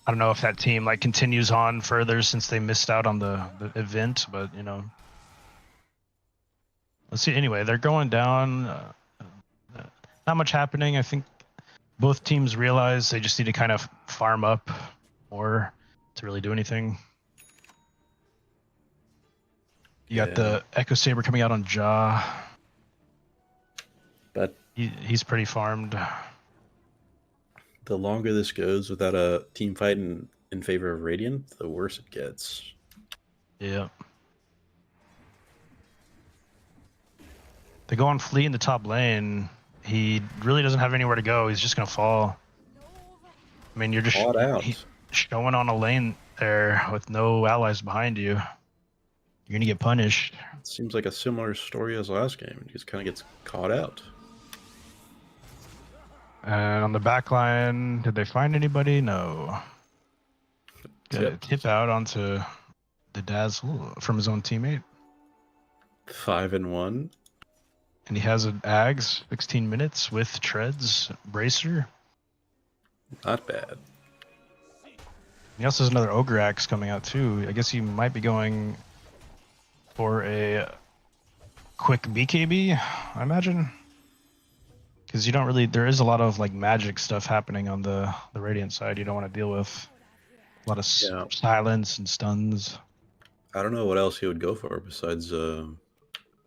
I don't know if that team like continues on further since they missed out on the event, but you know. Let's see. Anyway, they're going down. Not much happening. I think both teams realize they just need to kind of farm up more to really do anything. You got Yeah. the Echo Saber coming out on Jaw. He's pretty farmed. The longer this goes without a team fight in favor of Radiant, the worse it gets. Yeah. They go on Fleet in the top lane. He really doesn't have anywhere to go. He's just gonna fall. I mean, you're just showing on a lane there with no allies behind you. You're gonna get punished. It seems like a similar story as last game. He just kind of gets caught out. And on the back line, did they find anybody? No. Got a tip out onto the Dazzle from his own teammate. 5-1. And he has an Ags, 16 minutes with Treads, Bracer. Not bad. He also has another Ogre Axe coming out too. I guess he might be going for a quick BKB, I imagine. Because you don't really, there is a lot of like magic stuff happening on the Radiant side you don't want to deal with. A lot of silence and stuns. I don't know what else he would go for besides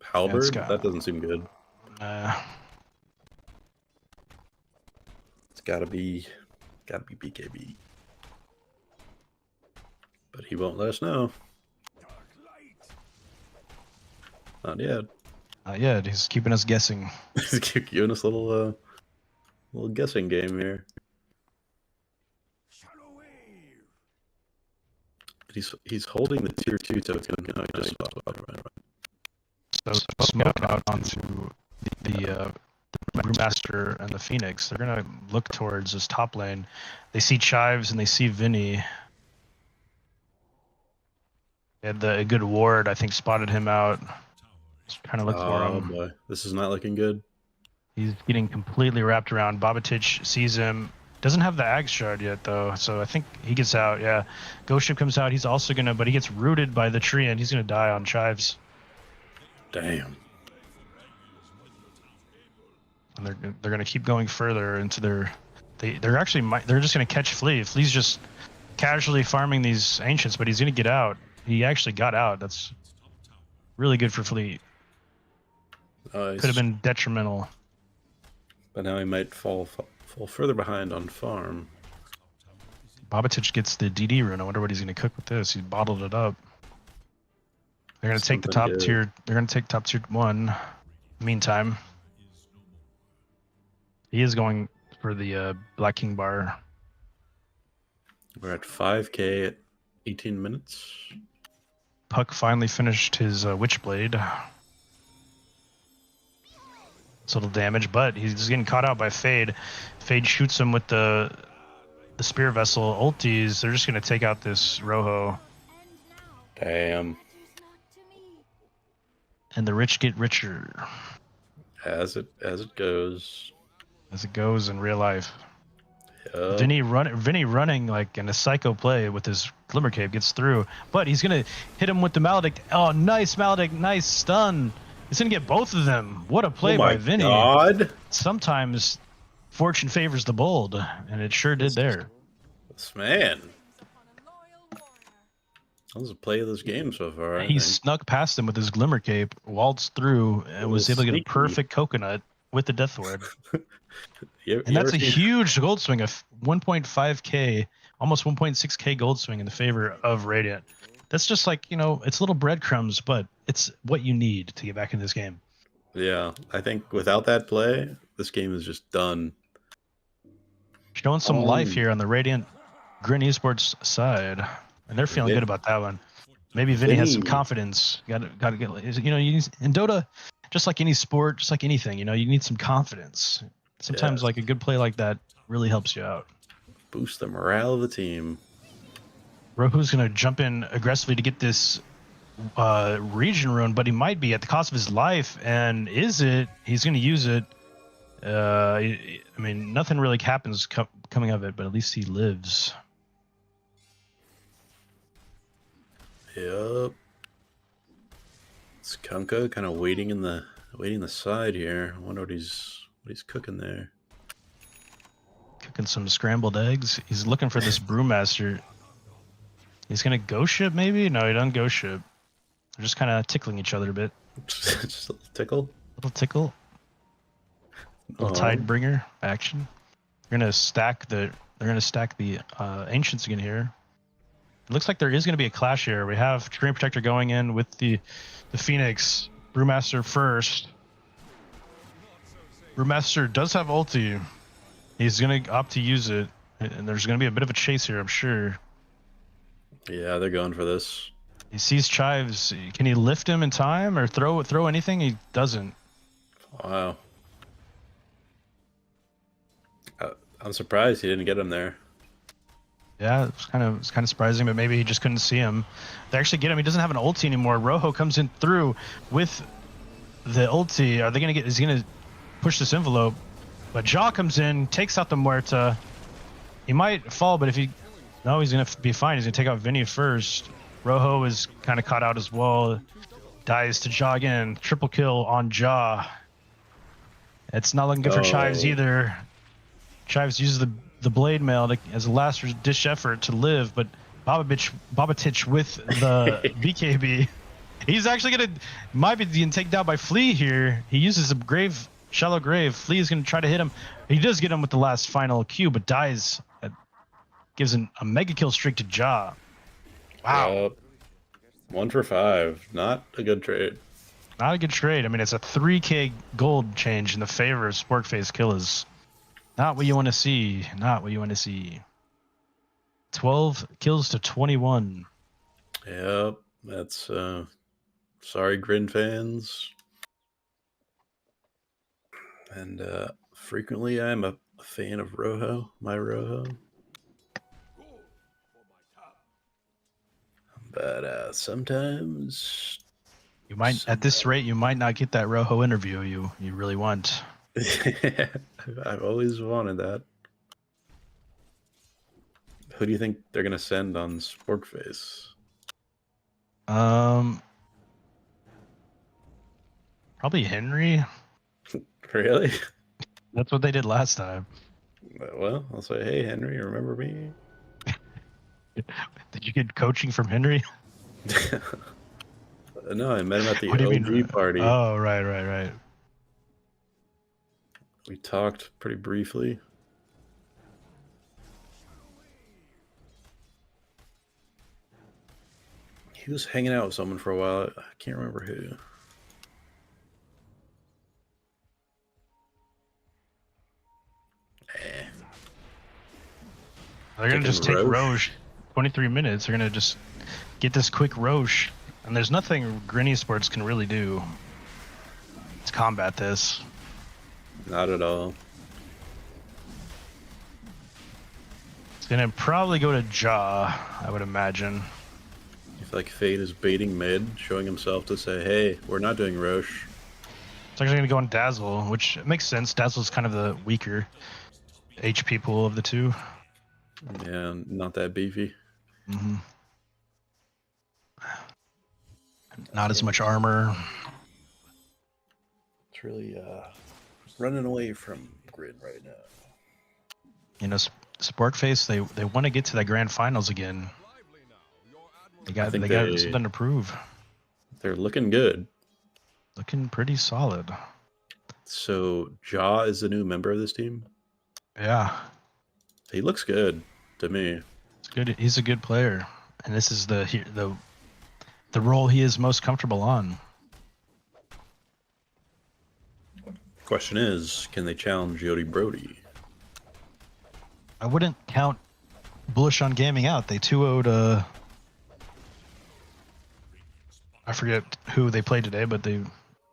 Halberd. That doesn't seem good. It's gotta be BKB. But he won't let us know. Not yet. Not yet. He's keeping us guessing. He's giving us a little guessing game here. He's holding the tier 2 token. So smoke out onto the Brewmaster and the Phoenix. They're gonna look towards this top lane. They see Chives and they see Vinny. And a good ward, I think, spotted him out. Just trying to look for him. Oh boy, this is not looking good. He's getting completely wrapped around. Babatich sees him. Doesn't have the Ag shard yet though, so I think he gets out. Yeah, Ghost Ship comes out. He's also gonna, but he gets rooted by the tree and he's gonna die on Chives. Damn. And they're gonna keep going further into their. They're actually they're just gonna catch Flea. Flea's just casually farming these ancients, but he's gonna get out. He actually got out. That's really good for Flea. Nice. Could have been detrimental. But now he might fall further behind on farm. Babatich gets the DD rune. I wonder what he's going to cook with this. He bottled it up. They're going to take the top tier. They're going to take top tier 1. Meantime, he is going for the Black King bar. We're at 5k at 18 minutes. Puck finally finished his Witchblade. It's a little damage, but he's getting caught out by Fade. Fade shoots him with the Spear Vessel ultis. They're just going to take out this Rojo. Damn. And the rich get richer. As it goes. As it goes in real life. Yep. Vinny running like in a psycho play with his Glimmer Cape gets through, but he's going to hit him with the Maledict. Oh, nice Maledict, nice stun. He's going to get both of them. What a play by Vinny. God. Sometimes fortune favors the bold, and it sure did there. This man. That was a play of this game so far. He snuck past him with his Glimmer Cape, waltzed through, and was able to get a perfect coconut with the Death Ward. And that's a huge gold swing of 1.5k, almost 1.6k gold swing in the favor of Radiant. That's just like, you know, it's little breadcrumbs, but it's what you need to get back in this game. Yeah, I think without that play, this game is just done. Showing some life here on the Radiant Grin Esports side, and they're feeling good about that one. Maybe Vinny has some confidence. Got to get, you know, in Dota, just like any sport, just like anything, you know, you need some confidence. Sometimes like a good play like that really helps you out. Boost the morale of the team. Rohu's going to jump in aggressively to get this region rune, but he might be at the cost of his life. And is it? He's going to use it. I mean, nothing really happens coming of it, but at least he lives. Yep. Skunka kind of waiting the side here. I wonder what he's cooking there. Cooking some scrambled eggs. He's looking for this Brewmaster. He's gonna ghost ship maybe? No, he doesn't ghost ship. They're just kind of tickling each other a bit. Just a little tickle. Little tickle. Little Tidebringer action. They're gonna stack the Ancients again here. It looks like there is gonna be a clash here. We have Screen Protector going in with the Phoenix. Brewmaster first. Brewmaster does have ulti. He's gonna opt to use it, and there's gonna be a bit of a chase here, I'm sure. Yeah, they're going for this. He sees Chives. Can he lift him in time or throw anything? He doesn't. Wow. I'm surprised he didn't get him there. Yeah, it's kind of surprising, but maybe he just couldn't see him. They actually get him. He doesn't have an ulti anymore. Rojo comes in through with the ulti. Are they gonna get? Is he gonna push this envelope? But Jaw comes in, takes out the Muerta. He might fall, but if he, no, he's gonna be fine. He's gonna take out Vinny first. Rojo is kind of caught out as well. Dies to Jaw again. Triple kill on Jaw. It's not looking good for Chives either. Chives uses the blade mail as a last ditch effort to live, but Babatich with the BKB. He's actually might be getting taken down by Flea here. He uses a shallow grave. Flea is gonna try to hit him. He does get him with the last final Q, but dies. Gives a mega kill streak to Jaw. Wow. 1 for 5. Not a good trade. Not a good trade. I mean, it's a 3k gold change in the favor of Sporkface Killers. Not what you want to see. Not what you want to see. 12 kills to 21. Yep, that's sorry, Grin fans. And frequently I'm a fan of Rojo, my Rojo. But sometimes you might, at this rate, you might not get that Rojo interview you really want. I've always wanted that. Who do you think they're gonna send on Sporkface? Probably Henry. Really? That's what they did last time. Well, I'll say, hey Henry, remember me? Did you get coaching from Henry? No, I met him at the OG party. Oh, right. We talked pretty briefly. He was hanging out with someone for a while. I can't remember who. They're going to just take Roche. 23 minutes. They're going to just get this quick Roche. And there's nothing Grin Esports can really do to combat this. Not at all. It's going to probably go to Jaw, I would imagine. I feel like Fade is baiting mid, showing himself to say, hey, we're not doing Roche. It's actually going to go on Dazzle, which makes sense. Dazzle's kind of the weaker HP pool of the two. Yeah, not that beefy. Mm-hmm. Not as much armor. It's really running away from Grid right now. You know, Sporkface, they want to get to that grand finals again. They got something to prove. They're looking good. Looking pretty solid. So Jaw is the new member of this team? Yeah. He looks good to me. It's good. He's a good player. And this is the role he is most comfortable on. Question is, can they challenge Yodi Brody? I wouldn't count Bullish on Gaming out. They 2-0'd I forget who they played today, but they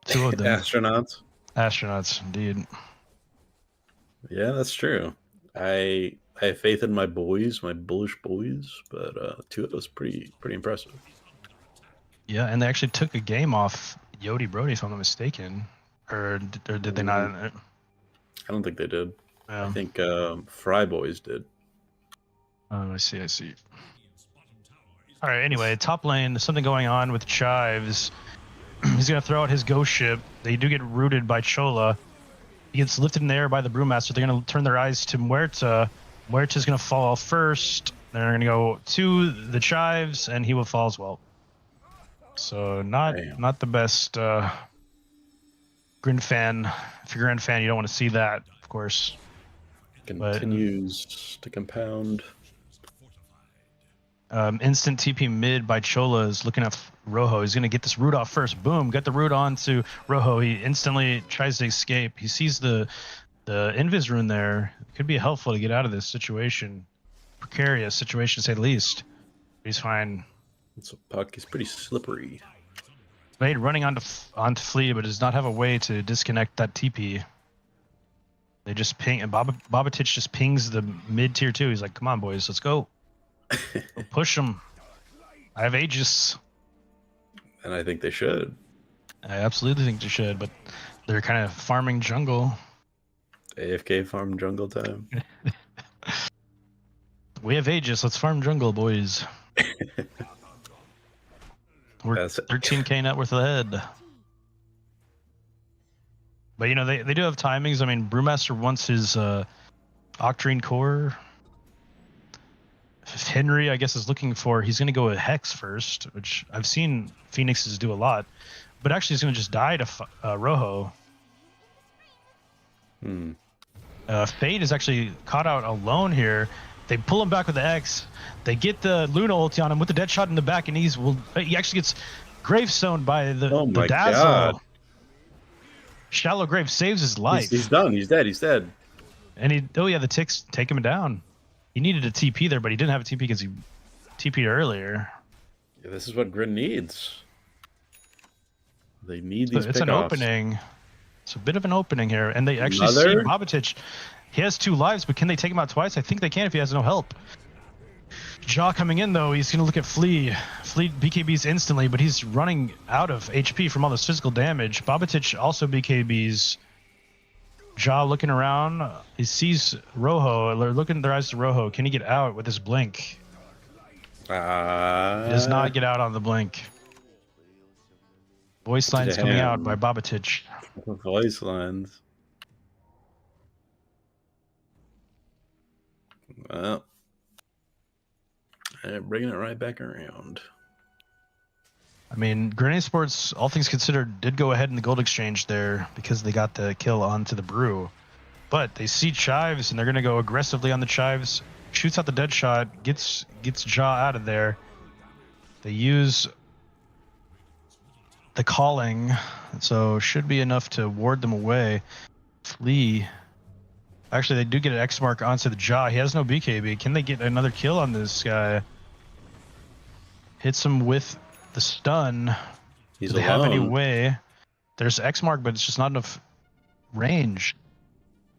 2-0'd them. Astronauts? Astronauts, indeed. Yeah, that's true. I have faith in my boys, my Bullish boys, but 2-0 was pretty impressive. Yeah, and they actually took a game off Yodi Brody, if I'm not mistaken. Or did they not? I don't think they did. Yeah. I think Fry Boys did. Oh, I see. All right, anyway, top lane, there's something going on with Chives. He's going to throw out his ghost ship. They do get rooted by Chola. He gets lifted in the air by the Brewmaster. They're going to turn their eyes to Muerta. Muerta's going to fall first. They're going to go to the Chives, and he will fall as well. So not the best Grin fan. If you're a Grin fan, you don't want to see that, of course. Continues to compound. Instant TP mid by Chola is looking at Rojo. He's going to get this root off first. Boom, got the root on to Rojo. He instantly tries to escape. He sees the invis rune there. It could be helpful to get out of this situation. Precarious situation, to say the least. But he's fine. It's a puck. He's pretty slippery. Spade running onto Flea, but does not have a way to disconnect that TP. They just ping, and Bobatich just pings the mid tier 2. He's like, come on, boys, let's go. Go push them. I have Aegis. And I think they should. I absolutely think they should, but they're kind of farming jungle. AFK farm jungle time. We have Aegis. Let's farm jungle, boys. We're 13k net worth ahead. But, you know, they do have timings. I mean, Brewmaster wants his Octarine Core. If Henry, I guess, is looking for, he's going to go with Hex first, which I've seen Phoenixes do a lot. But actually, he's going to just die to Rojo. Fade is actually caught out alone here. They pull him back with the X. They get the Luna ulti on him with the dead shot in the back, and he actually gets gravestoned by the Dazzle. God. Shallow Grave saves his life. He's done. He's dead. He's dead. And the ticks take him down. He needed a TP there, but he didn't have a TP because he TP'd earlier. Yeah, this is what Grin needs. They need these. It's an opening. It's a bit of an opening here, and they actually see Bobatich. He has 2 lives, but can they take him out twice? I think they can if he has no help. Jaw coming in, though. He's going to look at Flea. Flea BKBs instantly, but he's running out of HP from all this physical damage. Bobatich also BKBs. Jaw looking around. He sees Rojo. They're looking their eyes to Rojo. Can he get out with his blink? He does not get out on the blink. Voice lines coming out by Bobatich. Voice lines. Well, bringing it right back around. I mean, Grenade Esports, all things considered, did go ahead in the gold exchange there because they got the kill onto the Brew. But they see Chives, and they're going to go aggressively on the Chives. Shoots out the dead shot, gets Jaw out of there. They use the calling, so should be enough to ward them away. Flea. Actually, they do get an X mark onto the Jaw. He has no BKB. Can they get another kill on this guy? Hits him with the stun. He's Do they have any way? There's X mark, but it's just not enough range.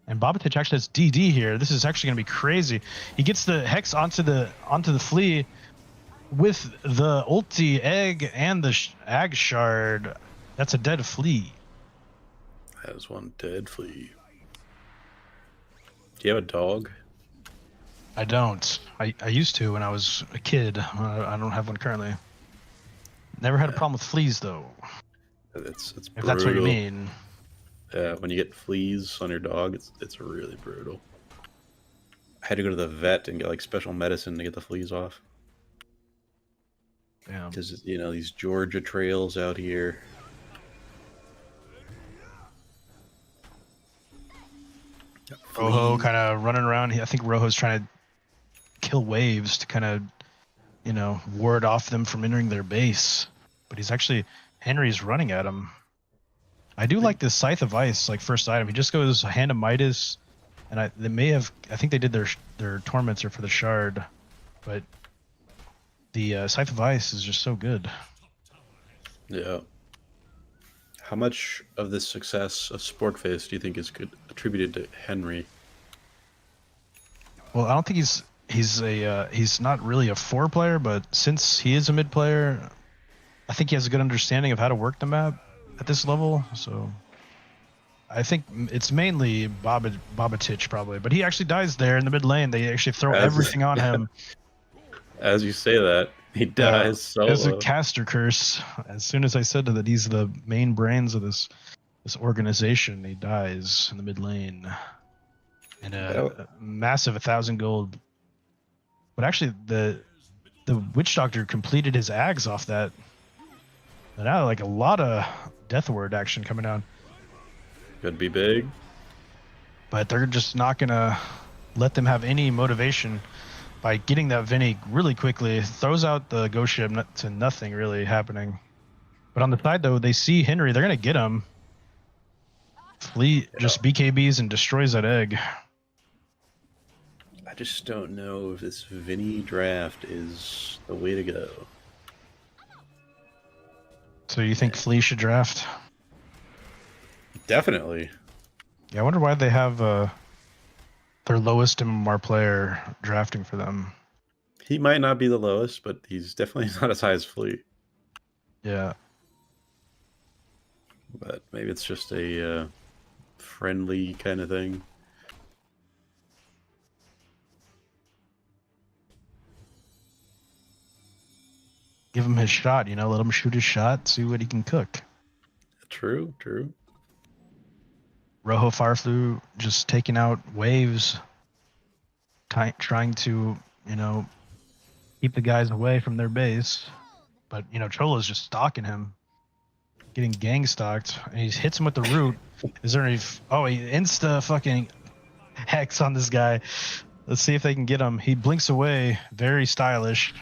And Bobatich actually has DD here. This is actually going to be crazy. He gets the Hex onto the Flea with the ulti egg and the Ag shard. That's a dead Flea. That is one dead Flea. Do you have a dog? I don't. I used to when I was a kid. I don't have one currently. Never had a problem with fleas though. It's brutal. If that's what you mean. Yeah, when you get fleas on your dog, it's really brutal. I had to go to the vet and get like special medicine to get the fleas off. Yeah. Because you know these Georgia trails out here. Rojo kind of running around. I think Rojo's trying to kill waves to kind of, you know, ward off them from entering their base. But he's actually, Henry's running at him. I do like this Scythe of Ice, like first item. He just goes Hand of Midas, and I think they did their Tormentor for the Shard, but the Scythe of Ice is just so good. Yeah. How much of this success of Sportface do you think is attributed to Henry? Well, I don't think he's not really a 4 player, but since he is a mid player, I think he has a good understanding of how to work the map at this level. So I think it's mainly Bobatich probably, but he actually dies there in the mid lane. They actually throw everything on him. As you say that, he dies solo. It's a caster curse. As soon as I said that he's the main brains of this organization, he dies in the mid lane. And a massive 1,000 gold. But actually, the Witch Doctor completed his Ags off that. And now, like, a lot of Death Ward action coming down. Could be big. But they're just not going to let them have any motivation by getting that Vinny really quickly. It throws out the ghost ship to nothing really happening. But on the side, though, they see Henry. They're going to get him. Fleet just BKBs and destroys that egg. I just don't know if this Vinny draft is the way to go. So you think Flea should draft? Definitely. Yeah, I wonder why they have their lowest MMR player drafting for them. He might not be the lowest, but he's definitely not as high as Fleet. Yeah. But maybe it's just a friendly kind of thing. Give him his shot, you know, let him shoot his shot, see what he can cook. True, true. Rojo Fireflu just taking out waves, trying to, you know, keep the guys away from their base. But, you know, Cholo's just stalking him, getting gang stalked, and he hits him with the root. Is there any... Oh, he insta fucking hex on this guy. Let's see if they can get him. He blinks away, very stylish.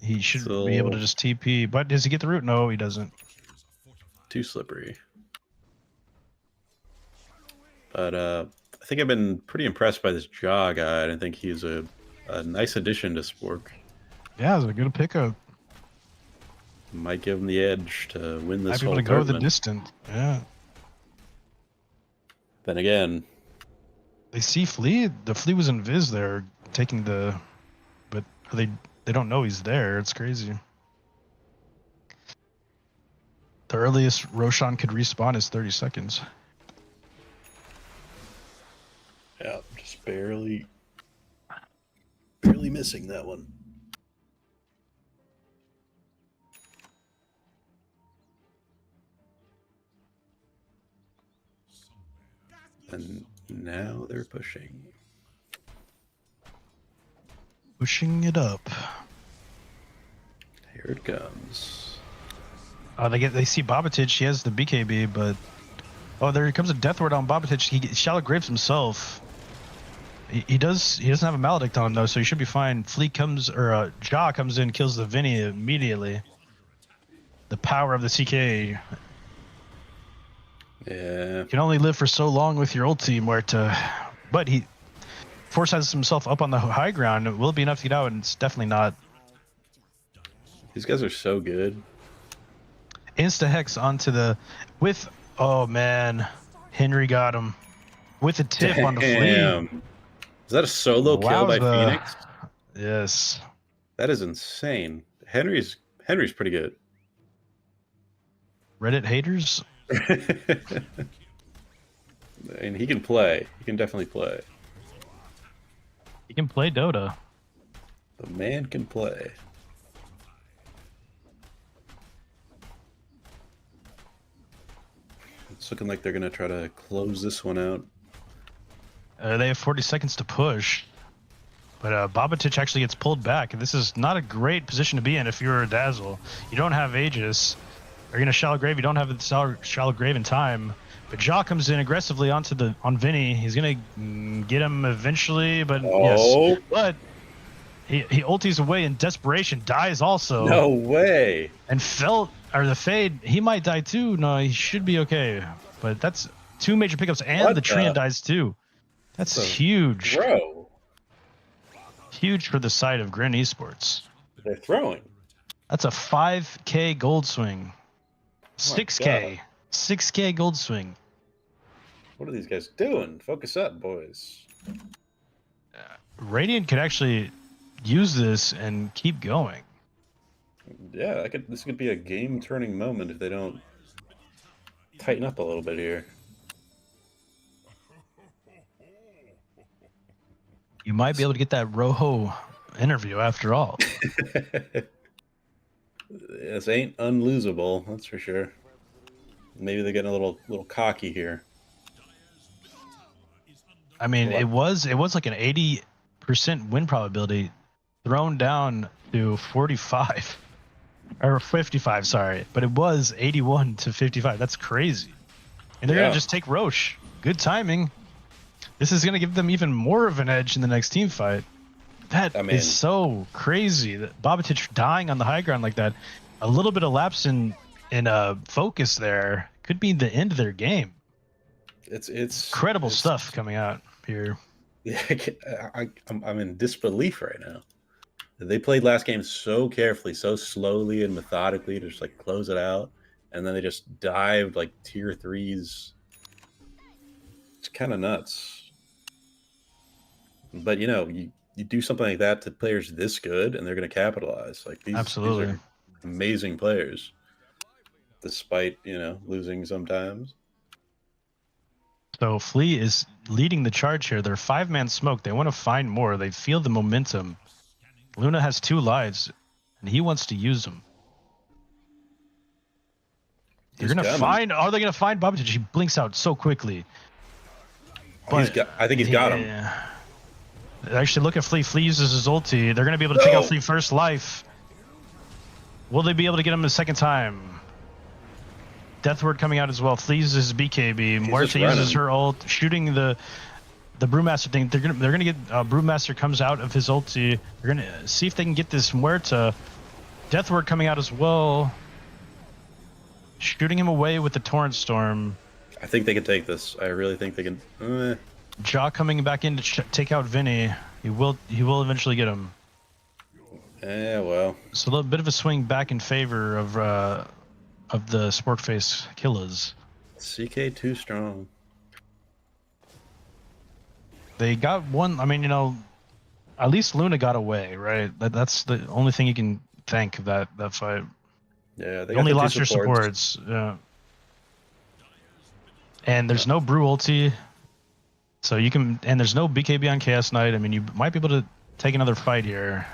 He should be able to just TP, but does he get the root? No, he doesn't. Too slippery. But I think I've been pretty impressed by this Jaw guy. I think he's a nice addition to Spork. Yeah, it's a good pickup. Might give him the edge to win this Might be whole able to go the tournament. distance. Yeah. Then again, They see Flea. The Flea was in Viz there, taking the, but they don't know he's there. It's crazy. The earliest Roshan could respawn is 30 seconds. yeah, just barely missing that one. And now they're pushing. Pushing it up. Here it comes. They see Bobatich. He has the BKB, but there comes a death ward on Bobatich. He shallow graves himself. He doesn't have a maledict on him though, so he should be fine. Flea comes, or Jaw comes in, kills the Vinny immediately. The power of the CK. Yeah. You can only live for so long with your ulti, Muerta. But he forces himself up on the high ground. Will it be enough to get out? And it's definitely not. These guys are so good. Insta hex onto the with. Oh man, Henry got him with a tip on the Flea. Is that a solo kill by Wowza. Phoenix? Yes. That is insane. Henry's pretty good. Reddit haters. And he can play. He can definitely play. He can play Dota. The man can play. It's looking like they're going to try to close this one out. They have 40 seconds to push. But Bobatich actually gets pulled back. And this is not a great position to be in if you're a Dazzle. You don't have Aegis. You're going to shallow grave. You don't have the shallow grave in time. But Jaw comes in aggressively on Vinny. He's going to get him eventually. But yes. But he ultis away in desperation. Dies also. No way. And the Fade, he might die too. No, he should be okay. But that's two major pickups. And the Treant dies too. That's huge. Bro. Huge for the side of Grin Esports. They're throwing. That's a 5K gold swing. 6K. 6K gold swing. What are these guys doing? Focus up, boys. Radiant could actually use this and keep going. Yeah, this could be a game-turning moment if they don't tighten up a little bit here. You might be able to get that Rojo interview after all. This ain't unlosable, that's for sure. Maybe they're getting a little cocky here. I mean, it was like an 80% win probability thrown down to 45 or 55, sorry, but it was 81 to 55. That's crazy. And they're going to just take Roche. Good timing. This is going to give them even more of an edge in the next team fight. That is so crazy. That Babatic dying on the high ground like that. A little bit of lapse in focus there could be the end of their game. It's incredible stuff coming out here. Yeah, I'm in disbelief right now. They played last game so carefully, so slowly and methodically to just like close it out, and then they just dived like tier 3s. It's kind of nuts. But you know, you do something like that to players this good, and they're going to capitalize. Like these are amazing players, despite losing sometimes. So Flea is leading the charge here. They're 5-man smoke. They want to find more. They feel the momentum. Luna has 2 lives, and he wants to use them. They're going to find... Are they going to find Babatic? He blinks out so quickly. But I think he's got him. Actually, look at Flea. Flea uses his ulti. They're going to be able to take out Flea first life. Will they be able to get him the second time? Death Word coming out as well. Flea uses BKB. Muerta uses her ult, shooting the Brewmaster thing. They're gonna get Brewmaster comes out of his ulti. They're gonna see if they can get this Muerta. Death Word coming out as well, shooting him away with the Torrent Storm. I think they can take this. I really think they can. Jaw coming back in to take out Vinny. He will eventually get him. Yeah, well. So a little bit of a swing back in favor of the Sporkface Killers. CK too strong. They got one. I mean, at least Luna got away, right? That's the only thing you can thank of that fight. Yeah, they only lost your supports. Yeah. And there's no Brew ulti, so you can. And there's no BKB on Chaos Knight. I mean, you might be able to take another fight here.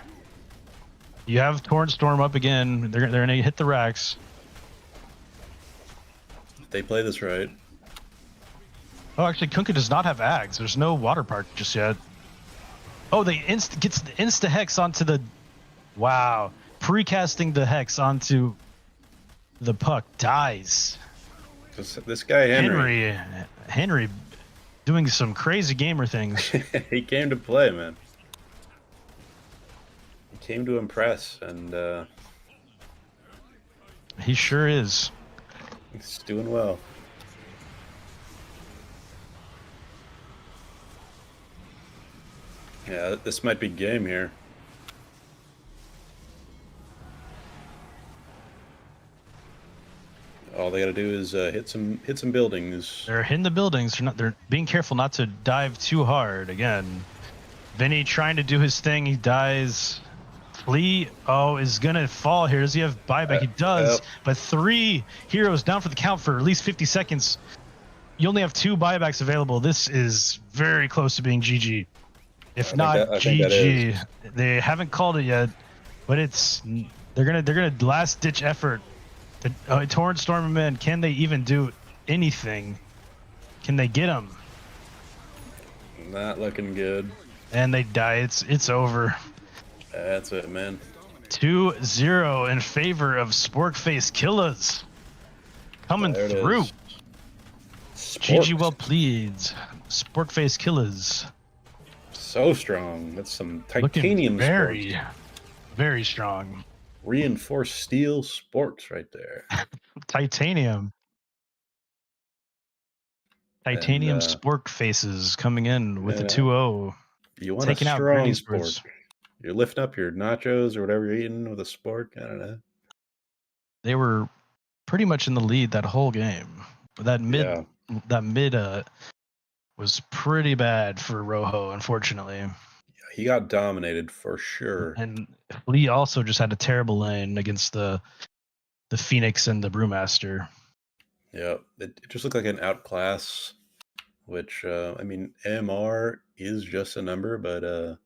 You have Torrent Storm up again. They're gonna hit the racks. They play this right. Oh, actually, Kunkka does not have Ags. There's no Water Park just yet. Oh, they gets the insta hex onto the. Wow, precasting the hex onto the puck, dies. This guy Henry, doing some crazy gamer things. He came to play, man. He came to impress, and he sure is. He's doing well. Yeah, this might be game here. All they got to do is hit some buildings. They're hitting the buildings. They're being careful not to dive too hard. Again, Vinny trying to do his thing. He dies. Flea, is gonna fall here. Does he have buyback? He does. But 3 heroes down for the count for at least 50 seconds. You only have 2 buybacks available. This is very close to being GG. If not GG. They haven't called it yet, but they're gonna last ditch effort. The Torrent Storm him in. Can they even do anything? Can they get him? Not looking good. And they die. It's over. That's it, man. 2-0 in favor of Sporkface Killers. Coming through. GG well pleads. Sporkface Killers. So strong. That's some titanium. Looking very strong. Reinforced steel sports right there. Titanium Spork faces coming in with a 2-0. You want taking a strong spork. You're lifting up your nachos or whatever you're eating with a spork. I don't know. They were pretty much in the lead that whole game. That mid was pretty bad for Rojo, unfortunately. Yeah, he got dominated for sure. And Lee also just had a terrible lane against the Phoenix and the Brewmaster. Yeah, it just looked like an outclass, which, I mean, MR is just a number, but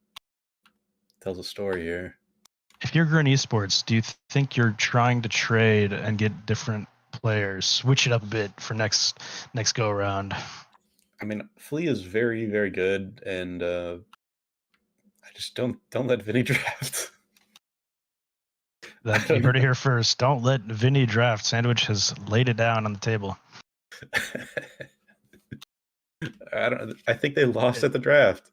tells a story here. If you're Green Esports, do you think you're trying to trade and get different players, switch it up a bit for next go around? I mean, Flea is very, very good, and I just don't let Vinny draft. You heard it here first. Don't let Vinny draft. Sandwich has laid it down on the table. I think they lost at the draft.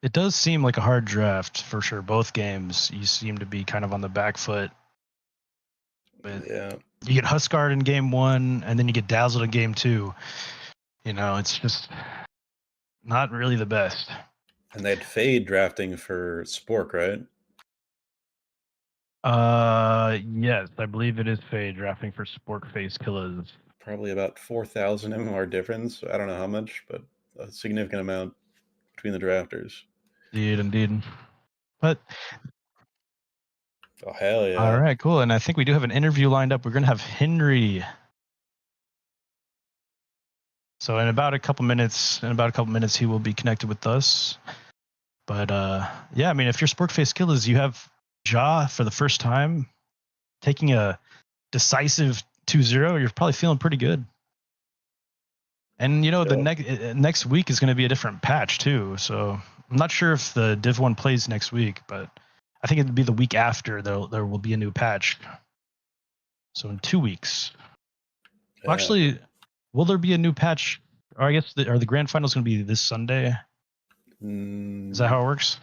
It does seem like a hard draft for sure. Both games, you seem to be kind of on the back foot. But Yeah. you get Huskard in game 1, and then you get dazzled in game 2. You know, it's just not really the best. And they had Fade drafting for Spork, right? Yes, I believe it is Fade drafting for Spork Face Killers. Probably about 4,000 MMR difference. I don't know how much, but a significant amount between the drafters. Indeed. But Oh, hell yeah. all right, cool. And I think we do have an interview lined up. We're going to have Henry. So in about a couple minutes, he will be connected with us. But yeah, I mean, if you're Sporkface Killers, you have Ja for the first time taking a decisive 2-0. You're probably feeling pretty good. And you know, the next week is going to be a different patch too. So I'm not sure if the Div 1 plays next week, but I think it'd be the week after there will be a new patch. So in 2 weeks. Well, actually, will there be a new patch? Or I guess are the grand finals going to be this Sunday? Is that how it works?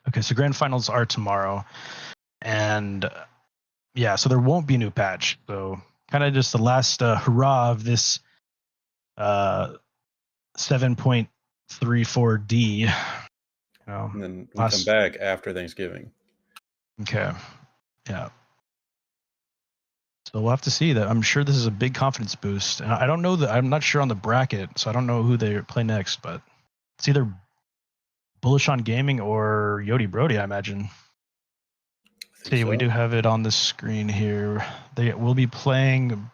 Okay, so grand finals are tomorrow, and yeah, so there won't be a new patch. So kind of just the last hurrah of this 7.34D. You know, and then we come back after Thanksgiving. Okay, yeah. So we'll have to see that. I'm sure this is a big confidence boost, and I don't know that. I'm not sure on the bracket, so I don't know who they play next, but it's either Bullish on Gaming or Yodi Brody, I imagine. See, we do have it on the screen here. They will be playing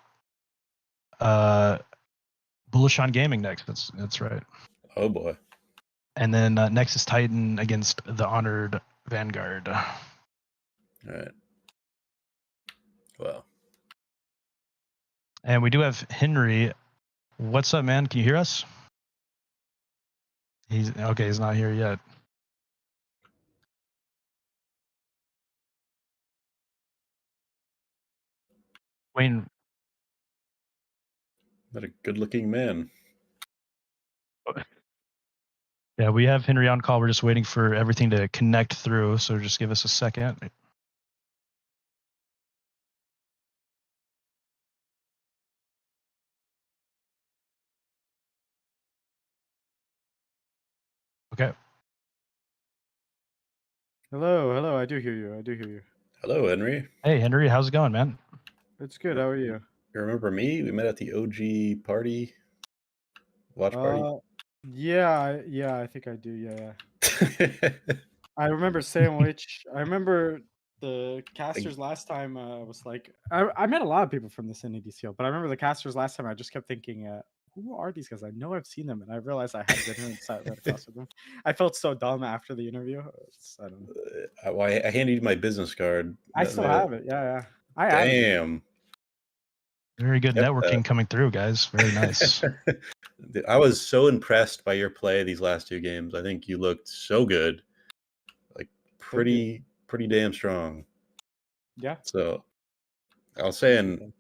Bullish on Gaming next. That's right. Oh boy. And then Nexus Titan against the Honored Vanguard. All right. Well. And we do have Henry. What's up, man? Can you hear us? He's not here yet. Wayne. What a good-looking man. Yeah, we have Henry on call. We're just waiting for everything to connect through, so just give us a second. Okay. Hello. I do hear you. Hello, Henry. Hey, Henry. How's it going, man? It's good. How are you? You remember me? We met at the OG party. Watch party. Yeah. I think I do. Yeah. I remember Sandwich. I remember the casters last time. Was like I met a lot of people from this NEDCL, but I remember the casters last time. I just kept thinking, who are these guys? I know I've seen them, and I realized I had dinner and sat right across with them. I felt so dumb after the interview. I don't know. Well, I handed you my business card. I still have it. Yeah. Damn. Very good networking coming through, guys. Very nice. I was so impressed by your play these last 2 games. I think you looked so good. Like pretty damn strong. Yeah. So I was saying,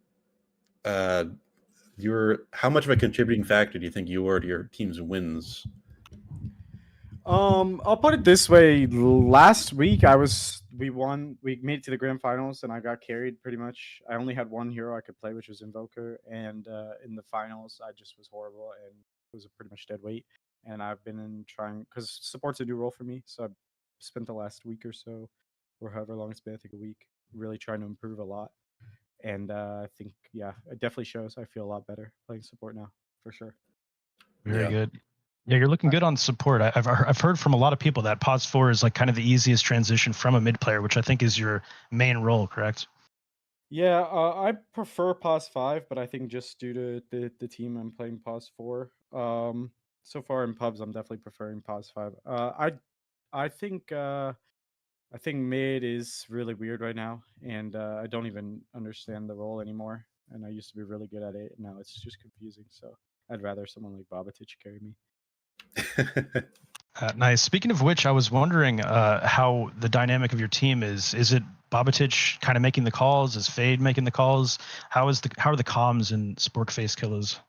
how much of a contributing factor do you think you were to your team's wins? I'll put it this way. Last week we made it to the grand finals and I got carried pretty much. I only had one hero I could play, which was Invoker, and in the finals I just was horrible and it was a pretty much dead weight. And I've been trying, because support's a new role for me, so I've spent the last week or so, or however long it's been, I think a week, really trying to improve a lot. And I think, yeah, it definitely shows. I feel a lot better playing support now, for sure. Very good. Yeah, you're looking good on support. I've heard from a lot of people that Pos 4 is like kind of the easiest transition from a mid player, which I think is your main role, correct? Yeah, I prefer Pos 5, but I think just due to the team I'm playing Pos 4. So far in pubs, I'm definitely preferring Pos 5. I think mid is really weird right now, and I don't even understand the role anymore. And I used to be really good at it, and now it's just confusing. So I'd rather someone like Babatich carry me. Nice. Speaking of which, I was wondering how the dynamic of your team is. Is it Bobatich kind of making the calls? Is Fade making the calls? How are the comms in Sporkface Killers?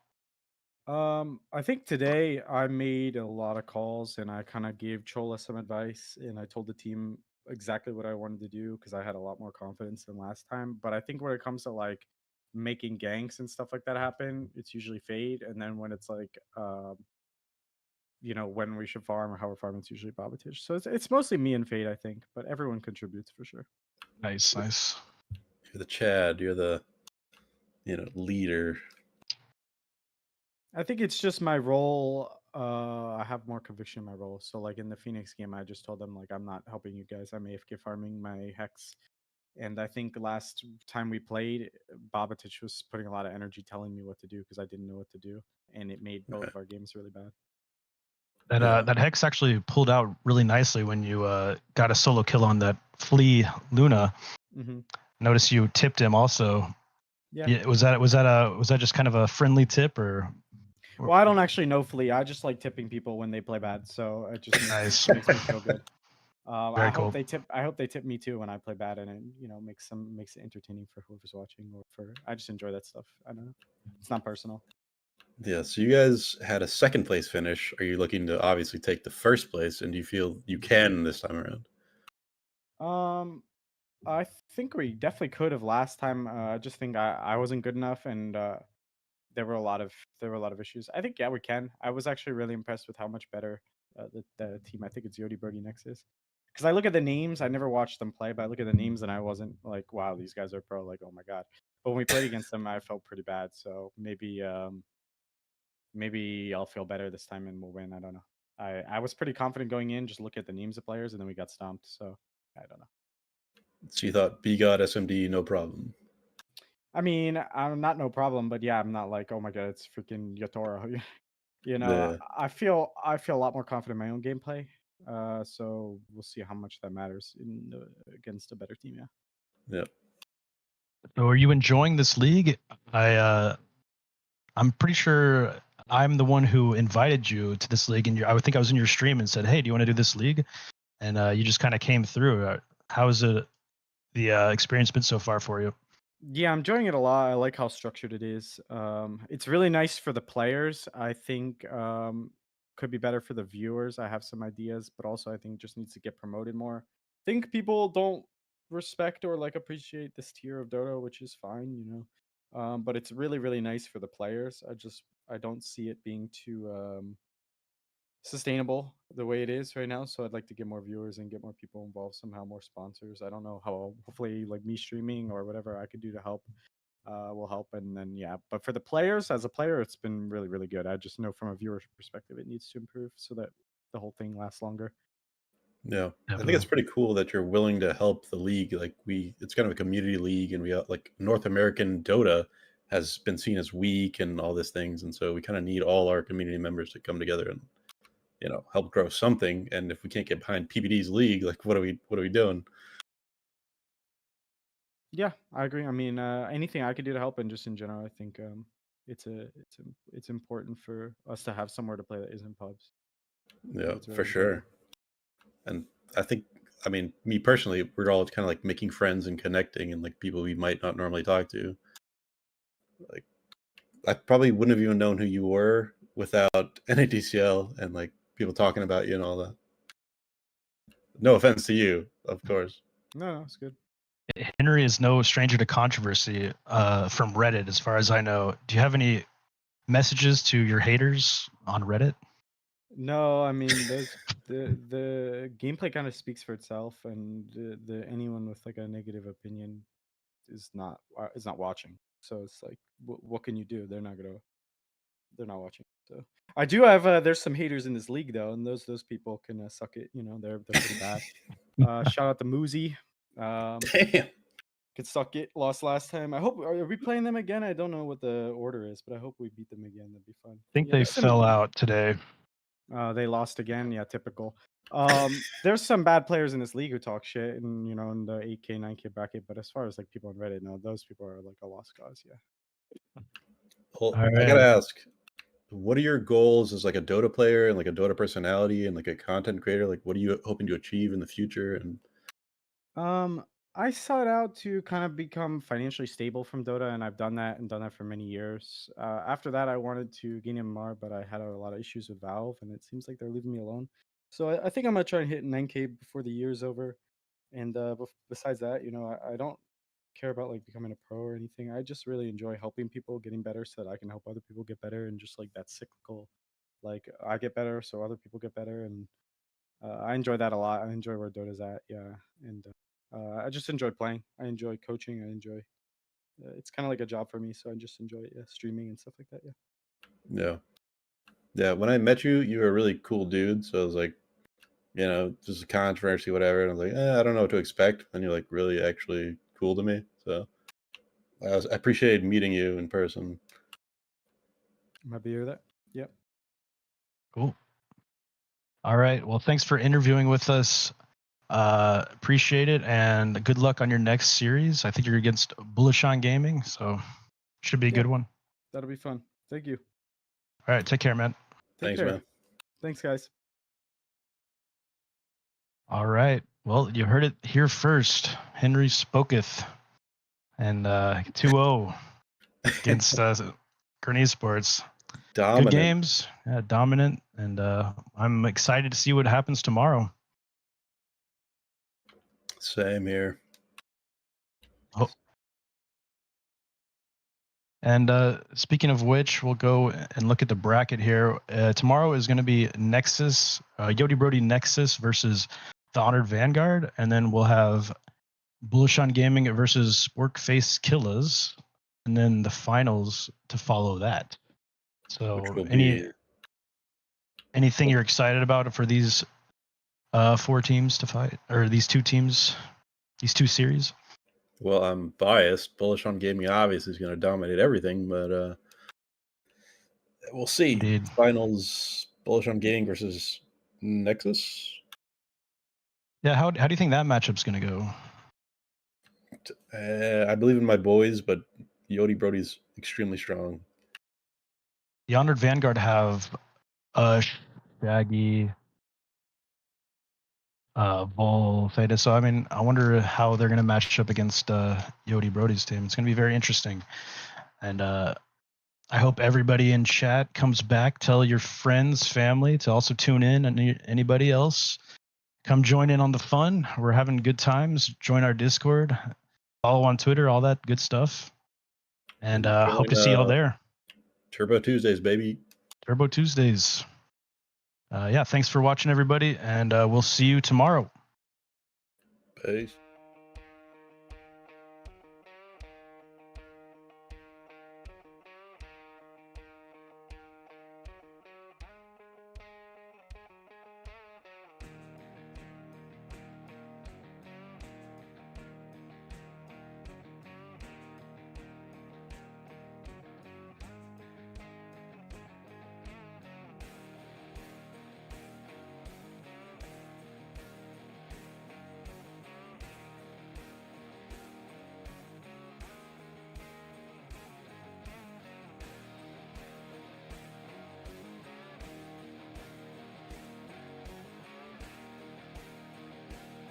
I think today I made a lot of calls and I kind of gave Chola some advice and I told the team exactly what I wanted to do because I had a lot more confidence than last time. But I think when it comes to like making ganks and stuff like that happen, it's usually Fade. And then when it's like when we should farm or how we're farming, it's usually Bobatich. So it's mostly me and Fade, I think, but everyone contributes for sure. Nice. You're the Chad. You're the leader. I think it's just my role. I have more conviction in my role. So like in the Phoenix game, I just told them like I'm not helping you guys. I'm AFK farming my hex. And I think last time we played, Bobatich was putting a lot of energy telling me what to do because I didn't know what to do, and it made both of our games really bad. That Hex actually pulled out really nicely when you got a solo kill on that Flea Luna. Mm-hmm. Notice you tipped him also. Yeah. Was that just kind of a friendly tip or? Well, I don't actually know Flea. I just like tipping people when they play bad, so it just makes me feel good. Very I cool. hope they tip me too when I play bad, and it makes it entertaining for whoever's watching, or for I just enjoy that stuff. I don't know. It's not personal. Yeah, so you guys had a second place finish. Are you looking to obviously take the first place, and do you feel you can this time around? I think we definitely could have last time. I just think I wasn't good enough, and there were a lot of issues. I think we can. I was actually really impressed with how much better the team. I think it's Yodi Birdie next is. Because I look at the names, I never watched them play, but I look at the names and I wasn't like, wow, these guys are pro. Like, oh my god. But when we played against them, I felt pretty bad. So maybe I'll feel better this time and we'll win. I don't know. I was pretty confident going in. Just look at the names of players, and then we got stomped. So I don't know. So you thought B God SMD, no problem. I mean, I'm not no problem, but yeah, I'm not like, oh my god, it's freaking Yotoro. I feel a lot more confident in my own gameplay. So we'll see how much that matters against a better team. Yeah. Yep. So are you enjoying this league? I'm pretty sure I'm the one who invited you to this league, and I would think I was in your stream and said, "Hey, do you want to do this league?" And you just kind of came through. How has the experience been so far for you? Yeah, I'm enjoying it a lot. I like how structured it is. It's really nice for the players. I think could be better for the viewers. I have some ideas, but also I think just needs to get promoted more. I think people don't respect or like appreciate this tier of Dota, which is fine, but it's really, really nice for the players. I don't see it being too sustainable the way it is right now. So I'd like to get more viewers and get more people involved somehow, more sponsors. I don't know how. Hopefully, like me streaming or whatever I could do to help will help. And then but for the players, as a player, it's been really, really good. I just know from a viewer perspective, it needs to improve so that the whole thing lasts longer. Yeah, Definitely. I think it's pretty cool that you're willing to help the league. Like it's kind of a community league, and we like North American Dota has been seen as weak and all these things, and so we kind of need all our community members to come together and help grow something. And if we can't get behind PBD's league, like what are we doing? Yeah, I agree. I mean, anything I could do to help, and just in general, I think it's important for us to have somewhere to play that isn't pubs. Yeah, It's really for sure. important. And I think, I mean, me personally, we're all kind of like making friends and connecting, and like people we might not normally talk to. Like, I probably wouldn't have even known who you were without NADCL and like people talking about you and all that. No offense to you, of course. No, it's good. Henry is no stranger to controversy from Reddit, as far as I know. Do you have any messages to your haters on Reddit? No, I mean, the gameplay kind of speaks for itself, and the anyone with like a negative opinion is not watching. So it's like, what can you do? They're not watching. So I do have there's some haters in this league though, and those people can suck it. They're pretty bad. Shout out to Moozy. Damn. Could suck it. Lost last time. I hope. Are we playing them again? I don't know what the order is, but I hope we beat them again. That'd be fun. I think they fell out today. They lost again. Yeah, typical. There's some bad players in this league who talk shit, and in the 8K, 9K bracket. But as far as like people on Reddit, no, those people are like a lost cause. Yeah. Well, All I gotta right. ask, what are your goals as like a Dota player and like a Dota personality and like a content creator? Like, what are you hoping to achieve in the future? And I sought out to kind of become financially stable from Dota, and I've done that for many years. After that, I wanted to gain MMR, but I had a lot of issues with Valve, and it seems like they're leaving me alone. So I think I'm gonna try and hit 9K before the year's over. And besides that, I don't care about like becoming a pro or anything. I just really enjoy helping people getting better so that I can help other people get better, and just like that cyclical, like I get better so other people get better, and I enjoy that a lot. I enjoy where Dota's at, yeah, and I just enjoy playing. I enjoy coaching. I enjoy. It's kind of like a job for me, so I just enjoy streaming and stuff like that. Yeah. yeah, yeah. When I met you, you were a really cool dude. So I was like, just a controversy, whatever. And I was like, I don't know what to expect. And you're like really actually cool to me. So I appreciated meeting you in person. I'm happy to hear that. Yep. Cool. All right. Well, thanks for interviewing with us. Appreciate it, and good luck on your next series. I think you're against Bullish on Gaming, so should be a good one. That'll be fun. Thank you. All right. Take care, man. Take Thanks, care. man. Thanks, guys. All right. Well, you heard it here first. Henry spoketh, and 2-0 against Esports. Dominant. Good games, dominant, and I'm excited to see what happens tomorrow. Same here. Oh. And speaking of which, we'll go and look at the bracket here. Tomorrow is going to be Nexus, Yodi Brody Nexus versus the Honored Vanguard, and then we'll have Bullish on Gaming versus Sporkface Killers, and then the finals to follow that. So, anything you're excited about for these 4 teams to fight, or these 2 teams, these 2 series? Well, I'm biased. Bullish on Gaming obviously is going to dominate everything, but we'll see. Indeed. Finals, Bullish on Gaming versus Nexus. Yeah, how do you think that matchup's going to go? I believe in my boys, but Yodi Brody's extremely strong. The Honored Vanguard have Shaggy, Bull, Theta. So, I mean, I wonder how they're going to match up against Yodi Brody's team. It's going to be very interesting. And I hope everybody in chat comes back. Tell your friends, family to also tune in, and anybody else. Come join in on the fun. We're having good times. Join our Discord. Follow on Twitter, all that good stuff. And hope to see y'all there. Turbo Tuesdays, baby. Turbo Tuesdays. Yeah, thanks for watching, everybody, and we'll see you tomorrow. Peace.